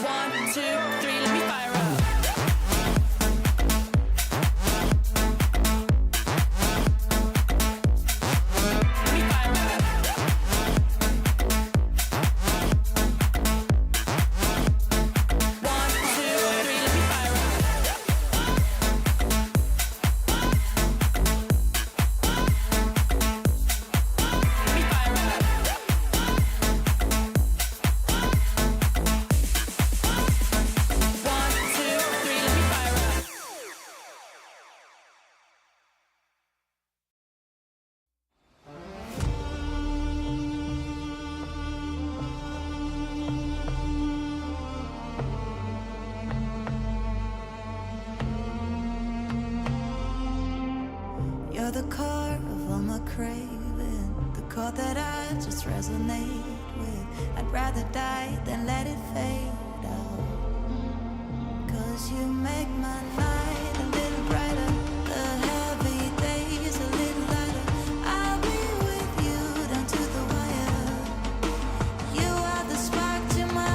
One, two, three, let me fire up. Let me fire up. One, two, three, let me fire up. Let me fire up. One, two, three, let me fire up. You're the core of all my craving, the chord that I just resonate with. I'd rather die than let it fade out. 'Cause you make my night a little brighter, the heavy days a little lighter. I'll be with you down to the wire. You are the spark to my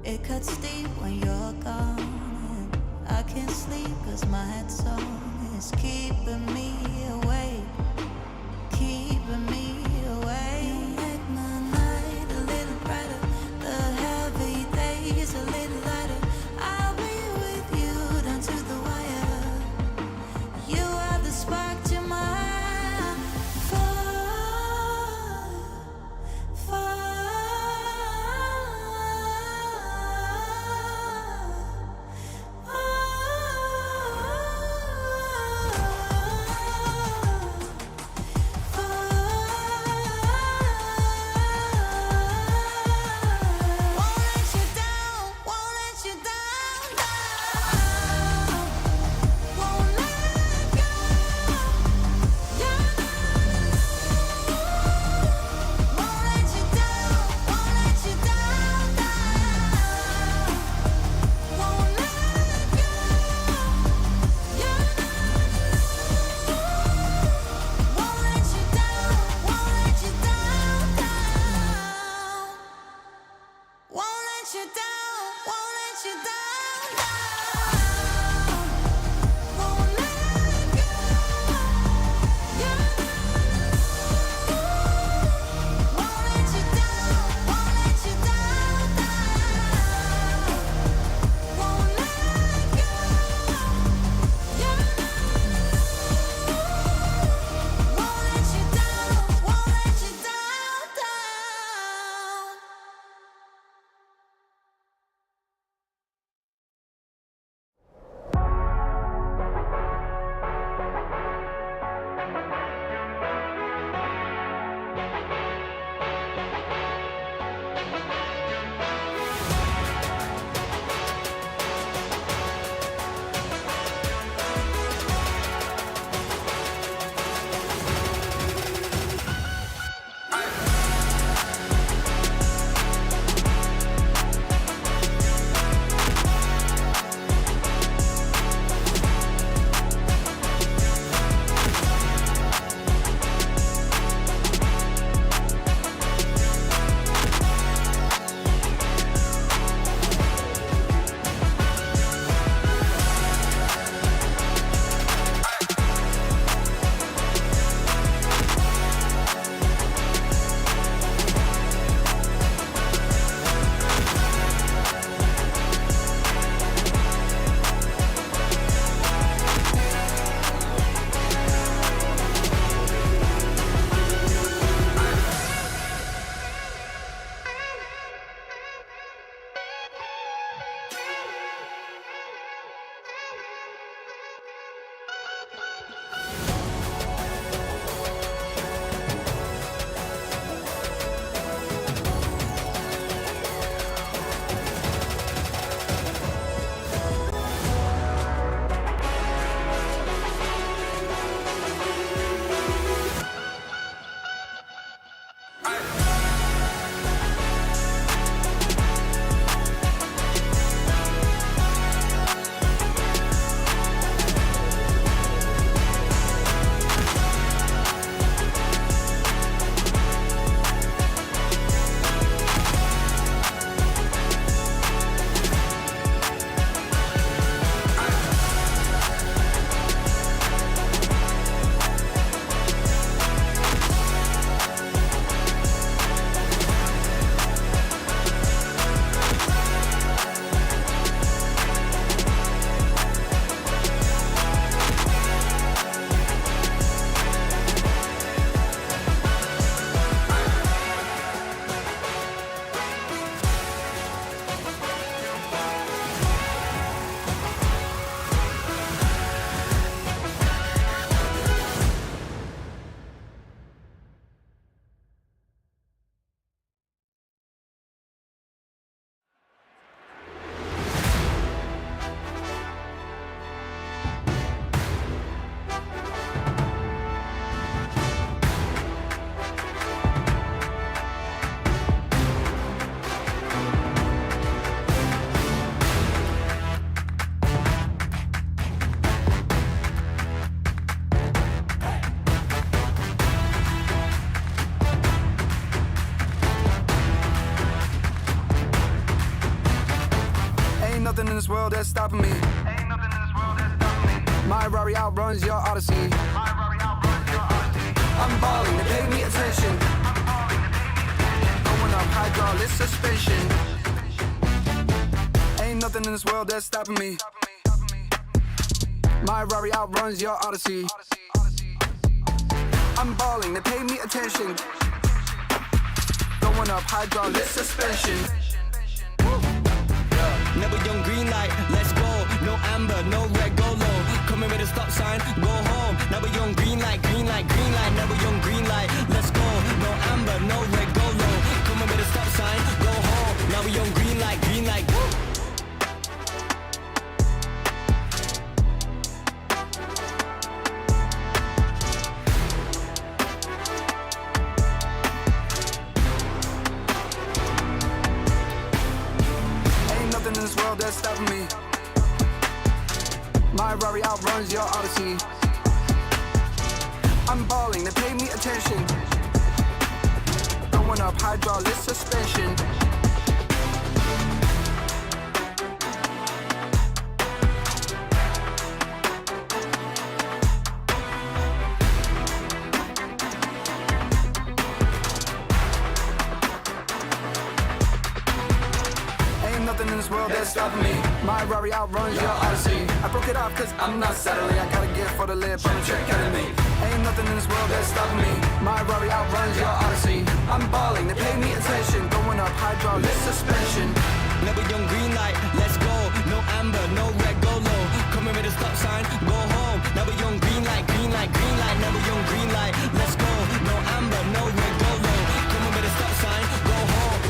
It cuts deep when you're gone, and I can't sleep 'cause my head song is keeping me awake, keeping me awake. You make my night a little brighter, the heavy days a little lighter. I'll be with you down to the wire. You are the spark to my world that's stopping me. My Rari outruns your Odyssey. I'm balling, they pay me attention. Going up hydraulic suspension. Ain't nothing in this world that's stopping me. My Rari outruns your Odyssey. I'm balling, they pay me attention. Going up hydraulic suspension. Never young green light, let's go. No amber, no red, go low. Coming with a stop sign, go home. Never young green light, green light, green light. Never young green light, let's go. No amber, no red, go low. Coming with a stop sign, go home. Now we young green light, green light. Woo! In this world that's stopping me. My Rari outruns your Odyssey. I'm balling, they pay me attention. Going up hydraulic suspension. Nothing in this world that's stopping me. My Rari outruns your Odyssey. I broke it off cause I'm not settling. I gotta get for the lip on the trick enemy. Ain't nothing in this world that's stopping me. My Rari outruns your Odyssey. I'm balling, they pay me attention. Going up hydraulic suspension. Never young green light, let's go. No amber, no red, go low. Coming with a stop sign, go home. Never young green light, green light, green light. Never young green light, let's go. No amber, no red, go low. Coming with a stop sign, go home.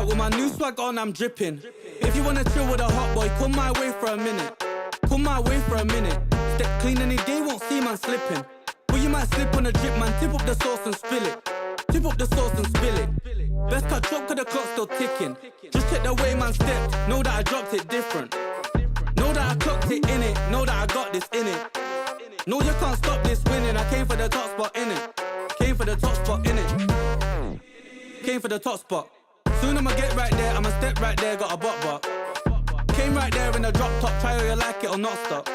With my new swag on, I'm dripping. If you wanna chill with a hot boy, come my way for a minute. Come my way for a minute. Step clean any day, won't see man slipping. Well, you might slip on a drip, man. Tip up the sauce and spill it. Tip up the sauce and spill it. Best cut chop, cause the clock's still ticking. Just check the way man stepped. Know that I dropped it different. Know that I clocked it in it. Know that I got this in it. No, you can't stop this winning. I came for the top spot in it. Came for the top spot in it. Came for the top spot. Soon I'ma get right there. I'ma step right there. Got a butt. Came right there in the drop top. Try how you like it or not stop.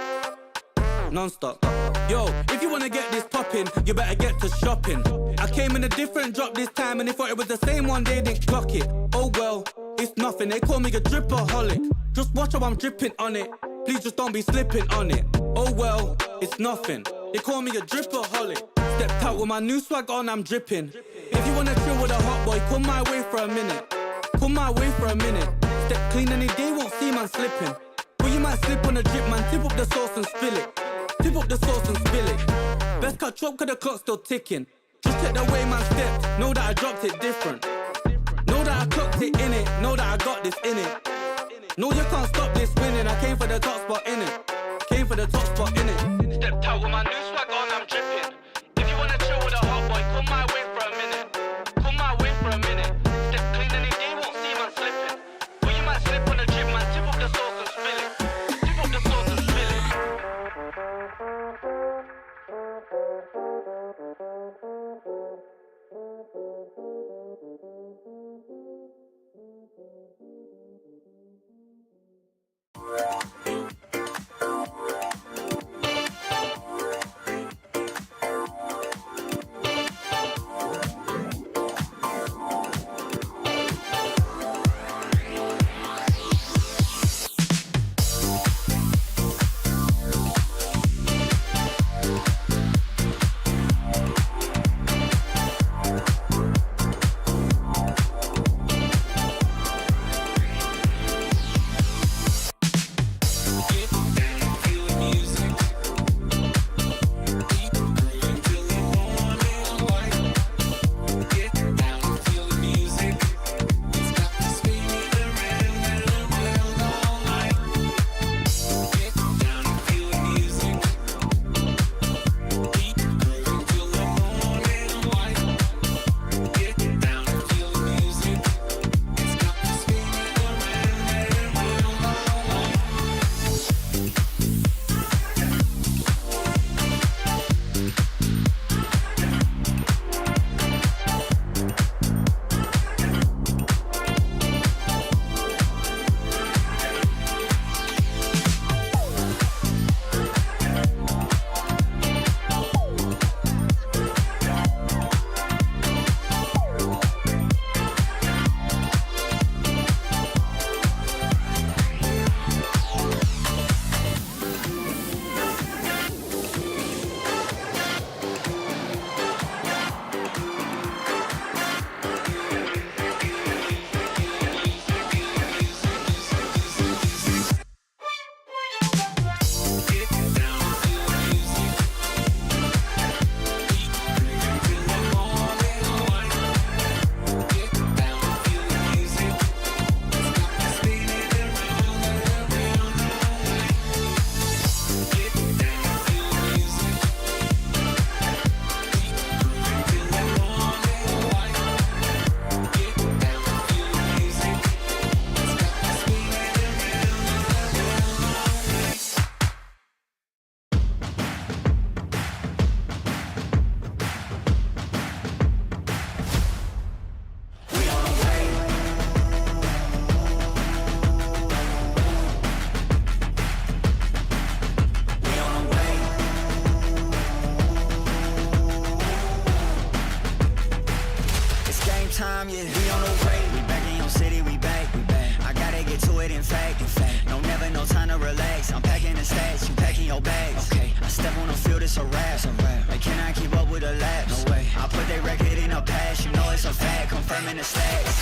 Non-stop. Yo, if you wanna get this poppin', you better get to shopping. I came in a different drop this time, and they thought it was the same one, they didn't clock it. Oh well, it's nothing, they call me a dripaholic. Just watch how I'm dripping on it. Please just don't be slipping on it. Oh well, it's nothing, they call me a dripaholic. Stepped out with my new swag on, I'm dripping. If you wanna chill with a hot boy, come my way for a minute. Come my way for a minute. Step clean and they won't see man slipping. Well, you might slip on a drip, man, tip up the sauce and spill it. Tip up the sauce and spill it. Best cut chop, cause the clock's still ticking. Just check the way man stepped. Know that I dropped it different. Know that I clocked it in it. Know that I got this in it. No, you can't stop this winning. I came for the top spot in it. Came for the top spot in it. Stepped out with my new swag on, I'm dripping. If you wanna chill with a hot boy, come my way for a minute. Come my way for a minute. Step clean and they won't see man slipping. Well, you might slip on a drip, man. Tip up the sauce and spill it. Tip up the sauce and spill it. time, yeah. We on the way, we back in your city, we back. I gotta get to it, in fact. No, never no time to relax. I'm packing the stats, you packing your bags. Okay, I step on the field, it's a rap. Like, can I keep up with the laps? No way. I put that record in a pass, you know it's a fact. Confirming the stats.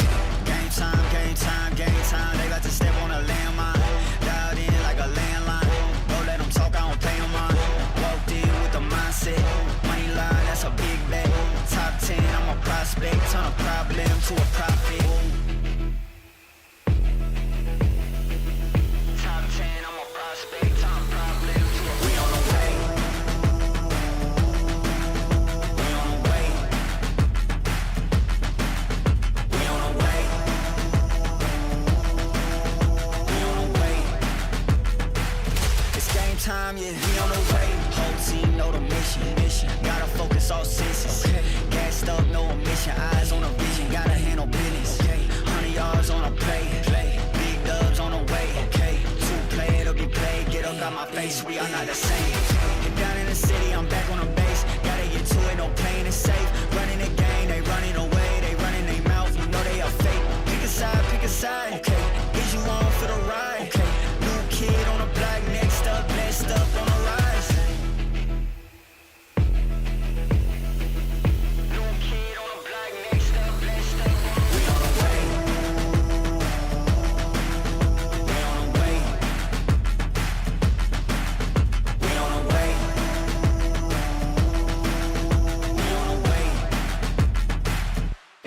Game time, game time, game time. They about to step on a landmine. Dialed in like a landline. Don't let them talk, I don't pay them on. Walked in with the mindset. Money line, that's a big bet. Top 10, I'm a prospect. Turn a problem to a profit. Top 10, I'm a prospect. Turn a problem to a... We on the way.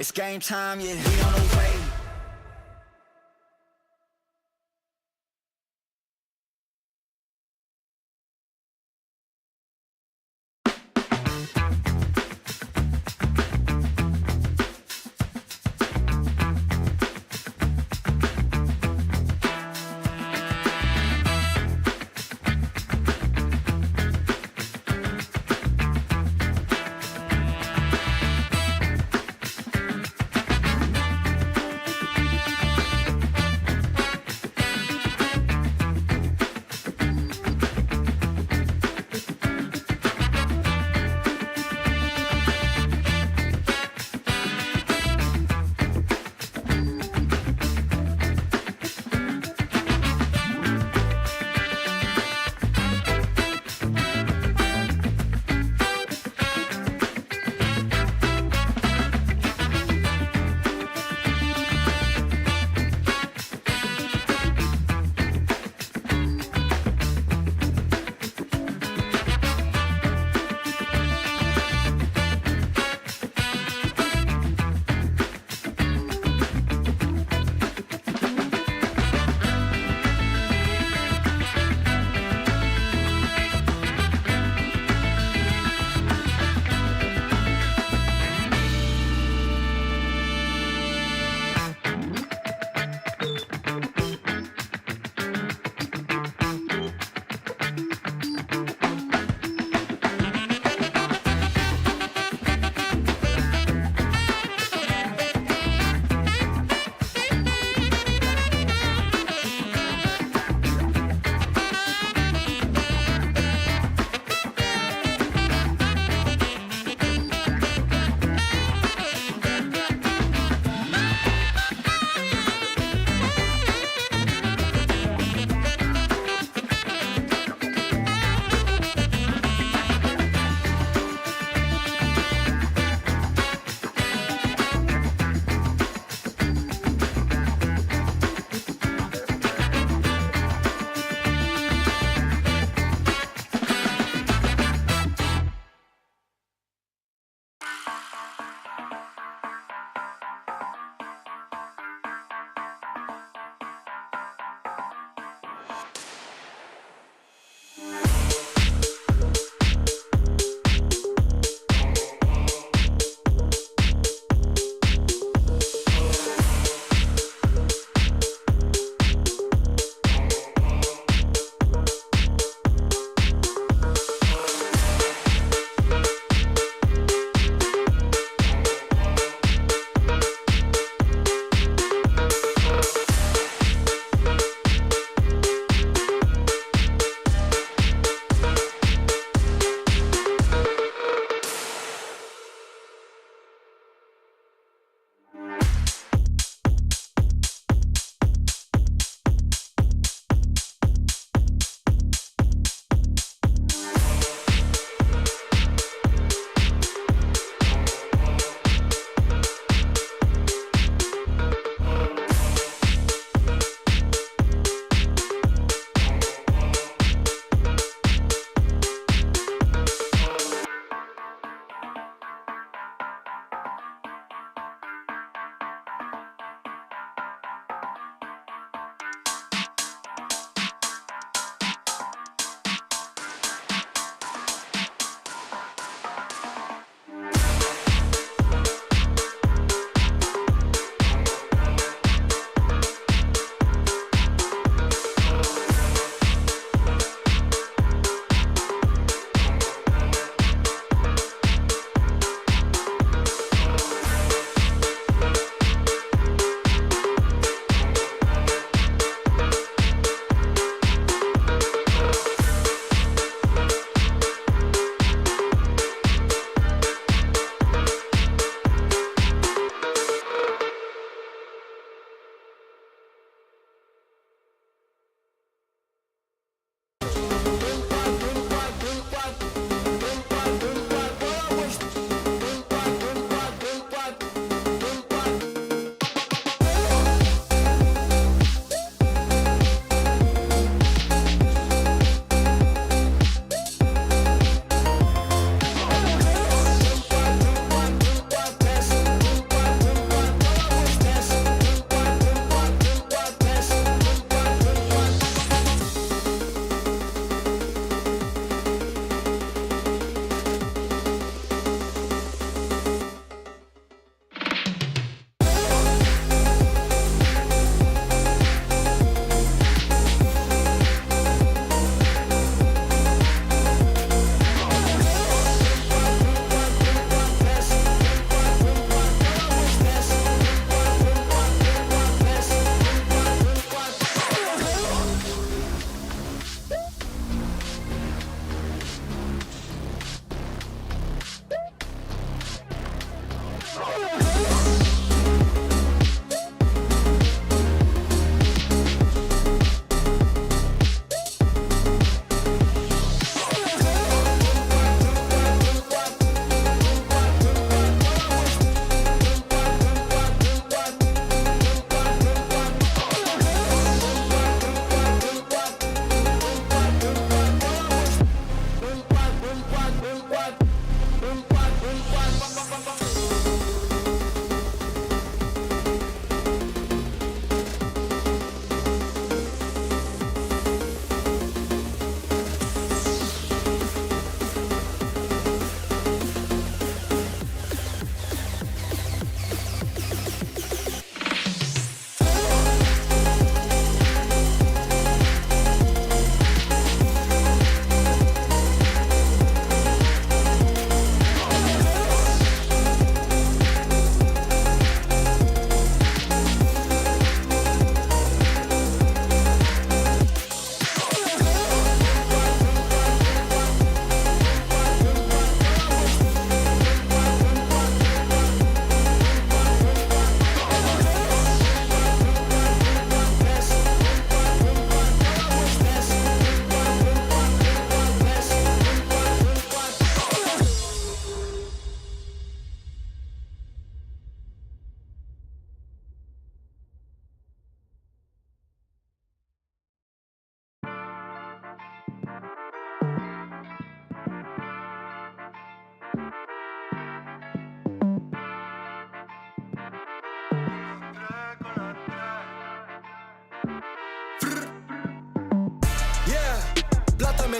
It's game time, yeah, we on the way.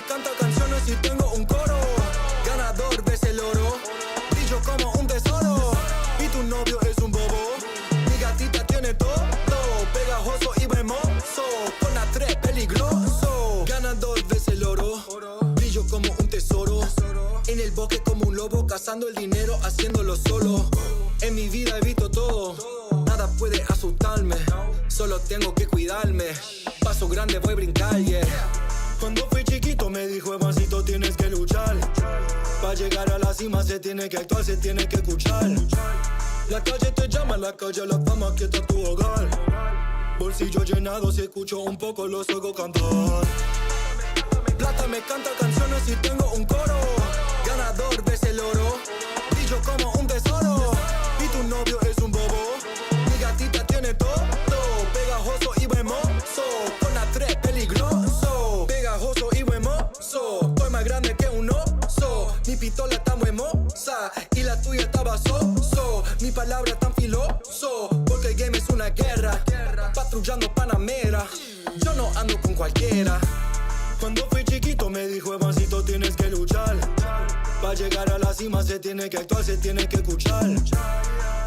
me canta canciones y tengo un coro. Ganador ves el oro, brillo como un tesoro. Y tu novio es un bobo, mi gatita tiene todo, pegajoso y hermoso, con la 3 peligroso. Ganador ves el oro, brillo como un tesoro. En el bosque como un lobo, cazando el dinero, haciéndolo solo. En mi vida he visto todo, nada puede asustarme, solo tengo que cuidarme. Paso grande voy a brincar, yeah. Cuando fui chiquito me dijo, Evancito, tienes que luchar. Para llegar a la cima se tiene que actuar, se tiene que escuchar. La calle te llama, la calle, la fama, que está tu hogar. Bolsillo llenado, si escucho un poco los oigo cantar. Plata me canta canciones y tengo un coro. Ganador ves el oro, brillo como un tesoro. Y tu novio es un bobo, mi gatita tiene todo, pegajoso y hermoso, con la 3 peligroso. Pegajoso y hermoso, estoy más grande que un oso. Mi pistola está muy hermosa y la tuya estaba so. Mi palabra tan filoso, porque el game es una guerra. Patrullando Panamera, yo no ando con cualquiera. Cuando fui chiquito me dijo, Evancito, tienes que luchar. Para llegar a la cima se tiene que actuar, se tiene que escuchar.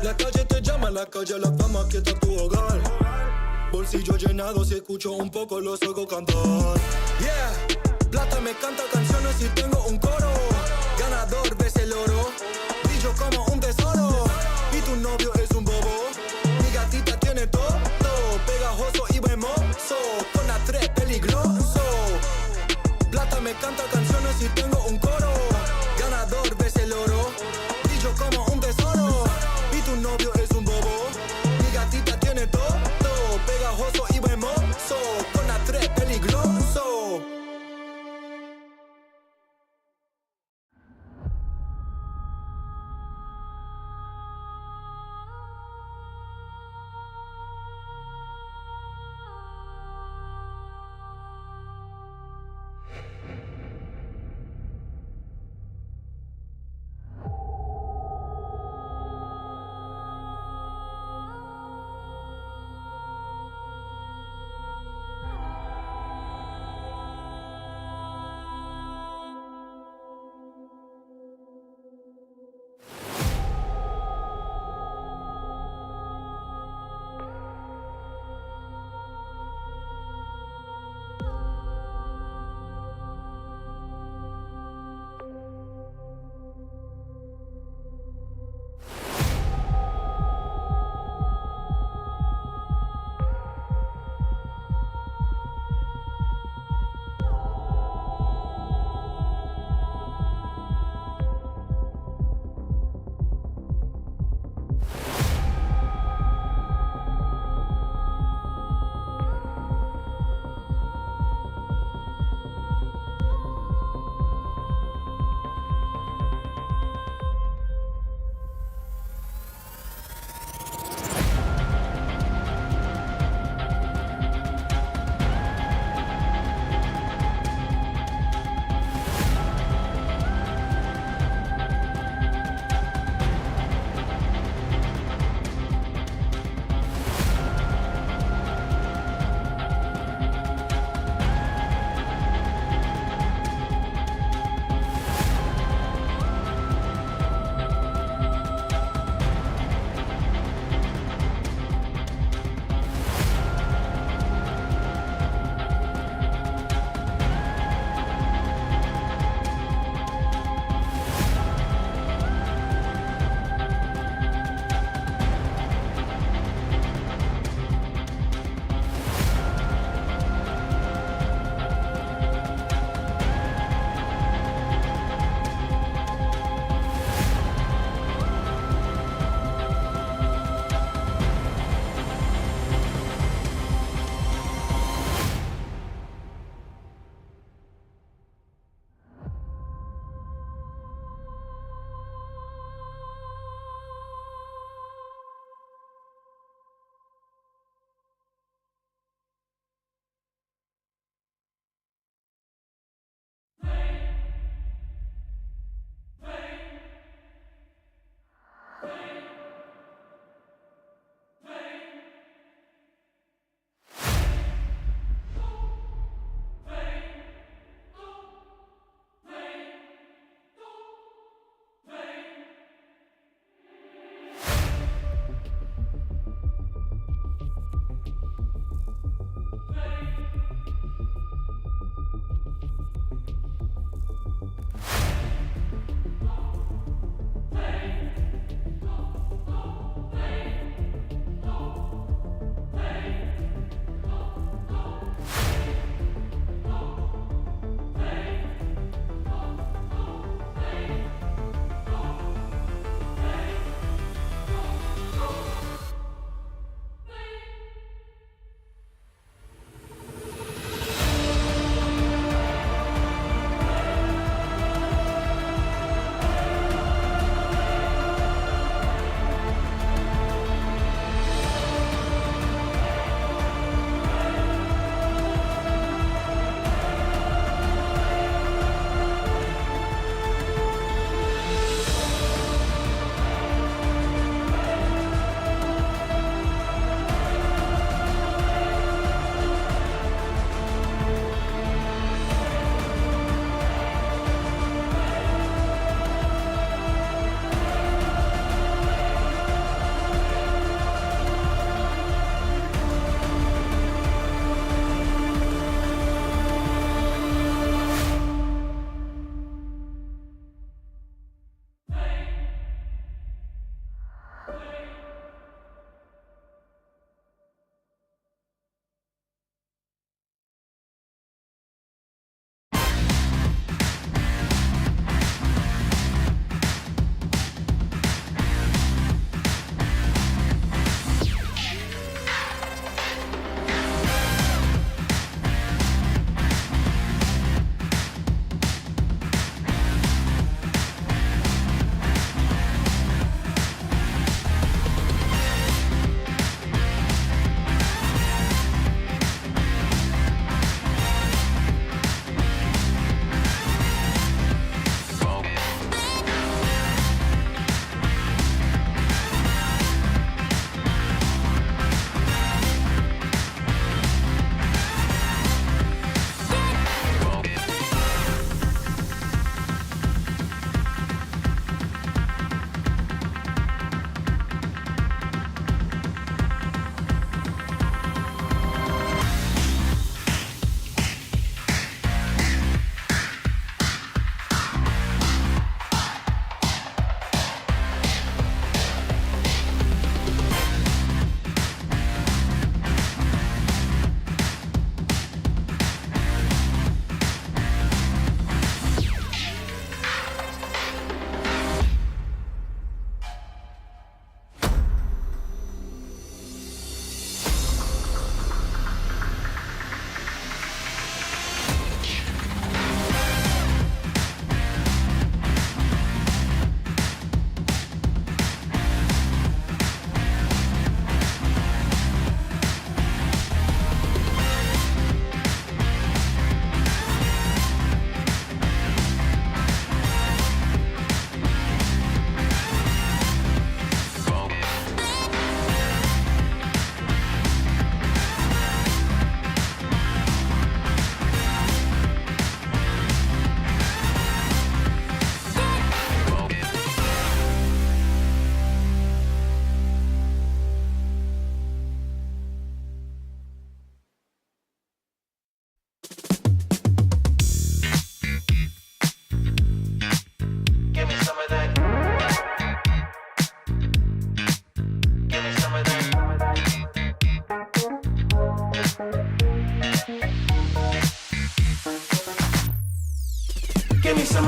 La calle te llama, la calle, la fama, que está tu hogar. Bolsillo llenado, si escucho un poco los oigo cantar. Yeah, plata me canta canciones y tengo un coro. Ganador ves el oro, brillo como un tesoro. Y tu novio es un bobo, mi gatita tiene todo, pegajoso y hermoso, con la 3 peligroso. Plata me canta canciones y tengo un coro. Ganador ves el oro, brillo como un tesoro. Y tu novio es un bobo, mi gatita tiene todo, pegajoso y hermoso, con la 3 peligroso.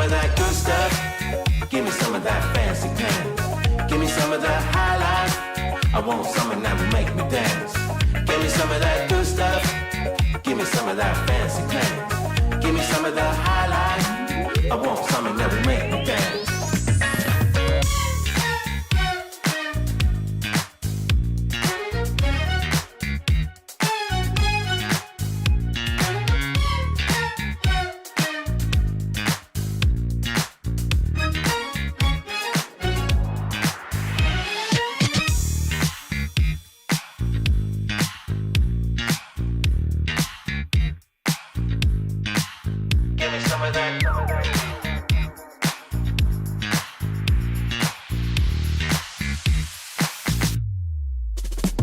of that good stuff. Give me some of that fancy pants. Give me some of that high life. I want something that will make me dance. Give me some of that good stuff. Give me some of that fancy pants. Give me some of that high life. I want something that will make me dance.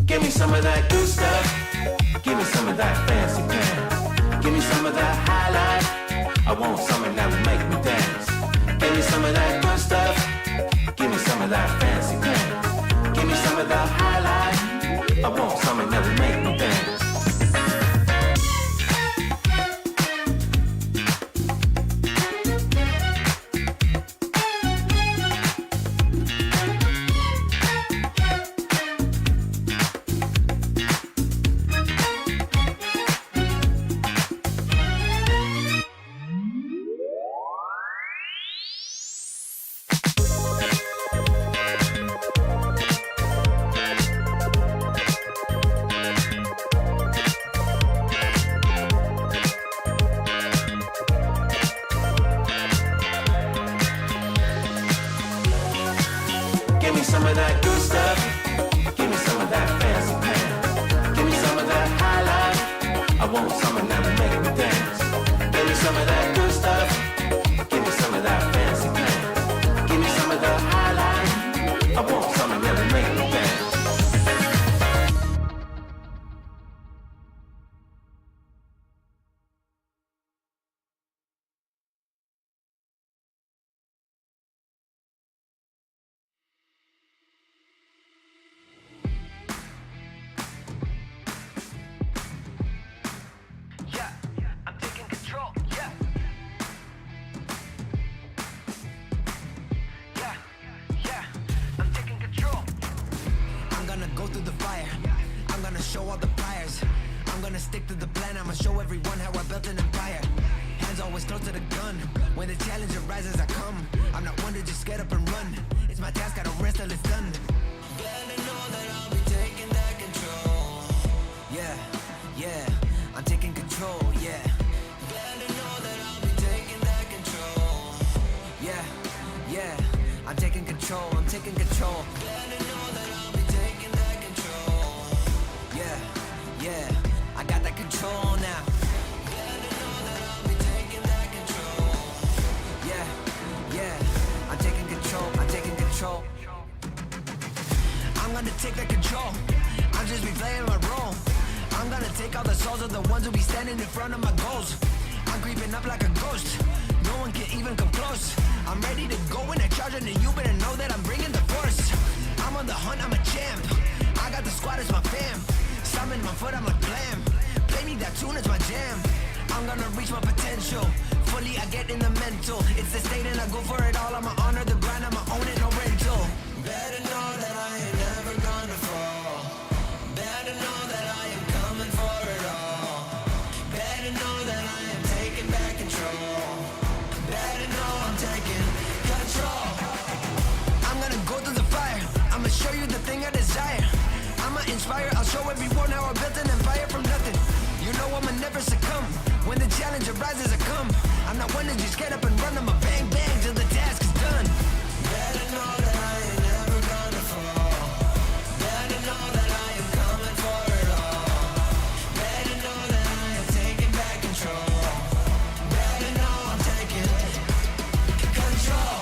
Give me some of that good stuff. Give me some of that fancy pants. Give me some of that high life. I want something that will make me dance. Give me some of that good stuff. Give me some of that fancy pants. Give me some of that high life. I want something that will make me dance. Give me some of that good stuff. Give me some of that fancy pants. Give me some of that high life. I want something that will make me dance. Give me some of that good stuff. Give me some of that fancy pants. Give me some of that high life. I want something that will make me dance. Show all the pliers. I'm gonna stick to the plan. I'ma show everyone how I built an empire. Hands always close to the gun. When the challenge arises, I come. I'm not one to just get up and run. It's my task, I don't rest till it's done. Better know that I'll be taking that control. Yeah, yeah, I'm taking control. Yeah. Better know that I'll be taking that control. Yeah, yeah, I'm taking control. I'm taking control. Better know that I'll be taking that control. Yeah, yeah, I got that control now. Better know that I'll be taking that control. Yeah, yeah, I'm taking control. I'm taking control. I'm gonna take that control. I'll just be playing my role. I'm gonna take all the souls of the ones who be standing in front of my goals. I'm creeping up like a ghost. No one can even come close. I'm ready to go in a charge, and you better know that I'm bringing the force. I'm on the hunt, I'm a champ. I got the squad as my fam. Summon my foot, I'm a glam. Play me that tune, it's my jam. I'm gonna reach my potential. Fully, I get in the mental. It's the state and I go for it all. I'ma honor the grind, I'ma own it, no rental. Better know that I ain't never gonna fall. Better know that I am coming for it all. Better know that I am taking back control. Better know I'm taking control. I'm gonna go through the fire. I'ma show you the thing I desire. I'ma inspire, I'll show everyone how I built an empire from nothing. You know I'ma never succumb. When the challenge arises, I come. I'm not one to just get up and run. I'ma bang bang till the task is done. Better know that I ain't never gonna fall. Better know that I am coming for it all. Better know that I am taking back control. Better know I'm taking control.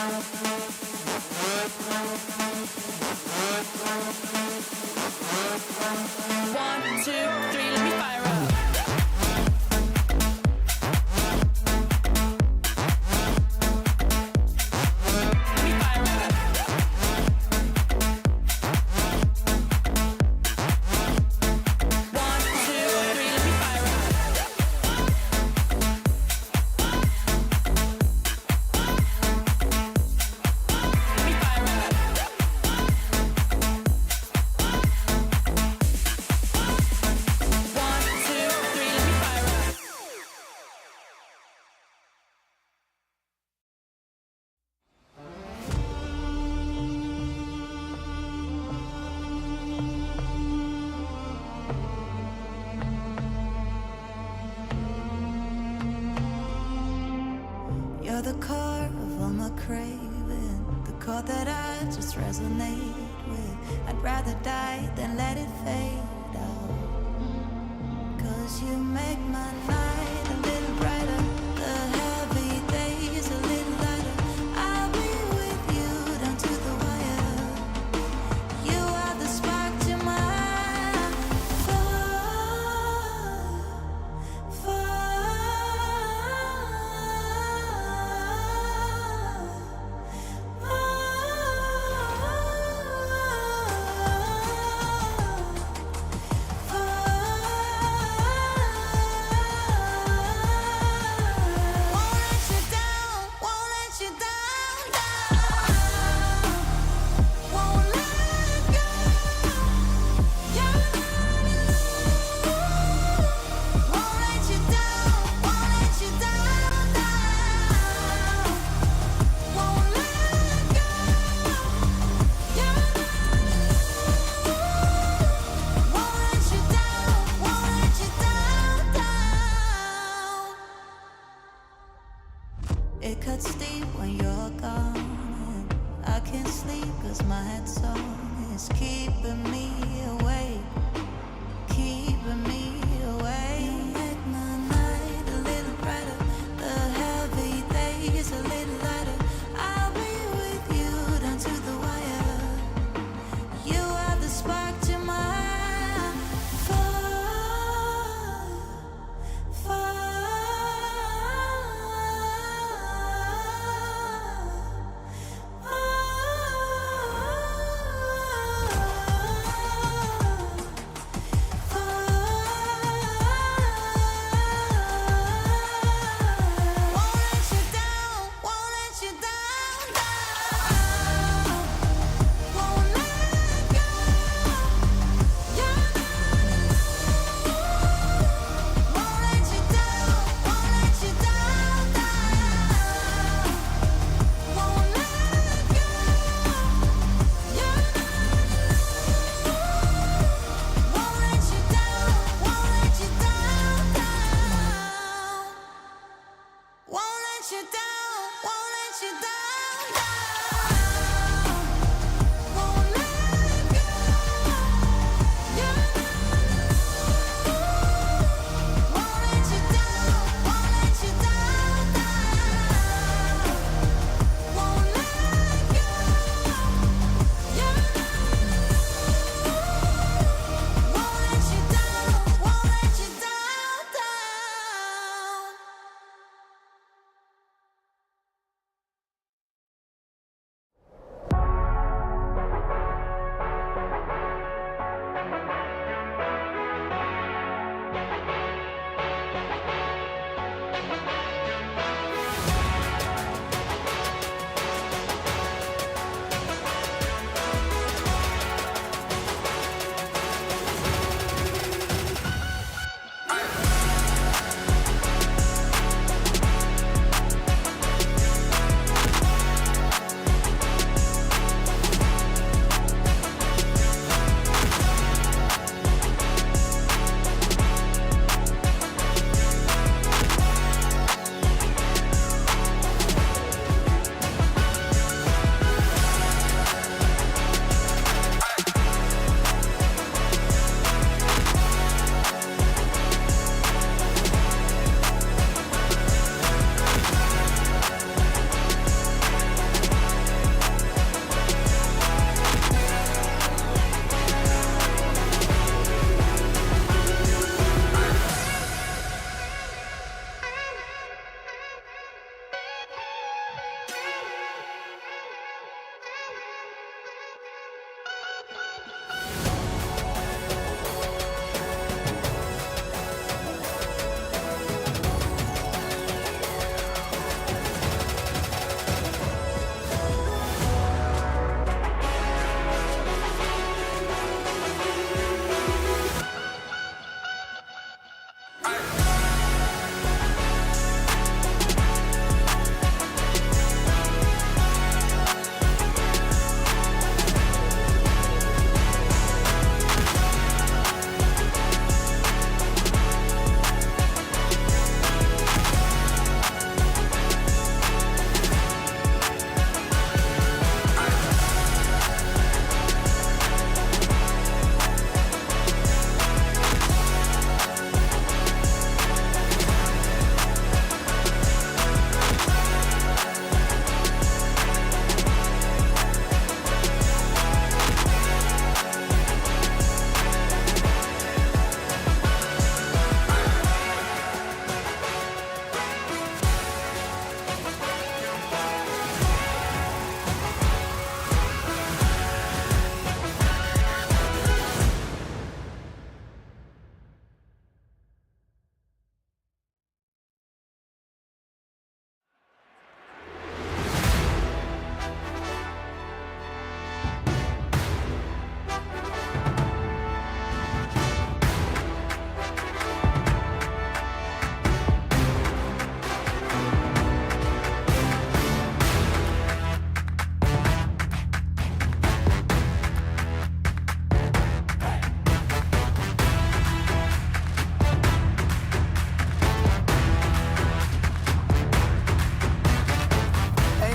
One, two, three, let me fire up. Let me fire up. One, two, three, let me fire up. Let me fire up. One, two, three, let me fire up. You're the core of all my craving, the chord that I just resonate with. I'd rather die than let it fade out. 'Cause you make my night a little brighter, the heavy days a little lighter. I'll be with you down to the wire. You are the spark to my It cuts deep when you're gone, and I can't sleep 'cause my head song is keeping me awake, keeping me awake. You make my night a little brighter, the heavy days a little lighter. I'll be with you down to the wire. You are the spark to my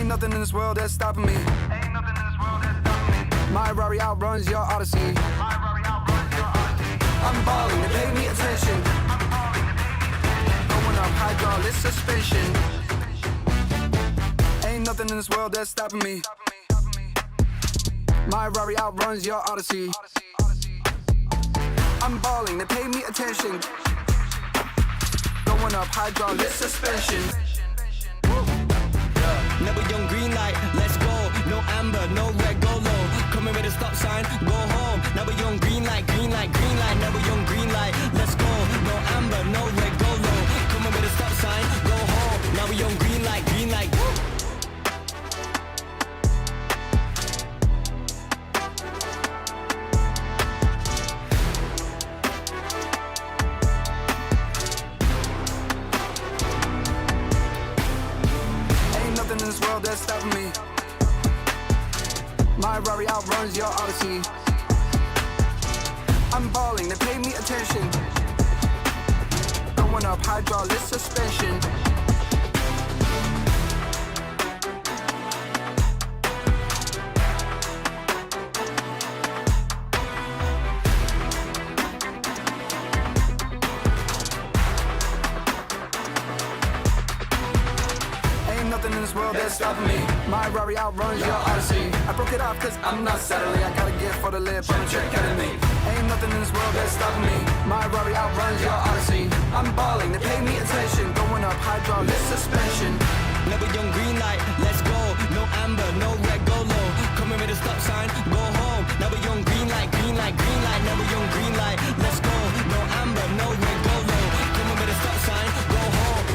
Ain't nothing in this world that's stopping me. Ain't nothing in this world that's stopping me. My Rari outruns your Odyssey. My Rari outruns your Odyssey. I'm balling, they pay me attention. Going up hydraulic suspension. Ain't nothing in this world that's stopping me. My Rari outruns your Odyssey. I'm balling, they pay me attention. Going up hydraulic suspension. Never young green light, let's go. No amber, no red, go low. Coming with a stop sign, go home. Never young green light, green light, green light. Never young green light, let's go. No amber, no red, go low. Coming with a stop sign, go home. Now we young green light, green light. Woo! In this world that's stopping me. My Rari outruns your Odyssey. I'm balling, they pay me attention. Going up hydraulic suspension. Nothing in this world that's stopping me. My Rari outruns your Odyssey. I broke it off cause I'm not settling. I got a gift for the lip, I'm a trick me. Ain't nothing in this world that's stopping me. My Rari outruns your Odyssey. I'm balling, they pay me attention. Going up hydraulic suspension. Never young green light, let's go. No amber, no red, go low. Coming with a stop sign, go home. Never young green light, green light, green light. Never young green light, let's go. No amber, no red, go low. Coming with a stop sign, go home.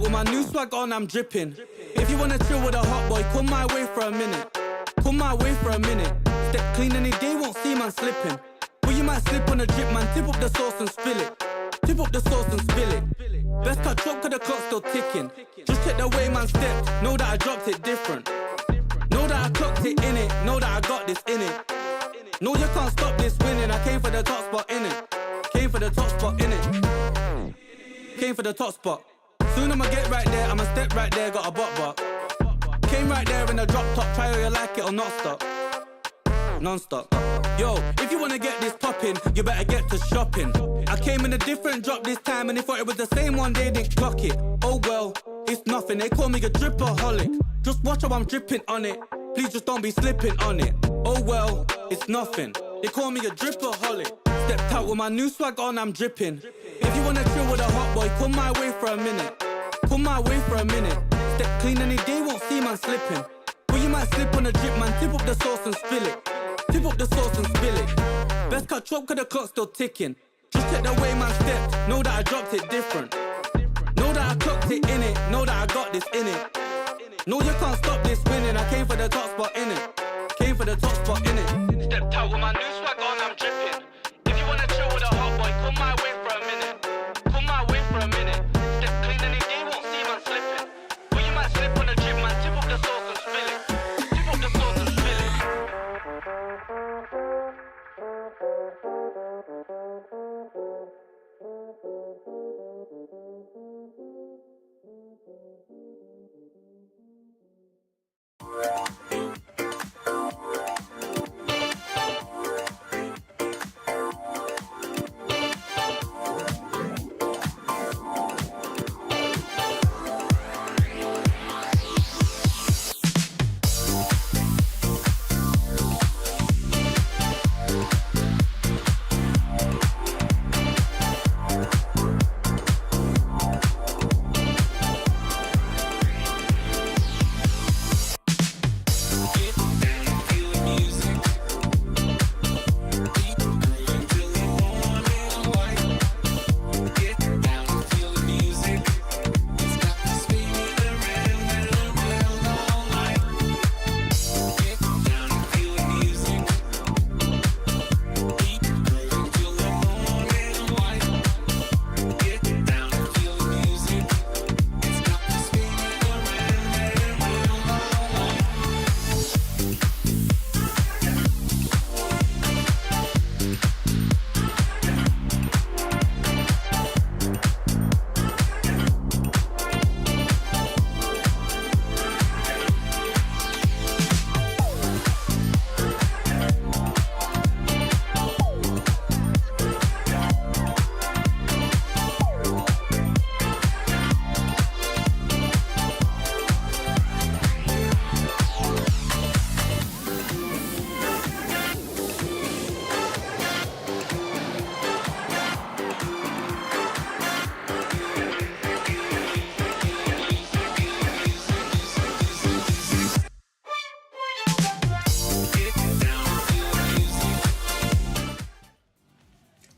With my new swag on, I'm dripping. If you wanna chill with a hot boy, come my way for a minute. Come my way for a minute. Step clean any day, won't see man slipping. Put your might slip on a drip, man. Tip up the sauce and spill it. Tip up the sauce and spill it. Best cut chop, cause the clock's still ticking. Just check the way man stepped. Know that I dropped it different. Know that I clocked it in it. Know that I got this in it. No, you can't stop this winning. I came for the top spot in it. Came for the top spot in it. Came for the top spot. Soon I'ma get right there. I'ma step right there. Got a butt. Came right there in the drop top. Try how you like it or not stop. Non-stop. Yo, if you wanna get this poppin', you better get to shopping. I came in a different drop this time, and they thought it was the same one, they didn't clock it. Oh well, it's nothing, they call me a dripaholic. Just watch how I'm dripping on it. Please just don't be slipping on it. Oh well, it's nothing. They call me a dripaholic. Stepped out with my new swag on, I'm dripping. If you wanna chill with a hot boy, come my way for a minute. Come my way for a minute. Step clean and they won't see man slipping. But you might slip on a drip, man. Tip up the sauce and spill it. Tip up the sauce and spill it. Best cut chop, cause the clock's still ticking. Just check the way man stepped. Know that I dropped it different. Know that I clocked it in it. Know that I got this in it. No, you can't stop this winning. I came for the top spot in it. Came for the top spot in it. Stepped out with my new swag on, I'm dripping. If you wanna chill with a hot boy, come my way for a minute. Come my way for a minute. Step clean and they won't see man slipping. But you might slip on a drip, man. Tip up the sauce and spill it. Tip up the sauce and spill it.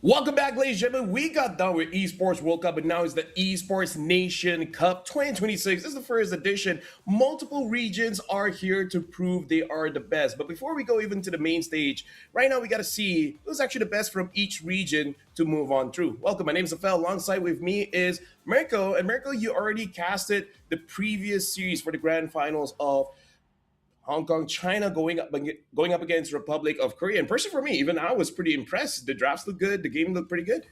Welcome back, ladies and gentlemen. We got done with Esports World Cup, and now it's the Esports Nation Cup 2026. This is the first edition. Multiple regions are here to prove they are the best. But before we go even to the main stage, right now we got to see who's actually the best from each region to move on through. Welcome, my name is Afel. Alongside with me is Mirko. And Mirko, you already casted the previous series for the grand finals of Hong Kong, China going up against Republic of Korea. And personally for me, even I was pretty impressed. The drafts looked good. The game looked pretty good.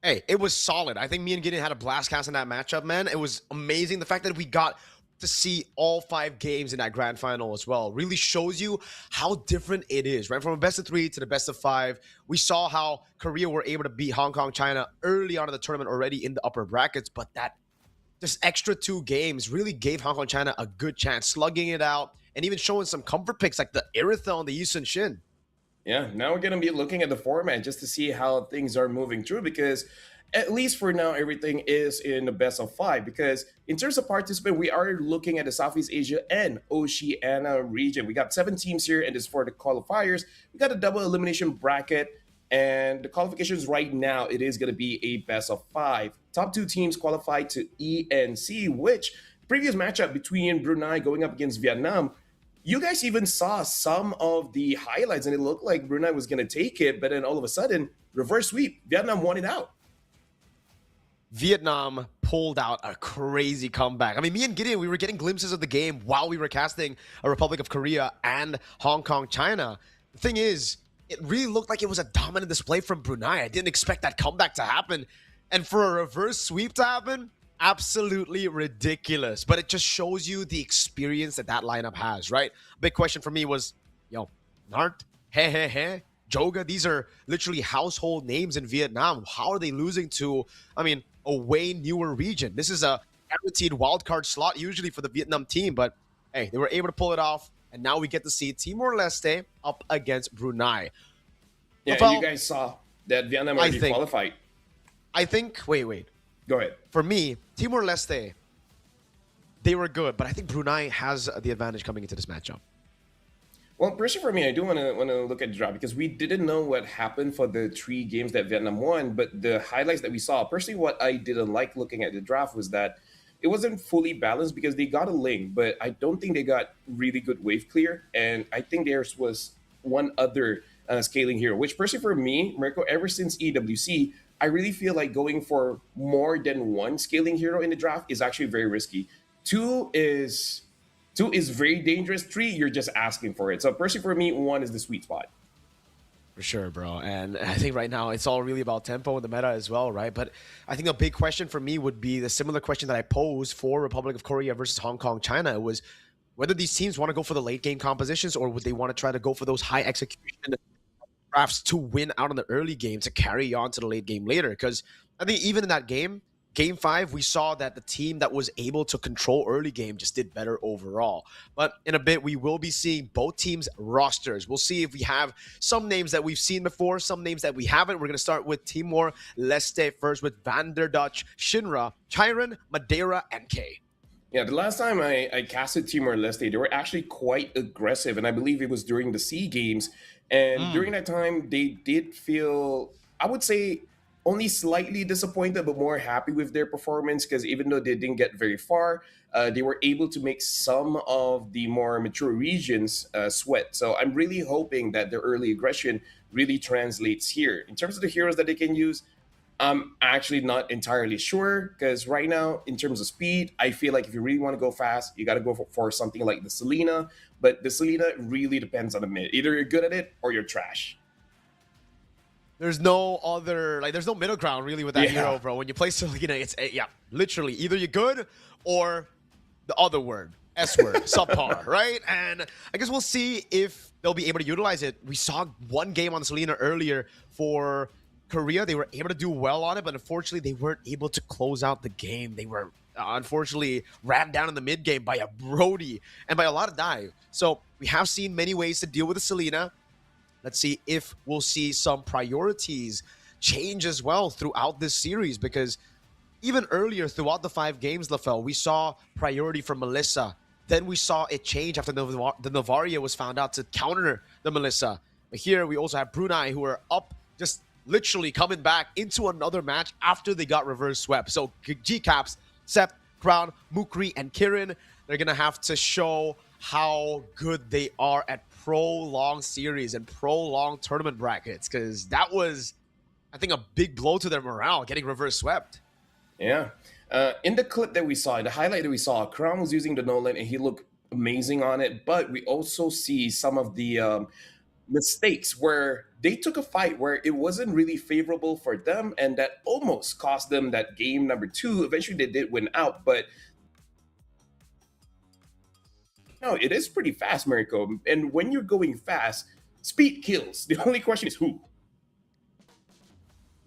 Hey, it was solid. I think me and Gideon had a blast casting that matchup, man. It was amazing. The fact that we got to see all 5 games in that grand final as well really shows you how different it is, right? From a best of 3 to the best of 5. We saw how Korea were able to beat Hong Kong, China early on in the tournament already in the upper brackets, but that this extra 2 games really gave Hong Kong, China a good chance, slugging it out and even showing some comfort picks like the Iritha on the Yusun Shin. Yeah, now we're going to be looking at the format just to see how things are moving through, because at least for now, everything is in the best of 5. Because in terms of participant, we are looking at the Southeast Asia and Oceania region. We got 7 teams here, and this for the qualifiers. We got a double elimination bracket, and the qualifications right now, it is going to be a best of 5. Top 2 teams qualified to ENC, which previous matchup between Brunei going up against Vietnam, You guys even saw some of the highlights, and it looked like Brunei was going to take it, but then all of a sudden, reverse sweep. Vietnam won it out. Vietnam pulled out a crazy comeback. I mean, me and Gideon, we were getting glimpses of the game while we were casting a Republic of Korea and Hong Kong, China. The thing is, it really looked like it was a dominant display from Brunei. I didn't expect that comeback to happen. And for a reverse sweep to happen, absolutely ridiculous. But it just shows you the experience that lineup has, right? Big question for me was, Nart, Joga, these are literally household names in Vietnam. How are they losing to, a way newer region? This is a guaranteed wildcard slot usually for the Vietnam team, but hey, they were able to pull it off, and now we get to see Timor-Leste up against Brunei. Yeah, Rafael, and you guys saw that Vietnam already qualified. I think, wait. Go ahead. For me, Timor-Leste, they were good, but I think Brunei has the advantage coming into this matchup. Well, personally for me, I do want to look at the draft because we didn't know what happened for the 3 games that Vietnam won, but the highlights that we saw, personally what I didn't like looking at the draft was that it wasn't fully balanced because they got a link, but I don't think they got really good wave clear, and I think theirs was one other scaling hero, which personally for me, Mirko, ever since EWC, I really feel like going for more than one scaling hero in the draft is actually very risky. Two is very dangerous. 3, you're just asking for it. So personally for me, 1 is the sweet spot. For sure, bro. And I think right now it's all really about tempo and the meta as well, right? But I think a big question for me would be the similar question that I posed for Republic of Korea versus Hong Kong, China. It was whether these teams want to go for the late game compositions or would they want to try to go for those high execution drafts to win out in the early game to carry on to the late game later. Because I think even in that game, Game 5, we saw that the team that was able to control early game just did better overall. But in a bit, we will be seeing both teams' rosters. We'll see if we have some names that we've seen before, some names that we haven't. We're going to start with Timor-Leste first with Van der Dutch, Shinra, Chiron, Madeira, and K. Yeah, the last time I casted Timor-Leste, they were actually quite aggressive, and I believe it was during the SEA Games. And during that time, they did feel, I would say, only slightly disappointed, but more happy with their performance because even though they didn't get very far, they were able to make some of the more mature regions sweat. So I'm really hoping that their early aggression really translates here. In terms of the heroes that they can use, I'm actually not entirely sure because right now, in terms of speed, I feel like if you really want to go fast, you got to go for something like the Selena. But the Selena really depends on the mid. Either you're good at it or you're trash. There's no other, there's no middle ground really with that hero, bro. When you play Selena, it's, literally either you're good or the other word, S word, subpar, right? And I guess we'll see if they'll be able to utilize it. We saw one game on Selena earlier for Korea. They were able to do well on it, but unfortunately, they weren't able to close out the game. They were unfortunately ran down in the mid game by a Brody and by a lot of dive. So we have seen many ways to deal with the Selena. Let's see if we'll see some priorities change as well throughout this series, because even earlier throughout the 5 games, LaFell, we saw priority for Melissa. Then we saw it change after the Novaria was found out to counter the Melissa. But here we also have Brunei, who are up, just literally coming back into another match after they got reverse swept. So G-Caps, Sept, Crown, Mukri, and Kirin, they're going to have to show how good they are at prolonged series and prolonged tournament brackets, because that was, I think, a big blow to their morale, getting reverse swept. Yeah. In the clip that we saw, in the highlight that we saw, Crown was using the Nolan and he looked amazing on it, but we also see some of the mistakes where they took a fight where it wasn't really favorable for them, and that almost cost them that game number 2. Eventually they did win out, but no, it is pretty fast, Mariko. And when you're going fast, speed kills. The only question is who.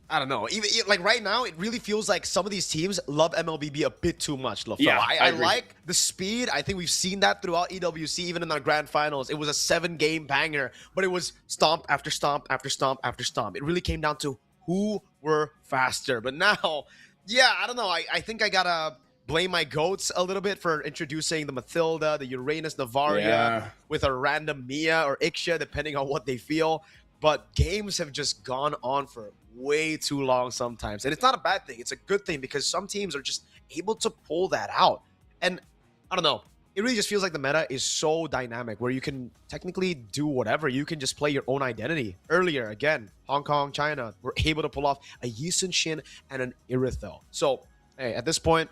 I don't know. Even like right now, it really feels like some of these teams love MLBB a bit too much, LaFell. Yeah, I like the speed. I think we've seen that throughout EWC, even in our grand finals. It was a 7-game banger, but it was stomp after stomp after stomp after stomp. It really came down to who were faster. But now, I don't know. I think I gotta blame my goats a little bit for introducing the Mathilda, the Uranus Navaria with a random Mia or Ixia, depending on what they feel. But games have just gone on for way too long sometimes. And it's not a bad thing. It's a good thing because some teams are just able to pull that out. And I don't know. it really just feels like the meta is so dynamic where you can technically do whatever. You can just play your own identity. Earlier, again, Hong Kong, China were able to pull off a Yi Sun Shin and an Irithel. So, hey, at this point,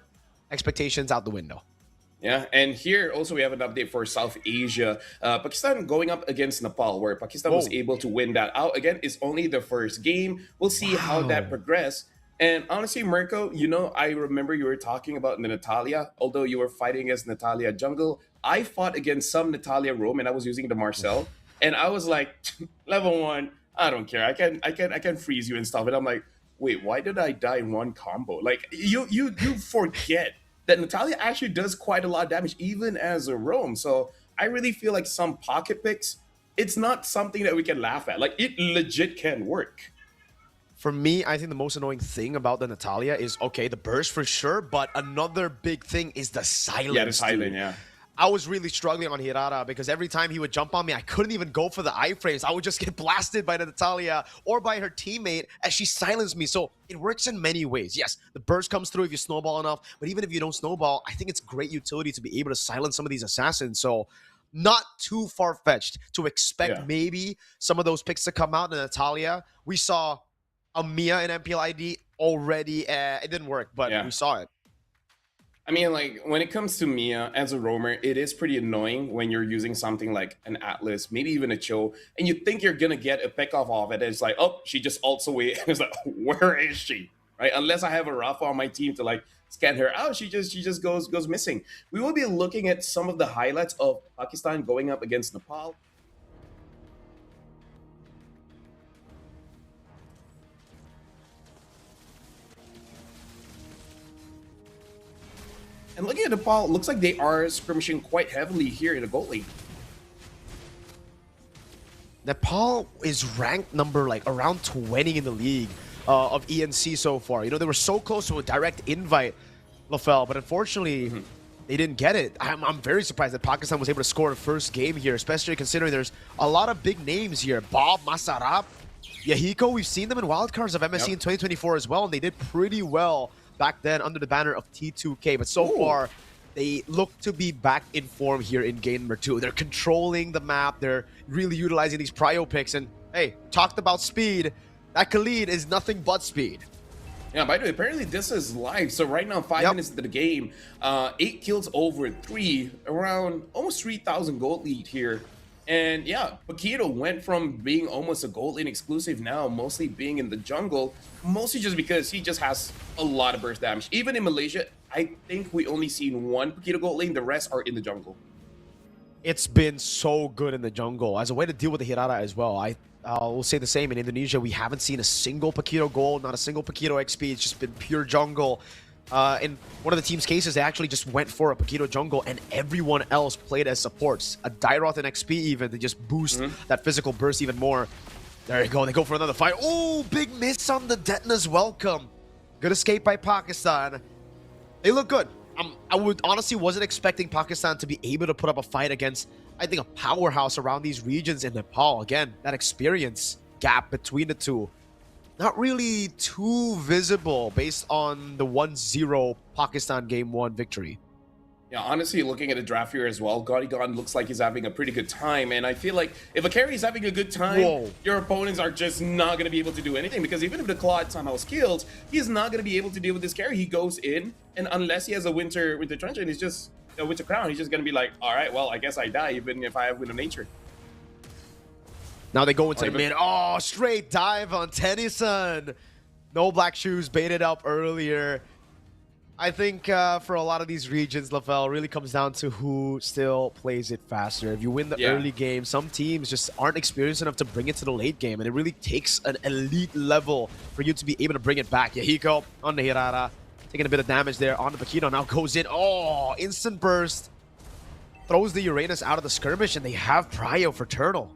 expectations out the window. Yeah, and here also we have an update for South Asia. Pakistan going up against Nepal, where Pakistan was able to win that out. Again, it's only the first game. We'll see how that progresses. And honestly, Mirko, you know, I remember you were talking about the Natalia. Although you were fighting against Natalia jungle, I fought against some Natalia roam, and I was using the Marcel. And I was like, level 1, I don't care. I can freeze you and stuff. And I'm like, wait, why did I die in one combo? Like you forget that Natalia actually does quite a lot of damage, even as a roam. So I really feel like some pocket picks, it's not something that we can laugh at. Like, it legit can work. For me, I think the most annoying thing about the Natalia is, okay, the burst for sure, but another big thing is the silence. Yeah, the silence, dude. yeah. I was really struggling on Hirata because every time he would jump on me, I couldn't even go for the iframes. I would just get blasted by the Natalia or by her teammate as she silenced me. So it works in many ways. Yes, the burst comes through if you snowball enough, but even if you don't snowball, I think it's great utility to be able to silence some of these assassins. So not too far-fetched to expect maybe some of those picks to come out in Natalia. We saw a Mia in MPLID already. It didn't work, but we saw it. I mean, like, when it comes to Mia as a roamer, it is pretty annoying when you're using something like an Atlas, maybe even a Cho, and you think you're going to get a pick off of it. And it's like, oh, she just ults away. And it's like, where is she? Right? Unless I have a Rafa on my team to, like, scan her out, she just goes missing. We will be looking at some of the highlights of Pakistan going up against Nepal. And looking at Nepal, it looks like they are skirmishing quite heavily here in the gold lane. Nepal is ranked number like around 20 in the league of ENC so far. You know, they were so close to a direct invite, Lafel, but unfortunately, they didn't get it. I'm very surprised that Pakistan was able to score the first game here, especially considering there's a lot of big names here. Bob, Masarab, Yahiko, we've seen them in wildcards of MSC in 2024 as well, and they did pretty well back then under the banner of T2K, but so far they look to be back in form here in game number 2. They're controlling the map, they're really utilizing these prio picks, and hey, talked about speed, that Khalid is nothing but speed. Yeah, by the way, apparently this is live, so right now 5 minutes into the game, 8 kills over 3, around almost 3,000 gold lead here. And yeah, Paquito went from being almost a gold lane exclusive now mostly being in the jungle, mostly just because he just has a lot of burst damage. Even in Malaysia, I think we only seen one Paquito gold lane, the rest are in the jungle. It's been so good in the jungle as a way to deal with the Hirata as well. I will say the same in Indonesia. We haven't seen a single Paquito gold, not a single Paquito XP. It's just been pure jungle. In one of the team's cases, they actually just went for a Paquito jungle and everyone else played as supports. A Dairoth and XP even to just boost that physical burst even more. There you go. They go for another fight. Oh, big miss on the Detna's welcome. Good escape by Pakistan. They look good. I would honestly wasn't expecting Pakistan to be able to put up a fight against, I think, a powerhouse around these regions in Nepal. Again, that experience gap between the two. Not really too visible based on the 1-0 Pakistan Game 1 victory. Yeah, honestly, looking at the draft here as well, Gaudigon looks like he's having a pretty good time. And I feel like if a carry is having a good time, your opponents are just not going to be able to do anything. Because even if the Claude somehow skills, he's not going to be able to deal with this carry. He goes in, and unless he has a Winter Trench and he's just a Winter Crown, he's just going to be like, all right, well, I guess I die even if I have Wind of Nature. Now they go into the mid. Oh, straight dive on Tennyson. No black shoes, baited up earlier. I think for a lot of these regions, Lafel, really comes down to who still plays it faster. If you win the early game, some teams just aren't experienced enough to bring it to the late game, and it really takes an elite level for you to be able to bring it back. Yahiko on the Hirata, taking a bit of damage there on the Paquito. Now goes in. Oh, instant burst. Throws the Uranus out of the skirmish, and they have prio for Turtle.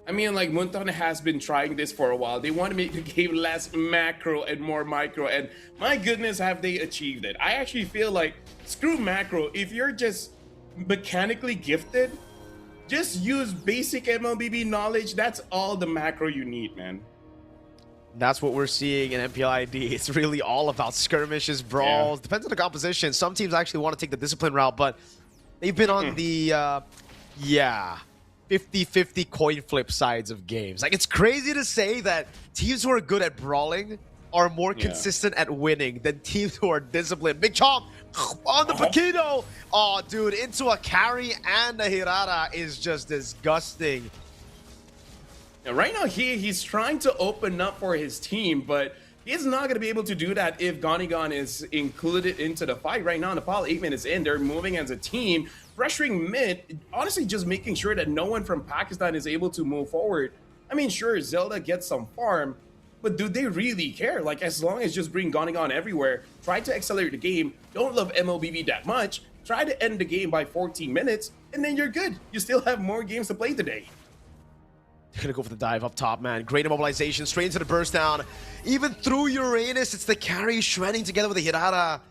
I mean, like, Muntan has been trying this for a while. They want to make the game less macro and more micro, and my goodness, have they achieved it. I actually feel like, screw macro, if you're just mechanically gifted, just use basic MLBB knowledge. That's all the macro you need, man. That's what we're seeing in MPLID. It's really all about skirmishes, brawls. Depends on the composition. Some teams actually want to take the discipline route, but They've been on the, 50-50 coin flip sides of games. Like, it's crazy to say that teams who are good at brawling are more consistent at winning than teams who are disciplined. Big chomp on the Paquito. Oh, dude, into a carry and a Hirara is just disgusting. And right now, he's trying to open up for his team, but he's not going to be able to do that if Gonigon is included into the fight. Right now, Nepal 8 minutes in, they're moving as a team, pressuring mid, honestly just making sure that no one from Pakistan is able to move forward. I mean, sure, Zelda gets some farm, but do they really care? Like, as long as just bring Gonigon everywhere, try to accelerate the game, don't love MLBB that much, try to end the game by 14 minutes, and then you're good. You still have more games to play today. They're gonna go for the dive up top, man. Great immobilization, straight into the burst down. Even through Uranus, it's the carry shredding together with the Hirara.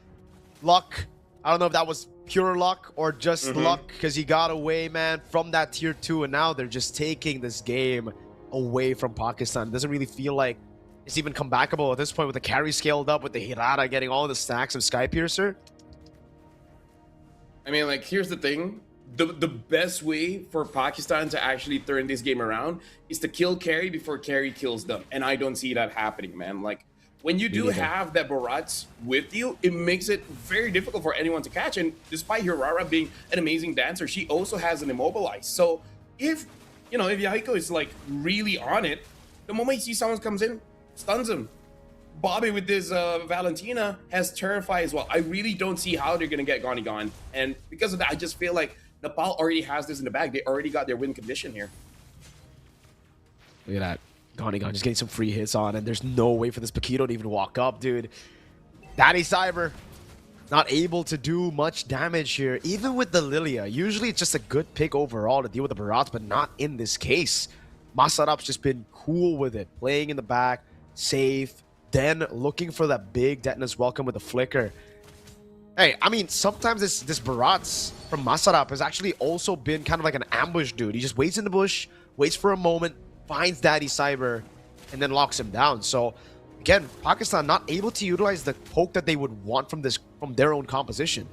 Luck. I don't know if that was pure luck or just luck, because he got away, man, from that tier 2, and now they're just taking this game away from Pakistan. It doesn't really feel like it's even comebackable at this point with the carry scaled up, with the Hirara getting all the stacks of Skypiercer. I mean, like, here's the thing. The best way for Pakistan to actually turn this game around is to kill carry before carry kills them. And I don't see that happening, man. Like, when you do have that Barats with you, it makes it very difficult for anyone to catch. And despite Hirara being an amazing dancer, she also has an immobilize. So if, if Yahiko is, like, really on it, the moment you see someone comes in, stuns him. Bobby with this Valentina has Terrify as well. I really don't see how they're going to get Gonigon. And because of that, I just feel like Nepal already has this in the bag. They already got their win condition here. Look at that. Gonigon just getting some free hits on, and there's no way for this Paquito to even walk up, dude. Daddy Cyber not able to do much damage here, even with the Lilia. Usually it's just a good pick overall to deal with the Barats, but not in this case. Masarap's just been cool with it, playing in the back, safe, then looking for that big Detonus welcome with a flicker. Hey, I mean, sometimes this Barats from Masarap has actually also been kind of like an ambush dude. He just waits in the bush, waits for a moment, finds Daddy Cyber, and then locks him down. So, again, Pakistan not able to utilize the poke that they would want from their own composition.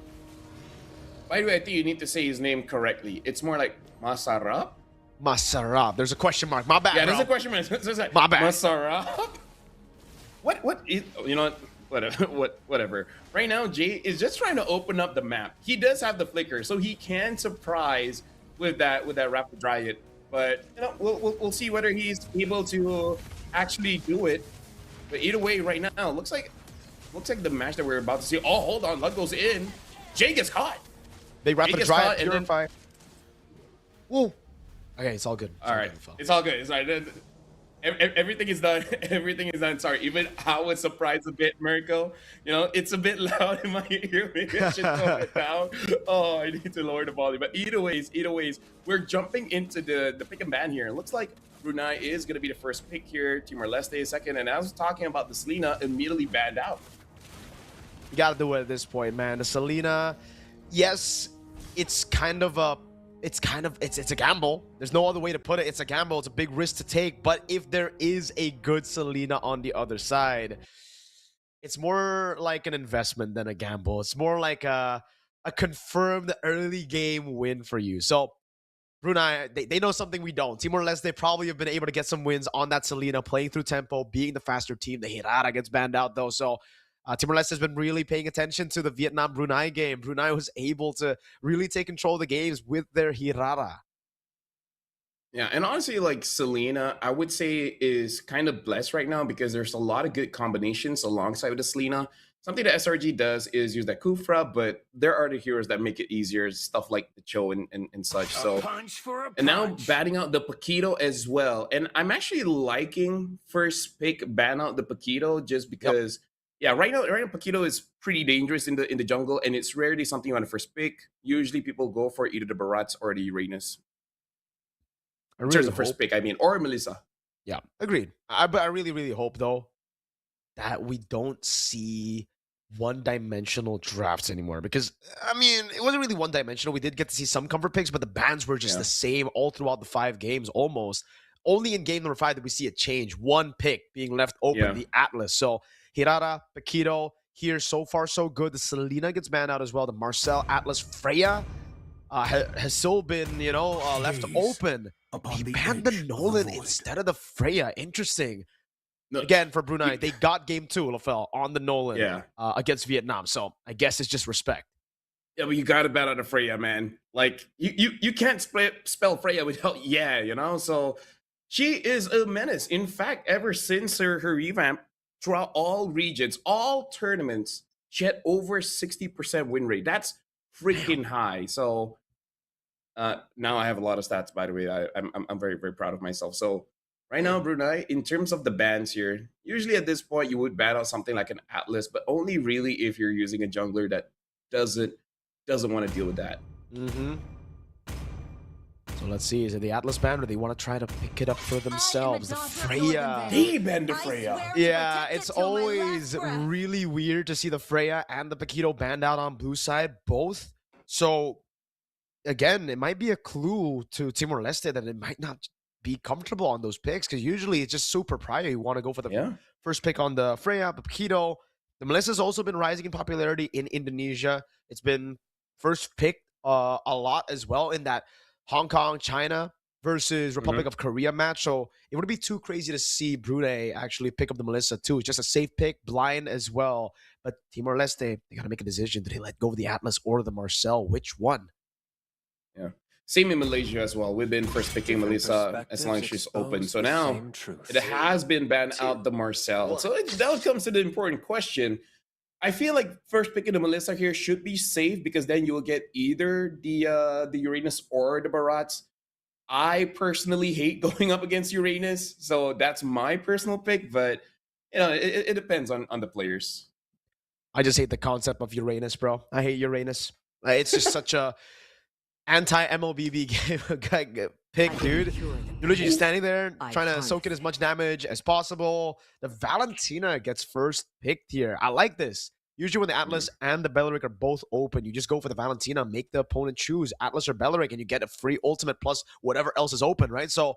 By the way, I think you need to say his name correctly. It's more like Masarap? Masarap. There's a question mark. My bad, Yeah, there's bro. a question mark. So it's like, My bad. Masarap? What is, whatever. Right now, Jay is just trying to open up the map. He does have the flicker, so he can surprise with that rapid riot. But we'll see whether he's able to actually do it. But either way, right now, looks like the match that we're about to see. Oh, hold on, Luck goes in. Jay gets caught. They rapid riot, and purify. Whoa. Okay, it's all good. All right, it's all good. It's all right. Everything is done. Everything is done. Sorry, even I was surprised a bit, Mirko. It's a bit loud in my ear. Maybe I should tone it down. Oh, I need to lower the volume. But either ways, we're jumping into the pick and ban here. It looks like Brunei is going to be the first pick here. Timor-Leste is second. And I was talking about the Selena immediately banned out. You got to do it at this point, man. The Selena, yes, it's a gamble. There's no other way to put it. It's a gamble. It's a big risk to take. But if there is a good Selena on the other side, it's more like an investment than a gamble. It's more like a confirmed early game win for you. So Brunei, they know something we don't. Timor-Leste, they probably have been able to get some wins on that Selena, playing through tempo, being the faster team. The Hirara gets banned out though. So Timor-Leste has been really paying attention to the Vietnam-Brunei game. Brunei was able to really take control of the games with their Hirara. Yeah, and honestly, like, Selena, I would say is kind of blessed right now because there's a lot of good combinations alongside with the Selena. Something that SRG does is use that Kufra, but there are the heroes that make it easier, stuff like the Cho and such. So, and now batting out the Paquito as well. And I'm actually liking first pick ban out the Paquito just because... Yep. Yeah, right now Paquito is pretty dangerous in the jungle, and it's rarely something on the first pick. Usually people go for either the Barats or the Uranus. The first pick, I mean, or Melissa. Yeah, agreed. But I really, really hope, though, that we don't see one-dimensional drafts anymore. Because, I mean, it wasn't really one-dimensional. We did get to see some comfort picks, but the bans were just the same all throughout the 5 games, almost. Only in game number 5 did we see a change. One pick being left open, the Atlas. So, Hirara, Paquito, here so far so good. The Selena gets banned out as well. The Marcel, Atlas, Freya. has still been, left open. He banned the Nolan instead of the Freya. Interesting. No, Again, for Brunei, they got game 2, Lafel, on the Nolan Yeah. against Vietnam. So I guess it's just respect. Yeah, but you gotta bet on the Freya, man. Like you can't spell Freya without So she is a menace. In fact, ever since her revamp, throughout all regions, all tournaments, she had over 60% win rate. That's freaking high. So now I have a lot of stats, by the way. I'm very, very proud of myself. So right now, Brunei, in terms of the bans here, usually at this point you would ban out something like an Atlas, but only really if you're using a jungler that doesn't want to deal with that. Mm-hmm. So let's see, is it the Atlas ban, or they want to try to pick it up for themselves? The Freya. They banned the Freya. Yeah, it's always really weird to see the Freya and the Paquito banned out on blue side, both. So again, it might be a clue to Timor-Leste that it might not be comfortable on those picks, because usually it's just super prior. You want to go for the first pick on the Freya, the Paquito. The Melissa's also been rising in popularity in Indonesia. It's been first picked a lot as well in that Hong Kong, China versus Republic of Korea match. So it would be too crazy to see Brunei actually pick up the Melissa too. It's just a safe pick, blind as well. But Timor-Leste, they got to make a decision. Do they let go of the Atlas or the Marcel? Which one? Yeah. Same in Malaysia as well. We've been first picking Melissa as long as she's open. So now it has been banned out the Marcel. So that comes to the important question. I feel like first picking the Melissa here should be safe, because then you will get either the Uranus or the Barats. I personally hate going up against Uranus, so that's my personal pick. But it depends on the players. I just hate the concept of Uranus, bro. I hate Uranus. It's just such a anti-MLBB game pick, dude. You're literally just standing there trying to soak in as much damage as possible. The Valentina gets first picked here. I like this. Usually when the Atlas and the Belleric are both open, you just go for the Valentina, make the opponent choose Atlas or Belleric, and you get a free ultimate plus whatever else is open, right? So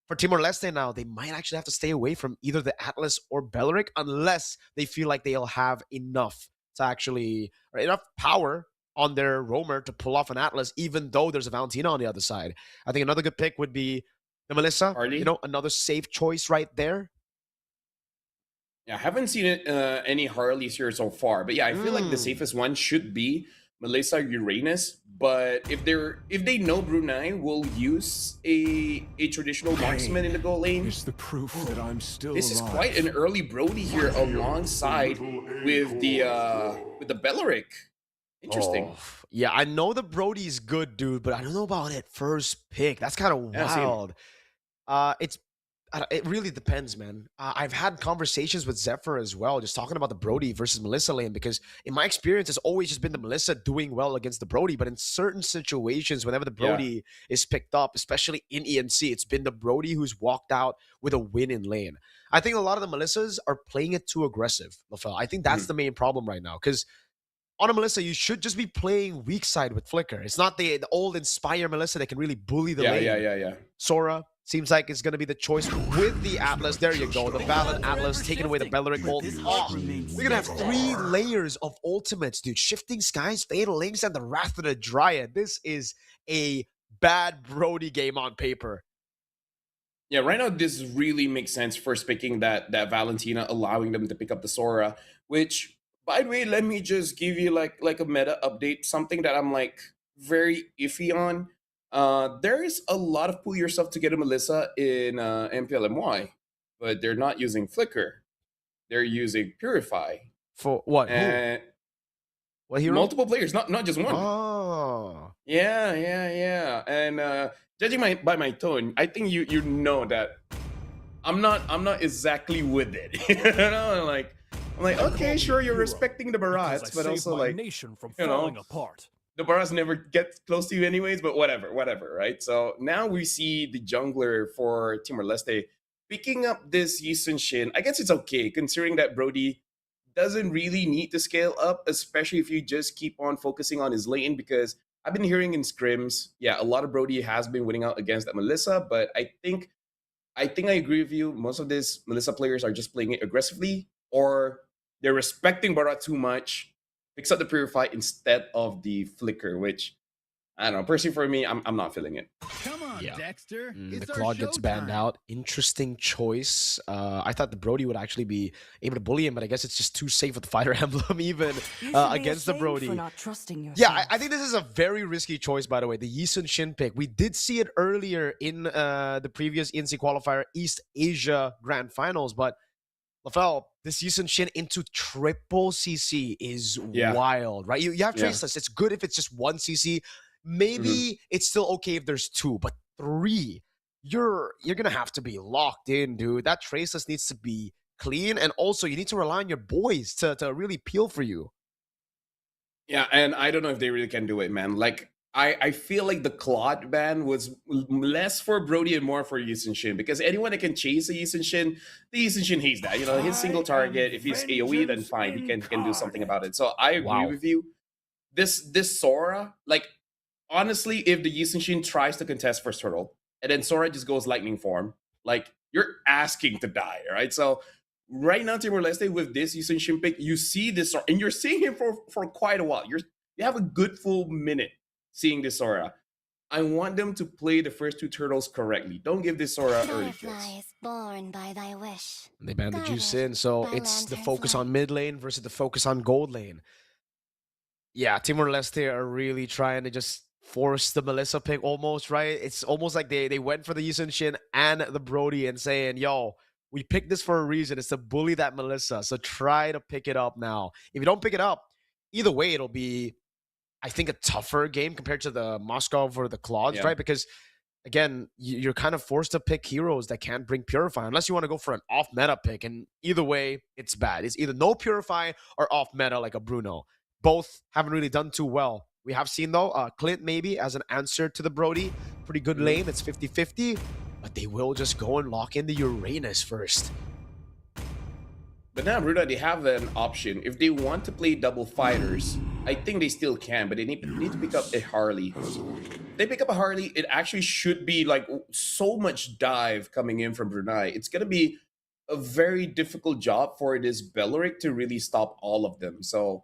for Timor-Leste now, they might actually have to stay away from either the Atlas or Belleric unless they feel like they'll have enough to actually, or enough power on their roamer to pull off an Atlas, even though there's a Valentina on the other side. I think another good pick would be the Melissa. Harley? Another safe choice right there. Yeah, I haven't seen any Harleys here so far. But yeah, I feel like the safest one should be Melissa Uranus. But if they know Brunei will use a traditional marksman in the goal lane, It's the proof that I'm still this is alive. quite an early Brody here alongside with the Belleric. Interesting. Oh, yeah, I know the Brody's good, dude, but I don't know about it first pick. That's kind of Yeah, same. wild. It really depends, man. I've had conversations with Zephyr as well, just talking about the Brody versus Melissa lane, because in my experience, it's always just been the Melissa doing well against the Brody. But in certain situations, whenever the Brody is picked up, especially in ENC, it's been the Brody who's walked out with a win in lane. I think a lot of the Melissas are playing it too aggressive, Lafel. I think that's the main problem right now, because on a Melissa, you should just be playing weak side with Flicker. It's not the old Inspire Melissa that can really bully the lane. Yeah. Sora seems like it's going to be the choice with the Atlas. There you go. The Valid Atlas taking away the Belleric ult. Oh, we're going to have 3 layers of ultimates, dude. Shifting Skies, Fatal Links, and the Wrath of the Dryad. This is a bad Brody game on paper. Yeah, right now this really makes sense, first picking that Valentina, allowing them to pick up the Sora, which, by the way, let me just give you like a meta update, something that I'm like very iffy on. There is a lot of pull yourself to get a Melissa in MPLMY, but they're not using Flicker. They're using Purify. For what? And what hero? multiple players, not just one. Oh. Yeah. And judging by my tone, I think you know that I'm not exactly with it. I'm like, okay, sure, you're respecting the Barats, but also like, nation from falling apart. The Barats never get close to you anyways, but whatever, right? So now we see the jungler for Timor-Leste picking up this Yisun Shin. I guess it's okay, considering that Brody doesn't really need to scale up, especially if you just keep on focusing on his lane, because I've been hearing in scrims, a lot of Brody has been winning out against that Melissa, but I think I agree with you. Most of these Melissa players are just playing it aggressively, or they're respecting Barat too much, picks up the Purify instead of the Flicker, which I don't know. Personally, for me, I'm not feeling it. Come on, Yeah. Dexter. The It's our Claude gets banned showtime. out. Interesting choice. I thought the Brody would actually be able to bully him, but I guess it's just too safe with the Fighter Emblem even against the Brody. Yeah, I think this is a very risky choice, by the way. The Yisun Shin pick. We did see it earlier in the previous ENC qualifier East Asia Grand Finals, but LaFell, this Yisun Shin into triple CC is wild, right? You have traceless. It's good if it's just one CC. Maybe it's still okay if there's two, but three, you're gonna have to be locked in, dude. That traceless needs to be clean, and also you need to rely on your boys to really peel for you. Yeah, and I don't know if they really can do it, man. Like, I feel like the Claude ban was less for Brody and more for Yisun Shin, because anyone that can chase a Yisun Shin, the Yisun Shin hates that. You know, his single target, if he's AoE, then fine, he can do something about it. So I agree with you. This Sora, like, honestly, if the Yisun Shin tries to contest first turtle, and then Sora just goes lightning form, like, you're asking to die, right? So right now, Timor-Leste, with this Yisun Shin pick, you see this Sora, and you're seeing him for quite a while. You have a good full minute seeing this Sora. I want them to play the first two turtles correctly. Don't give this Sora early kills. Born by thy wish. They banned the juice in, so it's the focus on mid lane versus the focus on gold lane. Yeah, Timor-Leste are really trying to just force the Melissa pick almost, right? It's almost like they went for the Yisun Shin and the Brody and saying, yo, we picked this for a reason. It's to bully that Melissa, so try to pick it up now. If you don't pick it up, either way, it'll be, I think, a tougher game compared to the Moscow or the Claudes, right? Because, again, you're kind of forced to pick heroes that can't bring Purify unless you want to go for an off-meta pick. And either way, it's bad. It's either no Purify or off-meta like a Bruno. Both haven't really done too well. We have seen, though, Clint maybe as an answer to the Brody. Pretty good lane. It's 50-50. But they will just go and lock in the Uranus first. But now, Brunei, they have an option. If they want to play double fighters, I think they still can, but they need to pick up a Harley. If they pick up a Harley, it actually should be like so much dive coming in from Brunei. It's going to be a very difficult job for this Belleric to really stop all of them. So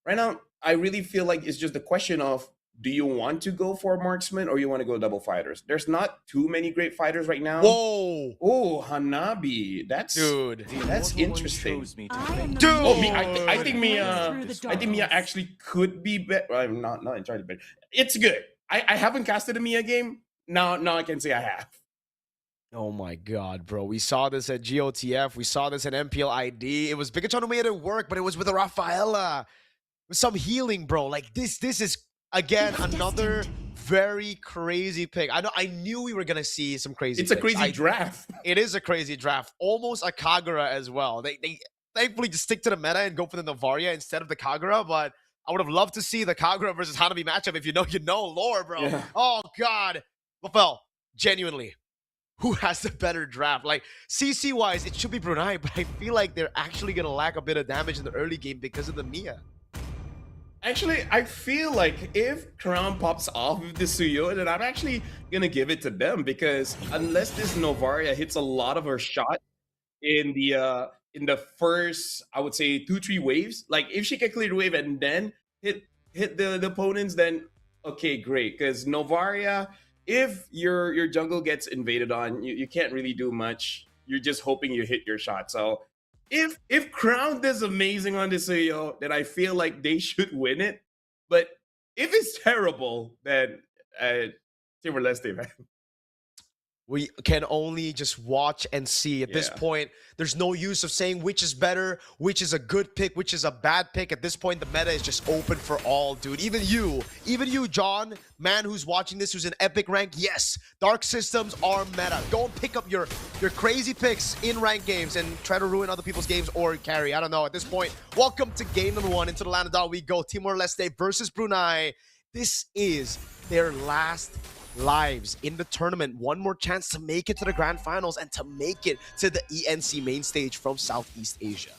right now, I really feel like it's just the question of, do you want to go for marksman or you want to go double fighters? There's not too many great fighters right now. Whoa! Oh, Hanabi. That's interesting. Dude! Oh, I think Mia actually could be better. I'm not entirely better. It's good. I haven't casted a Mia game. Now I can say I have. Oh my god, bro. We saw this at GOTF. We saw this at MPL ID. It was Pikachu who made it work, but it was with a Rafaela. With some healing, bro. Like, this is, again, another very crazy pick. I knew we were going to see some crazy It's picks. a crazy draft. It is a crazy draft. Almost a Kagura as well. They thankfully just stick to the meta and go for the Novaria instead of the Kagura, but I would have loved to see the Kagura versus Hanabi matchup. If you know lore, bro. Yeah. Oh, God. LaFell, genuinely, who has the better draft? Like, CC-wise, it should be Brunei, but I feel like they're actually going to lack a bit of damage in the early game because of the Mia. Actually, I feel like if Crown pops off with the Suyo, then I'm actually going to give it to them, because unless this Novaria hits a lot of her shot in the first, I would say, 2-3 waves, like if she can clear the wave and then hit the opponents, then okay, great. Because Novaria, if your jungle gets invaded on, you can't really do much. You're just hoping you hit your shot. So if Crown does amazing on this Suyo, then I feel like they should win it. But if it's terrible, then Timor-Leste, man. We can only just watch and see. At this point, there's no use of saying which is better, which is a good pick, which is a bad pick. At this point, the meta is just open for all, dude. Even you, John, man who's watching this, who's in epic rank, yes, dark systems are meta. Go and pick up your crazy picks in ranked games and try to ruin other people's games or carry. I don't know. At this point, welcome to game number 1. Into the land of Dal we go. Timor-Leste versus Brunei. This is their last lives in the tournament. One more chance to make it to the grand finals and to make it to the ENC main stage from Southeast Asia.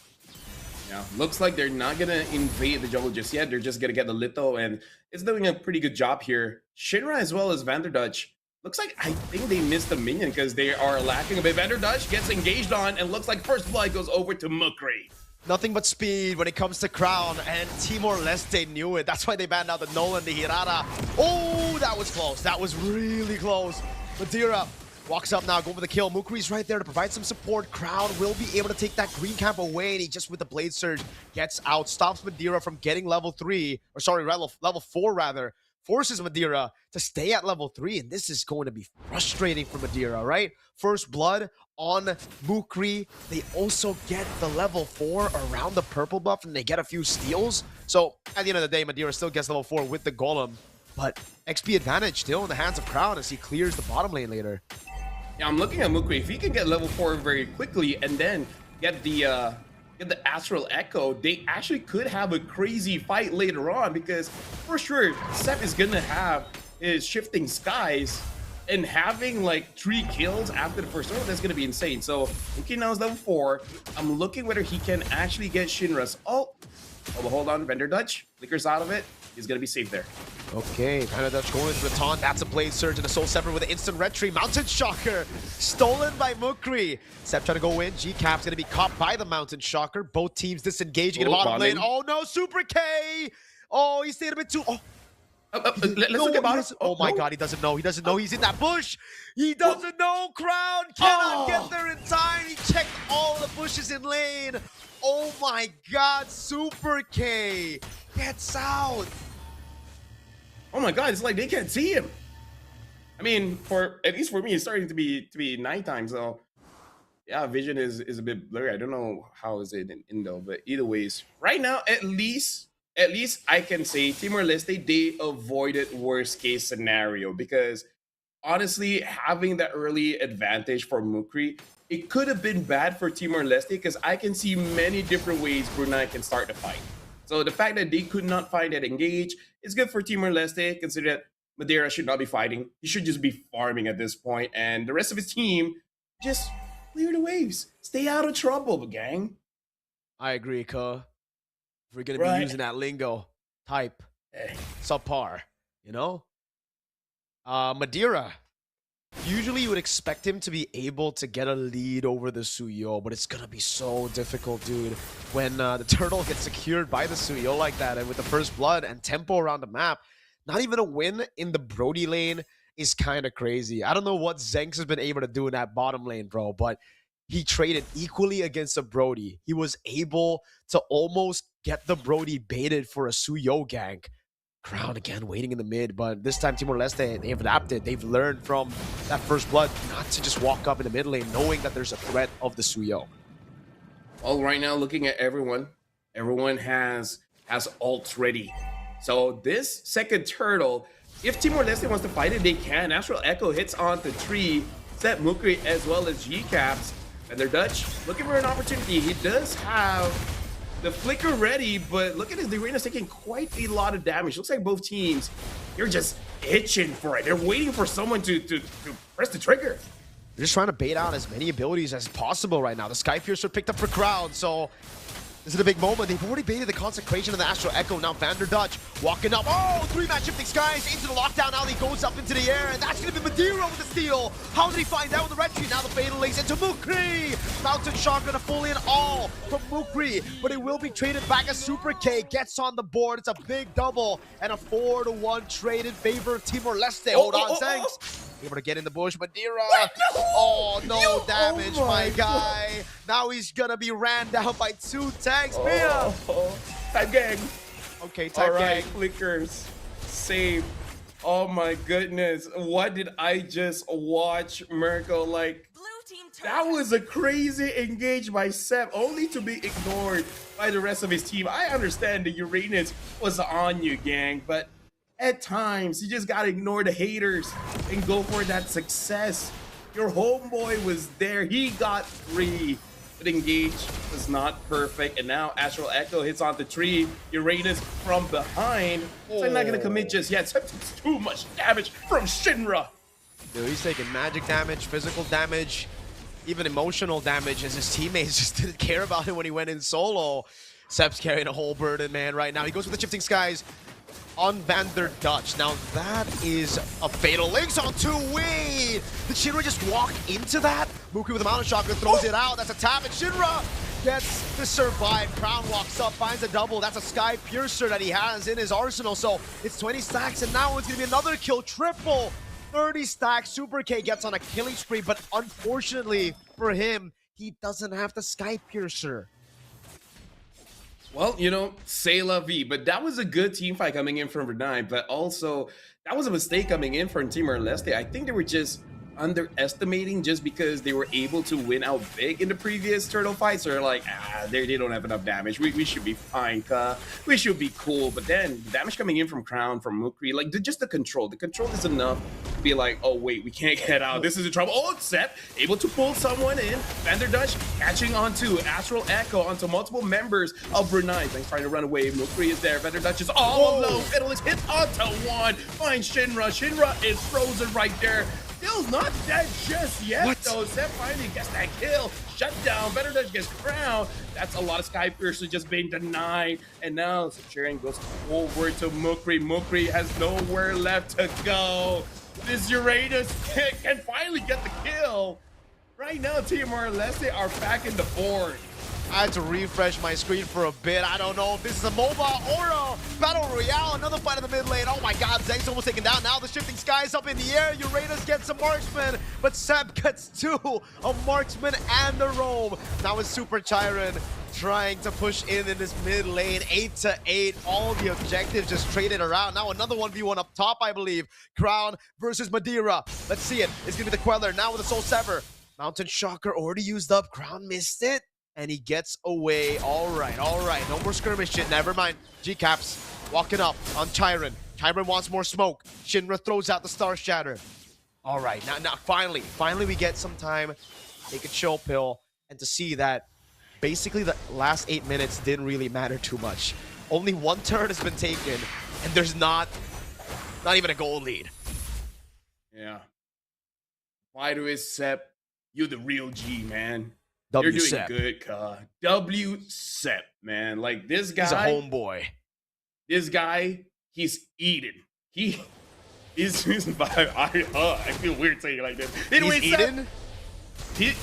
Yeah, looks like they're not gonna invade the jungle just yet. They're just gonna get the Litho, and it's doing a pretty good job here. Shinra as well as Vanderdutch. Looks like I think they missed a minion because they are lacking a bit. Vanderdutch gets engaged on, and looks like first blood goes over to Mukri. Nothing but speed when it comes to Crown, and Timor-Leste knew it. That's why they banned out the Nolan, the Hirata. Oh, that was close. That was really close. Madeira walks up now, going for the kill. Mukri's right there to provide some support. Crown will be able to take that green camp away, and he just with the Blade Surge gets out, stops Madeira from getting level 3, or sorry, level 4 rather. Forces Madeira to stay at level 3, and this is going to be frustrating for Madeira, right? First blood on Mukri. They also get the level 4 around the purple buff, and they get a few steals. So at the end of the day, Madeira still gets level 4 with the Golem, but XP advantage still in the hands of Crown as he clears the bottom lane later. Yeah, I'm looking at Mukri. If he can get level 4 very quickly and then get the Astral Echo, they actually could have a crazy fight later on, because for sure Sep is gonna have his Shifting Skies, and having like 3 kills after the first round, that's gonna be insane. So Mukri now is level 4. I'm looking whether he can actually get Shinra's ult. Oh, but hold on, Vendor Dutch flickers out of it. He's gonna be safe there. Okay, Vendor Dutch going into the taunt. That's a Blade Surge and a Soul Sever with an instant retreat. Mountain Shocker stolen by Mukri. Sep trying to go in. G-Cap's gonna be caught by the Mountain Shocker. Both teams disengaging in the bottom lane. Oh no, Super K! Oh, he stayed a bit too. Oh. Let's look about it. Oh my god, he doesn't know. He doesn't know he's in that bush. He doesn't know. Crown cannot get there in time. He checked all the bushes in lane. Oh my god, Super K gets out. Oh my god, it's like they can't see him. I mean, at least for me, it's starting to be nighttime, so yeah, vision is a bit blurry. I don't know how is it in Indo, but either ways, right now, at least I can say Timor-Leste, they avoided worst case scenario, because honestly, having that early advantage for Mukri, it could have been bad for Timor-Leste, because I can see many different ways Brunei can start the fight. So the fact that they could not find that engage is good for Timor-Leste, consider that Madeira should not be fighting. He should just be farming at this point, and the rest of his team just clear the waves. Stay out of trouble, gang. I agree, Ka. If we're going to be using that lingo, type, subpar, you know? Madeira. Usually you would expect him to be able to get a lead over the Suyo, but it's going to be so difficult, dude. When the turtle gets secured by the Suyo like that, and with the first blood and tempo around the map, not even a win in the Brody lane is kind of crazy. I don't know what Zenx has been able to do in that bottom lane, bro, but he traded equally against a Brody. He was able to almost get the Brody baited for a Suyo gank. Crown again waiting in the mid, but this time Timor-Leste, they've adapted. They've learned from that first blood not to just walk up in the mid lane knowing that there's a threat of the Suyo. Well, right now, looking at everyone has ults ready. So this second turtle, if Timor-Leste wants to fight it, they can. Astral Echo hits onto tree, set Mukri as well as G-Caps. And they're Dutch looking for an opportunity. He does have the flicker ready, but look at his Arena's taking quite a lot of damage. Looks like both teams, they're just itching for it. They're waiting for someone to press the trigger. They're just trying to bait out as many abilities as possible right now. The Sky Piercer picked up for Crown, so this is a big moment. They've already baited the Consecration and the Astral Echo. Now Vander Dutch walking up. Oh, 3-man Shifting Skies into the lockdown. Now he goes up into the air, and that's going to be Madeira with the steal. How did he find out with the retreat? Now the Fatal Links into Mukri. Mountain Shock going to full in all from Mukri, but it will be traded back as Super K gets on the board. It's a big double and a 4-1 trade in favor of Timor-Leste. Hold on, thanks. Able to get in the bush, Madeira. Oh, no damage, my guy. Now he's gonna be ran down by 2 tanks. Mia. Time gang. Okay, time gang. Flickers. Save. Oh my goodness. What did I just watch, Mirko? Like, that was a crazy engage by Sep, only to be ignored by the rest of his team. I understand the Uranus was on you, gang, but at times, you just gotta ignore the haters and go for that success. Your homeboy was there. He got 3. But engage was not perfect. And now Astral Echo hits on the tree. Uranus from behind. So I'm not gonna commit just yet. It's too much damage from Shinra. Dude, he's taking magic damage, physical damage, even emotional damage, as his teammates just didn't care about him when he went in solo. Sep's carrying a whole burden, man, right now. He goes with the Shifting Skies on Vander Dutch. Now that is a Fatal Links on 2-way. Did Shinra just walk into that? Muki with the Mountain Shocker throws it out. That's a tap, and Shinra gets to survive. Crown walks up, finds a double. That's a Sky Piercer that he has in his arsenal. So it's 20 stacks, and now it's going to be another kill. Triple 30 stacks. Super K gets on a killing spree, but unfortunately for him, he doesn't have the Sky Piercer. Well, you know, c'est la vie. But that was a good team fight coming in from Brunei. But also, that was a mistake coming in from Timor-Leste. I think they were just underestimating just because they were able to win out big in the previous turtle fights. They're like, they don't have enough damage. We should be fine, we should be cool. But then the damage coming in from Crown, from Mukri, like just the control is enough to be like, oh wait, we can't get out. This is in trouble. Oh, it's Sep able to pull someone in. Vanderdush catching onto Astral Echo onto multiple members of Brunei. He's trying to run away. Mukri is there. Vanderdush is all alone. Fiddlist hits onto one. Finds Shinra. Shinra is frozen right there. Still not dead just yet, though. Sep finally gets that kill. Shut down. Vanderdush gets crowned. That's a lot of Sky Piercer just being denied. And now Sharon goes forward to Mukri. Mukri has nowhere left to go. This Uranus can finally get the kill. Right now, Timor-Leste are back in the board. I had to refresh my screen for a bit. I don't know if this is a MOBA or a Battle Royale. Another fight in the mid lane. Oh my god, Zeng's almost taken down. Now the shifting skies up in the air. Uranus gets a marksman, but Sep gets two. A marksman and a roam. Now it's Super Chiron trying to push in this mid lane. 8-8. All the objectives just traded around. Now another 1v1 up top, I believe. Crown versus Madeira. Let's see it. It's going to be the Queller now with a Soul Sever. Mountain Shocker already used up. Crown missed it. And he gets away. All right. No more skirmish shit. Never mind. G-Caps walking up on Chiron. Chiron wants more smoke. Shinra throws out the Star Shatter. All right. Now, finally we get some time. Take a chill pill. And to see that basically the last 8 minutes didn't really matter too much. Only one turn has been taken. And there's not even a goal lead. Yeah. Why do it, Sep? You're the real G, man. W You're doing Sep. good, W Sep, man. Like this guy. He's a homeboy. This guy, he's eating. He is. I feel weird saying it like this. Anyway, He's Sep, eating?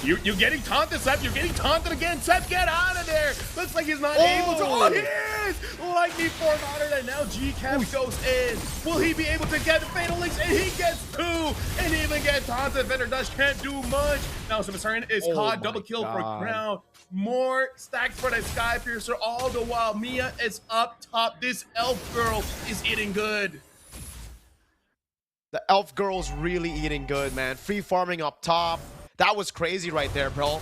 You're getting taunted, Sep. You're getting taunted again. Sep, get out of there. Looks like he's not able to. Oh, he is! Lightning form honored, and now G-Cap goes in. Will he be able to get the Fatal Links? And he gets two. And even get taunted. Vanderdush can't do much. Now Samasaran is caught. Double kill for Crown. More stacks for the Sky Piercer. All the while, Mia is up top. This elf girl is eating good. The elf girl's really eating good, man. Free farming up top. That was crazy right there, bro.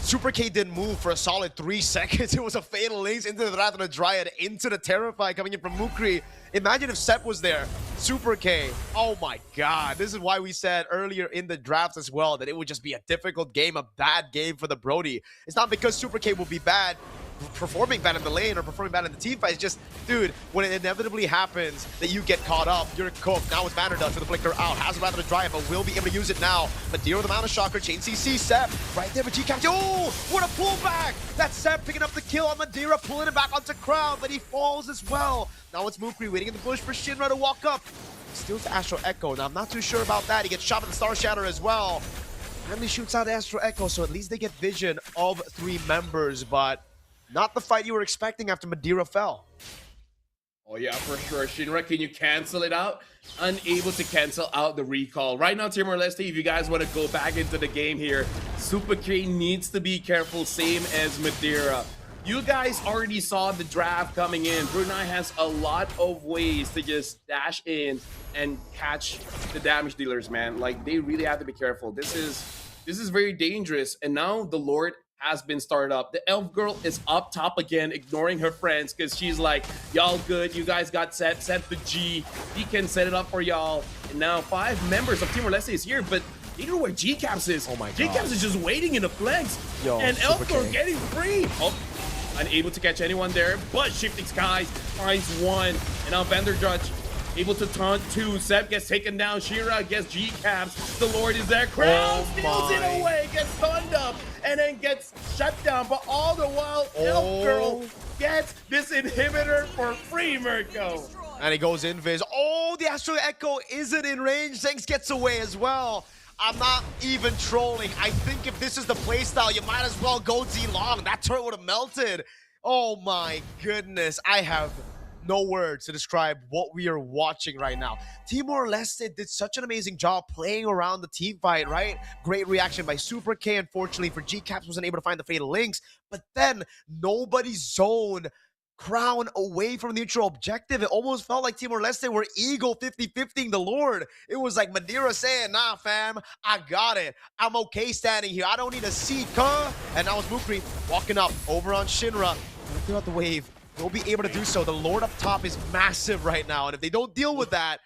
Super K didn't move for a solid 3 seconds. It was a Fatal Links into the Wrath of the Dryad, into the Terrify coming in from Mukri. Imagine if Sep was there. Super K. Oh my god. This is why we said earlier in the drafts as well that it would just be a difficult game, a bad game for the Brody. It's not because Super K will be bad, performing bad in the lane or performing bad in the team fight. It's just, dude, when it inevitably happens that you get caught up, you're cooked. Now it's Vanderdush with the flicker out. Has a rather to dry it, but will be able to use it now. Madeira with the Mountain Shocker, Chain CC, Sep right there with G-Cap. Oh, what a pullback! That's Sep picking up the kill on Madeira, pulling it back onto Crown, but he falls as well. Now it's Mukri waiting in the bush for Shinra to walk up. Steals the Astral Echo. Now I'm not too sure about that. He gets shot with the Star Shatter as well. And he shoots out Astral Echo, so at least they get vision of 3 members, but not the fight you were expecting after Madeira fell. Oh yeah, for sure. Shinra, can you cancel it out? Unable to cancel out the recall. Right now, Timor-Leste, if you guys want to go back into the game here, Super K needs to be careful, same as Madeira. You guys already saw the draft coming in. Brunei has a lot of ways to just dash in and catch the damage dealers, man. Like, they really have to be careful. This is very dangerous. And now the Lord has been started up. The elf girl is up top again, ignoring her friends because she's like, y'all good, you guys got set the G. He can set it up for y'all. And now 5 members of Timor-Leste is here, but you know where G-Caps is. Oh my god. G-Caps is just waiting in the flanks. Yo, and elf girl K. getting free. Oh, unable to catch anyone there, but Shifting Skies finds one. And now Vanderdush able to taunt 2. Sep gets taken down. Shira gets G-Caps. The Lord is there. Crown steals it away, gets stunned up, and then gets shut down. But all the while, Elf Girl gets this inhibitor for free, Mirko. And he goes invis. Oh, the Astral Echo isn't in range. Zengs gets away as well. I'm not even trolling. I think if this is the playstyle, you might as well go Z-Long. That turret would have melted. Oh my goodness. I have no words to describe what we are watching right now. Timor-Leste did such an amazing job playing around the team fight, right? Great reaction by Super K. Unfortunately for G-Caps, wasn't able to find the fatal links. But then nobody zoned Crown away from the neutral objective. It almost felt like Timor-Leste were Eagle 50-50ing the Lord. It was like Madeira saying, nah, fam, I got it. I'm okay standing here. I don't need a seat, huh? And that was Mukri walking up over on Shinra. Throughout the wave, they'll be able to do so. The Lord up top is massive right now. And if they don't deal with that,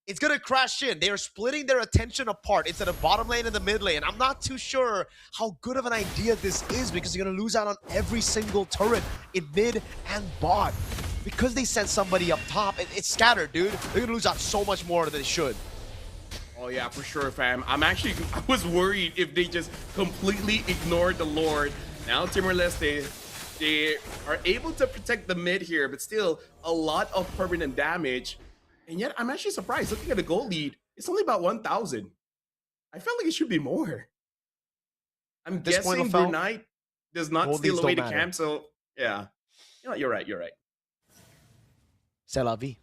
it's going to crash in. They are splitting their attention apart into the bottom lane and the mid lane. I'm not too sure how good of an idea this is because you're going to lose out on every single turret in mid and bot. Because they sent somebody up top, it's scattered, dude. They're going to lose out so much more than they should. Oh yeah, for sure, fam. I was worried if they just completely ignored the Lord. Now Timor-Leste, they are able to protect the mid here, but still a lot of permanent damage. And yet, I'm actually surprised. Looking at the goal lead, it's only about 1,000. I felt like it should be more. I'm guessing Brunei does not steal away the camp, so yeah. You know, you're right. C'est la vie.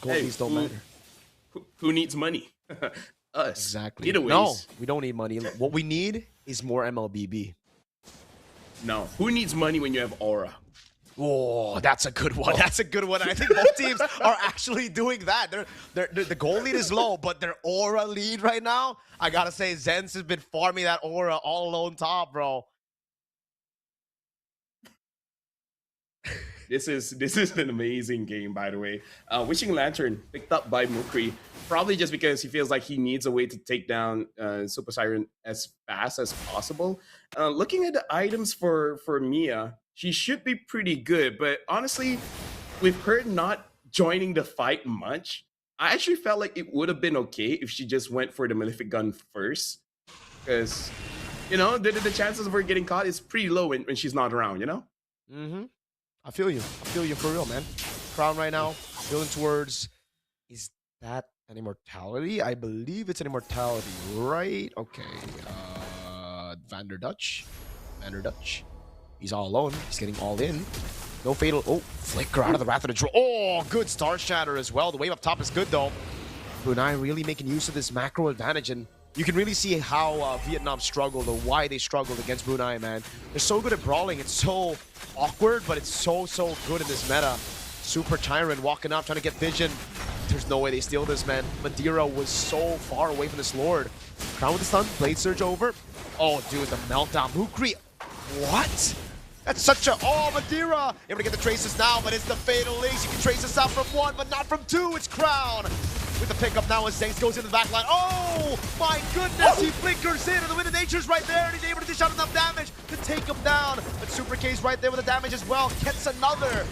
Goal leads don't matter. Who needs money? Us. Exactly. Either ways. No, we don't need money. What we need is more MLBB. No. Who needs money when you have aura? Oh, that's a good one. That's a good one. I think both teams are actually doing that. The goal lead is low, but their aura lead right now, I gotta say, Zenz has been farming that aura all alone top, bro. This is an amazing game, by the way. Wishing Lantern picked up by Mukri, probably just because he feels like he needs a way to take down Super Siren as fast as possible. Looking at the items for Mia, she should be pretty good, but honestly, with her not joining the fight much, I actually felt like it would have been okay if she just went for the Malefic Gun first. Because, you know, the chances of her getting caught is pretty low when she's not around, you know? Mm-hmm. I feel you for real, man. Crown right now, building towards, is that an immortality? I believe it's an immortality, right? Okay, Vander Dutch. He's all alone. He's getting all in. No fatal. Oh, flicker out of the Wrath of the Troll. Oh, good Star Shatter as well. The wave up top is good, though. Brunei really making use of this macro advantage, and you can really see how Vietnam struggled or why they struggled against Brunei, man. They're so good at brawling. It's so awkward, but it's so good in this meta. Super Tyrant walking up, trying to get vision. There's no way they steal this, man. Madeira was so far away from this Lord. Crown with the stun, Blade Surge over. Oh, dude, the meltdown. Mukri. What? That's such a... Oh, Madeira! Able to get the traces now, but it's the fatal links. You can trace this out from one, but not from two. It's Crown. With the pickup now as Zanks goes into the back line. Oh, my goodness. He flickers in, and the Wind of Nature's right there, and he's able to dish out enough damage to take him down. But Super K's right there with the damage as well. Gets another.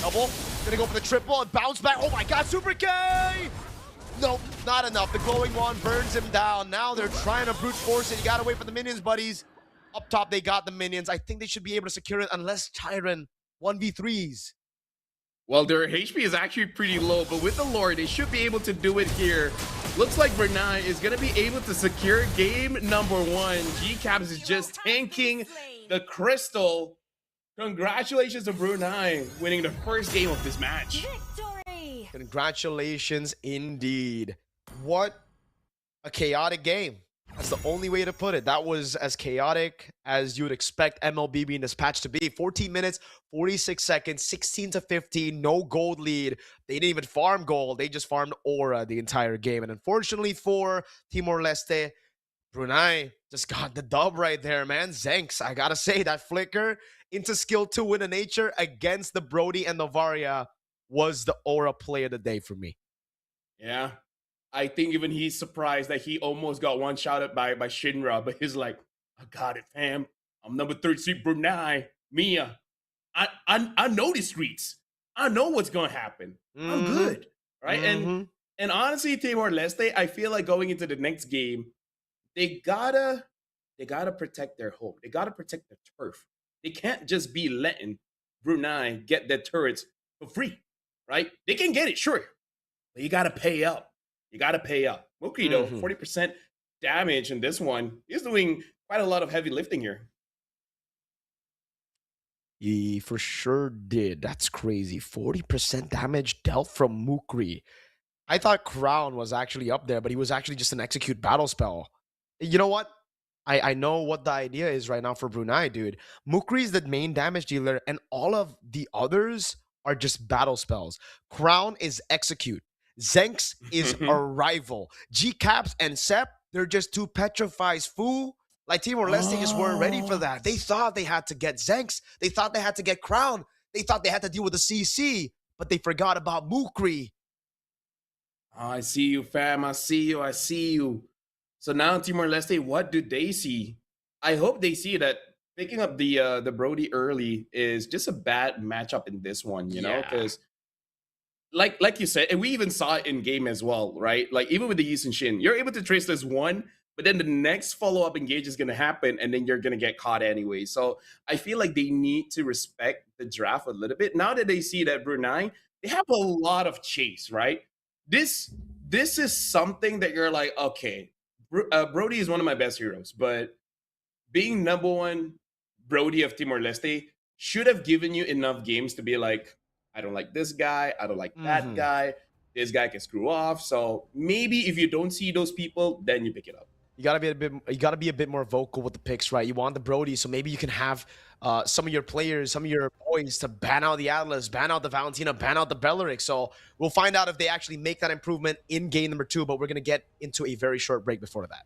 Double. Gonna go for the triple and bounce back. Oh my god, Super K! Nope, not enough. The glowing one burns him down. Now they're trying to brute force it. You gotta wait for the minions, buddies. Up top, they got the minions. I think they should be able to secure it unless Tyrant 1v3s. Well, their HP is actually pretty low, but with the Lord, they should be able to do it here. Looks like Brunei is going to be able to secure game number one. G-Caps is just tanking the crystal. Congratulations to Brunei winning the first game of this match. Victory! Congratulations indeed. What a chaotic game. That's the only way to put it. That was as chaotic as you would expect MLB being this patch to be. 14 minutes, 46 seconds, 16-15, no gold lead. They didn't even farm gold. They just farmed aura the entire game. And unfortunately for Timor-Leste, Brunei just got the dub right there, man. Zanks, I gotta say, that flicker into skill 2 Wind of Nature against the Brody and the Varia was the aura play of the day for me. Yeah. I think even he's surprised that he almost got one shot at by Shinra, but he's like, I got it, fam. I'm number 33, Brunei, Mia. I know the streets. I know what's gonna happen. I'm good, right? And honestly, Timor-Leste, I feel like going into the next game, they gotta protect their home. They gotta protect their turf. They can't just be letting Brunei get their turrets for free, right? They can get it, sure, but you gotta pay up. you got to pay up. Mukri, though, 40% damage in this one. He's doing quite a lot of heavy lifting here. He for sure did. That's crazy. 40% damage dealt from Mukri. I thought Crown was actually up there, but he was actually just an execute battle spell. You know what? I know what the idea is right now for Brunei, dude. Mukri is the main damage dealer, and all of the others are just battle spells. Crown is execute. Zenx is arrival. G-Caps and Sep, they're just two petrifies fool. Like Timor-Leste just weren't ready for that. They thought they had to get Zenx. They thought they had to get Crown. They thought they had to deal with the CC, but they forgot about Mukri. Oh, I see you, fam. I see you. I see you. So now Timor-Leste, what do they see? I hope they see that picking up the Brody early is just a bad matchup in this one, you know? Because like you said, and we even saw it in game as well, right? Like even with the Yi and Shin, you're able to trace this one, but then the next follow-up engage is going to happen, and then you're going to get caught anyway. So I feel like they need to respect the draft a little bit. Now that they see that Brunei, they have a lot of chase, right? This is something that you're like, okay, Brody is one of my best heroes, but being number one Brody of Timor-Leste should have given you enough games to be like, I don't like this guy, I don't like that guy, this guy can screw off. So maybe if you don't see those people, then you pick it up. You gotta be a bit more vocal with the picks, right? You want the Brody, so maybe you can have some of your players, some of your boys to ban out the Atlas, ban out the Valentina, ban out the Belleric. So we'll find out if they actually make that improvement in game number 2, but we're gonna get into a very short break before that.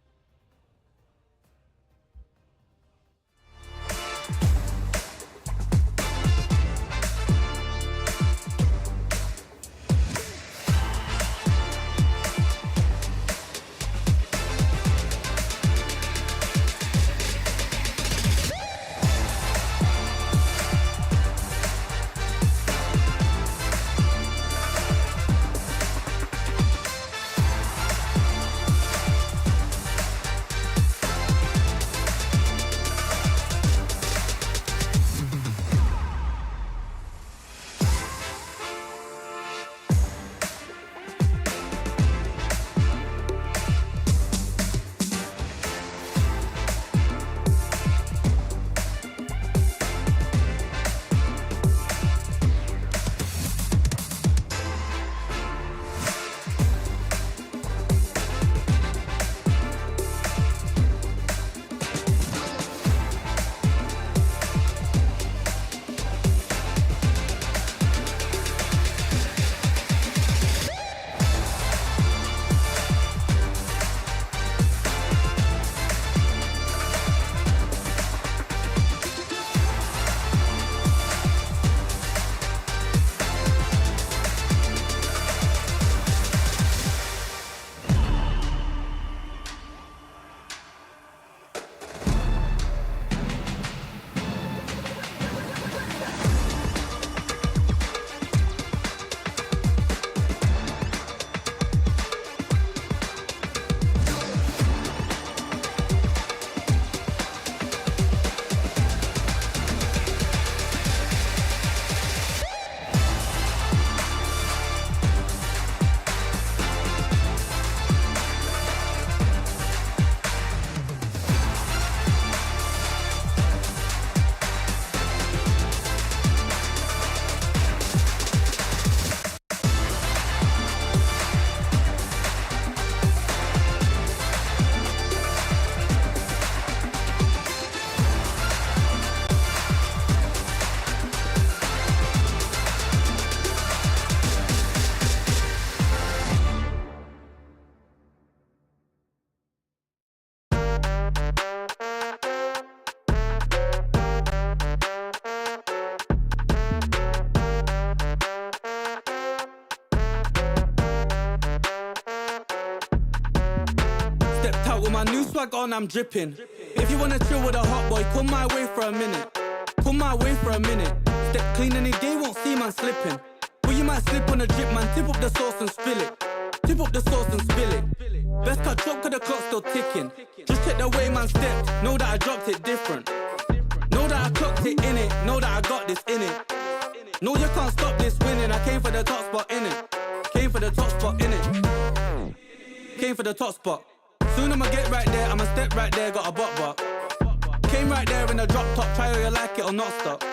With my new swag on, I'm dripping. If you wanna chill with a hot boy, come my way for a minute. Come my way for a minute. Step clean any day, won't see man slipping. But you might slip on a drip, man. Tip up the sauce and spill it. Tip up the sauce and spill it. Best cut drop, cause the clock's still ticking. Just check the way man stepped. Know that I dropped it different. Know that I clocked it in it. Know that I got this in it. No, you can't stop this winning. I came for the top spot in it. Came for the top spot in it. Came for the top spot. Soon I'ma get right there, I'ma step right there, got a butt. Came right there in a drop top, try whether you like it or not stop.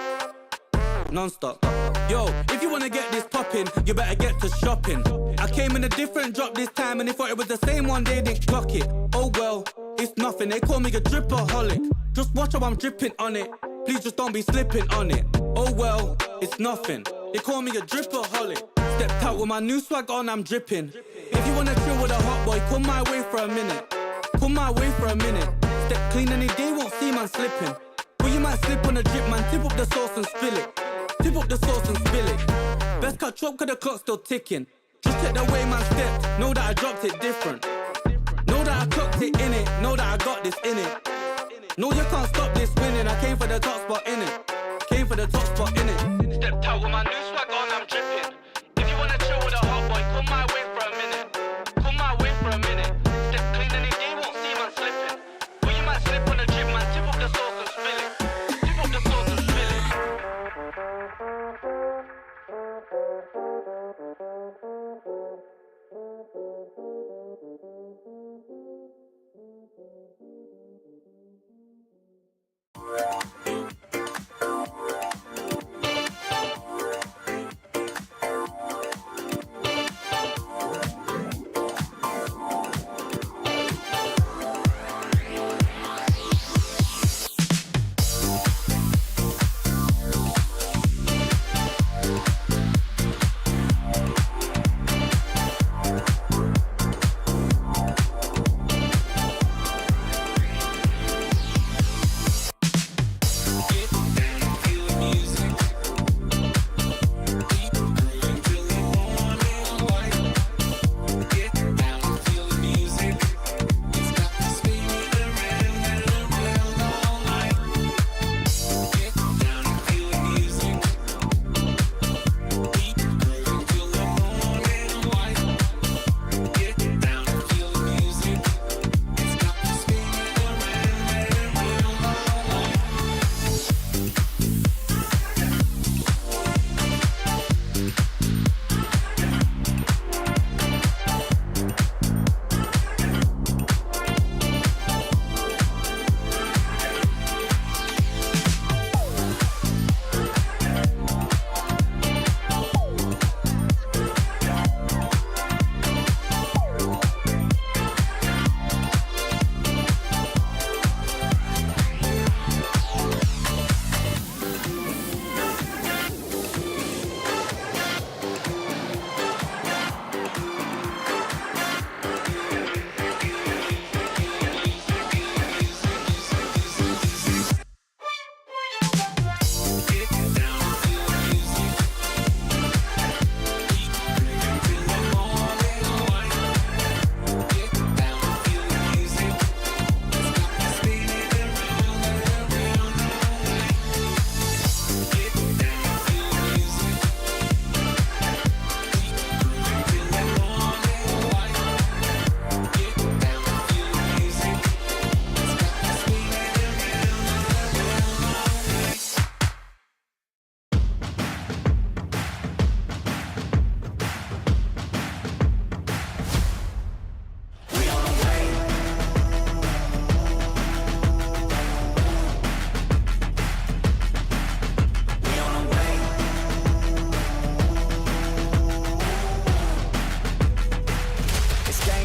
Non-stop. Yo, if you wanna get this poppin', you better get to shopping. I came in a different drop this time and they thought it was the same one, they didn't clock it. Oh well, it's nothing, they call me a dripperholic. Just watch how I'm dripping on it, please just don't be slipping on it. Oh well, it's nothing, they call me a dripperholic. Stepped out with my new swag on, I'm dripping. If you wanna chill with a hot boy, come my way for a minute. Come my way for a minute. Step clean any day, won't see man slipping. But you might slip on a drip, man, tip up the sauce and spill it. Tip up the sauce and spill it. Best cut chop cause the clock's still ticking. Just check the way man stepped, know that I dropped it different. Know that I clocked it in it, know that I got this in it. No, you can't stop this winning, I came for the top spot in it. Came for the top spot in it. Stepped out with my new swag on, I'm dripping. If you wanna chill with a hot boy, come my way for a minute. Come my way for a minute. Step clean any day, won't see man slipping. But you might slip on the drip, man, tip up the sauce and spill it. Tip up the sauce and spill it.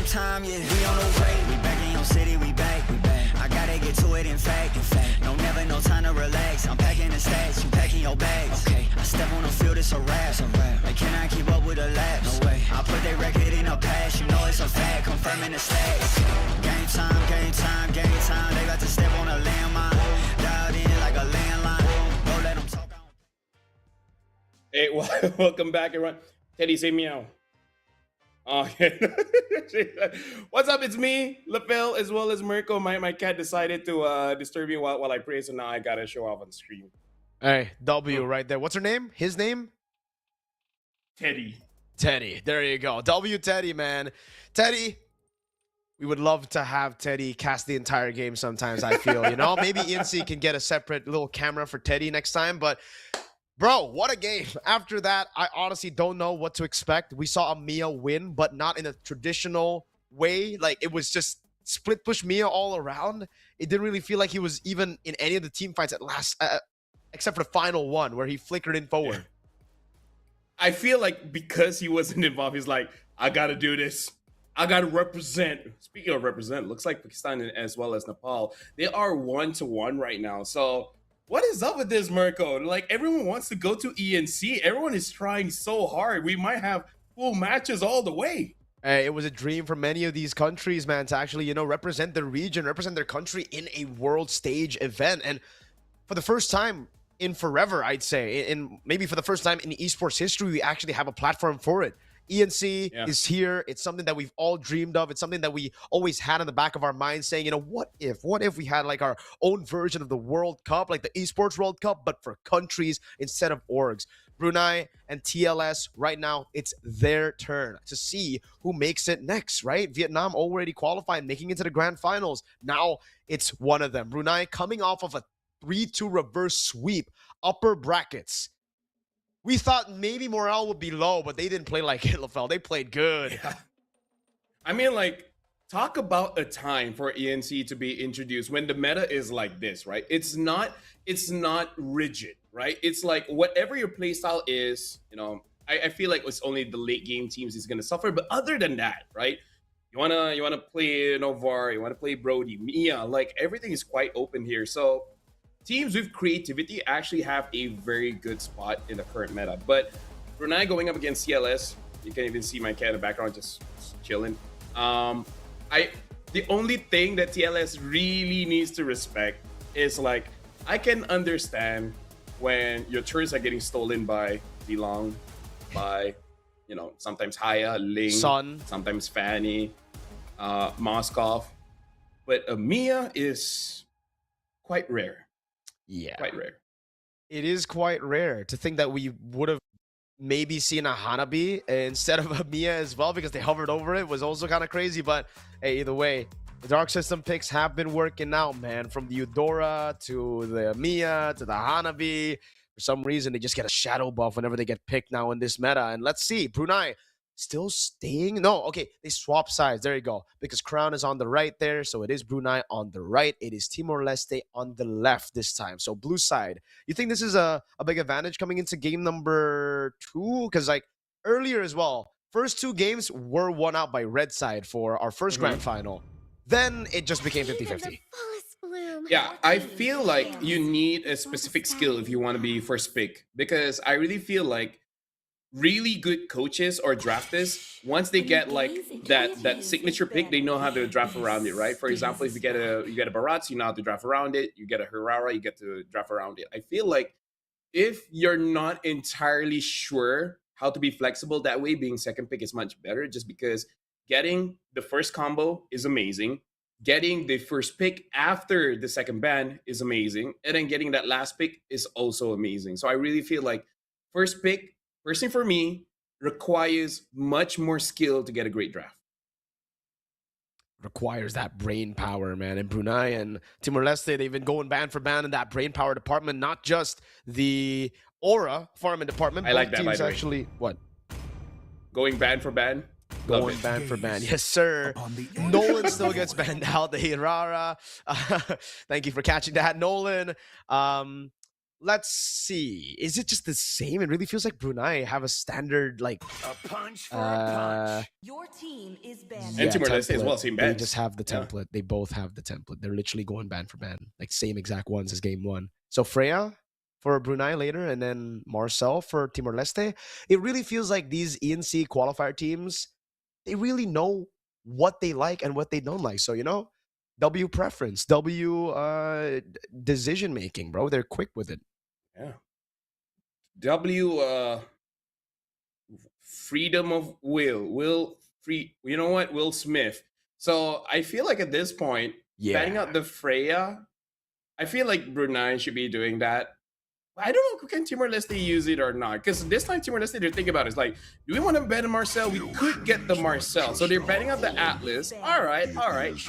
time, yeah. We on the way, we back in your city, we back. I gotta get to it, in fact. No, never no time to relax. I'm packing the stats, you packing your bags. Okay, I step on the field, it's a rap. Like, can I keep up with the laps? No way. I put that record in a pass, you know it's a fact. Confirming the stats. Game time, game time, game time. They about to step on a landmine. Dialed in like a landline. Don't let them talk on. Hey, welcome back, everyone. Teddy, say meow. Okay. What's up? It's me, Lapel, as well as Mirko. My cat decided to disturb me while I pray, so now I gotta show off on stream. Hey, W right there. What's her name? His name? Teddy. Teddy. There you go. W Teddy, man. Teddy, we would love to have Teddy cast the entire game sometimes, I feel. You know, maybe ENC can get a separate little camera for Teddy next time, but... Bro, what a game. After that, I honestly don't know what to expect. We saw a Mia win, but not in a traditional way. Like, it was just split push Mia all around. It didn't really feel like he was even in any of the team fights at last, except for the final one where he flickered in forward. Yeah. I feel like because he wasn't involved, he's like, I gotta do this. I gotta represent. Speaking of represent, looks like Pakistan as well as Nepal, they are 1-1 right now. So what is up with this, Mirko? Like, everyone wants to go to ENC. Everyone is trying so hard. We might have full matches all the way. Hey, it was a dream for many of these countries, man, to actually, you know, represent their region, represent their country in a world stage event. And for the first time in forever, I'd say, in maybe for the first time in esports history, we actually have a platform for it. ENC is here. It's something that we've all dreamed of. It's something that we always had in the back of our minds saying, you know, what if we had like our own version of the World Cup, like the Esports World Cup, but for countries instead of orgs. Brunei and TLS, right now, it's their turn to see who makes it next, right? Vietnam already qualified, making it to the grand finals. Now it's one of them. Brunei coming off of a 3-2 reverse sweep, upper brackets. We thought maybe morale would be low, but they didn't play like it, LaFell. They played good. Yeah. I mean, like, talk about a time for ENC to be introduced when the meta is like this, right? It's not rigid, right? It's like whatever your playstyle is, you know, I feel like it's only the late game teams is gonna suffer. But other than that, right? You wanna play Novar, you wanna play Brody, Mia, like everything is quite open here. So teams with creativity actually have a very good spot in the current meta. But Brunei going up against CLS, you can even see my cat in the background just chilling. The only thing that TLS really needs to respect is, like, I can understand when your turns are getting stolen by Zilong, by, you know, sometimes Haya, Ling, Sun, sometimes Fanny, Moskov. But Mia is quite rare. Yeah. Quite rare. It is quite rare to think that we would have maybe seen a Hanabi instead of a Mia as well, because they hovered over it. Was also kind of crazy. But hey, either way, the Dark System picks have been working out, man. From the Eudora to the Mia to the Hanabi. For some reason, they just get a shadow buff whenever they get picked now in this meta. And let's see, Brunei still staying? No, okay, they swap sides. There you go. Because Crown is on the right there, so it is Brunei on the right. It is Timor-Leste on the left this time. So blue side. You think this is a big advantage coming into game number 2? Because, like, earlier as well, first 2 games were won out by red side for our first grand final. Then it just became 50-50. Yeah, I feel like you need a specific skill if you want to be first pick. Because I really feel like really good coaches or drafters, once they get like that signature pick, they know how to draft around it, right? For example, if you get a Baratz, you know how to draft around it. You get a Herrera, you get to draft around it. I feel like if you're not entirely sure how to be flexible that way, being second pick is much better, just because getting the first combo is amazing. Getting the first pick after the second ban is amazing. And then getting that last pick is also amazing. So I really feel like first pick, personally for me, requires much more skill to get a great draft. Requires that brain power, man. And Brunei and Timor-Leste, they've been going band for band in that brain power department, not just the aura farming department. I like that, by the way. Actually, what? Going band for band? Going band for band. Yes, sir. Nolan still gets banned out. The Hirara. Thank you for catching that, Nolan. Let's see. Is it just the same? It really feels like Brunei have a standard, like, a punch for a punch. Your team is banned. And Timor-Leste as well, same They band. just have the template. They both have the template. They're literally going band for band, like same exact ones as game 1. So Freya for Brunei later, and then Marcel for Timor-Leste. It really feels like these ENC qualifier teams, they really know what they like and what they don't like. So, you know, W preference, W decision making, bro. They're quick with it. Yeah. W freedom of will free. You know what? Will Smith. So I feel like at this point, banning out the Freya, I feel like Brunei should be doing that. I don't know, can Timor-Leste use it or not? Because this time Timor-Leste, they're thinking about it. It's like, do we want to ban Marcel? We could get the Marcel. So they're banning out the Atlas. All right.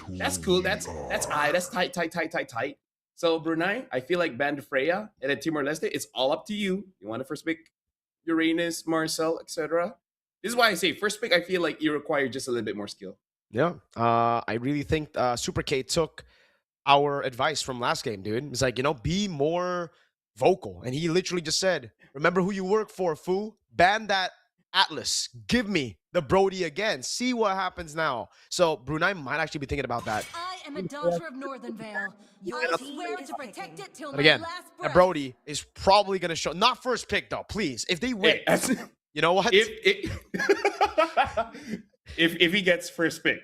That's cool. That's tight. So Brunei, I feel like ban the Freya. And then Timor-Leste, it's all up to you. You want to first pick Uranus, Marcel, etc. This is why I say first pick, I feel like you require just a little bit more skill. Yeah. I really think Super K took our advice from last game, dude. It's like, be more vocal. And he literally just said, remember who you work for, fool. Ban that Atlas. Give me the Brody again. See what happens now. So Brunei might actually be thinking about that. I am a daughter of Northern Vale. I swear to protect it till But my again, last that breath. Brody is probably going to show. Not first pick, though. Please. If they win, you know what? If he gets first pick,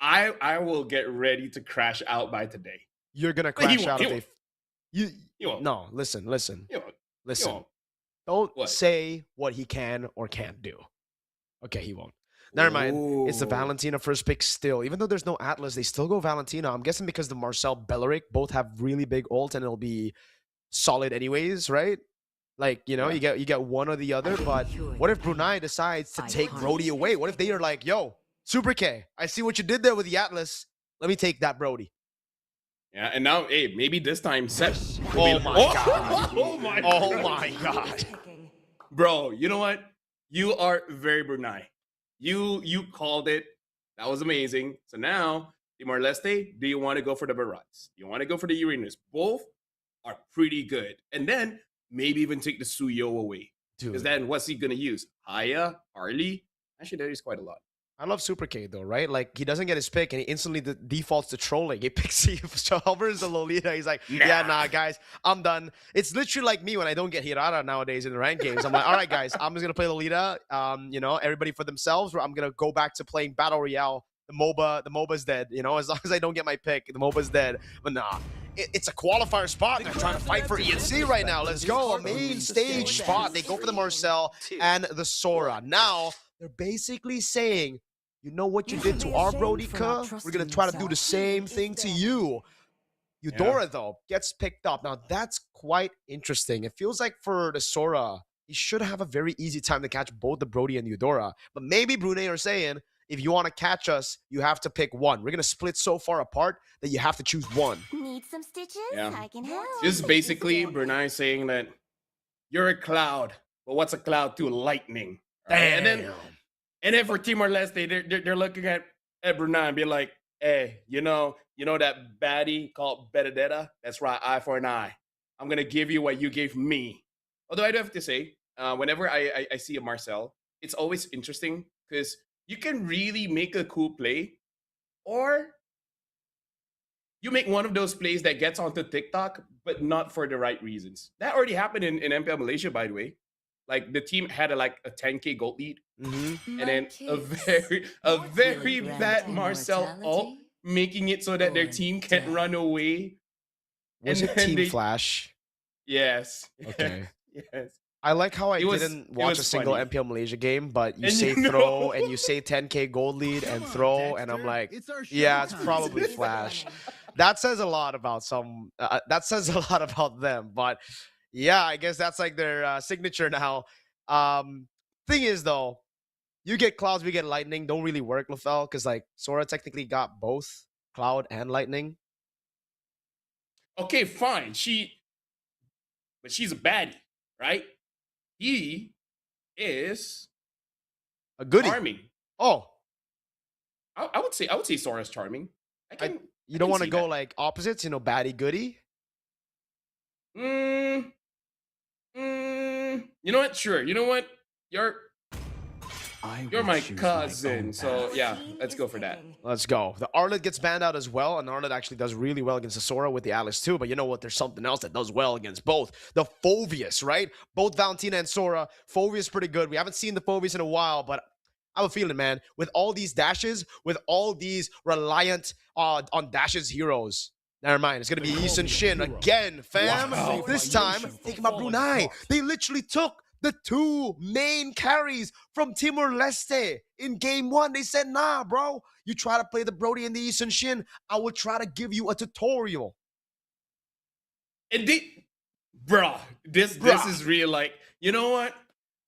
I will get ready to crash out by today. You're going to But he crash won't, out he if won't. they. You won't. No, listen. You won't. Listen. You won't. Don't What? say what he can or can't do. Okay, he won't. Never mind. It's the Ooh. Valentina first pick still. Even though there's no Atlas, they still go Valentina. I'm guessing because the Marcel Belleric both have really big ult and it'll be solid anyways, right? Like, you get one or the other. But what if Brunei decides to take Brody away? What if they are like, yo, Super K, I see what you did there with the Atlas. Let me take that Brody. Yeah, and now, hey, maybe this time Seth. Oh my god. Oh my Oh god. my god. Bro, you know what? You are very Brunei. You called it. That was amazing. So now, Timor-Leste, do you want to go for the Barats? Do you want to go for the Uranus? Both are pretty good. And then maybe even take the Suyo away. Because Dude. then what's he going to use? Haya? Harley? Actually, there is quite a lot. I love Super K though, right? Like he doesn't get his pick and he instantly defaults to trolling. He picks hovers the Lolita. He's like, nah, guys, I'm done. It's literally like me when I don't get Hirara nowadays in the ranked games. I'm like, all right, guys, I'm just gonna play Lolita. Everybody for themselves. Or I'm gonna go back to playing Battle Royale. The MOBA's dead. As long as I don't get my pick, the MOBA's dead. But nah. It's a qualifier spot. They're trying to fight for ENC right now. Let's go. A main stage spot. They go for the Marcel and the Sora. Now, they're basically saying, you know what you did to our Brody, Ka? We're going to try to do the same thing to you. Eudora, though, gets picked up. Now, that's quite interesting. It feels like for the Sora, he should have a very easy time to catch both the Brody and the Eudora. But maybe Brunei are saying, if you want to catch us, you have to pick one. We're going to split so far apart that you have to choose one. Need some stitches? Yeah. I can help. This is basically Brunei saying that you're a cloud. But what's a cloud to lightning? Right? And then for Timor-Leste, they're looking at Brunei and be like, hey, you know that baddie called Benedetta? That's right, eye for an eye. I'm going to give you what you gave me. Although I do have to say, whenever I see a Marcel, it's always interesting because you can really make a cool play or you make one of those plays that gets onto TikTok, but not for the right reasons. That already happened in MPL Malaysia, by the way. Like the team had a 10K gold lead, and then a very bad Marcel ult, making it so that their team can't run away. Was it Team Flash? Yes. Okay. Yes. I like how I didn't watch a single funny. MPL Malaysia game, but you And say you throw know. and you say 10K gold lead and throw, and I'm like, yeah, it's probably Flash. That says a lot about that says a lot about them, but yeah, I guess that's like their signature now. Thing is though, you get clouds, we get lightning. Don't really work, Lafel, because like Sora technically got both cloud and lightning. Okay, fine. But she's a baddie, right? He is A goodie. charming. Oh, I would say Sora's charming. you don't want to go like opposites, baddie goodie. You know what? Sure. You know what? You're my cousin. So yeah, let's go for that. Let's go. The Arlet gets banned out as well, and Arlet actually does really well against the Sora with the Atlas too. But you know what? There's something else that does well against both. The Phoveus, right? Both Valentina and Sora. Phoveus pretty good. We haven't seen the Phoveus in a while, but I have a feeling, man, with all these dashes, with all these reliant on dashes heroes. Never mind. It's going to be Eason Shin again, fam. Wow. This time, think about Brunei. They literally took the two main carries from Timor-Leste in game one. They said, nah, bro. You try to play the Brody and the Eason Shin, I will try to give you a tutorial. And this is real. Like, you know what?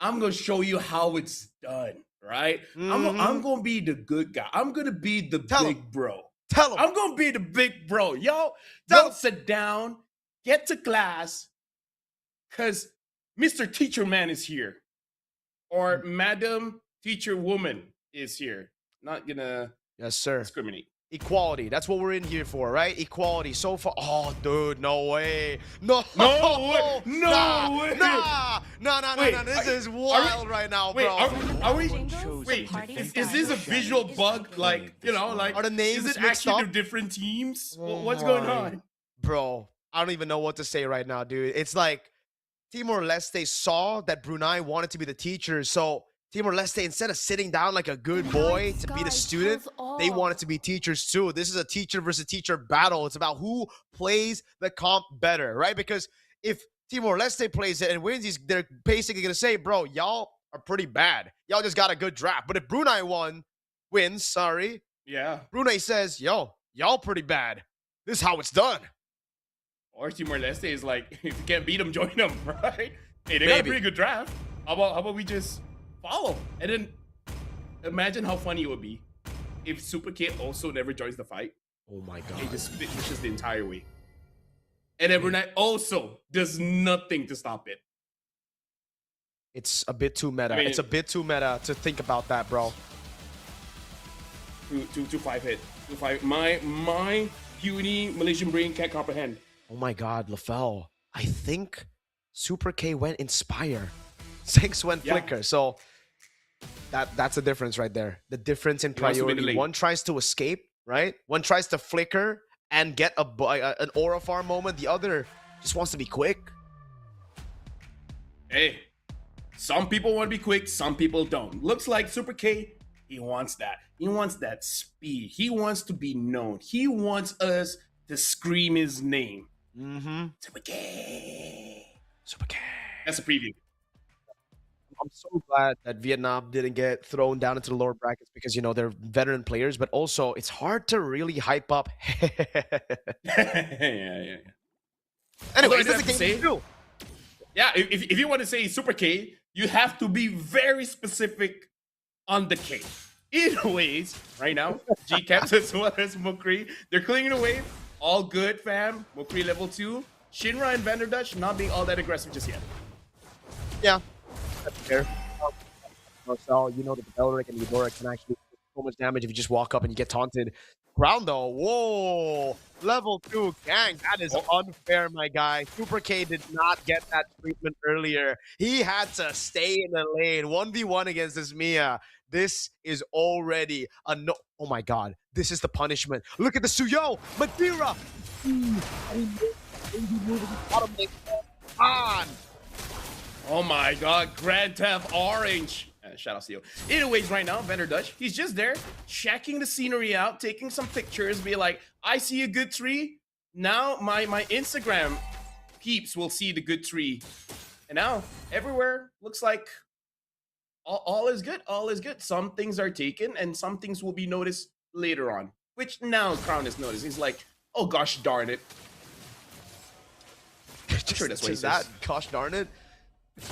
I'm going to show you how it's done, right? I'm going to be the good guy. I'm going to be the big bro. Tell him. I'm going to be the big bro. Yo, sit down, get to class, because Mr. Teacher Man is here. Or Madam Teacher Woman is here. Not gonna Yes, sir. discriminate. Equality. That's what we're in here for, right? Equality. So far. Oh, dude, no way. No. No way. No nah, way. Nah. Wait, This is wild right now, Wait, bro. are we? Wait, is this a visual bug? Like, you know, like, Are the names is it mixed actually up? the different teams? Oh What's going my. on? Bro, I don't even know what to say right now, dude. It's like Timor-Leste saw that Brunei wanted to be the teacher, so Timor-Leste, instead of sitting down like a good boy to be the student, they wanted to be teachers too. This is a teacher versus teacher battle. It's about who plays the comp better, right? Because if Timor-Leste plays it and wins, they're basically going to say, bro, y'all are pretty bad. Y'all just got a good draft. But if Brunei wins, Yeah. Brunei says, yo, y'all pretty bad. This is how it's done. Or Timor-Leste is like, if you can't beat them, join them, right? Hey, they got a Maybe. pretty good draft. How about we just follow? And then imagine how funny it would be if Super K also never joins the fight. Oh my God. He just finishes the entire way. And then Brunei also does nothing to stop it. It's a bit too meta. I mean- It's a bit too meta to think about that, bro. 2-5 hit. 2-5. My puny Malaysian brain can't comprehend. Oh my God, LaFell. I think Super K went Inspire. Six went Yeah. Flicker. So that's the difference right there. The difference in He wants to be the priority. lead. One tries to escape, right? One tries to flicker and get an aura farm moment. The other just wants to be quick. Hey, some people want to be quick, some people don't. Looks like Super K, he wants that. He wants that speed. He wants to be known. He wants us to scream his name. Mm-hmm. Super K. Super K. That's a preview. I'm so glad that Vietnam didn't get thrown down into the lower brackets because, you know, they're veteran players, but also it's hard to really hype up. yeah. Anyways, Although I that's have a to game say- too. Yeah, if you want to say Super K, you have to be very specific on the K. Anyways, right now, G-Caps as well as Mukri, they're clearing the wave. All good, fam. Mukri level 2. Shinra and Vanderdutch not being all that aggressive just yet. Yeah. That's fair. So, you know that the Belric and Eudora can actually do so much damage if you just walk up and you get taunted. Ground though, whoa! Level 2 gang, that is unfair, my guy. Super K did not get that treatment earlier. He had to stay in the lane. 1v1 against this Mia. This is already a no. Oh my God, this is the punishment. Look at the Suyo! Madeira! On! Oh my god, Grand Theft Orange. Shout out to you. Anyways, right now, Vanderdutch, he's just there, checking the scenery out, taking some pictures, be like, I see a good tree. Now my Instagram peeps will see the good tree. And now, everywhere looks like all is good. All is good. Some things are taken, and some things will be noticed later on. Which now Crown is noticed. He's like, oh gosh darn it. I'm sure that's what he says. Gosh darn it.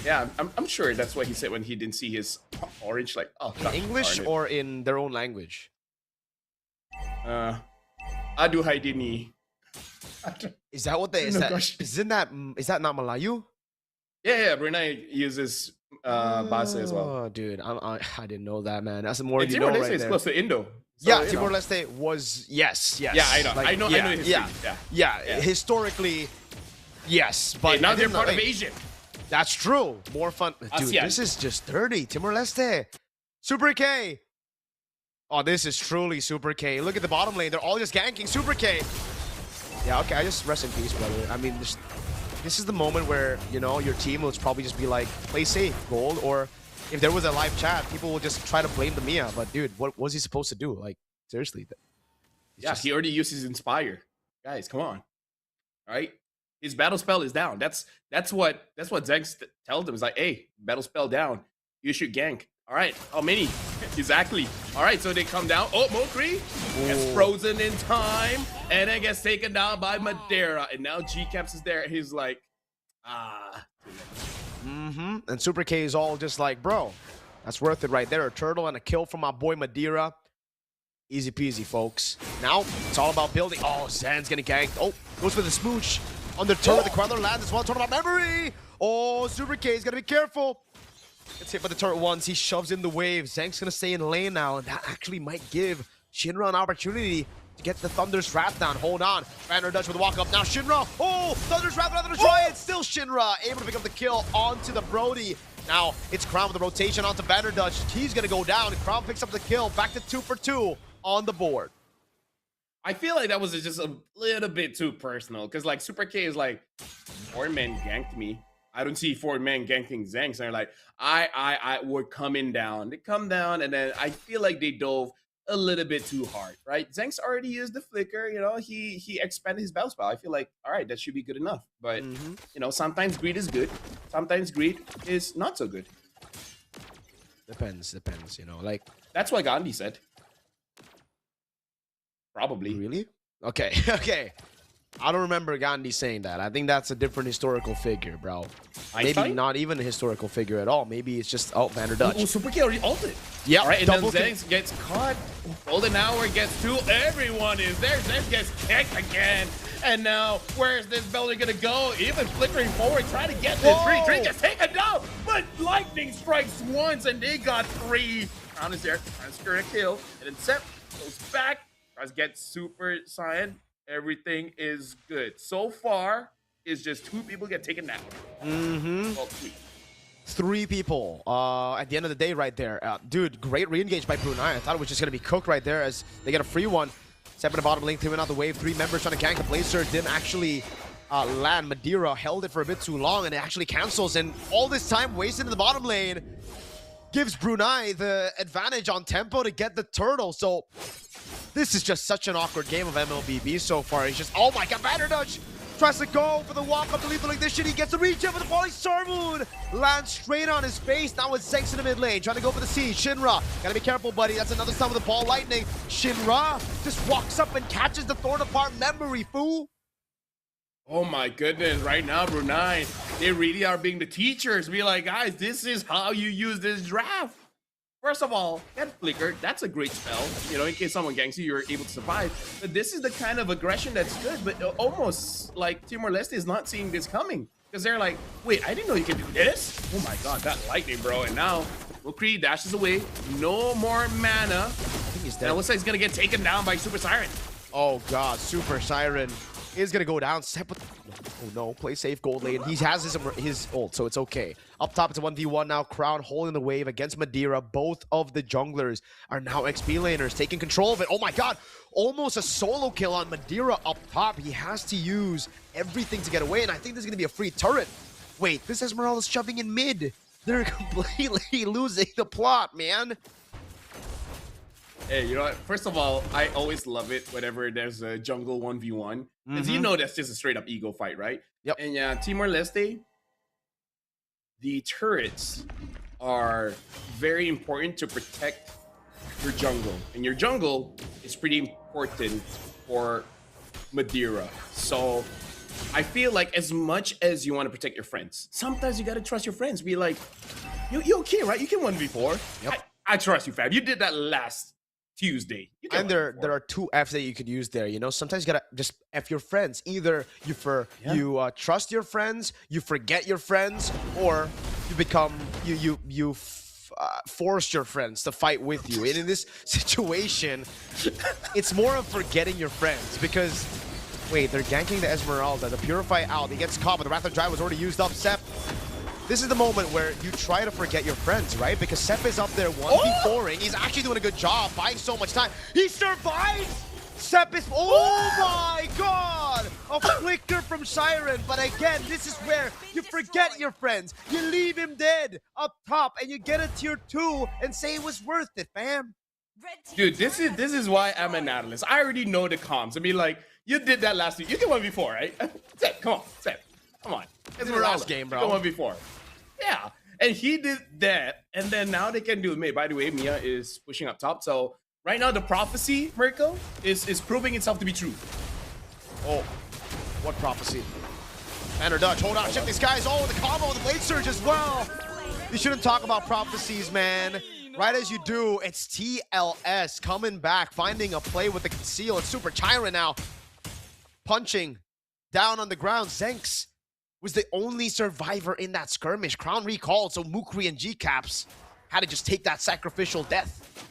Yeah, I'm sure that's what he said when he didn't see his orange, like, oh, In gosh English darn it. or in their own language? Aduhai dini. Is that what they? Is No, that? gosh. Is that not Malayu? Yeah, Brunei uses Bahasa as well. Oh, dude, I didn't know that, man. That's the more And you know Timor-Leste right is there. close to Indo. So, Yeah, you know. Timor-Leste was yes. Yeah, I know. I know history. Yeah. Yeah. Historically, yes, but Hey, now I they're didn't know- part of hey, Asian. That's true. More fun, dude. ASEAN. This is just dirty. Timor-Leste, Super K. Oh, this is truly Super K. Look at the bottom lane. They're all just ganking Super K. Yeah, okay. I just rest in peace, brother. I mean, this is the moment where, you know, your team will probably just be like, play safe, gold, or if there was a live chat, people will just try to blame the Mia. But dude, what was he supposed to do? Like, seriously. Yeah, he already used his Inspire. Guys, come on. All right? His battle spell is down. That's what Zeng's tells him. It's like, hey, battle spell down. You should gank. All right, how many? Exactly. All right, so they come down. Oh, Mokri gets frozen in time and then gets taken down by Madeira. And now G-Caps is there. And he's like, And Super K is all just like, bro, that's worth it right there. A turtle and a kill from my boy Madeira. Easy peasy, folks. Now, it's all about building. Oh, Zan's getting ganked. Oh, goes for the smooch. On the turret, the Queller lands as well. Turtle of memory. Oh, Super K is going to be careful. Gets hit by the turret once. He shoves in the wave. Zang's going to stay in lane now, and that actually might give Shinra an opportunity to get the Thunder's Wrath down. Hold on. Dutch with a walk up. Now Shinra. Oh, Thunder's Wrath another try. It's still Shinra able to pick up the kill onto the Brody. Now it's Crown with the rotation onto Dutch. He's going to go down. Crown picks up the kill. Back to 2 for 2 on the board. I feel like that was just a little bit too personal because like Super K is like 4 men ganked me. I don't see 4 men ganking Zhang. So they're like, we're coming down. They come down, and then I feel like they dove a little bit too hard, right? Zhang's already used the flicker, you know, he expanded his battle spell. I feel like, all right, that should be good enough. But, you know, sometimes greed is good. Sometimes greed is not so good. Depends, you know, like. That's what Gandhi said. Probably. Really? Okay, okay. I don't remember Gandhi saying that. I think that's a different historical figure, bro. Maybe not even a historical figure at all. Maybe it's just, Dutch. Oh, Super K already ulted. Yeah, right. And then Zhang gets caught. Golden Hour gets 2. Everyone is there. Zhang gets kicked again. And now, where is this builder gonna go? Even flickering forward, trying to get this 3 gets taken down. But lightning strikes once, and they got 3. Crown is there. Trying to secure a kill. And then Sep goes back. Tries to get Super Saiyan. Everything is good. So far, it's just 2 people get taken down. Well, 3 people. At the end of the day right there. Dude, great re-engage by Brunei. I thought it was just going to be cooked right there as they get a free one. Step in the bottom lane, clearing out the wave. 3 members trying to gank the Blazer. Didn't actually land. Madeira held it for a bit too long, and it actually cancels. And all this time wasted in the bottom lane gives Brunei the advantage on tempo to get the turtle. So this is just such an awkward game of MLBB so far. He's just, oh my god, Dutch tries to go for the walk up to lethal ignition. He gets the reach in with the Poly Star Moon. Lands straight on his face. Now it's Zeng's in the mid lane, trying to go for the siege. Shinra, gotta be careful, buddy. That's another stun with the ball lightning. Shinra just walks up and catches the Thorn Apart memory, fool. Oh my goodness, right now, Brunei, they really are being the teachers. Be like, guys, this is how you use this draft. First of all, that flicker, that's a great spell. You know, in case someone ganks you, you're able to survive. But this is the kind of aggression that's good, but almost like Timor-Leste is not seeing this coming. Because they're like, wait, I didn't know you could do this? Oh my god, that lightning, bro. And now, Mukri dashes away. No more mana. I think he's dead. And it looks like he's going to get taken down by Super Siren. Oh god, Super Siren is going to go down. Oh no, play safe, gold lane. He has his ult, so it's okay. Up top, it's a 1v1 now. Crown holding the wave against Madeira. Both of the junglers are now XP laners, taking control of it. Oh my god, almost a solo kill on Madeira up top. He has to use everything to get away, and I think this is going to be a free turret. Wait, this Esmeralda's shoving in mid. They're completely losing the plot, man. Hey, you know what? First of all, I always love it whenever there's a jungle 1v1. Because you know that's just a straight up ego fight, right? Yep. And yeah, Timor-Leste, the turrets are very important to protect your jungle. And your jungle is pretty important for Madeira. So I feel like as much as you want to protect your friends, sometimes you got to trust your friends. Be like, you okay, right? You can 1v4. Yep. I trust you, fam. You did that last Tuesday. And there are 2 Fs that you could use there, you know. Sometimes you gotta just F your friends. Either you trust your friends, you forget your friends, or you become you force your friends to fight with you. And in this situation, it's more of forgetting your friends because wait, they're ganking the Esmeralda, the Purify out. He gets caught, but the Wrath of Drive was already used up. Sep. This is the moment where you try to forget your friends, right? Because Sep is up there 1v4ing. He's actually doing a good job, buying so much time. He survives! Sep is... Oh my god! A flicker from Siren. But again, this is where you forget your friends. You leave him dead up top, and you get a tier 2 and say it was worth it, fam. Dude, this is why I'm an analyst. I already know the comms. I mean, like, you did that last week. You can 1v4, right? Sep, come on, Sep. Come on. It's the last game, bro. You can 1v4. Yeah, and he did that, and then now they can do it. By the way, Mia is pushing up top, so right now the prophecy, Mirko, is proving itself to be true. Oh, what prophecy? Dutch, hold on, shift these guys. Oh, the combo with the Blade Surge as well. You shouldn't talk about prophecies, man. Right as you do, it's TLS coming back, finding a play with the conceal. It's Super Chiron now, punching down on the ground. Zenks was the only survivor in that skirmish. Crown recalled, so Mukri and G-Caps had to just take that sacrificial death.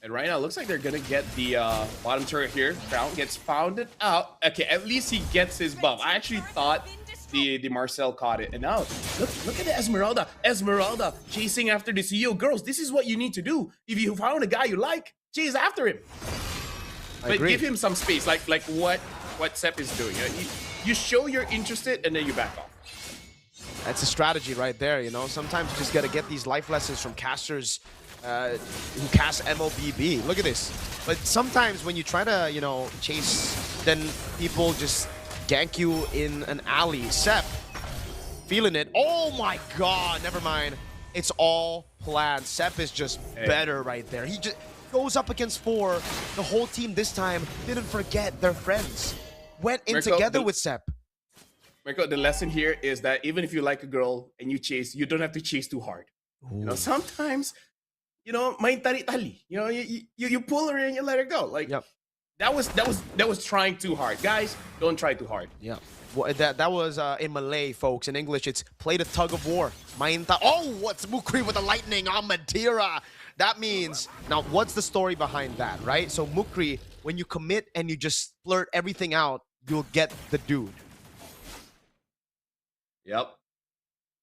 And right now, it looks like they're gonna get the bottom turret here. Crown gets founded out. Okay, at least he gets his buff. I actually thought the Marcel caught it. And now, look at the Esmeralda. Esmeralda chasing after the CEO. Girls, this is what you need to do. If you found a guy you like, chase after him. But give him some space, like what Sepp is doing. You show you're interested, and then you back off. That's a strategy right there, you know. Sometimes you just got to get these life lessons from casters who cast MOBB. Look at this. But sometimes when you try to, you know, chase, then people just gank you in an alley. Sepp, feeling it. Oh my god, never mind. It's all planned. Sepp is just better right there. He just goes up against 4. The whole team this time didn't forget their friends. Went in together with Sepp. Marco, the lesson here is that even if you like a girl and you chase, you don't have to chase too hard. Ooh. You know, sometimes, you know, main tali-tali. You know, you pull her and you let her go. Like that was trying too hard. Guys, don't try too hard. Yeah. Well, that was in Malay, folks. In English, it's play the tug of war. Oh, what's Mukri with the lightning on Madeira? That means, now what's the story behind that, right? So Mukri, when you commit and you just flirt everything out, you'll get the dude. Yep.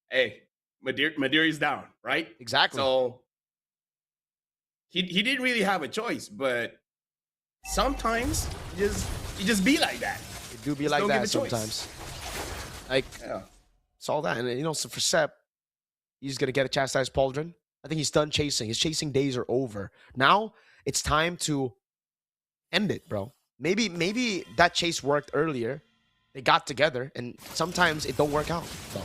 Hey, Madeira's down, right? Exactly. So he didn't really have a choice, but sometimes you just be like that. It do be like that sometimes. Like, it's all that. And, you know, so for Sepp, he's going to get a chastised pauldron. I think he's done chasing. His chasing days are over. Now, it's time to end it, bro. Maybe that chase worked earlier. They got together, and sometimes it don't work out. So.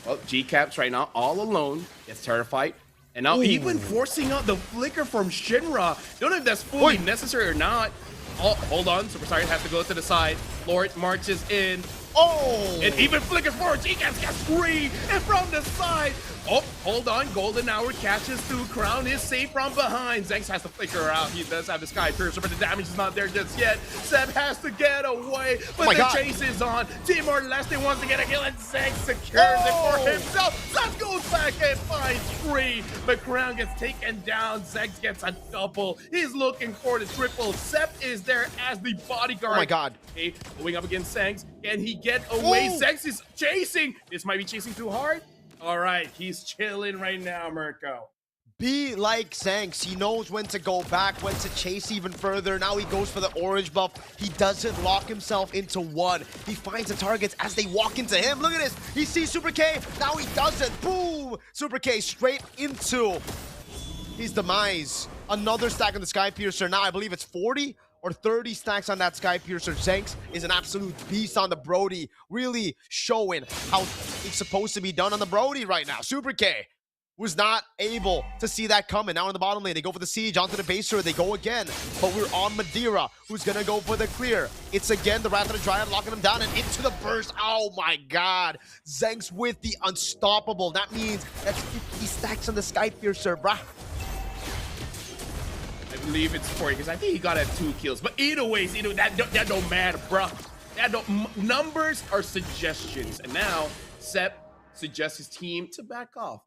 Well, G-Caps right now, all alone, gets terrified. And now even forcing out the flicker from Shinra. Don't know if that's fully necessary or not. Oh, hold on. Super Saiyan has to go to the side. Lord marches in. Oh! And even flickers forward. G-Caps gets free. And from the side. Oh, hold on. Golden Hour catches through. Crown is safe from behind. Zanx has to flicker out. He does have the Sky Piercer, but the damage is not there just yet. Seb has to get away, but the chase is on. Timor-Leste wants to get a kill, and Zanx secures it for himself. Zanx goes back and finds free. But Crown gets taken down. Zanx gets a double. He's looking for the triple. Seb is there as the bodyguard. Oh my god. Okay, going up against Zanx. Can he get away? Zanx is chasing. This might be chasing too hard. All right, he's chilling right now, Mirko. Be like Zanx. He knows when to go back, when to chase even further. Now he goes for the orange buff. He doesn't lock himself into one. He finds the targets as they walk into him. Look at this. He sees Super K. Now he doesn't. Boom! Super K straight into his demise. Another stack on the Sky Piercer. Now I believe it's 40 or 30 stacks on that Sky Piercer. Zanx is an absolute beast on the Brody, really showing how it's supposed to be done on the Brody right now. Super K was not able to see that coming. Now in the bottom lane, they go for the siege onto the baser. They go again, but we're on Madeira, who's gonna go for the clear. It's again the Wrath of the Dryad locking him down and into the burst. Oh my god. Zanx with the unstoppable. That means that's 50 stacks on the Sky Piercer, bruh. I believe it's 40 because I think he got 2 kills. But either way, that don't matter, bro. Numbers are suggestions. And now Sepp suggests his team to back off.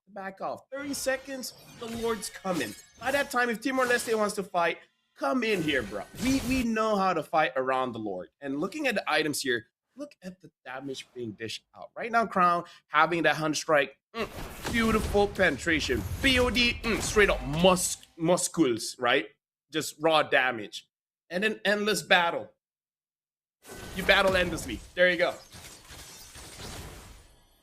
30 seconds, the Lord's coming. By that time, if Timor-Leste wants to fight, come in here, bro. We know how to fight around the Lord. And looking at the items here, look at the damage being dished out. Right now, Crown having that 100 strike. Beautiful penetration. BOD, straight up muscles, right? Just raw damage. And then endless battle. You battle endlessly. There you go.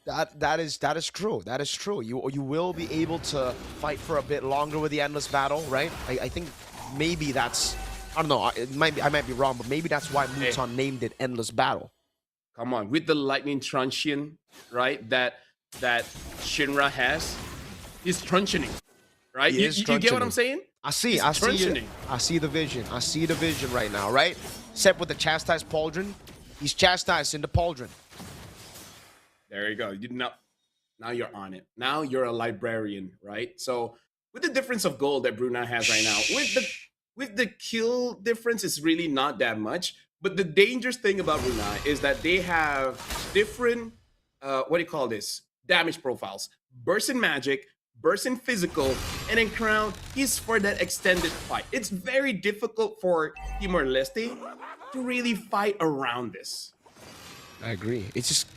That is true. That is true. You will be able to fight for a bit longer with the endless battle, right? I think maybe that's, I don't know. I might be wrong, but maybe that's why Muton named it Endless Battle. Come on, with the lightning truncheon, right? That Shinra has, he's truncheoning, right? You get what I'm saying? I see the vision. I see the vision right now, right? Except with the chastised pauldron, he's chastised in the pauldron. There you go. Now you're on it. Now you're a librarian, right? So with the difference of gold that Brunei has right now, with the kill difference, it's really not that much. But the dangerous thing about Brunei is that they have different, what do you call this? Damage profiles. Burst in magic, burst in physical, and then Crown, he's for that extended fight. It's very difficult for Timor-Leste to really fight around this. I agree. It's just,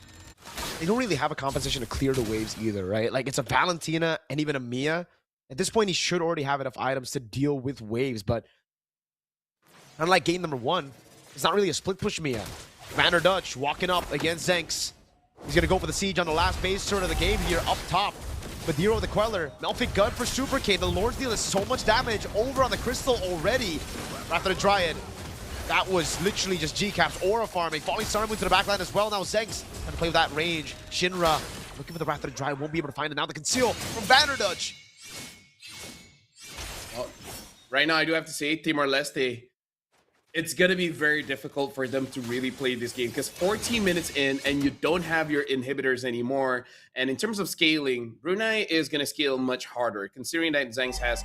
they don't really have a composition to clear the waves either, right? Like, it's a Valentina and even a Mia. At this point, he should already have enough items to deal with waves, but unlike game number 1, it's not really a split push Mia. Vander Dutch walking up against Zenks. He's going to go for the siege on the last base turn of the game here, up top. Badiro the Queller, Melfic Gun for Super K. The Lord's Deal is so much damage over on the Crystal already. After the Dryad, that was literally just G-Caps aura farming. Falling Star Moon to the backline as well. Now Zenks trying to play with that range. Shinra looking for the Wrath of the Dryad, won't be able to find it. Now the Conceal from Vander Dutch. Well, right now, I do have to say, Timor-Leste, it's going to be very difficult for them to really play this game because 14 minutes in and you don't have your inhibitors anymore. And in terms of scaling, Brunei is going to scale much harder considering that Zenks has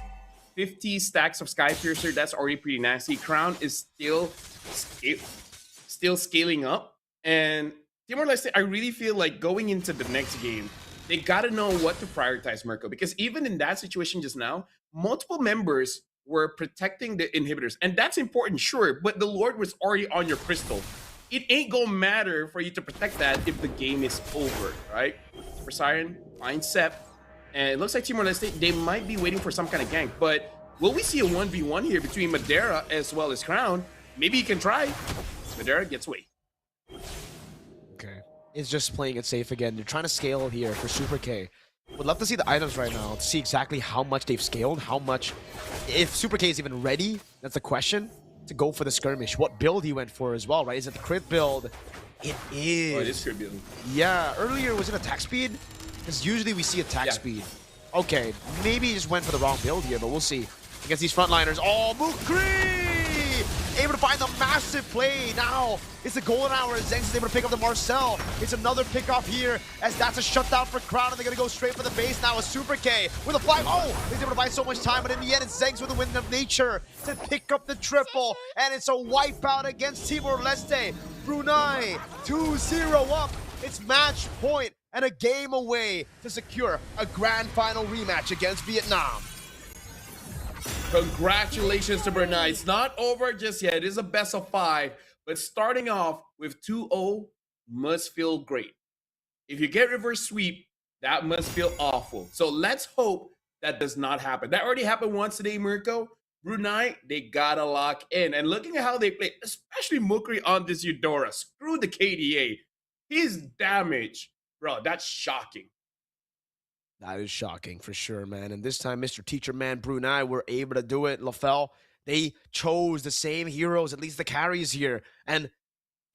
50 stacks of Skypiercer. That's already pretty nasty. Crown is still scaling up. And Timor-Leste, I really feel like going into the next game, they got to know what to prioritize, Mirko, because even in that situation just now, multiple members were protecting the inhibitors. And that's important, sure, but the Lord was already on your Crystal. It ain't gonna matter for you to protect that if the game is over, right? For Siren, finds Sep, and it looks like Timor-Leste, they might be waiting for some kind of gank, but will we see a 1v1 here between Madeira as well as Crown? Maybe you can try. Madeira gets away. Okay. It's just playing it safe again. They're trying to scale here for Super K. Would love to see the items right now to see exactly how much they've scaled, how much, if Super K is even ready, that's the question, to go for the skirmish. What build he went for as well, right? Is it the crit build? It is. Oh, it is crit build. Yeah, earlier was it attack speed? Because usually we see attack speed. Okay, maybe he just went for the wrong build here, but we'll see. Against these frontliners. Oh, Mukri! Able to find the massive play. Now it's the golden hour. Zenks is able to pick up the Marcel. It's another pickoff here as that's a shutdown for Crown, and they're going to go straight for the base now. A Super K with a fly. Oh, he's able to buy so much time, but in the end, it's Zenks with the Wind of Nature to pick up the triple, and it's a wipeout against Timor-Leste. Brunei 2-0 up. It's match point and a game away to secure a grand final rematch against Vietnam. Congratulations to Brunei. It's not over just yet. It is a best of 5, but starting off with 2-0 must feel great. If you get reverse sweep, that must feel awful. So let's hope that does not happen. That already happened once today, Mirko. Brunei, they gotta lock in. And looking at how they play, especially Mukri on this Eudora, screw the KDA. His damage, bro, that's shocking. That is shocking for sure, man. And this time, Mr. Teacher Man Brunei were able to do it. Lafel, they chose the same heroes, at least the carries here. And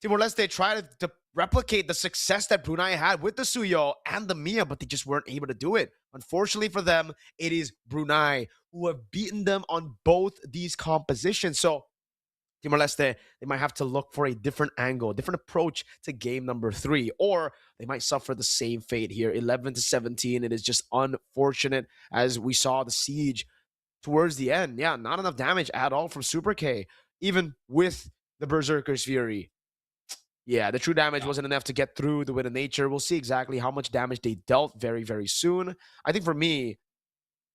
Timor-Leste tried to replicate the success that Brunei had with the Suyo and the Mia, but they just weren't able to do it. Unfortunately for them, it is Brunei who have beaten them on both these compositions. So Timor-Leste, they might have to look for a different angle, a different approach to game number 3, or they might suffer the same fate here. 11-17, it is just unfortunate as we saw the siege towards the end. Yeah, not enough damage at all from Super K, even with the Berserker's Fury. Yeah, the true damage wasn't enough to get through the Wind of Nature. We'll see exactly how much damage they dealt very, very soon. I think for me,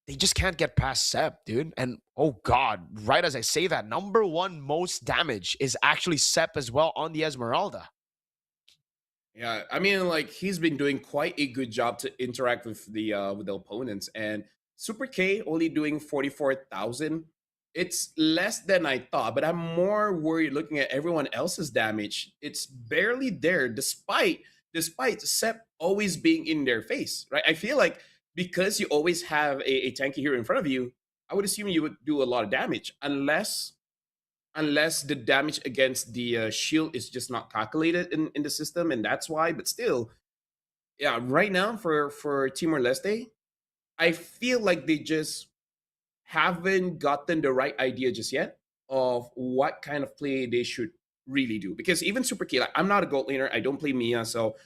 they just can't get past Sep, dude. And oh god, right as I say that, number 1 most damage is actually Sep as well on the Esmeralda. Yeah, I mean, like, he's been doing quite a good job to interact with the opponents. And Super K only doing 44,000. It's less than I thought, but I'm more worried looking at everyone else's damage. It's barely there, despite Sep always being in their face, right? I feel like because you always have a tanky hero in front of you, I would assume you would do a lot of damage, unless the damage against the shield is just not calculated in the system, and that's why. But still, yeah, right now for Timor-Leste, I feel like they just haven't gotten the right idea just yet of what kind of play they should really do. Because even Super K, like, I'm not a gold laner, I don't play Mia, so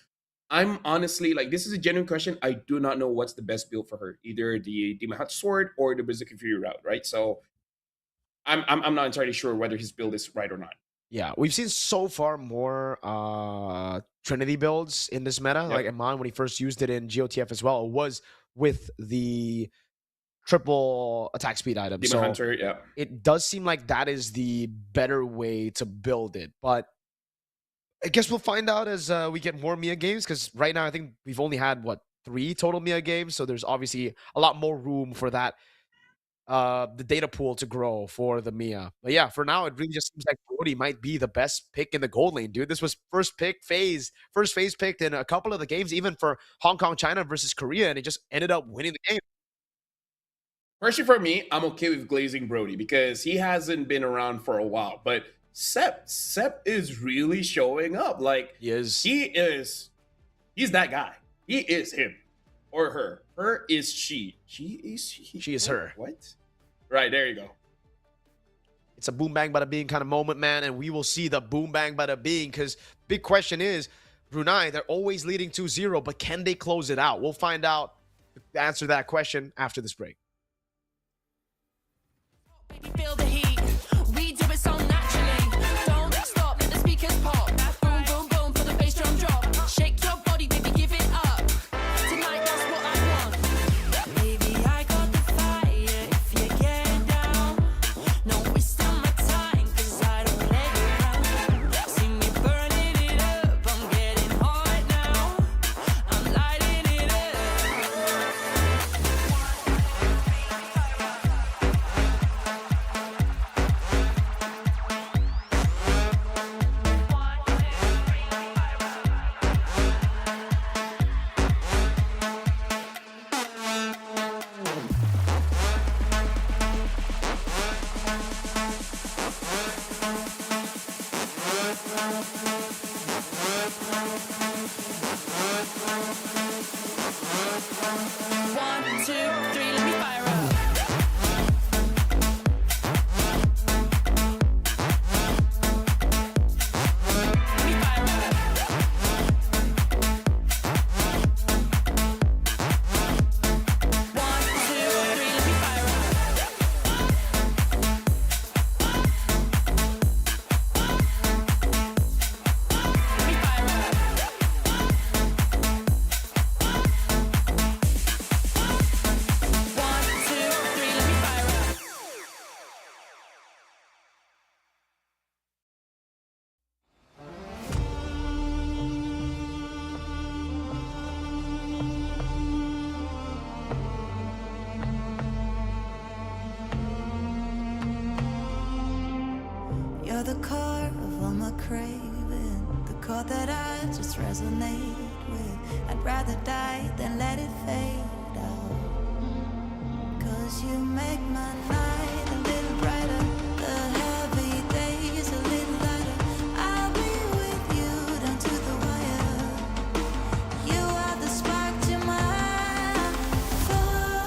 I'm honestly, like, this is a genuine question. I do not know what's the best build for her. Either the Demon Hut Sword or the Berserker Fury route, right? So I'm not entirely sure whether his build is right or not. Yeah, we've seen so far more Trinity builds in this meta. Like Iman, when he first used it in GOTF as well, it was with the triple attack speed item. Demon Hunter, yeah. It does seem like that is the better way to build it. But I guess we'll find out as we get more Mia games, because right now I think we've only had, 3 total Mia games. So there's obviously a lot more room for that, the data pool to grow for the Mia. But yeah, for now, it really just seems like Brody might be the best pick in the gold lane, dude. This was first phase picked in a couple of the games, even for Hong Kong, China versus Korea, and it just ended up winning the game. Personally, for me, I'm okay with glazing Brody because he hasn't been around for a while. But Sep is really showing up. Like, he's that guy. He is him or her. Her is she. She is he. She is her. What? Right, there you go. It's a boom bang bada bing kind of moment, man, and we will see the boom bang bada bing, because big question is, Brunei, they're always leading 2-0, but can they close it out? We'll find out the answer to that question after this break. Feel the heat. We do it so naturally. Don't stop, let the speakers pop. Boom, boom, boom, for the bass drum drop. Shake your body, baby, give it up. Tonight, that's what I want. Baby, I got the fire. If you get down, no wasting my time, 'cause I don't let you down. See me burning it up. I'm getting hot now. I'm lighting it up. One, two, three, let me fire up. Let me fire up. One, two, three, let me fire up. Let me fire up. One, two, three, let me fire up. You're the core of all my craving, the chord that I just resonate with. I'd rather die than let it fade out. 'Cause you make my night a little brighter, the heavy days a little lighter. I'll be with you down to the wire. You are the spark to my fire.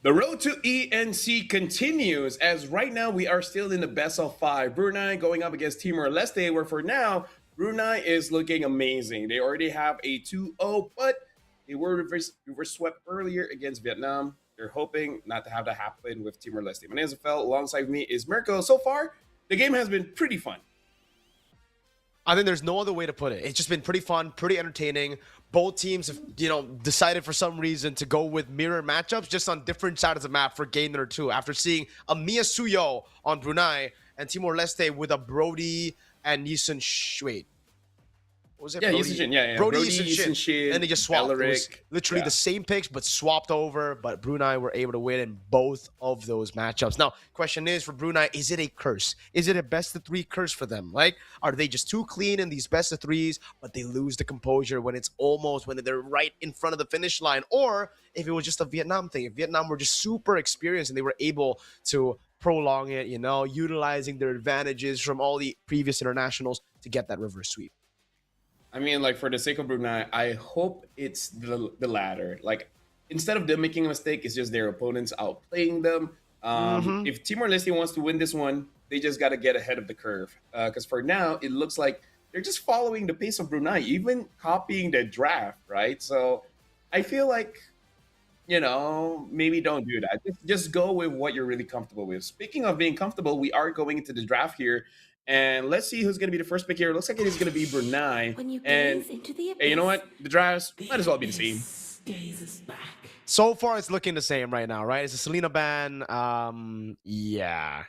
The road to ENC continues as right now we are still in the best of 5. Brunei going up against Timor-Leste, where for now, Brunei is looking amazing. They already have a 2-0, but they were reverse swept earlier against Vietnam. They're hoping not to have that happen with Timor-Leste. My name is Fel. Alongside me is Mirko. So far, the game has been pretty fun. I think there's no other way to put it. It's just been pretty fun, pretty entertaining. Both teams have, decided for some reason to go with mirror matchups just on different sides of the map for game number 2. After seeing a Mia Suyo on Brunei and Timor-Leste with a Brody and Yisun Wait. What was it? Yeah, Brody? Yisun Shin. Yeah. Brody Yisun Shin. And they just swapped. It was literally Yeah. the same picks, but swapped over. But Brunei were able to win in both of those matchups. Now, question is for Brunei, is it a curse? Is it a best of 3 curse for them? Like, are they just too clean in these best of 3s, but they lose the composure when they're right in front of the finish line? Or if it was just a Vietnam thing, if Vietnam were just super experienced and they were able to prolong it, utilizing their advantages from all the previous internationals to get that reverse sweep. I mean, like, for the sake of Brunei, I hope it's the latter. Like, instead of them making a mistake, it's just their opponents outplaying them. If Timor-Leste wants to win this one, they just got to get ahead of the curve. Because for now, it looks like they're just following the pace of Brunei, even copying the draft, right? So I feel like, maybe don't do that. Just go with what you're really comfortable with. Speaking of being comfortable, we are going into the draft here. And let's see who's going to be the first pick here. It looks like it is going to be Brunei. And hey, you know what? The drafts might as well be the same. So far, it's looking the same right now, right? It's a Selena ban. Yeah.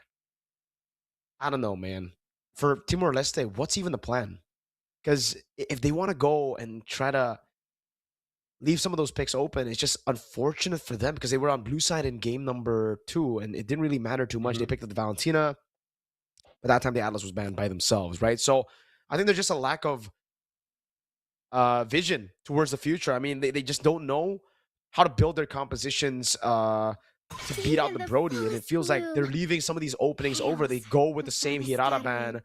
I don't know, man. For Timor-Leste, what's even the plan? Because if they want to go and try to leave some of those picks open, it's just unfortunate for them because they were on blue side in game number 2, and it didn't really matter too much. They picked up the Valentina. But that time, the Atlas was banned by themselves, right? So I think there's just a lack of vision towards the future. I mean, they just don't know how to build their compositions to beat out the Brody. And it feels like they're leaving some of these openings over. They go with the same Hirata ban.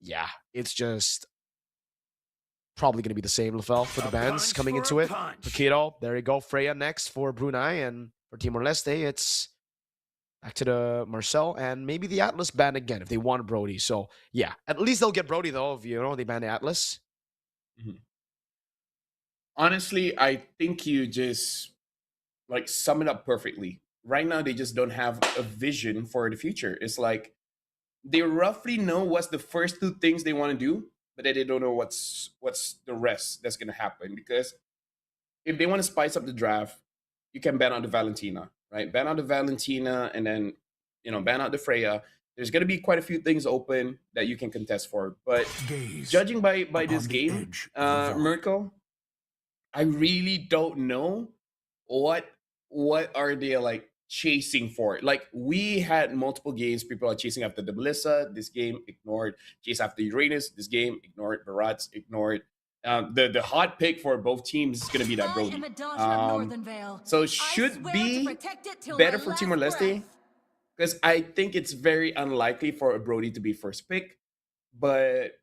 Yeah, it's just probably going to be the same, Lafel, for the bans coming into it. Paquito, there you go. Freya next for Brunei. And for Timor-Leste, it's back to the Marcel and maybe the Atlas ban again if they want Brody. So, yeah, at least they'll get Brody, though, if, they ban the Atlas. Honestly, I think you just, sum it up perfectly. Right now, they just don't have a vision for the future. It's like they roughly know what's the first 2 things they want to do, but then they don't know what's the rest that's going to happen. Because if they want to spice up the draft, you can ban out the Valentina. Right, ban out the Valentina and then, ban out the Freya. There's going to be quite a few things open that you can contest for. But judging by this game, Mirko, I really don't know what are they chasing for. Like, we had multiple games. People are chasing after the Melissa. This game ignored. Chase after Uranus. This game ignored. Barats ignored. The hot pick for both teams is going to be that Brody. So it should be better for Timor-Leste because I think it's very unlikely for a Brody to be first pick. But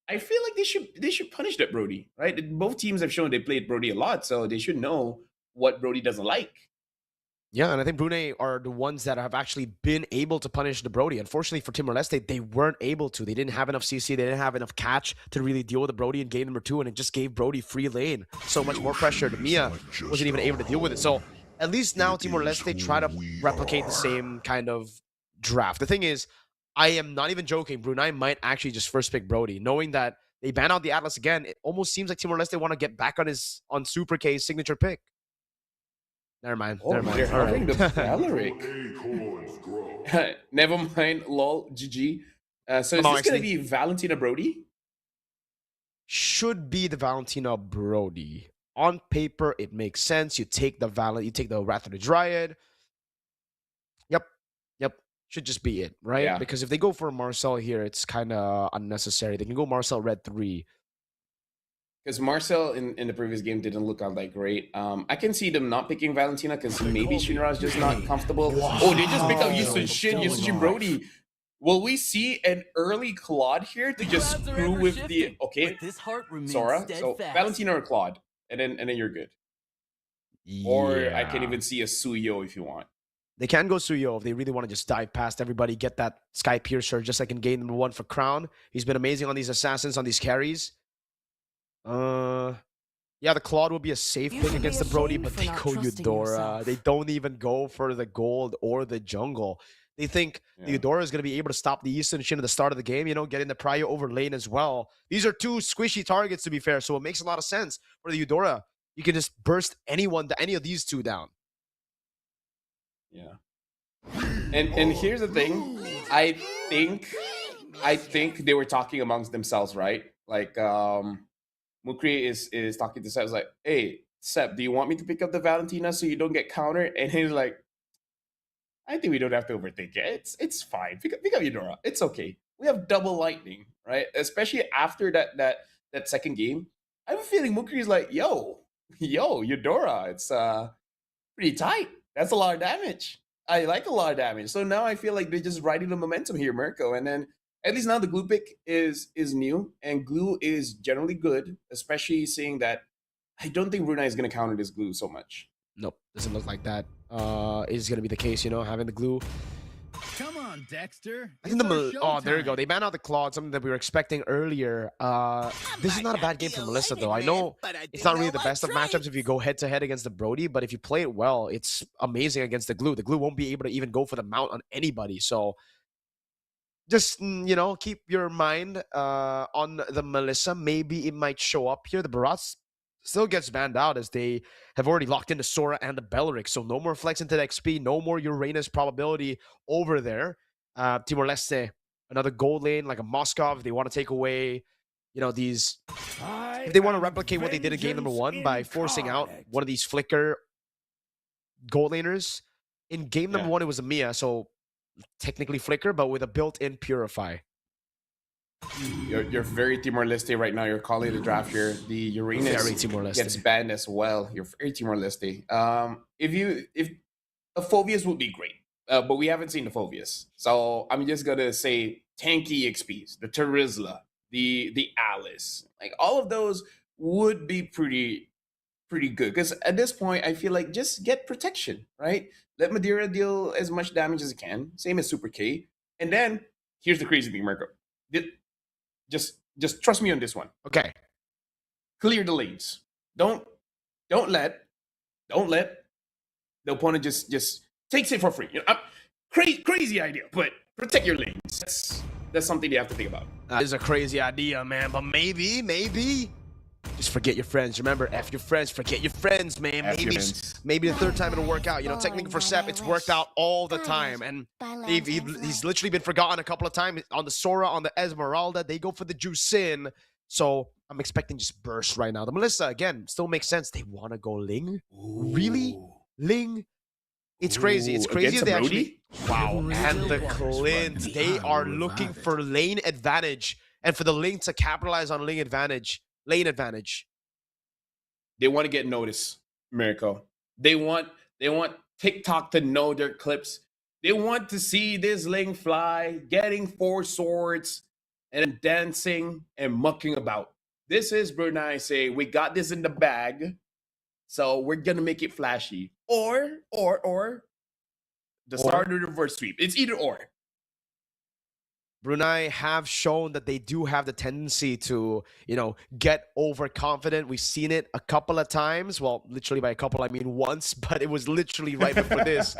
I feel like they should punish that Brody, right? Both teams have shown they played Brody a lot, so they should know what Brody doesn't like. Yeah, and I think Brunei are the ones that have actually been able to punish the Brody. Unfortunately for Timor-Leste, they weren't able to. They didn't have enough CC. They didn't have enough catch to really deal with the Brody in game number 2, and it just gave Brody free lane. So much more pressure. Mia wasn't even able to deal with it. So at least now Timor-Leste try to replicate the same kind of draft. The thing is, I am not even joking. Brunei might actually just first pick Brody, knowing that they ban out the Atlas again. It almost seems like Timor-Leste want to get back on Super K's signature pick. Never mind. Never mind. They're having the Valeric. Never mind. Lol. GG. So is this going to be Valentina Brody? Should be the Valentina Brody. On paper, it makes sense. You take the Wrath of the Dryad. Yep. Should just be it, right? Yeah. Because if they go for Marcel here, it's kind of unnecessary. They can go Marcel Red 3. Because Marcel in the previous game didn't look all that great. I can see them not picking Valentina because maybe Shinra's just not comfortable. Oh, they just picked up Yusun Brody. Will we see an early Claude here to just screw with the Sora? So Valentina or Claude, and then you're good. Or I can Yeah. even see a Suyo if you want. They can go Suyo if they really want to just dive past everybody, get that Sky Piercer just like in game number 1 for Crown. He's been amazing on these assassins, on these carries. Yeah, the Claude will be a safe pick against the Brody, but they go Eudora. They don't even go for the gold or the jungle. They think the Eudora is going to be able to stop the Eastern Shin at the start of the game, getting the Prio over lane as well. These are two squishy targets, to be fair, so it makes a lot of sense for the Eudora. You can just burst any of these two down. Yeah. And here's the thing. I think they were talking amongst themselves, right? Like Mukri is talking to Seb, like, hey, Seb, do you want me to pick up the Valentina so you don't get countered? And he's like, I think we don't have to overthink it. It's fine. Pick up Eudora. It's okay. We have double lightning, right? Especially after that second game. I have a feeling Mukri is like, yo, Eudora. It's pretty tight. That's a lot of damage. I like a lot of damage. So now I feel like they're just riding the momentum here, Mirko. And then at least now the glue pick is new, and glue is generally good, especially seeing that I don't think Brunei is going to counter this glue so much. Nope, doesn't look like that is going to be the case, having the glue. Come on, Dexter. I think there you go. They banned out the Claude, something that we were expecting earlier. This is not a bad game for Melissa, though. I know it's not really the best of matchups if you go head-to-head against the Brody, but if you play it well, it's amazing against the glue. The glue won't be able to even go for the mount on anybody, so just, keep your mind on the Melissa. Maybe it might show up here. The Barats still gets banned out as they have already locked into Sora and the Belleric. So no more flex into the XP, no more Uranus probability over there. Timor-Leste, another gold lane like a Moskov. If they want to take away, these... If they want to replicate what they did in game number 1 by forcing out one of these Flicker gold laners. In game number 1, it was a Mia, so technically Flicker, but with a built-in Purify. You're very Timor-Leste right now. You're calling the draft here. The Uranus gets banned as well. You're very Timor-Leste. If a Phobius would be great, but we haven't seen the Phobius. So I'm just gonna say tanky XPs, the Terizla, the Alice, like all of those would be pretty good. Because at this point, I feel like just get protection, right? Let Madeira deal as much damage as it can. Same as Super K. And then here's the crazy thing, Mirko. Just trust me on this one. Okay. Clear the lanes. Don't let the opponent just takes it for free. Crazy idea, but protect your lanes. That's something you have to think about. That is a crazy idea, man. But maybe just forget your friends. Remember, F your friends, forget your friends, man. Maybe the third time it'll work out. Technically for Sep, it's worked out all the time. And he's literally been forgotten a couple of times. On the Sora, on the Esmeralda, they go for the Jusin. So I'm expecting just burst right now. The Melissa, again, still makes sense. They want to go Ling? Really? Ling? It's crazy. It's crazy that they actually... Wow. And the Clint. They are looking for lane advantage. And for the Ling to capitalize on lane advantage. They want to get noticed, Mirko. They want TikTok to know their clips. They want to see this Ling fly, getting 4 swords, and dancing and mucking about. This is Brunei say, we got this in the bag, so we're gonna make it flashy. Or the start of the reverse sweep. It's either or. Brunei have shown that they do have the tendency to, get overconfident. We've seen it a couple of times. Well, literally by a couple, I mean once, but it was literally right before this.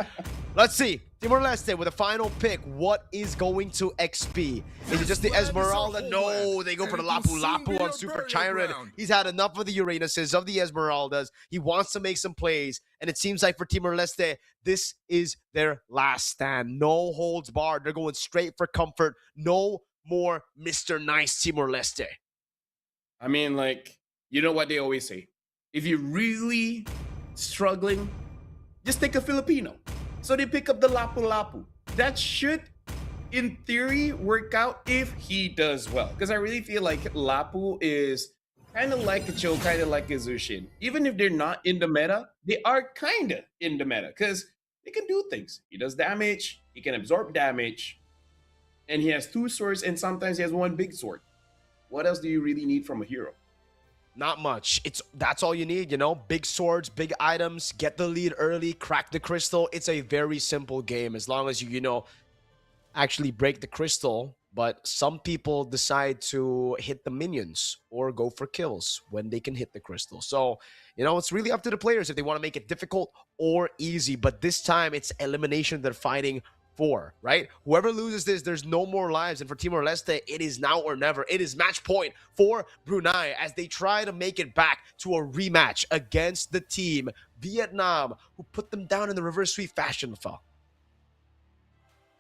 Let's see. Timor-Leste with a final pick. What is going to XP? Is it just the Esmeralda? No, they go for the Lapu on Super Chiron. He's had enough of the Uranuses, of the Esmeraldas. He wants to make some plays. And it seems like for Timor-Leste, this is their last stand. No holds barred. They're going straight for comfort. No more Mr. Nice Timor-Leste. I mean, you know what they always say? If you're really struggling, just take a Filipino. So they pick up the Lapu. That should, in theory, work out if he does well. Because I really feel like Lapu is kind of like a Cho, kind of like a Zushin. Even if they're not in the meta, they are kind of in the meta. Because they can do things. He does damage, he can absorb damage, and he has 2 swords, and sometimes he has 1 big sword. What else do you really need from a hero? Not much. That's all you need, you know? Big swords, big items, get the lead early, crack the crystal. It's a very simple game as long as you know, actually break the crystal. But some people decide to hit the minions or go for kills when they can hit the crystal. So, you know, it's really up to the players if they want to make it difficult or easy. But this time, it's elimination they're fighting for, right? Whoever loses this, there's no more lives. And for Timor-Leste, it is now or never. It is match point for Brunei as they try to make it back to a rematch against the team, Vietnam, who put them down in the reverse sweep fashion, Fel.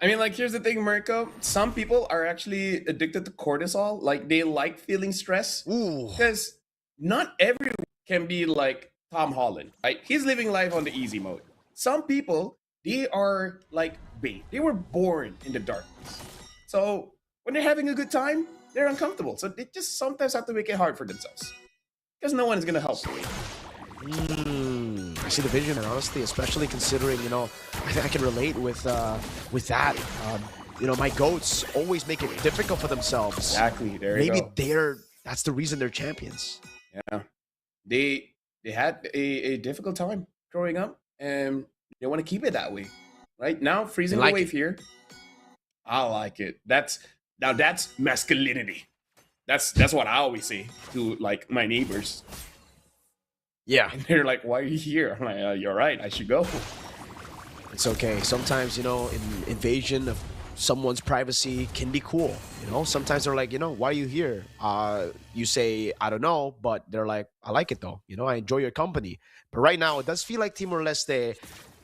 I mean, like, here's the thing, Mirko. Some people are actually addicted to cortisol. Like, they like feeling stress. Ooh. Because not everyone can be like Tom Holland, right? He's living life on the easy mode. Some people, they are like bait. They were born in the darkness. So when they're having a good time, they're uncomfortable. So they just sometimes have to make it hard for themselves. Because no one is going to help. I see the vision, and honestly, especially considering, you know, I can relate with that. You know, my goats always make it difficult for themselves. Exactly. There you go. Maybe that's the reason they're champions. Yeah. They had a difficult time growing up, and they want to keep it that way. Right? Now, freezing the wave here. I like it. That's masculinity. That's what I always say to like my neighbors. Yeah. And they're like, why are you here? I'm like, you're right, I should go. It's okay. Sometimes, you know, invasion of someone's privacy can be cool. You know, sometimes they're like, you know, why are you here? You say, I don't know, but they're like, I like it though. You know, I enjoy your company. But right now, it does feel like Timor-Leste,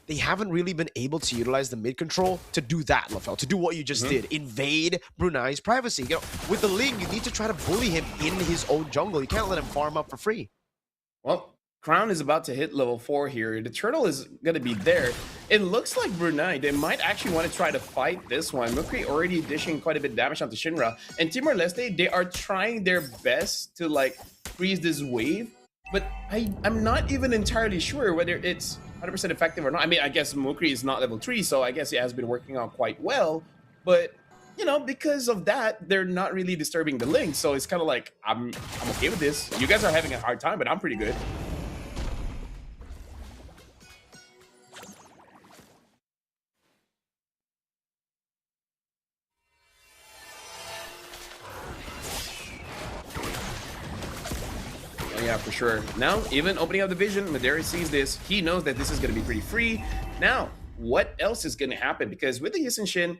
they haven't really been able to utilize the mid control to do that, Lafel, to do what you just did. Invade Brunei's privacy. You know, with the Ling, you need to try to bully him in his own jungle. You can't let him farm up for free. Well, Crown is about to hit level 4 here. The turtle is going to be there. It looks like Brunei, they might actually want to try to fight this one. Mukri already dishing quite a bit of damage onto Shinra. And Timor-Leste, they are trying their best to like freeze this wave. But I'm not even entirely sure whether it's 100% effective or not. I mean, I guess Mukri is not level 3, so I guess it has been working out quite well. But, you know, because of that, they're not really disturbing the link. So it's kind of like, I'm okay with this. You guys are having a hard time, but I'm pretty good. Yeah, for sure. Now, even opening up the vision, Madera sees this. He knows that this is going to be pretty free. Now, what else is going to happen? Because with the Yisun Shin,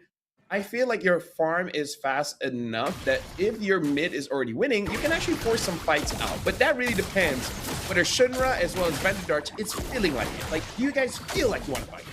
I feel like your farm is fast enough that if your mid is already winning, you can actually force some fights out. But that really depends whether Shinra as well as Vanderdarts, it's feeling like it. Like, do you guys feel like you want to fight?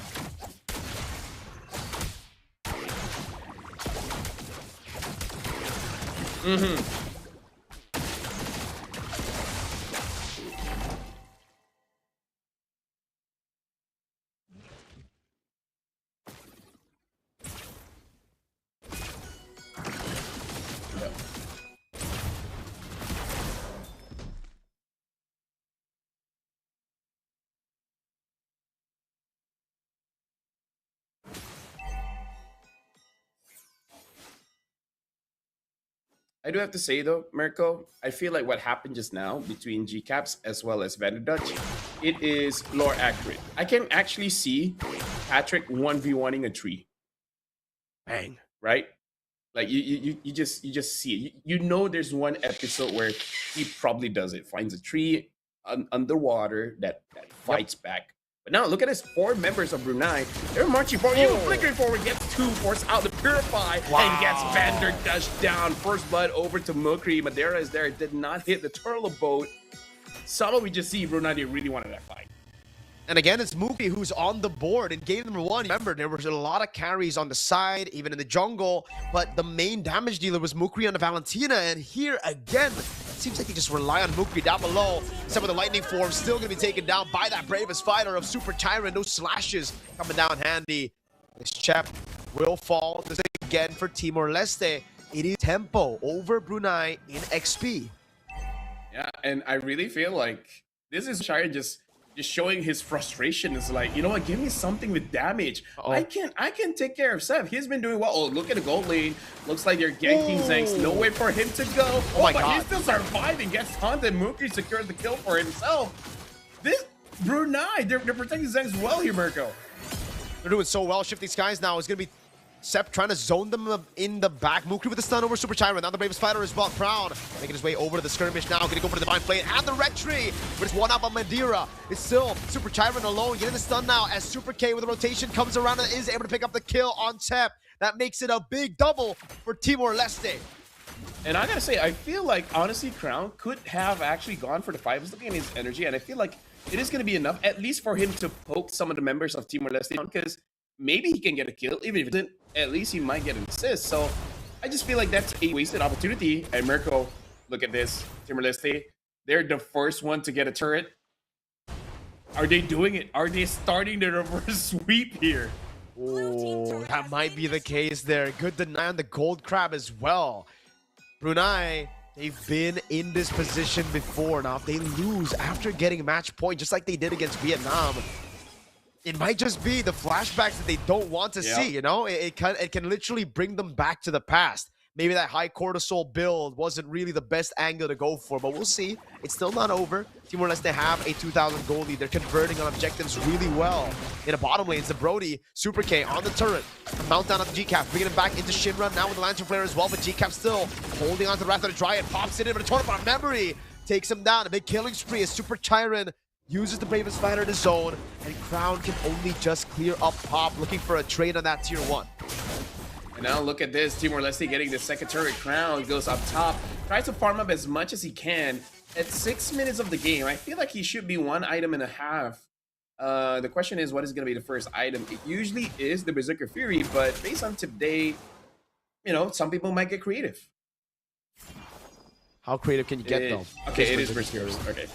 I do have to say though, Mirko, I feel like what happened just now between GCaps as well as Vanderdutch, it is lore accurate. I can actually see Patrick 1v1ing a tree. Bang, right? Like you just see it. You know there's one episode where he probably does it. Finds a tree underwater that fights back. But now look at this, 4 members of Brunei. They're marching forward, even flickering forward, gets 2, force out to Purify, and gets Vanderdush down. First blood over to Mukri. Madera is there, did not hit the turtle boat. Somehow we just see Brunei, they really wanted that fight. And again, it's Mukri who's on the board in game number 1. Remember, there was a lot of carries on the side, even in the jungle, but the main damage dealer was Mukri on the Valentina, and here again, it seems like they just rely on Mukri down below. Some of the lightning form still going to be taken down by that bravest fighter of Super Tyrant. Those slashes coming down handy. This chap will fall. This again for Timor-Leste. It is tempo over Brunei in XP. Yeah, and I really feel like this is Shire just just showing his frustration. Is like, you know what, give me something with damage. I can take care of Seth. He's been doing well. Oh, look at the gold lane. Looks like they're ganking Zeng's. Nowhere for him to go. Oh my but God. he's still surviving. Gets taunted. Mookie secures the kill for himself. This Brunei, they're protecting Zeng's well here, Mirko. They're doing so well. Shifting Skies now is going to be Sep trying to zone them in the back. Mookie with the stun over Super Chiron. Now the Bravest Fighter is well. Proud making his way over to the skirmish now. Going to go for the Divine Flame and the Red Tree. But it's one up on Madeira. It's still Super Chiron alone. Getting the stun now as Super K with the rotation comes around and is able to pick up the kill on Sep. That makes it a big double for Timor-Leste. And I gotta say, I feel like, honestly, Crown could have actually gone for the 5. He's looking at his energy, and I feel like it is going to be enough, at least for him to poke some of the members of Timor-Leste, because maybe he can get a kill. Even if it didn't, at least he might get an assist. So I just feel like that's a wasted opportunity. And Mirko, look at this. Timor-Leste, they're the first one to get a turret. Are they doing it? Are they starting the reverse sweep here? Oh, that might be the case there. Good deny on the gold crab as well. Brunei, they've been in this position before. Now, if they lose after getting match point, just like they did against Vietnam, it might just be the flashbacks that they don't want to see, you know? It can literally bring them back to the past. Maybe that high cortisol build wasn't really the best angle to go for, but we'll see. It's still not over. Timor-Leste have a 2,000 goal lead. They're converting on objectives really well. In the bottom lane, it's the Brody, Super K on the turret. A mount down on the GCap, bringing him back into Shinra, now with the Lantern Flare as well, but GCap still holding on to the Wrath of the Dryad, pops it in, but a tournament of memory takes him down. A big killing spree as Super Chiron uses the Bravest Fighter to zone, and Crown can only just clear up Pop, looking for a trade on that tier 1. And now look at this, Timor-Leste getting the second turret. Crown goes up top, tries to farm up as much as he can. At 6 minutes of the game, I feel like he should be 1.5 items. The question is, what is going to be the first item? It usually is the Berserker Fury, but based on today, you know, some people might get creative. How creative can you get, though? Okay, it is Berserker. Okay.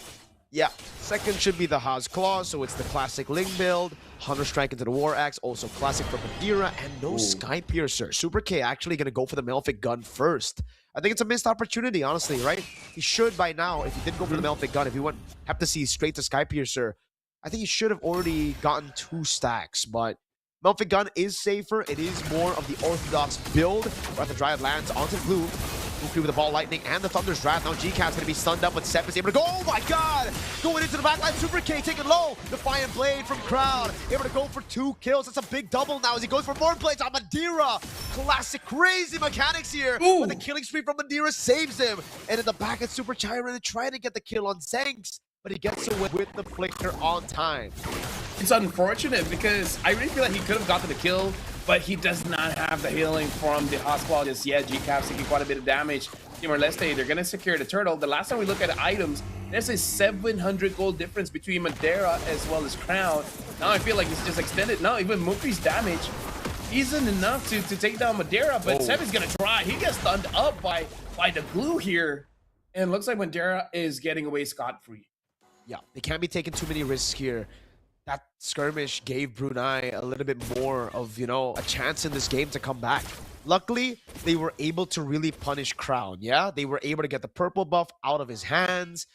Yeah, second should be the Haas Claw, so it's the classic Ling build. Hunter Strike into the War Axe, also classic for Madeira, and no Sky Piercer. Super K actually going to go for the Malefic Gun first. I think it's a missed opportunity, honestly, right? He should by now, if he didn't go for the Malefic Gun, if he went have to see straight to Sky Piercer, I think he should have already gotten 2 stacks, but Malefic Gun is safer. It is more of the orthodox build, where the Dryad lands onto the blue. Mookie with the Ball Lightning and the Thunder's Wrath. Now GCat's going to be stunned up, but Sep is able to go. Oh my God! Going into the backline. Super K taking low. Defiant Blade from Crowd. Able to go for 2 kills. That's a big double now as he goes for more plays on Madeira. Classic crazy mechanics here. But the killing spree from Madeira saves him. And in the back, it's Super Chiron trying to get the kill on Zanks, but he gets away with the flicker on time. It's unfortunate because I really feel like he could have gotten the kill, but he does not have the healing from the hospital just yet. GCap's taking quite a bit of damage. Timor-Leste, they're going to secure the turtle. The last time we look at the items, there's a 700 gold difference between Madeira as well as Crown. Now I feel like it's just extended. Now even Mookie's damage isn't enough to take down Madeira, but Seb is going to try. He gets stunned up by the glue here. And it looks like Madeira is getting away scot-free. Yeah, they can't be taking too many risks here. That skirmish gave Brunei a little bit more of, you know, a chance in this game to come back. Luckily, they were able to really punish Crown, yeah? They were able to get the purple buff out of his hands,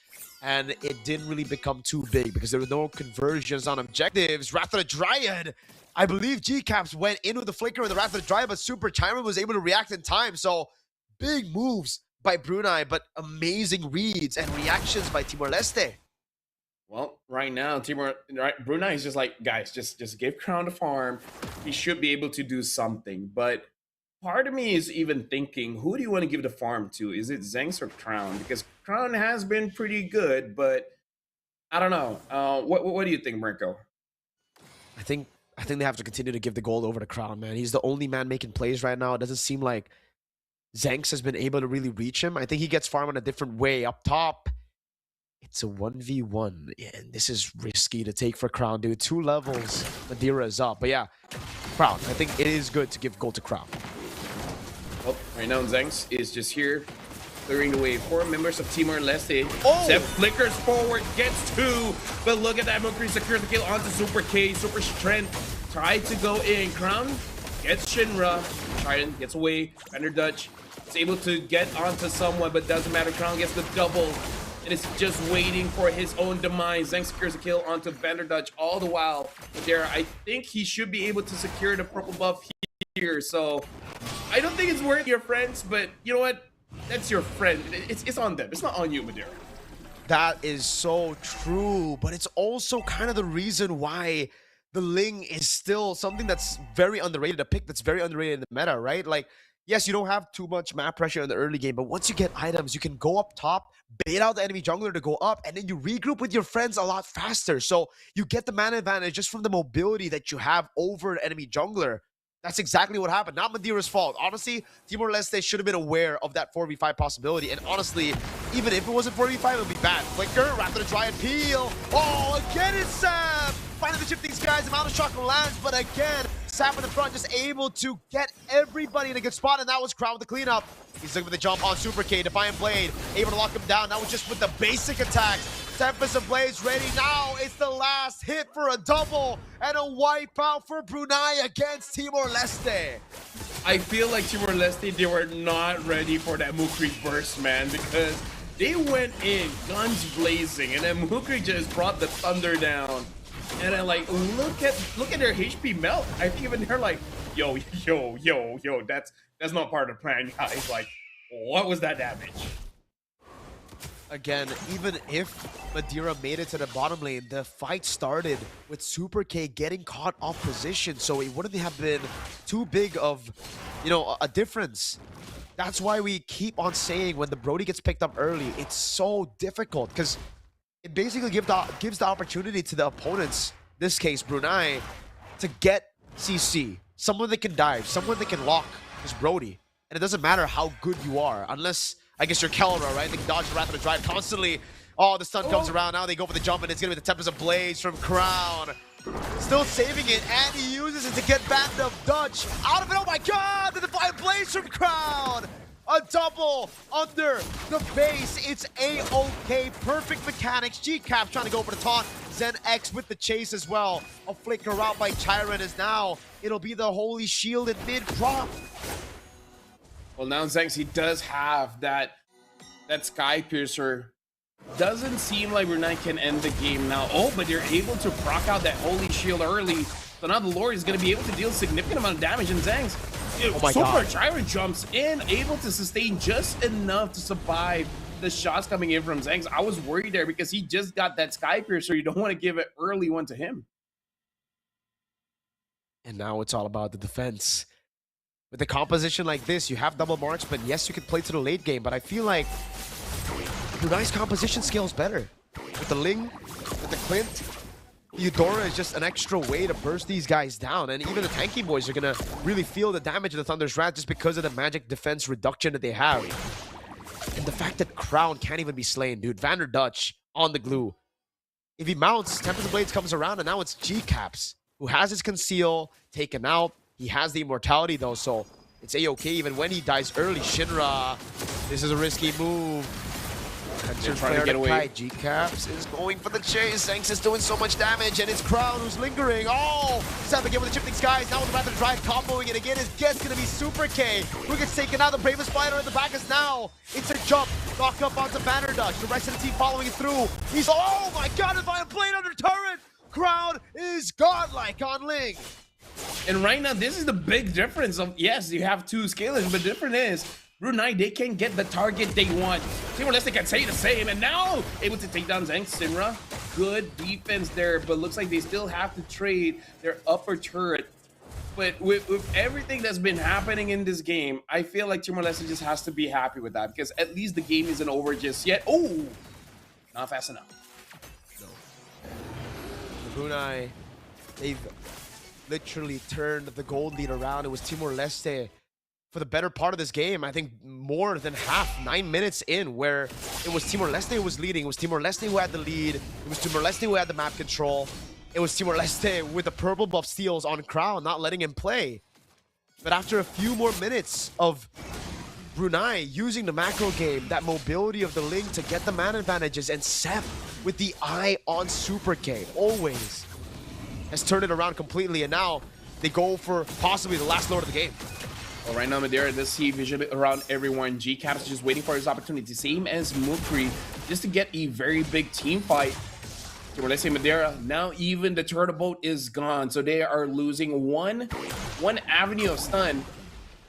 and it didn't really become too big because there were no conversions on objectives. Wrath of the Dryad, I believe GCaps went in with the flicker and the Wrath of the Dryad, but Super Chiron was able to react in time, so big moves by Brunei, but amazing reads and reactions by Timor-Leste. Well, right now, Brunei is just like, guys, just give Crown the farm. He should be able to do something. But part of me is even thinking, who do you want to give the farm to? Is it Zeng's or Crown? Because Crown has been pretty good, but I don't know. What do you think, Mirko? I think they have to continue to give the gold over to Crown, man. He's the only man making plays right now. It doesn't seem like Zanks has been able to really reach him. I think he gets farm in a different way. Up top, it's a 1v1, and this is risky to take for Crown, dude. 2 levels, Madeira is up. But yeah, Crown, I think it is good to give gold to Crown. Well, right now, Zanks is just here, clearing the way. 4 members of Timor-Leste. Sep flickers forward, gets 2, but look at that. Mookie secures the kill onto Super K. Super Strength tried to go in. Crown gets Shinra. Trident gets away. Thunder Dutch is able to get onto someone, but doesn't matter. Crown gets the double. and is just waiting for his own demise. Zhang secures a kill onto Vanderdutch all the while. There, I think he should be able to secure the purple buff here. So I don't think it's worth your friends, but you know what? That's your friend. It's on them. It's not on you, Madeira. That is so true, but it's also kind of the reason why the Ling is still something that's very underrated, a pick that's very underrated in the meta, right? Like, yes, you don't have too much map pressure in the early game, but once you get items, you can go up top, bait out the enemy jungler to go up, and then you regroup with your friends a lot faster. So you get the mana advantage just from the mobility that you have over an enemy jungler. That's exactly what happened. Not Madeira's fault. Honestly, Timor-Leste should have been aware of that 4v5 possibility. And honestly, even if it wasn't 4v5, it would be bad. Flicker, Raptor to try and peel. Oh, again it's Sam! Finding the chip these guys, amount of shock lands, but again, Sam in the front just able to get everybody in a good spot, and that was Crown with the cleanup. He's looking for the jump on Super K, Defiant Blade, able to lock him down. That was just with the basic attacks. Tempest of Blades ready. Now it's the last hit for a double and a wipeout for Brunei against Timor-Leste. I feel like Timor-Leste, they were not ready for that Mukri burst, man, because they went in guns blazing, and then Mukri just brought the thunder down. And then, like, look at their HP melt. I think even they're like, yo, that's not part of the plan, guys. Like, what was that damage? Again, even if Madeira made it to the bottom lane, the fight started with Super K getting caught off position, so it wouldn't have been too big of, you know, a difference. That's why we keep on saying when the Brody gets picked up early, it's so difficult, because it basically gives the opportunity to the opponents, this case Brunei, to get CC. Someone that can dive, someone that can lock is Brody. And it doesn't matter how good you are, unless, I guess, you're Kelra, right? They can dodge the Wrath of the Drive constantly. Oh, the stun comes around. Now they go for the jump, and it's going to be the Tempest of Blades from Crown. Still saving it, and he uses it to get back the Dutch out of it. Oh my god, the Defiant Blades from Crown. A double under the base. It's A-OK. Perfect mechanics. G-Cap trying to go for the taunt. Zen X with the chase as well. A flicker out by Chiron is now. It'll be the Holy Shield in mid-drop. Well, now Zhangxi does have that Sky Piercer. Doesn't seem like Brunei can end the game now. Oh, but they're able to proc out that Holy Shield early. So now the Lord is going to be able to deal a significant amount of damage, and Zhang's Super Chiron jumps in, able to sustain just enough to survive the shots coming in from Zhang's. I was worried there because he just got that Sky Piercer. You don't want to give an early one to him. And now it's all about the defense. With a composition like this, you have double marks, but yes, you can play to the late game, but I feel like Brunei's composition scales better. With the Ling, with the Clint, Eudora is just an extra way to burst these guys down, and even the tanky boys are gonna really feel the damage of the Thunder's Wrath just because of the magic defense reduction that they have. And the fact that Crown can't even be slain, dude. Vanderdutch on the glue. If he mounts, Tempest of Blades comes around, and now it's G-Caps, who has his conceal taken out. He has the immortality though, so it's A-OK even when he dies early. Shinra, this is a risky move. They're trying to get away. G-Caps is going for the chase. Zanx is doing so much damage, and it's Crown who's lingering. Oh! Sam again with the shifting skies. Now with the Raptor Drive comboing it again. His guess gonna be Super K, who gets taken out. The Bravest Spider in the back is now. It's a jump. Knock up onto Vanderdutch. The rest of the team following it through. He's, oh my god, if I am playing under turret! Crown is godlike on Ling. And right now, this is the big difference of, yes, you have two scalers, but the difference is, Brunei, they can get the target they want. Timor-Leste can say the same, and now able to take down Zhang Simra. Good defense there, but looks like they still have to trade their upper turret. But with everything that's been happening in this game, I feel like Timor-Leste just has to be happy with that, because at least the game isn't over just yet. Oh, not fast enough. No. The Brunei, they've literally turned the gold lead around. It was Timor-Leste for the better part of this game. I think more than half, 9 minutes in, where it was Timor-Leste who was leading. It was Timor-Leste who had the lead. It was Timor-Leste who had the map control. It was Timor-Leste with the purple buff steals on Crown, not letting him play. But after a few more minutes of Brunei using the macro game, that mobility of the Ling to get the mana advantages, and Seth with the eye on Super K, always, has turned it around completely, and now they go for possibly the last lord of the game. Well, right now, Madeira does see vision around everyone. G-Caps is just waiting for his opportunity. Same as Mukri, just to get a very big team fight. So let's say Madeira, now even the turtle boat is gone. So they are losing one avenue of stun.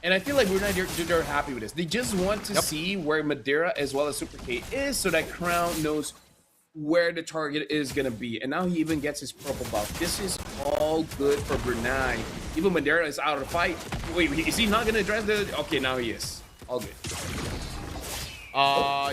And I feel like they're happy with this. They just want to see where Madeira as well as Super K is so that Crown knows where the target is going to be. And now he even gets his purple buff. This is all good for Brunei. Even Madeira is out of the fight. Wait, is he not going to address the... Okay, now he is. All good.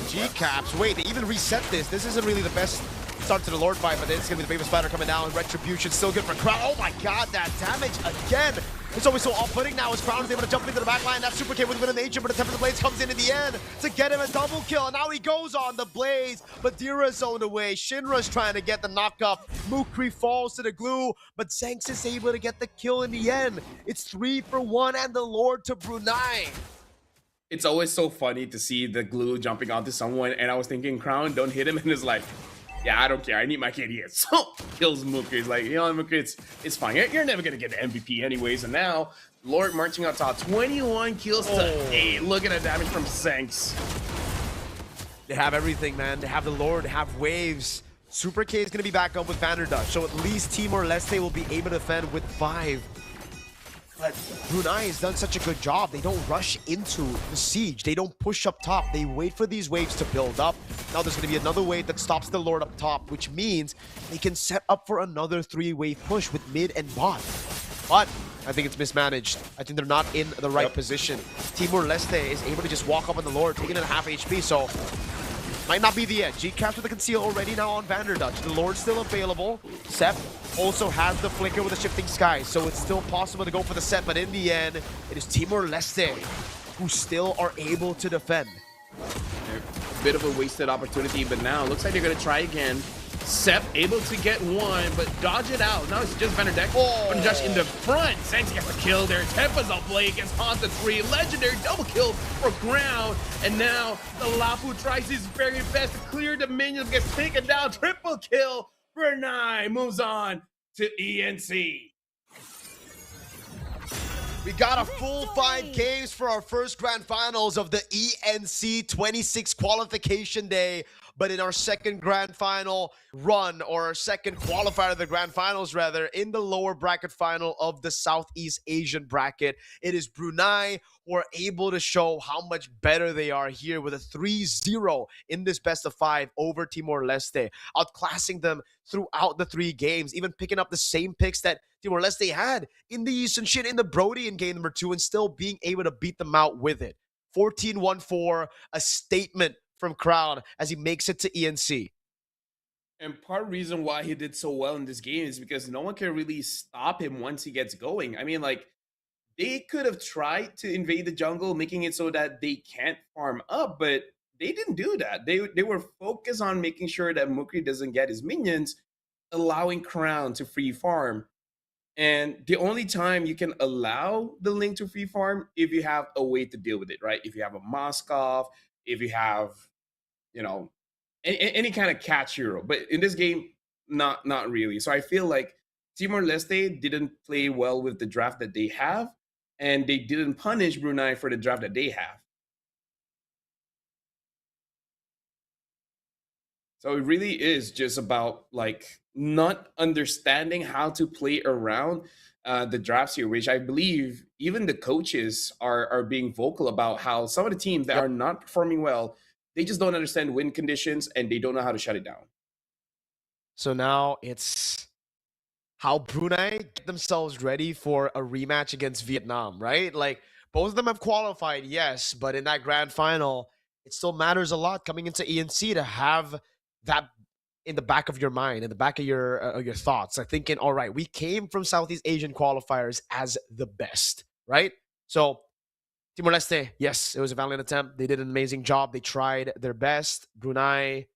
G-Caps. Wait, they even reset this. This isn't really the best start to the Lord fight, but then it's going to be the Famous Spider coming down. Retribution still good for Crown. Oh my god, that damage again. It's always so off-putting now as Crown is able to jump into the back line. That Super K would win in nature, but the Temper of the Blades comes in the end to get him a double kill. And now he goes on the Blades. Madeira's zoned away. Shinra's trying to get the knockup. Mukri falls to the glue, but Zanx is able to get the kill in the end. It's 3 for 1 and the Lord to Brunei. It's always so funny to see the glue jumping onto someone, and I was thinking, Crown, don't hit him, and it's like, yeah, I don't care. I need my kid here. So kills Mukri. He's like, you know, Mukri, it's fine. You're never going to get the MVP anyways. And now, Lord marching out top. 21 kills to 8. Look at the damage from Zanx. They have everything, man. They have the Lord, they have waves. Super K is going to be back up with Vanderdush. So at least Timor-Leste will be able to defend with 5. But Brunei has done such a good job. They don't rush into the siege. They don't push up top. They wait for these waves to build up. Now there's going to be another wave that stops the Lord up top, which means they can set up for another 3-wave push with mid and bot. But I think it's mismanaged. I think they're not in the right position. Timor-Leste is able to just walk up on the Lord, taking it at half HP, so might not be the end. G-Caps with the conceal already now on Vanderduch. The Lord's still available. Sep also has the flicker with the shifting skies, so it's still possible to go for the set, but in the end, it is Timor-Leste who still are able to defend. A bit of a wasted opportunity, but now looks like they're going to try again. Sep able to get one, but dodge it out. Now it's just Vanderduch. Vanderduch in the front. Zanx gets a kill there. Tempa's on play against Honda 3. Legendary double kill for Ground. And now the Lapu tries his very best to clear the minions. Gets taken down. Triple kill. Brunei moves on to ENC. We got a full 5 games for our first grand finals of the ENC 26 qualification day. But in our second grand final run, or our second qualifier of the grand finals rather, in the lower bracket final of the Southeast Asian bracket, it is Brunei who are able to show how much better they are here with a 3-0 in this best of 5 over Timor-Leste, outclassing them throughout the 3 games, even picking up the same picks that Timor-Leste had in the Eastern shit in the Brody in game number 2 and still being able to beat them out with it. 14-1-4, a statement from Crown as he makes it to ENC. And part of the reason why he did so well in this game is because no one can really stop him once he gets going. I mean, like, they could have tried to invade the jungle, making it so that they can't farm up, but they didn't do that. They were focused on making sure that Mukri doesn't get his minions, allowing Crown to free farm. And the only time you can allow the Link to free farm if you have a way to deal with it, right? If you have a Moskov, if you have, you know, any kind of catch hero. But in this game, not really. So I feel like Timor-Leste didn't play well with the draft that they have, and they didn't punish Brunei for the draft that they have. So it really is just about, like, not understanding how to play around the drafts here, which I believe even the coaches are being vocal about how some of the teams that are not performing well, they just don't understand win conditions and they don't know how to shut it down. So now it's how Brunei get themselves ready for a rematch against Vietnam, right? Like, both of them have qualified, yes, but in that grand final, it still matters a lot coming into ENC to have that in the back of your mind, in the back of your thoughts. I thinking, all right, we came from Southeast Asian qualifiers as the best, right? So Timor-Leste, yes, it was a valiant attempt. They did an amazing job. They tried their best. Brunei,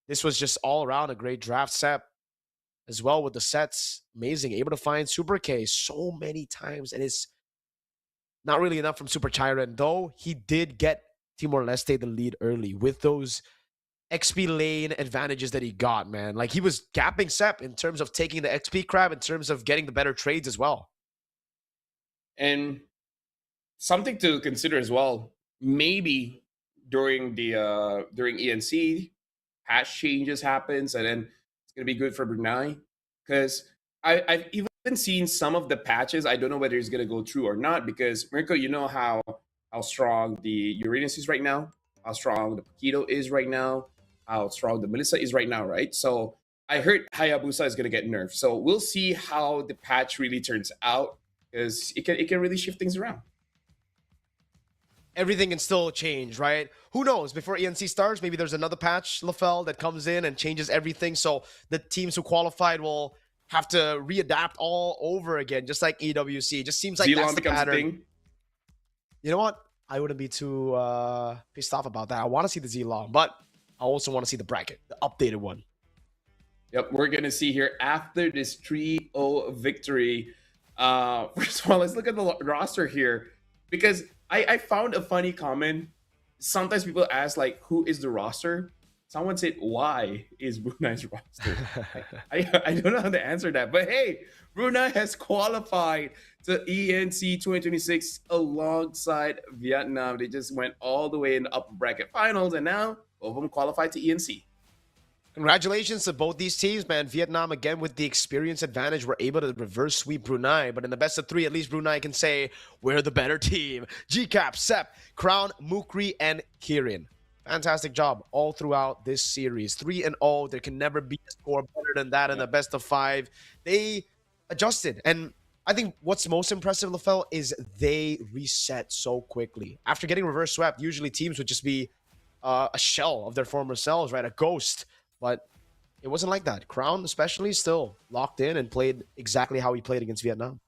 this was just all around a great draft set as well with the sets. Amazing, able to find Super K so many times, and it's not really enough from Super Chiron, though he did get Timor-Leste the lead early with those XP lane advantages that he got, man. Like, he was gapping Sep in terms of taking the XP crab, in terms of getting the better trades as well. And something to consider as well. Maybe during ENC, patch changes happens, and then it's gonna be good for Brunei because I've even seen some of the patches. I don't know whether it's gonna go through or not because Mirko, you know how strong the Uranus is right now, how strong the Paquito is right now, how strong the Melissa is right now, right? So I heard Hayabusa is gonna get nerfed. So we'll see how the patch really turns out because it can really shift things around. Everything can still change, right? Who knows? Before ENC starts, maybe there's another patch, LaFell, that comes in and changes everything. So the teams who qualified will have to readapt all over again, just like EWC. It just seems like that's the pattern. Thing. You know what? I wouldn't be too pissed off about that. I want to see the Z-Long, but I also want to see the bracket, the updated one. Yep, we're going to see here after this 3-0 victory. First of all, let's look at the roster here because I found a funny comment. Sometimes people ask, like, who is the roster? Someone said, why is Brunei's roster? I don't know how to answer that. But hey, Brunei has qualified to ENC 2026 alongside Vietnam. They just went all the way in the upper bracket finals, and now both of them qualified to ENC. Congratulations to both these teams, man. Vietnam, again, with the experience advantage, were able to reverse sweep Brunei. But in the best of three, at least Brunei can say, we're the better team. GCAP, Sep, Crown, Mukri, and Kirin. Fantastic job all throughout this series. 3-0. There can never be a score better than that in the best of five. They adjusted. And I think what's most impressive, LaFell, is they reset so quickly. After getting reverse swept, usually teams would just be a shell of their former selves, right? A ghost. But it wasn't like that. Crown, especially, still locked in and played exactly how he played against Vietnam.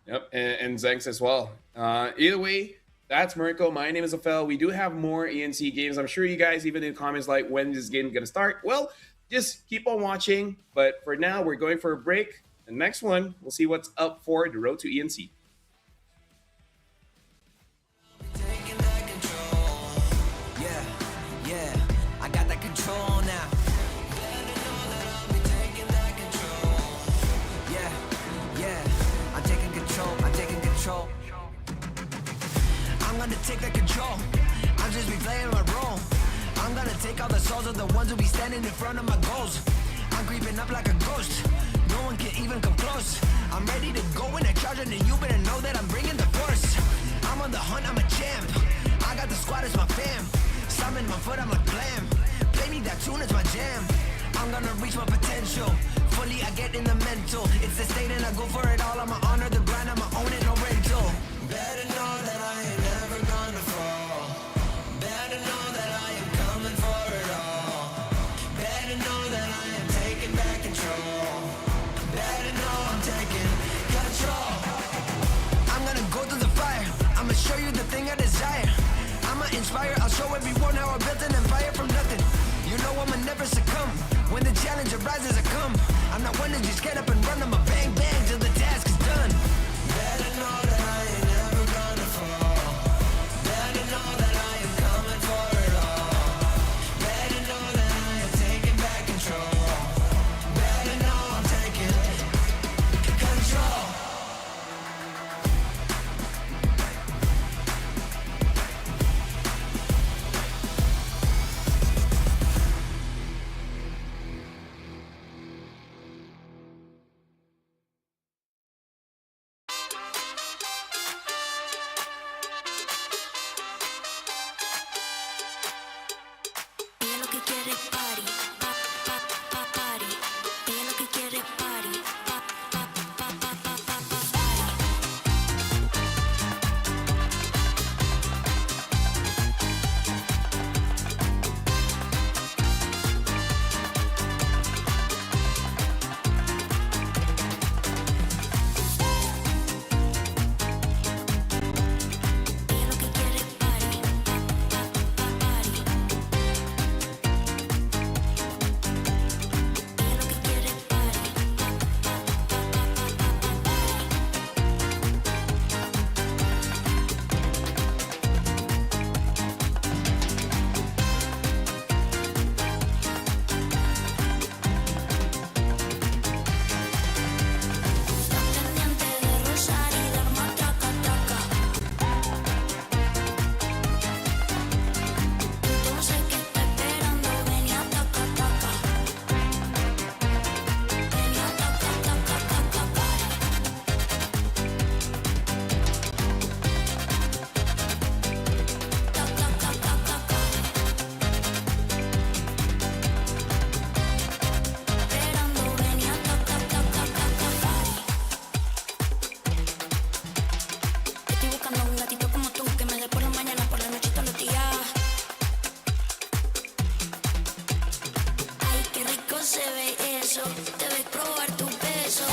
Yep, and Zenks as well. Either way, that's Mirko. My name is Afel. We do have more ENC games. I'm sure you guys, even in the comments, like, when is this game going to start? Well, just keep on watching. But for now, we're going for a break. The next one, we'll see what's up for the road to ENC. I'm gonna take that control. I'll just be playing my role. I'm gonna take all the souls of the ones who be standing in front of my goals. I'm creeping up like a ghost. No one can even come close. I'm ready to go in a charge, and you better know that I'm bringing the force. I'm on the hunt, I'm a champ. I got the squad as my fam. Summon my foot, I'm like blam. Play me that tune, it's my jam. I'm gonna reach my potential. Fully, I get in the mental. It's the state and I go for it all. I'ma honor the grind, I'ma own it, no rental. Better know that I ain't never gonna fall. Better know that I am coming for it all. Better know that I am taking back control. Better know I'm taking control. I'm gonna go through the fire. I'ma show you the thing I desire. I'ma inspire, I'll show everyone how I built an empire from nothing. You know I'ma never succumb. When the challenge arises, I come. I'm not one to just get up and run. I'ma bang bang till the task is done. Better know that I ain't never gonna fall. Better know that I am coming for it all. Better know that I am taking back control. Better know I'm taking control. se ve eso, debes probar tu peso.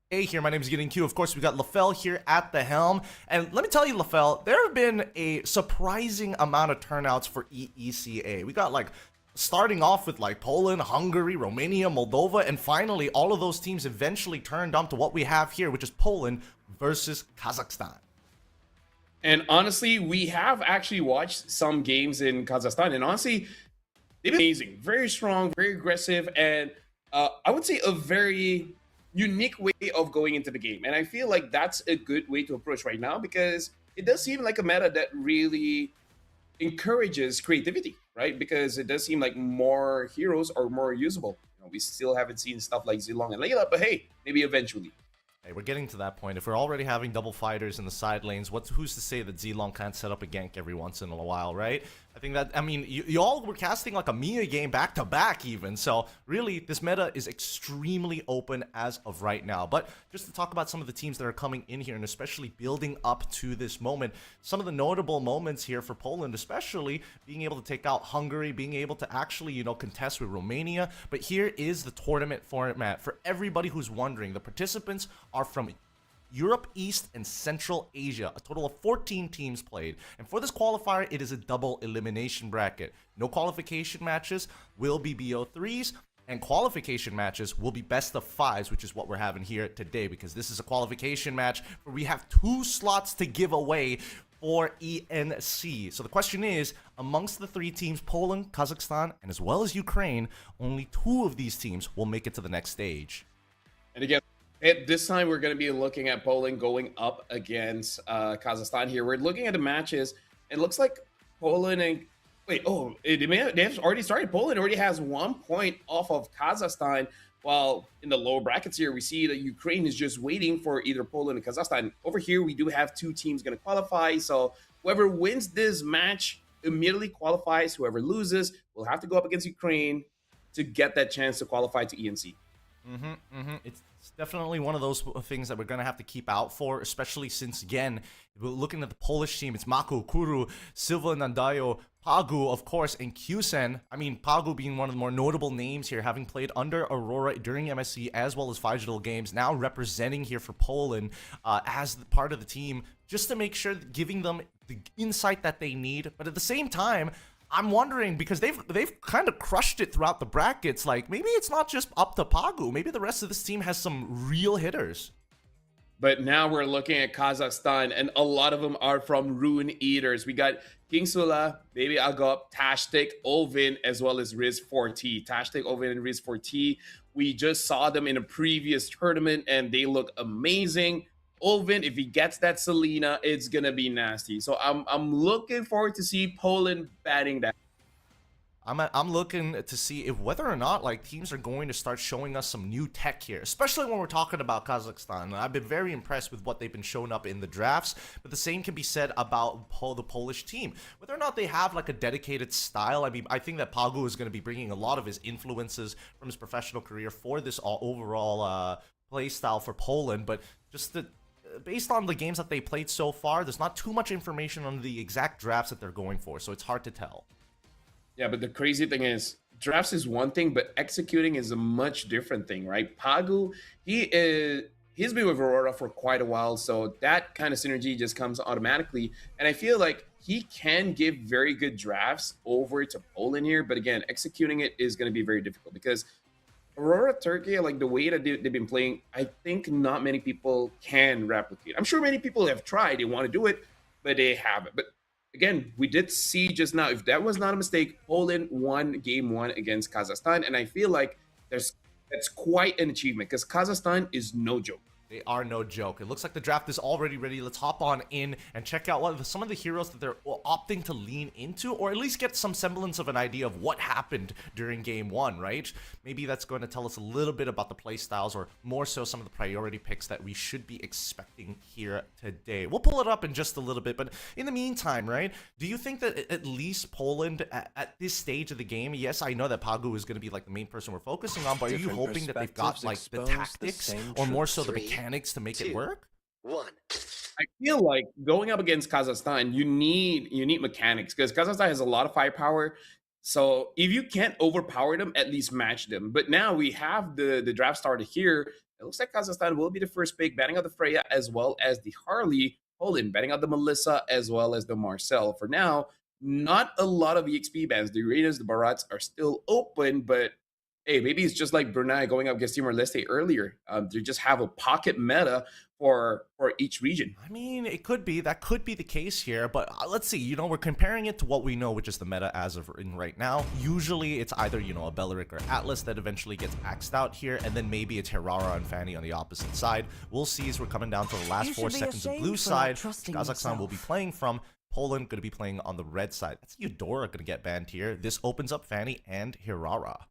Hey here, my name is Getting Q. Of course, we got LaFell here at the helm. And let me tell you, LaFell, there have been a surprising amount of turnouts for EECA. We got like starting off with like Poland, Hungary, Romania, Moldova, and finally all of those teams eventually turned on to what we have here, which is Poland versus Kazakhstan. And honestly, we have actually watched some games in Kazakhstan, and honestly, they've been amazing, very strong, very aggressive, and I would say a very unique way of going into the game. And I feel like that's a good way to approach right now, because it does seem like a meta that really encourages creativity, right? Because it does seem like more heroes are more usable. You know, we still haven't seen stuff like Zilong and Layla, but hey, maybe eventually. Hey, we're getting to that point. If we're already having double fighters in the side lanes, who's to say that Zilong can't set up a gank every once in a while, right? I think that, I mean, you all were casting like a Mia game back-to-back even, so really, this meta is extremely open as of right now. But just to talk about some of the teams that are coming in here, and especially building up to this moment, some of the notable moments here for Poland, especially being able to take out Hungary, being able to actually, you know, contest with Romania. But here is the tournament format. For everybody who's wondering, the participants are from Europe, East, and Central Asia. A total of 14 teams played. And for this qualifier, it is a double elimination bracket. No qualification matches will be BO3s, and qualification matches will be best of 5s, which is what we're having here today, because this is a qualification match where we have 2 slots to give away for ENC. So the question is, amongst the 3 teams, Poland, Kazakhstan, and as well as Ukraine, only 2 of these teams will make it to the next stage. And again, at this time, we're going to be looking at Poland going up against Kazakhstan here. We're looking at the matches. It looks like Poland and... Wait, they have already started. Poland already has 1 point off of Kazakhstan, while in the lower brackets here, we see that Ukraine is just waiting for either Poland or Kazakhstan. Over here, we do have 2 teams going to qualify. So whoever wins this match immediately qualifies. Whoever loses will have to go up against Ukraine to get that chance to qualify to ENC. It's definitely one of those things that we're going to have to keep out for, especially since, again, we're looking at the Polish team. It's Mako, Kuru, Silva, Nandayo, Pagu, of course, and Kyusen. I mean, Pagu being one of the more notable names here, having played under Aurora during MSC as well as Digital Games, now representing here for Poland as part of the team, just to make sure that giving them the insight that they need. But at the same time, I'm wondering, because they've kind of crushed it throughout the brackets, like maybe it's not just up to Pagu. Maybe the rest of this team has some real hitters. But now we're looking at Kazakhstan, and a lot of them are from Rune Eaters. We got King Sula, Baby Agop, Tashtik, Ovin, as well as Riz4T. Tashtik, Ovin, and Riz4T. We just saw them in a previous tournament, and they look amazing. Olvin, if he gets that Selena, it's gonna be nasty. So I'm looking forward to see Poland batting that. I'm looking to see if whether or not like teams are going to start showing us some new tech here, especially when we're talking about Kazakhstan. I've been very impressed with what they've been showing up in the drafts, but the same can be said about the Polish team. Whether or not they have like a dedicated style, I mean, I think that Pagu is going to be bringing a lot of his influences from his professional career for this overall play style for Poland, but just based on the games that they played so far, there's not too much information on the exact drafts that they're going for, so it's hard to tell. Yeah, but the crazy thing is, drafts is one thing, but executing is a much different thing, right? Pagu, he's been with Aurora for quite a while, so that kind of synergy just comes automatically. And I feel like he can give very good drafts over to Poland here, but again, executing it is going to be very difficult because Aurora Turkey, like the way that they've been playing, I think not many people can replicate. I'm sure many people have tried, they want to do it, but they haven't. But again, we did see just now, if that was not a mistake, Poland won game 1 against Kazakhstan. And I feel like that's quite an achievement because Kazakhstan is no joke. They are no joke. It looks like the draft is already ready. Let's hop on in and check out some of the heroes that they're opting to lean into, or at least get some semblance of an idea of what happened during game 1, right? Maybe that's going to tell us a little bit about the play styles, or more so some of the priority picks that we should be expecting here today. We'll pull it up in just a little bit, but in the meantime, right, do you think that at least Poland at this stage of the game, yes, I know that Pagu is going to be like the main person we're focusing on, but are you hoping that they've got like the tactics, or more so the mechanics to make it work? I feel like going up against Kazakhstan, you need mechanics because Kazakhstan has a lot of firepower. So if you can't overpower them, at least match them. But now we have the draft started here. It looks like Kazakhstan will be the first pick, batting out the Freya as well as the Harley. Poland batting out the Melissa as well as the Marcel. For now, not a lot of EXP bans. The Uranus, the Barats are still open, but hey, maybe it's just like Brunei going up against Timor-Leste earlier. They just have a pocket meta for each region. I mean, it could be. That could be the case here, but let's see. You know, we're comparing it to what we know, which is the meta as of right now. Usually, it's either, you know, a Belleric or Atlas that eventually gets axed out here, and then maybe it's Herrera and Fanny on the opposite side. We'll see as we're coming down to the last 4 seconds of blue side. Kazakhstan will be playing from. Poland going to be playing on the red side. That's Eudora going to get banned here. This opens up Fanny and Herrera.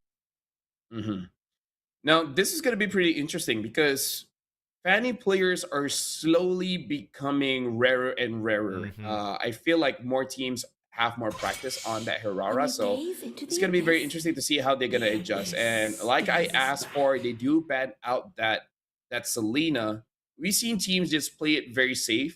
Now, this is going to be pretty interesting because Fanny players are slowly becoming rarer and rarer. I feel like more teams have more practice on that Herrera, so it's going to be very interesting to see how they're going to adjust. And like I asked for, they do ban out that Selena. We've seen teams just play it very safe.